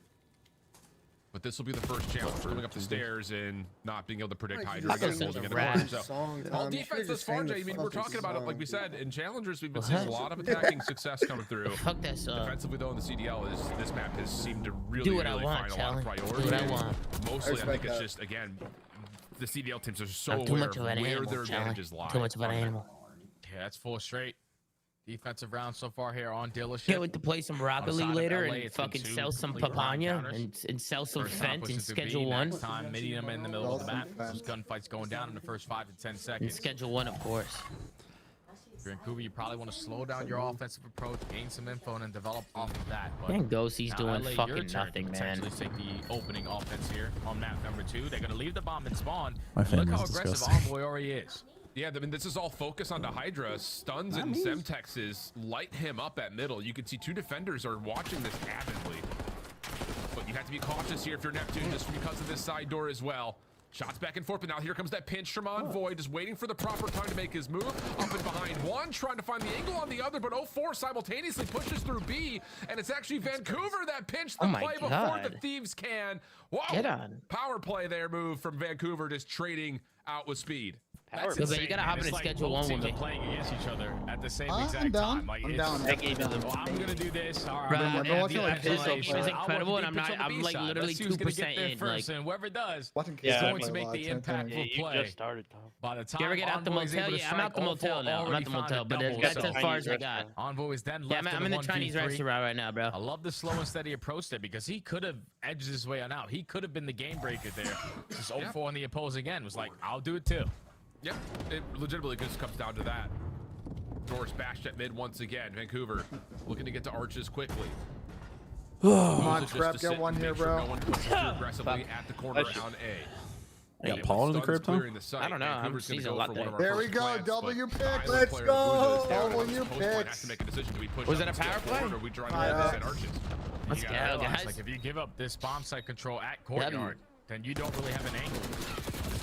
But this will be the first challenge, coming up the stairs and not being able to predict Hydra against holding it apart. So, all defense thus far, Jay, I mean, we're talking about it, like we said, in challengers, we've been seeing a lot of attacking success coming through. Defensively, though, in the CDL, this map has seemed to really find a lot of priority. Mostly, I think it's just, again, the CDL teams are so aware of where their advantages lie. Too much of an animal. Yeah, that's 4 straight. Defensive round so far here on dealership. Can't wait to play some Rocket League later and fucking sell some papaya and sell some Fent in Schedule 1. Time meeting them in the middle of the map. Those gunfights going down in the first 5 to 10 seconds. In Schedule 1, of course. Vancouver, you probably want to slow down your offensive approach, gain some info, and then develop off of that. And Ghostie's doing fucking nothing, man. Potentially take the opening offense here on map number 2. They're going to leave the bomb and spawn. Look how aggressive Envoy already is. Yeah, I mean, this is all focused onto Hydra. Stuns and Semtexes light him up at middle. You can see 2 defenders are watching this avidly. But you have to be cautious here if you're Neptune, just because of this side door as well. Shots back and forth, but now here comes that pinch from Envoy, just waiting for the proper time to make his move. Up and behind one, trying to find the angle on the other, but 04 simultaneously pushes through B, and it's actually Vancouver that pinched the play before the Thieves can. Whoa! Get on. Power play there, move from Vancouver, just trading out with speed. That's insane, you gotta hop in Schedule 1 with me. Playing against each other at the same exact time. Like, I'm down. I'm gonna do this. All right. It's incredible, and I'm like literally 2% in. First, and whoever does is going to make the impactful play. You just started, Tom. By the time you ever get out the motel? Yeah, I'm out the motel now. I'm out the motel, but that's as far as I got. Envoy is then left. Yeah, I'm in the Chinese restaurant right now, bro. I love the slow and steady approach there because he could have edged his way on out. He could have been the game breaker there. Just 0-4 on the opposing end was like, I'll do it too. Yep, it legitimately just comes down to that. Doors bashed at mid once again. Vancouver looking to get to arches quickly. Come on, Scrap, get one here, bro. No one pushes too aggressively at the corner around A. You got Paul in the crib, Tom? I don't know. I'm seeing a lot there. There we go. W pick. Let's go. W pick. Was it a power play? Let's go, guys. Like if you give up this bomb site control at courtyard, then you don't really have an angle.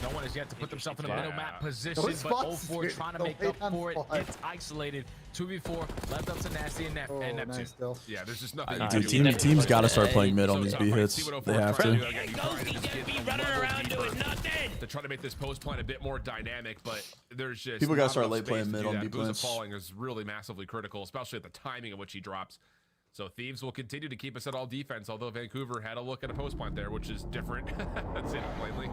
No one has yet to put themselves in a middle map position, but 04 trying to make up for it. Gets isolated. 2v4 left up to Nasty and Neptune. Nice yeah, there's just nothing. Dude, teams got to start playing mid on these B hits. They have to. To try to make this post plan a bit more dynamic, but there's just people got to start late playing mid on B plans. Falling is really massively critical, especially at the timing at which he drops. So Thieves will continue to keep us at all defense, although Vancouver had a look at a post plant there, which is different. That's it, plainly.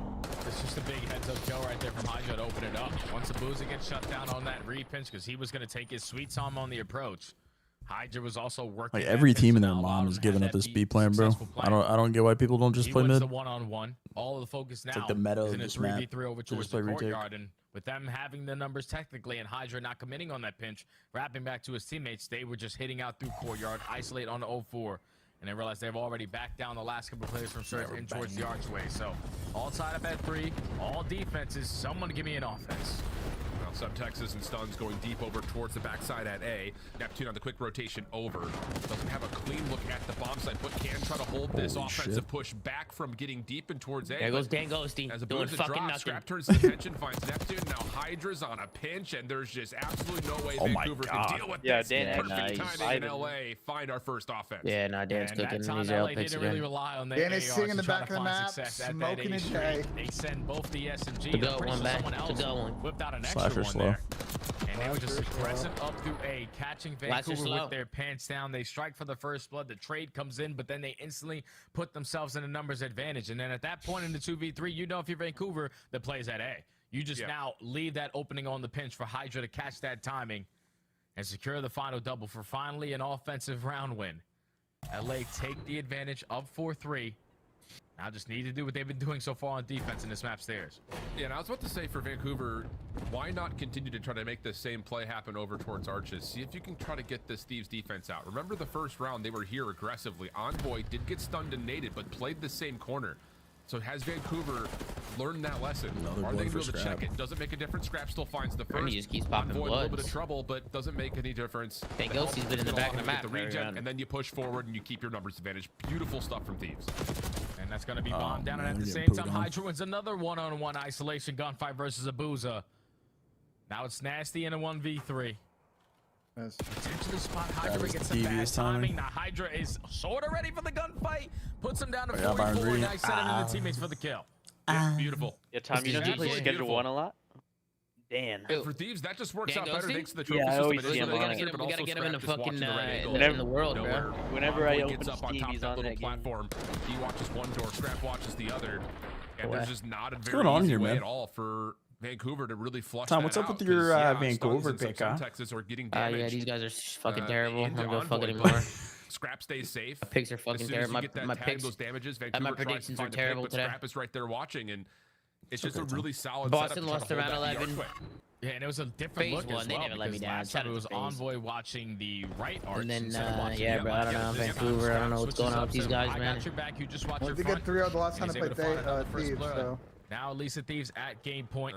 It's just a big heads-up kill right there from Hydra to open it up. Once Abuza gets shut down on that repinch, because he was going to take his sweet time on the approach. Hydra was also working. Like every team in their mom is giving up this B plan, bro. I don't get why people don't just play mid. The one-on-one. All of the focus now like the meta is in a 3v3 over towards the courtyard, and with them having the numbers technically and Hydra not committing on that pinch, wrapping back to his teammates, they were just hitting out through courtyard, isolate on the 04, and they realized they've already backed down the last couple of players from Surf in towards the archway. So all tied up at 3, all defenses. Someone give me an offense. Subtexes and stuns going deep over towards the backside at A. Neptune on the quick rotation over. Doesn't have a clean look at the bomb site, but can try to hold this offensive push back from getting deep and towards A. There goes Dan Ghosty. As a doing fucking drop, nothing. Scrap turns his attention, finds Neptune. Now Hydra's on a pinch, and there's just absolutely no way Vancouver can deal with this. Perfect timing in LA. Find our first offense. Yeah, Dan's cooking. He's LA didn't really rely on Dan is sitting in the back of the map, smoking his day. They send both the SMG to go one back. To go one. Whipped out an extra one there. And they were just aggressive up through A, catching Vancouver with their pants down. They strike for the first blood. The trade comes in, but then they instantly put themselves in a numbers advantage. And then at that point in the 2v3, you know if you're Vancouver, the play's at A. You just now leave that opening on the pinch for Hydra to catch that timing and secure the final double for finally an offensive round win. LA take the advantage of 4-3. Now just need to do what they've been doing so far on defense in this map stairs. Yeah, and I was about to say for Vancouver, why not continue to try to make the same play happen over towards arches? See if you can try to get this Thieves defense out. Remember the first round, they were here aggressively. Envoy did get stunned and naded, but played the same corner. So has Vancouver learned that lesson? Are they going to be able to check it? Doesn't make a difference. Scrap still finds the first. Just keeps popping Envoy a little bit of trouble, but doesn't make any difference. Hey, Ghostie's been in the back of the map. The regen, and then you push forward and you keep your numbers advantage. Beautiful stuff from Thieves. And that's going to be bombed down. And at the same time, Hydra wins another one-on-one isolation gunfight versus Abuza. Now it's Nasty in a 1v3. Potentially spot Hydra gets some bad timing. Now Hydra is sort of ready for the gunfight. Puts him down to 44. Nice setting in the teammates for the kill. Yeah, beautiful. Yeah, Tom, you don't play Schedule 1 a lot? Dan. And for Thieves, that just works out better thanks to the trophy system. I always see him we gotta get him in the fucking in the world, bro. Whenever I open gets up on Steve, top he's that on little that platform, he watches one door, Scrap watches the other, and there's just not a What's very going on easy here, way man? at all for Vancouver to really flush Tom, that what's up out, with your Vancouver stuns in pick, some huh? Texas are getting damaged. Yeah, these guys are fucking terrible. I'm into gonna go fuck Envoy, it but anymore. Scrap stays safe. My picks are fucking terrible. My picks, those damages, Vancouver predictions tries are to find terrible a pick, but today. Scrap is right there watching, and it's just a okay, really solid Boston setup lost to try to around hold that 11. Yeah, and it was a different Phase look one, as they well, never let me because down. last Shout time it out was to Phase. Envoy watching the right arch. And then, instead of watching yeah, the bro, I don't know, this time Vancouver, I don't know what's switches going on up, with these so guys, I man. got your back, you just watch Well, your they front. get 3-0 the last time He's I able to played find another first Thieves, blood. so. Now Elisa Thieves at game point.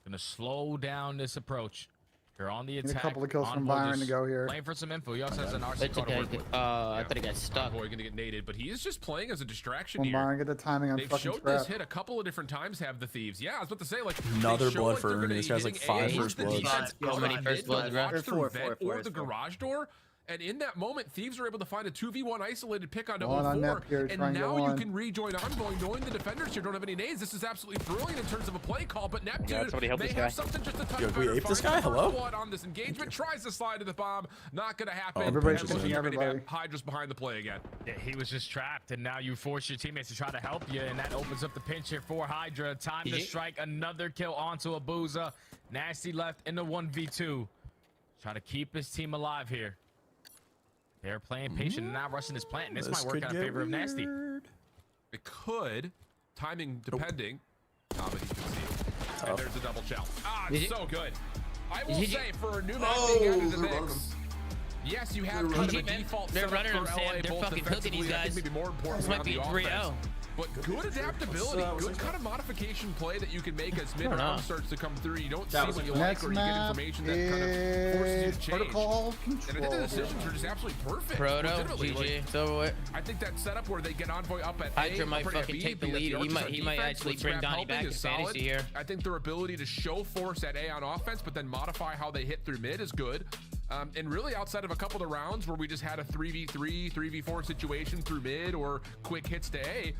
Gonna slow down this approach. They're on the Need attack. a couple of kills from Envoy Byron to just go here. Playing for some info. He also has an RC It's card to okay. work with. I thought he got stuck. Envoy gonna get naded, but he is just playing as a distraction From here. Byron, get the timing on They've fucking showed Scrap. this hit a couple of different times. Have the Thieves? Yeah, I was about to say like Another they show blood like for they're Ernie. gonna This be guy's like hitting 5 A's, first the bloods. defense How out many on first mid, bloods, bro? watch through vent or the four. garage door. And in that moment, Thieves are able to find a 2v1 isolated pick onto One on 04, Nepgear, and trying to now get you one. can rejoin Envoy, knowing the defenders here don't have any nades. This is absolutely brilliant in terms of a play call, but Neptune may have something just a touch Yo, can we better. ape this Finds guy? the first Hello? blood on this engagement, tries to slide to the bomb, not gonna happen. Everybody's And pushing looking ready to everybody. have Hydra's behind the play again. Yeah, he was just trapped, and now you force your teammates to try to help you, and that opens up the pinch here for Hydra. Time to strike another kill onto Abuza. Nasty left in the 1v2. Try to keep his team alive here. They're playing patient and not rushing this plant, and this might work out in favor of Nasty. It could, timing depending. But he can see. And there's a double shell. Ah, it's so good. I will say for a new map being added to the mix. Yes, you have kind of a default They're setup running for them, Sam. LA, They're both fucking cooking these defensively, I think guys. maybe more important This might be on the 3-0. offense. But good adaptability, good kind of modification play that you can make as mid-round starts to come through. You don't see what you like, or you get information that kind of forces you to change. Protocol And I think the decisions were just absolutely perfect. Legitimately, GG, like, it's over with. I think that setup where they get Envoy up at Hydra A, might up at fucking B, take the but lead. the He Archers on might defense actually with bring Scrap Donnie helping back is in fantasy solid. here. I think their ability to show force at A on offense, but then modify how they hit through mid is good. And really, outside of a couple of the rounds where we just had a 3v3, 3v4 situation through mid or quick hits to A,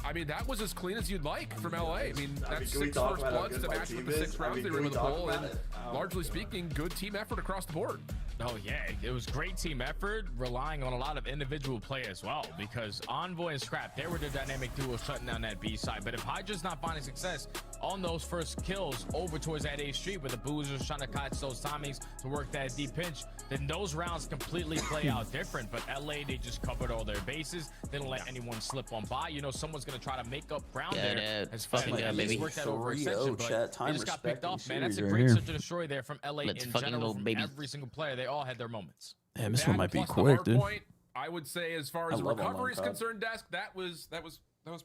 I mean, that was as clean as you'd like from LA. I mean, that's 6 first bloods to match with the 6 rounds they were able to pull, and largely speaking, good team effort across the board. Oh yeah, it was great team effort, relying on a lot of individual play as well, because Envoy and Scrap, they were the dynamic duo shutting down that B side. But if Hydra's not finding success on those first kills over towards that A street where the Boozers trying to catch those timings to work that deep pinch, then those rounds completely play out different. But LA, they just covered all their bases. They don't let anyone slip on by. You know, someone's gonna try to make up ground there. It's fucking good, baby. Work that overextension, but they just got picked off, man. That's a right great here. search and destroy there from LA Let's in fucking general. go, From baby. every single player, they all had their moments. Damn, this one might be Plus the quick, dude. Hardpoint, I would say, as far as the recovery is concerned, Desk, that was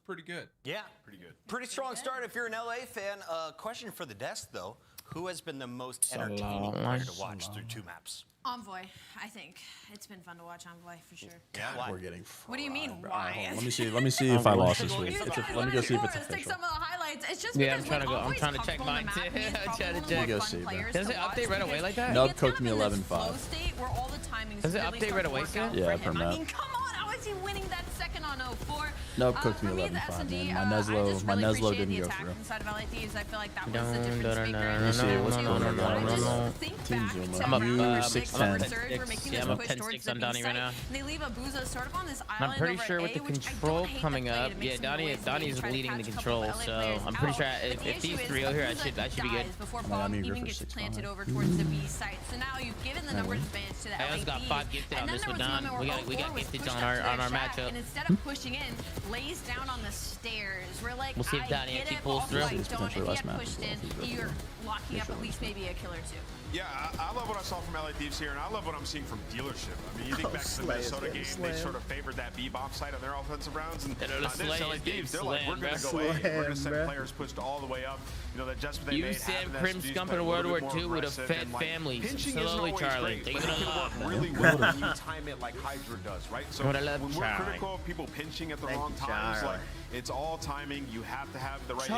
pretty good. Yeah, pretty good. Pretty strong start if you're an LA fan. Question for the Desk though: who has been the most entertaining player to watch through 2 maps? Envoy, I think. It's been fun to watch Envoy for sure. Yeah, We're getting. What do you mean, why? Let me see if I lost this week. Let me go see if it's Let's take official. some of the highlights. It's just Yeah, because I'm trying to go. I'm Envoy's trying to check comfortable on mine the too. map, he's I'm probably trying to one of check. the Go fun see, bro. players Does to it watch update right away because like that? Nub he gets cooked kind me of in this 11-5. flow state where all the timings Does it really update start right to away, work Sam? out Yeah, for per him. I map. mean, come on, how is he winning that second on 04? Nub cooked me For me, the 11-5, S&D, man. My I just really Neslo appreciate didn't the go attack through. inside of LA Thieves. I feel like that was the difference maker. Let's see what's going on. I just think Team back Zoom. to I'm round up 6 6-10. or third, we're making Yeah, this I'm up push 10-6 towards the on B Donnie right site, now. and they leave Abuza sort of on this I'm island pretty over sure A, with the which I control don't hate coming the play up, to make yeah, some Donnie noise and Donnie's try to leading the catch a couple control, of LA so players I'm pretty out. sure But the if these issue 3-0 is here, Abuza I should be good. dies before I'm bomb eager even for gets 6 planted bomb. over towards the B site. So now you've given the numbers advantage to the I LA also got Thieves. 5 gifted And on then this there with was a Don. moment where We got 04 was gifted pushed on up to our their shack, matchup. and instead of pushing in, lays down on the stairs. We're like, we'll see if Donnie actually pulls through. If he had pushed in, you're locking up at least maybe a kill or two. Yeah, I love what I saw from LA Thieves here, and I love what I'm seeing from dealership. I mean, you think back to the Minnesota game, they sort of favored that B-bomb site on their offensive rounds, and this LA Thieves, they're like, we're going to go A. We're going to send players pushed all the way up. You know, the adjustment they made. Sam Crim Scump in World War II would have fed families. Slowly, Charlie. But it can work really well when you time it like Hydra does, right? So when we're critical of people pinching at the wrong times, like, it's all timing. You have to have the right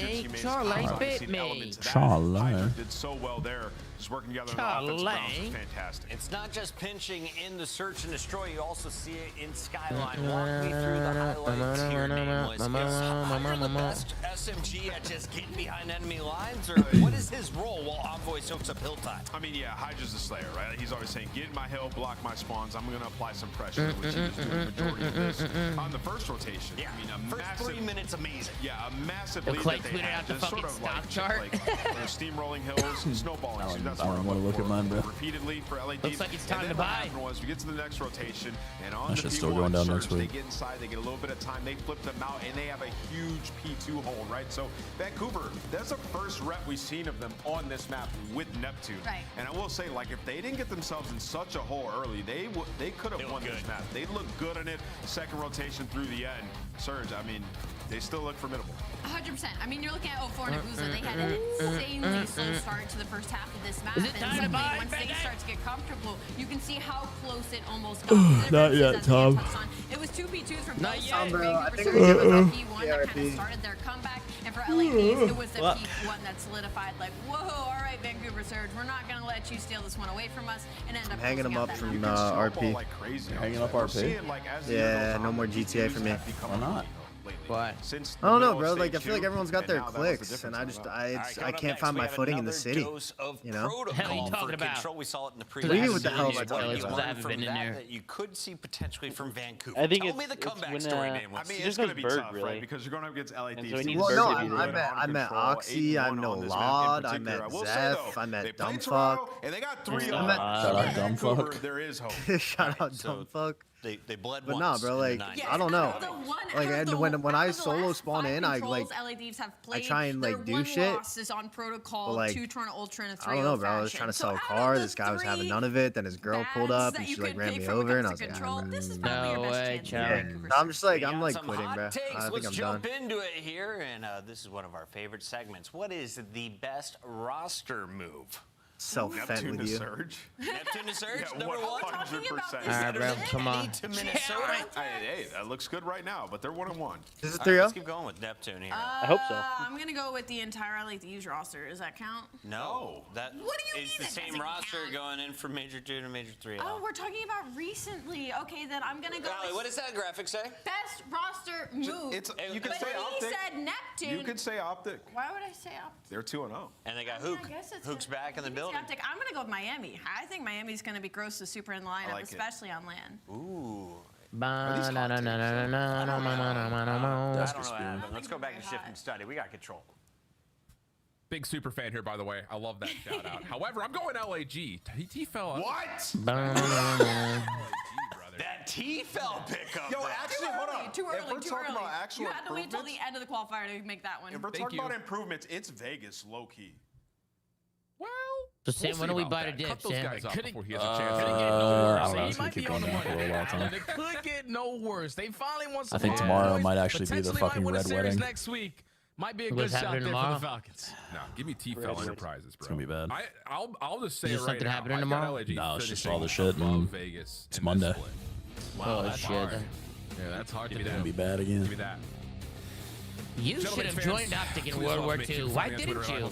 intuition. Charlie bit me. Hydra did so well there. Just working together on the offensive grounds was fantastic. It's not just pinching in the search and destroy. You also see it in Skyline. Walk me through the highlights here, Nameless. Is Hydra the best SMG at just getting behind enemy lines, or what is his role while Envoy soaks up Hilltide? I mean, yeah, Hydra's the Slayer, right? He's always saying, get in my hill, block my spawns. I'm going to apply some pressure, which he was doing the majority of this on the first rotation. Yeah, I mean, first 3 minutes, amazing. Yeah, a massive lead that they had. Just sort of like steamrolling hills, snowballing. I don't want to look at mine, bro. Repeatedly for LA. Looks like it's time to buy. Was we get to the next rotation, and on the still going down next week. They get inside, they get a little bit of time, they flip them out, and they have a huge P2 hole, right? So Vancouver, that's the first rep we've seen of them on this map with Neptune. Right. And I will say, like, if they didn't get themselves in such a hole early, they could have won this map. They look good in it. Second rotation through the end. Surge, I mean, they still look formidable. 100%. I mean, you're looking at 04 and Abuza. They had an insanely slow start to the first half of this map. Is it time to buy? Once things start to get comfortable, you can see how close it almost got. Not yet, Tom. It was 2 P2s from Not both yet. sides. Vancouver was a P1 that kind of started their comeback. And for LA Thieves, it was the P1 that solidified, like, whoa, all right, Vancouver Surge, we're not going to let you steal this one away from us and end up hanging them up from RP. Like crazy. Hanging up RP? Yeah, no more GTA for me. Why not? Why? I don't know, bro. Like, I feel like everyone's got their clicks, and I can't find my footing in the city. You know? What the hell are you talking about? We saw it in the What the hell am I talking I about? haven't been in there. That you could see potentially from Vancouver. I think Tell me the comeback story, Nameless. I mean, it's going to be tough, right? Because you're going up against LA Thieves. Well, no, I met Oxy, I know Lod, I met Zeph, I met Dumbfuck. And they got 3 Shout out Dumbfuck. There is hope. Shout out Dumbfuck. They bled but once. nah, bro, like, I don't know. Like, and when I solo spawn in, I try and like do shit. But like, I don't know, bro. I was trying to sell a car. This guy was having none of it. Then his girl pulled up and she like ran me over, and I was like, no way, Charlie. I'm just like, I'm like quitting, bro. I think I'm done. Let's jump into it here, and this is one of our favorite segments. What is the best roster move? Self-fed with you. Surge. Neptune to Surge, Yeah, number 1. 100%. All right, bro, come on. To Minnesota. Hey, that looks good right now, but they're 1-1. This is 3-0? Let's keep going with Neptune here. I hope so. I'm going to go with the entire LA Thieves roster. Does that count? No. That what do you is mean the same roster going in from Major 2 to Major 3. Oh, we're talking about recently. Okay, then I'm going to go with what does that graphic say? Best roster move. You can say Optic. He said Neptune. You could say Optic. Why would I say Optic? They're 2-0. And they got Hook. Hook's back in the building. Optic. I'm going to go with Miami. I think Miami's going to be gross to super in the lineup, especially on land. Ooh. Let's go back and shift and study. We got control. Big super fan here, by the way. I love that shout out. However, I'm going LAG. He fell out. What? That T fell pickup. Yo, actually, hold on. Too early. If we're talking about actual you had to wait till the end of the qualifier to make that one. If we're talking about improvements, it's Vegas low key. Well, so Sam, when do we buy the dip, Sam? Guys off before he has a chance. I was going to keep going down for a while, Tom. It could get no worse. They finally want some. I think tomorrow might actually be the fucking red wedding. Next week might be a good shot there for the Falcons. No, give me T-Fell Enterprises, bro. It's gonna be bad. I'll just say it right something now. happening tomorrow? No, it's just all the shit. Vegas. It's Monday. Wow, that's shit. hard. Yeah, that's hard to do. It's gonna be bad again. Give me that. You should have joined Optic in World War II. Why didn't you?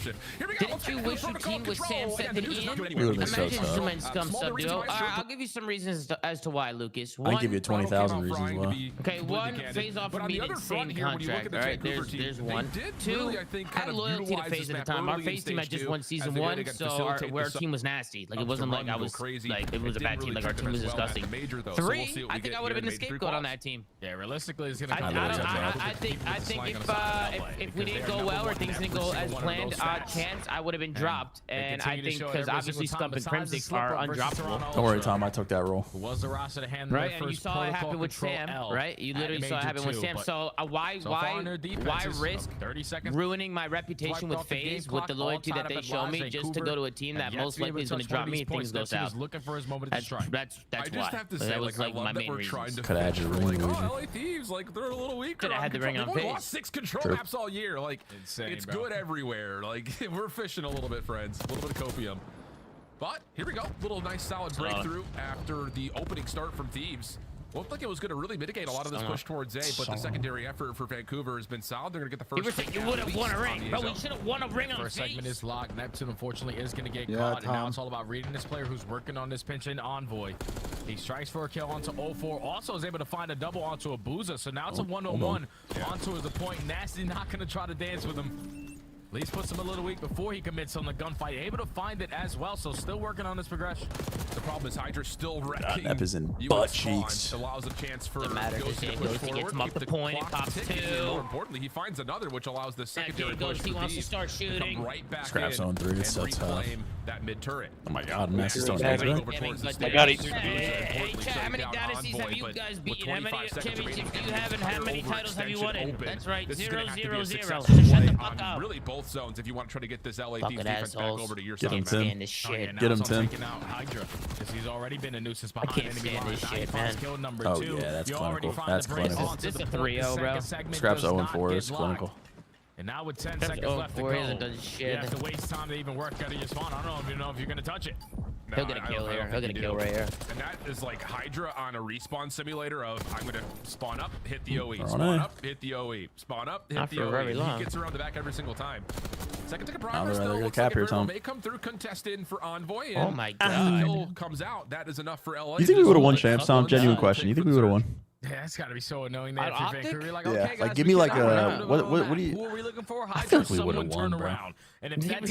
Didn't you wish your team was Sam sent it in? Imagine Zuma and Scum sub duo. Alright, I'll give you some reasons as to why, Lucas. I give you 20,000 reasons why. Okay, one, Faze offered me an insane contract. Alright, there's one. Two, I had loyalty to Faze at the time. Our Faze team had just won season 1, so our team was nasty. Like, it wasn't like I was, like, it was a bad team. Like, our team was disgusting. 3, I think I would have been the scapegoat on that team. Yeah, realistically, it's gonna I think if if we didn't go well or things didn't go as planned, chance I would have been dropped. And I think because obviously Scump and Crimstick are undroppable. Don't worry, Tom. I took that role. Was the roster to hand right, and you saw it happen with Sam, right? You literally saw it happen with Sam. So why risk ruining my reputation with Faze with the loyalty that they show me just to go to a team that most likely is going to drop me if things go south? Looking for his moment to strike. That's why. That was like my main reason. Could have had your ring, LA Thieves, like they're a little weaker. Could have had the ring on Faze. We lost 6 control maps all year. Like it's good everywhere. Like we're fishing a little bit, friends. A little bit of copium. But here we go. Little nice solid breakthrough after the opening start from Thieves. Looked like it was going to really mitigate a lot of this push towards A, but the secondary effort for Vancouver has been solid. They're going to get the first. You would have won a ring, but we should have won a ring on First segment is locked. Neptune, unfortunately, is going to get caught, and now it's all about reading this player who's working on this pinch in Envoy. He strikes for a kill onto 04. Also is able to find a double onto a Boozer, so now it's a 1-on-1 onto the point. Nasty not going to try to dance with him. At least puts him a little weak before he commits on the gunfight. Able to find it as well, so still working on this progression. The problem is Hydra's still wrecking. Nep is in butt cheeks. Allows a chance for Ghosty gets him up the point, pops 2. More importantly, he finds another, which allows the secondary push Ghosty wants to start shooting. Right back Scrap zone 3, it's so tough. That mid turret. Oh my God, Nasty's throwing I got it. Hey, chat, how many dynasties have you guys beaten? How many championships do you have, and how many titles have you won? That's right, 0, 0, 0. Shut the fuck up. Really, both zones. If you want to try to get this LA Thieves defense back over to your side, man. Tim. Get him, Tim. Hydra, because he's already been a nuisance behind. I can't stand this shit, man. Oh yeah, that's clinical. That's clinical. This is a 3-0, bro. Scraps 0-4 is clinical. And now with 10 seconds left to go, you have to waste time to even work out of your spawn. I don't even know if you're going to touch it. No, he'll get a kill here. He'll get a kill right here. And that is like Hydra on a respawn simulator of I'm going to spawn up, hit the OE, spawn up, hit the OE, spawn up, hit the OE. He gets around the back every single time. Second ticket progress still looks like it may come through contested for Envoy. And oh my God. If the kill comes out, that is enough for LA. You think we would have won, champs? Tom, genuine question. You think we would have won? Yeah, that's got to be so annoying there for Vancouver. You're like, okay, yeah, guys, like give me like a what do you? Who are we looking for? I feel like we would have won, bro. And if that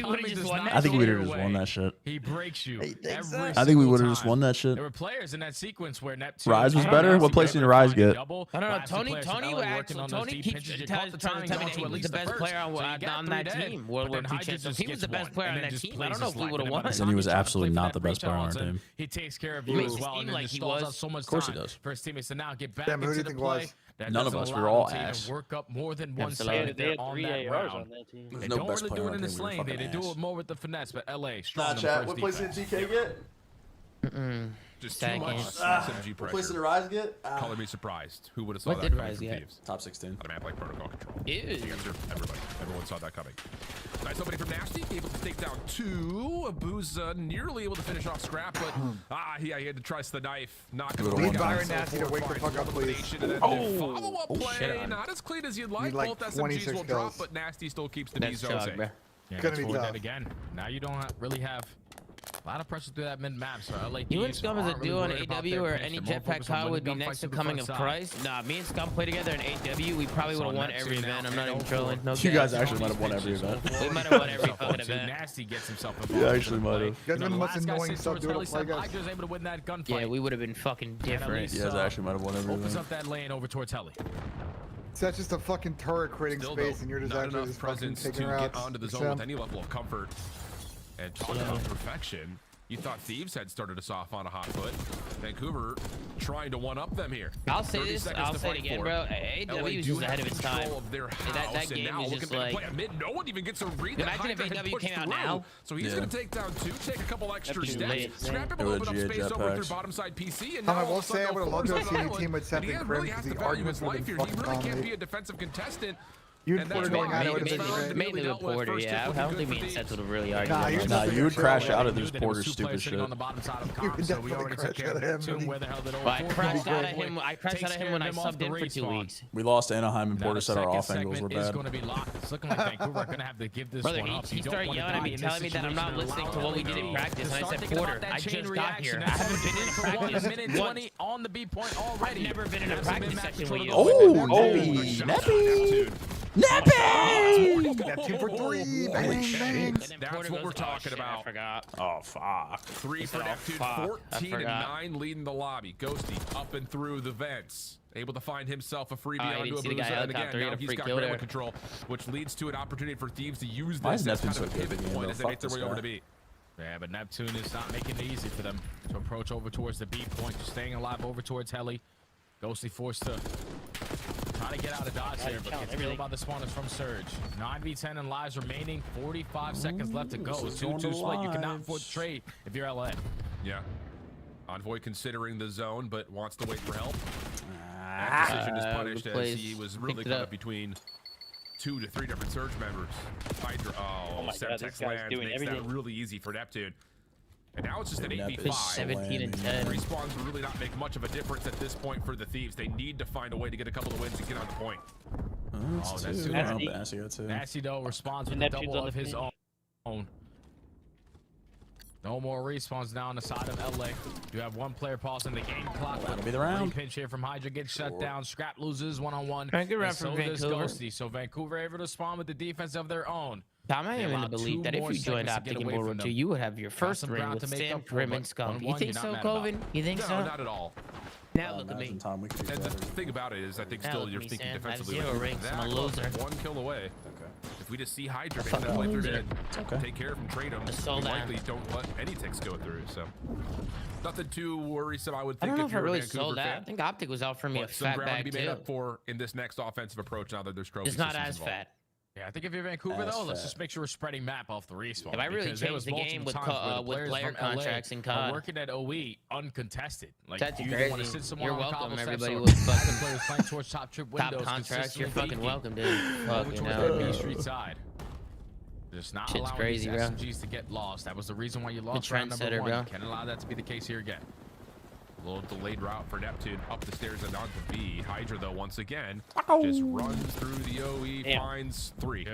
I think we would have just won that shit. He breaks you. I think we would have just won that shit. There were players in that sequence where Neptune. Rise was better. What place did Rise get? I don't know. Tony keeps trying to tell me that he was the best player on that team. World War II champions. He was the best player on that team. I don't know if we would have won. And he was absolutely not the best player on our team. He takes care of you as well. And like he was. So much of course he does. For his teammates to now get back into the play. None of us were all ass. Work up more than one side they had on 3 that ARs round. on that team. They don't really do it in this lane. They do it more with the finesse. But LA strong. What place did DK get? Just too much SMG pressure. What place did Rise get? Color me surprised. Who would have saw that coming from Thieves? Top 16. On a map like Protocol Control. Everybody. Everyone saw that coming. Nice opening from Nasty. Able to take down 2. Booza nearly able to finish off Scrap, but he had to trust the knife. Not going to need Byron Nasty to wake the fuck up, please. Follow-up play. Not as clean as you'd like. Both SMGs will drop, but Nasty still keeps the B zone safe. Gonna be tough. Again. Now you don't really have a lot of pressure through that mid-map, so LA you and Scum as a duo on AW or any jetpack Kyle would be next to coming of Price. Nah, me and Scum play together in AW. We probably would have won every event. I'm not even trolling. No, you guys actually might have won every event. We might have won every fucking event. Nasty gets himself involved. You actually might have. You guys been the most annoying stuff doing to play, guys. able to win that gunfight. Yeah, we would have been fucking different. You guys actually might have won every event. Opens up that lane over towards Heli. So that's just a fucking turret creating space, and you're just actually just fucking taking her out. Get onto the zone with any level of comfort. And talk about perfection. You thought Thieves had started us off on a hot foot. Vancouver trying to one-up them here. I'll say this. I'll say it again, bro. AW is just ahead of its time. That game is just like. No one even gets a read. Imagine if AW came out now. So he's going to take down 2, take a couple extra steps. Scrap him a little bit of space over through bottom side PC. And now I will say I would have loved to have seen a team with and he Septic really Crim has because to the value his arguments would life have here. been He fucking really can't be dominated. a defensive contestant. You'd put it going out. Mainly the Porter, yeah. I don't think me and Seth would have really argued. Nah, you would crash out of this Porter stupid shit. You would definitely crash out of him. I crashed out of him. I crashed out of him when I subbed in for 2 weeks. We lost Anaheim, and Porter said our off angles were bad. It's looking like Vancouver are going to have to give this Brother, one up. he started yelling at me, telling me that I'm not listening to what we did in practice. And I said, Porter, I just got here. I haven't been in a practice minute 20 on the B point already. I've never been in a practice session with you. Oh, Neppy. Nappy! Neptune for 3. Bang, bang. That's what we're talking about. I forgot. Oh, fuck. 3 for Neptune, 14-9 leading the lobby. Ghosty up and through the vents. Able to find himself a freebie onto a boozer, and again, now he's got ground control, which leads to an opportunity for Thieves to use this as kind of a pivot point as they make their way over to B. Yeah, but Neptune is not making it easy for them to approach over towards the B point, just staying alive over towards Heli. Ghosty forced to try to get out of dodge here, but gets killed by the spawners from Surge. 9v10 and lives remaining, 45 seconds left to go. 2-2 split, you cannot afford to trade if you're LA. Yeah. Envoy considering the zone, but wants to wait for help. That decision is punished as he was really caught up between 2 to 3 different Surge members. Hydra, Semtex lands makes that really easy for Neptune. And now it's just an 8v5. 17 and 10. Respawns really not make much of a difference at this point for the Thieves. They need to find a way to get a couple of wins and get on the point. Oh, that's too. Nasty though responds with a double of his own. No more respawns now on the side of LA. You have one player pausing the game clock. That'll be the round. Pinch here from Hydra gets shut down. Scrap loses 1-on-1. Good round from Vancouver. Ghosty. So Vancouver able to spawn with the defense of their own. Tom, I am in the belief that if you joined Optic in World War II, you would have your first ring with Sam, Prim, and Scum. You think so, Coven? You think so? No, not at all. Now look at me. And the thing about it is, I think still you're thinking defensively. I have 0 rings. I'm a loser. 1 kill away. Okay. If we just see Hydra make that play through, take care of him, trade him, we likely don't let any ticks go through. So nothing too worrisome, I would think. I don't know if if I you're really a Vancouver sold that. fan. I think Optic was out for me a fat bag to be too. made up for in this next offensive approach now that there's trophies. It's not as fat. Yeah, I think if you're Vancouver, though, let's just make sure we're spreading map off the respawn. If I really changed the game with player contracts and COD. Working at OE uncontested. Like, that's you crazy. Want to sit somewhere You're on welcome, steps, everybody. or Was fucking players playing towards top trip windows. Top contracts. You're fucking welcome, dude. Over towards the B Street side. Just not Shit's allowing crazy, these bro. SMGs to get lost. That was the reason why you lost The round number trendsetter, 1. bro. Can't allow that to be the case here again. A little delayed route for Neptune up the stairs and onto B. Hydra, though, once again, just runs through the OE, finds 3.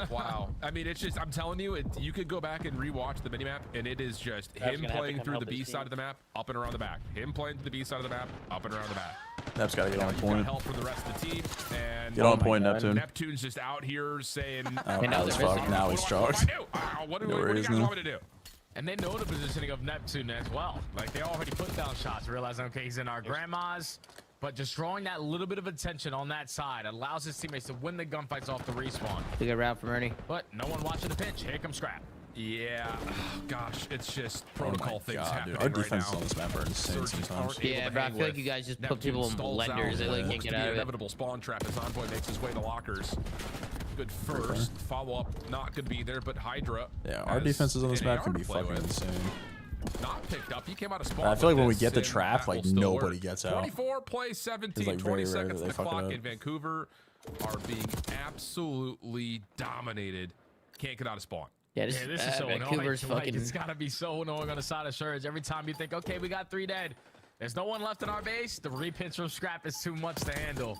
Wow. I mean, it's just, I'm telling you, you could go back and rewatch the minimap, and it is just him playing through the B side of the map, up and around the back. Him playing to the B side of the map, up and around the back. Nep's got to get on point. Help from the rest of the team. And get on point, Neptune. Neptune's just out here saying, now he's fucked. Now he's charged. What do you guys want me to do? And they know the positioning of Neptune as well. Like, they already put down shots, realizing, okay, he's in our grandmas. But just drawing that little bit of attention on that side allows his teammates to win the gunfights off the respawn. Big route from Ernie. But no one watching the pinch. Here comes Scrap. Yeah, gosh, it's just protocol things happening Our defenses right on this map are insane sometimes. Yeah, but I feel like you guys just put people in blenders. They like can't get out of it. Inevitable spawn trap as Envoy makes his way to lockers. Good first. Follow-up not going to be there, but Hydra. Yeah, our defenses on this map can be fucking insane. Not picked up. He came out of spawn. I feel like when we get the trap, like nobody gets out. 24 plays 17, like 20 seconds on the clock in Vancouver are being absolutely dominated. Can't get out of spawn. Yeah, this is so Vancouver's annoying. Fucking... Like, it's gotta be so annoying on the side of Surge. Every time you think, okay, we got 3 dead. There's no one left in our base. The repinch from Scrap is too much to handle.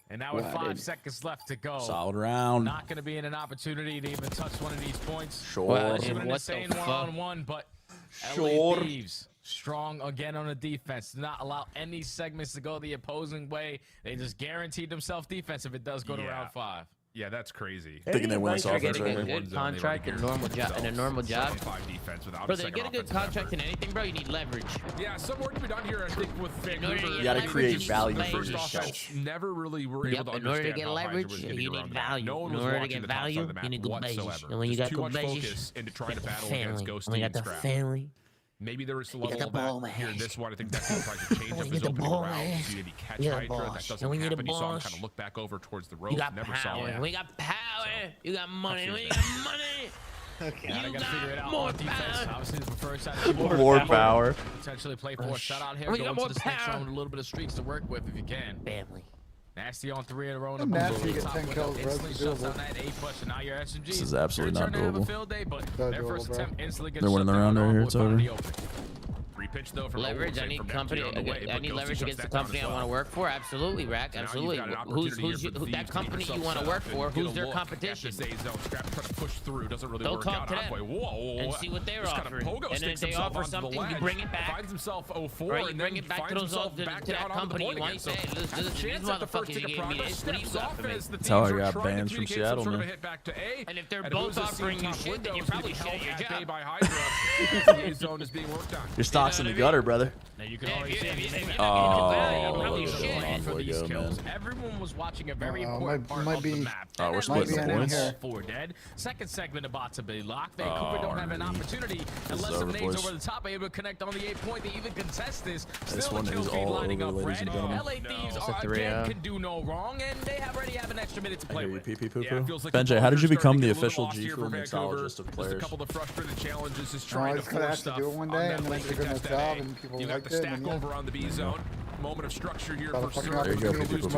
And now with 5 seconds left to go. Solid round. Not gonna be in an opportunity to even touch one of these points. Sure. Wow, Even an insane one-on-one, but sure. LA Thieves strong again on the defense. Do not allow any segments to go the opposing way. They just guaranteed themselves defense if it does go to round 5. Yeah, that's crazy. Thinking they win this offense getting a good contract in a normal job. Bro, they get a good contract in anything, bro. You need leverage. Yeah, some work to be done here. I think with Vancouver, you gotta create value for yourself. Never really were able to understand. In order to get leverage, you need value. In order to get value, you need good base. And when you got good base, into trying to battle against Ghosty when you got the family. Maybe there was a level of that here in this one. I think that's trying to change up his opening round. So maybe catch Hydra. That doesn't happen. You saw him kind of look back over towards the rope. Never saw it. We got power. You got money. We got money. Okay. Now they gotta figure it out on defense. Obviously, the preferred side. More power. Potentially play for a shutout here. Go into the snake zone with a little bit of streaks to work with if you can. Family. Nasty on 3 in a row. Nasty get 10 kills, bro. This is absolutely not doable. Their first attempt instantly gets they're winning the round right here. It's over. 3 pinch though from leverage. I need company. I need leverage against the company I want to work for. Absolutely, Rack. Absolutely. Who's that company you want to work for? Who's their competition? Don't talk to them and see what they're offering. And then if they offer something, you bring it back. Finds himself 0-4, right, you bring it back to that company. You want to say, these motherfuckers you gave me this. What do you got for me? That's how I got banned from Seattle, man. And if they're both offering you shit, then you're probably shit at your job. Your stock's in the gutter, brother. Now you can already see everyone was watching a very important part of the map. We're splitting the points. Dead. Second segment about to be locked. Vancouver don't have an opportunity unless some nades over the top are able to connect on the 8-point. They even contest this. This one is all over, ladies and gentlemen. LA Thieves can do no wrong, and they already have an extra minute to play with. Benjay, how did you become the official G4 mixologist of players? A couple of frustrated challenges is I trying to just kind of force have to do it one day, and then I figured out a job, and people you got liked the it. stack over on the B zone. Moment of structure here for There you go, people.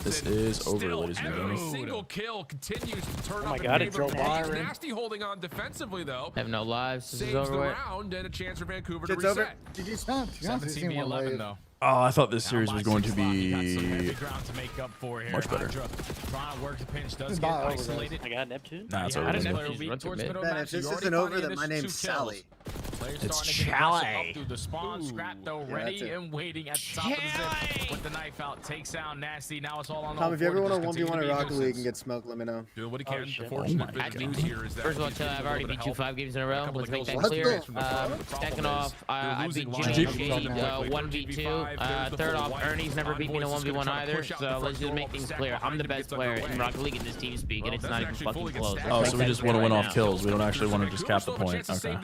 This is over, ladies and every gentlemen. single kill continues to turn Oh my up God, in it's favor Joe of Byron. Nasty holding on defensively though. Have no lives. This is Saves the over. round and a chance for Vancouver to It's reset. over. GG Stomp. 17-11 though. Oh, I thought this series was going to be much better. I got Neptune. Nah, it's over. Ben, if this isn't over, then my name's Sally. It's Chalet. Through the spawn, Scrap though ready and waiting at the top of the zip with the knife out, takes down Nasty. Now it's all on. Tom, if you ever want to 1v1 at Rocket League and get smoked, let me know. Doing what he can. The fortunate bit of news here is that First of all, I've already beat you 5 games in a row. Let's make that clear. Second off, I beat Jimmy 1v2. Third off, Ernie's never beat me in a 1v1 either. So let's just make things clear. I'm the best player in Rocket League in this team speak, and it's not even fucking close. Oh, so we just want to win off kills. We don't actually want to just cap the point. Okay.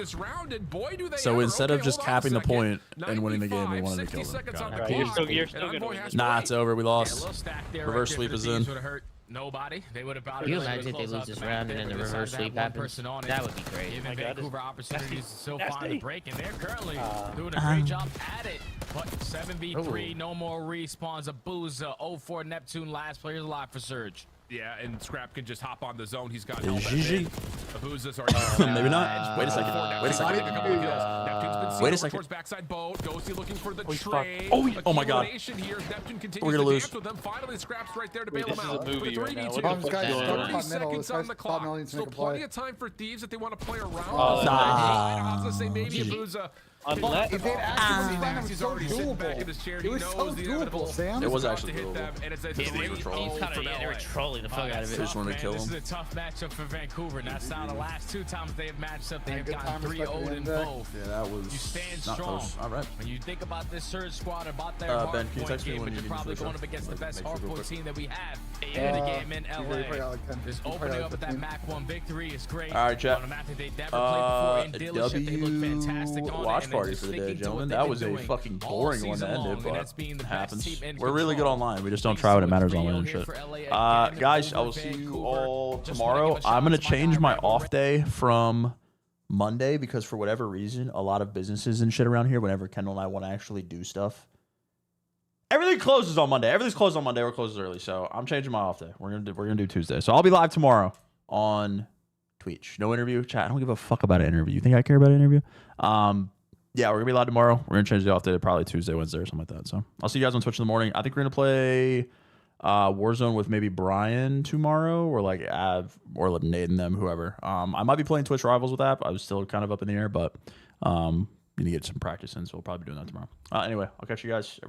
So instead of just capping the point and winning the game, we wanted to kill them. You're still gonna win. Nah, it's over. We lost. Reverse sweep is in. Nobody. They would have Can you imagine if they lose this round and then the reverse sweep happens? That would be great. Giving Vancouver opportunities to still find a break, and they're currently doing a great job at it. But 7v3, no more respawns. Abuza, 0-4 Neptune, last players alive for Surge. Yeah, and Scrap can just hop on the zone. He's got GG. Abuza's Maybe not. Wait a second. Wait a second. Wait a second. Backside boat. Ghosty looking for the trade. Oh my God. We're gonna lose. Finally, Scraps right there to bail This him is out. a movie right now. With 30 seconds on the clock. So plenty of time for Thieves if they want to play around. Nah. I was gonna say maybe Abuza. If it actually was fun, it was so Back in his chair. It was so doable, Sam. It was actually doable. They were trolling the fuck out of it. Just wanted to kill This is him. a tough matchup for Vancouver. That's now the last 2 times they have matched up. They have gotten 3-0 in both. Yeah, that was You stand not strong. close. All right. When you think about this Surge squad, about their Ben, can you hardpoint text me game, when but you you're get probably into the going show? up against the best Make sure real hardpoint quick. team that we have in the game in LA. Just opening up with that Mac 1 victory is great. All right, chat. On a map that they never played before in dealership, they look fantastic on watch it, and party just for the day, sticking to gentlemen. what That they've was been a doing fucking all boring one to season end long, it, and but that's being it the best happens. team in We're really good control. online. We just don't try when it matters online and shit. Guys, I will see you all tomorrow. I'm gonna change my off day from Monday because for whatever reason, a lot of businesses and shit around here, whenever Kendall and I want to actually do stuff, everything closes on Monday. Everything's closed on Monday or closes early. So I'm changing my off day. We're gonna do Tuesday. So I'll be live tomorrow on Twitch. No interview. Chat. I don't give a fuck about an interview. You think I care about an interview? Yeah, we're gonna be live tomorrow. We're gonna change the off day to probably Tuesday, Wednesday, or something like that. So I'll see you guys on Twitch in the morning. I think we're gonna play Warzone with maybe Brian tomorrow, or like Av or Nate and them, whoever. I might be playing Twitch Rivals with Av. I was still kind of up in the air, but need to get some practice in, so we'll probably be doing that tomorrow. Anyway, I'll catch you guys.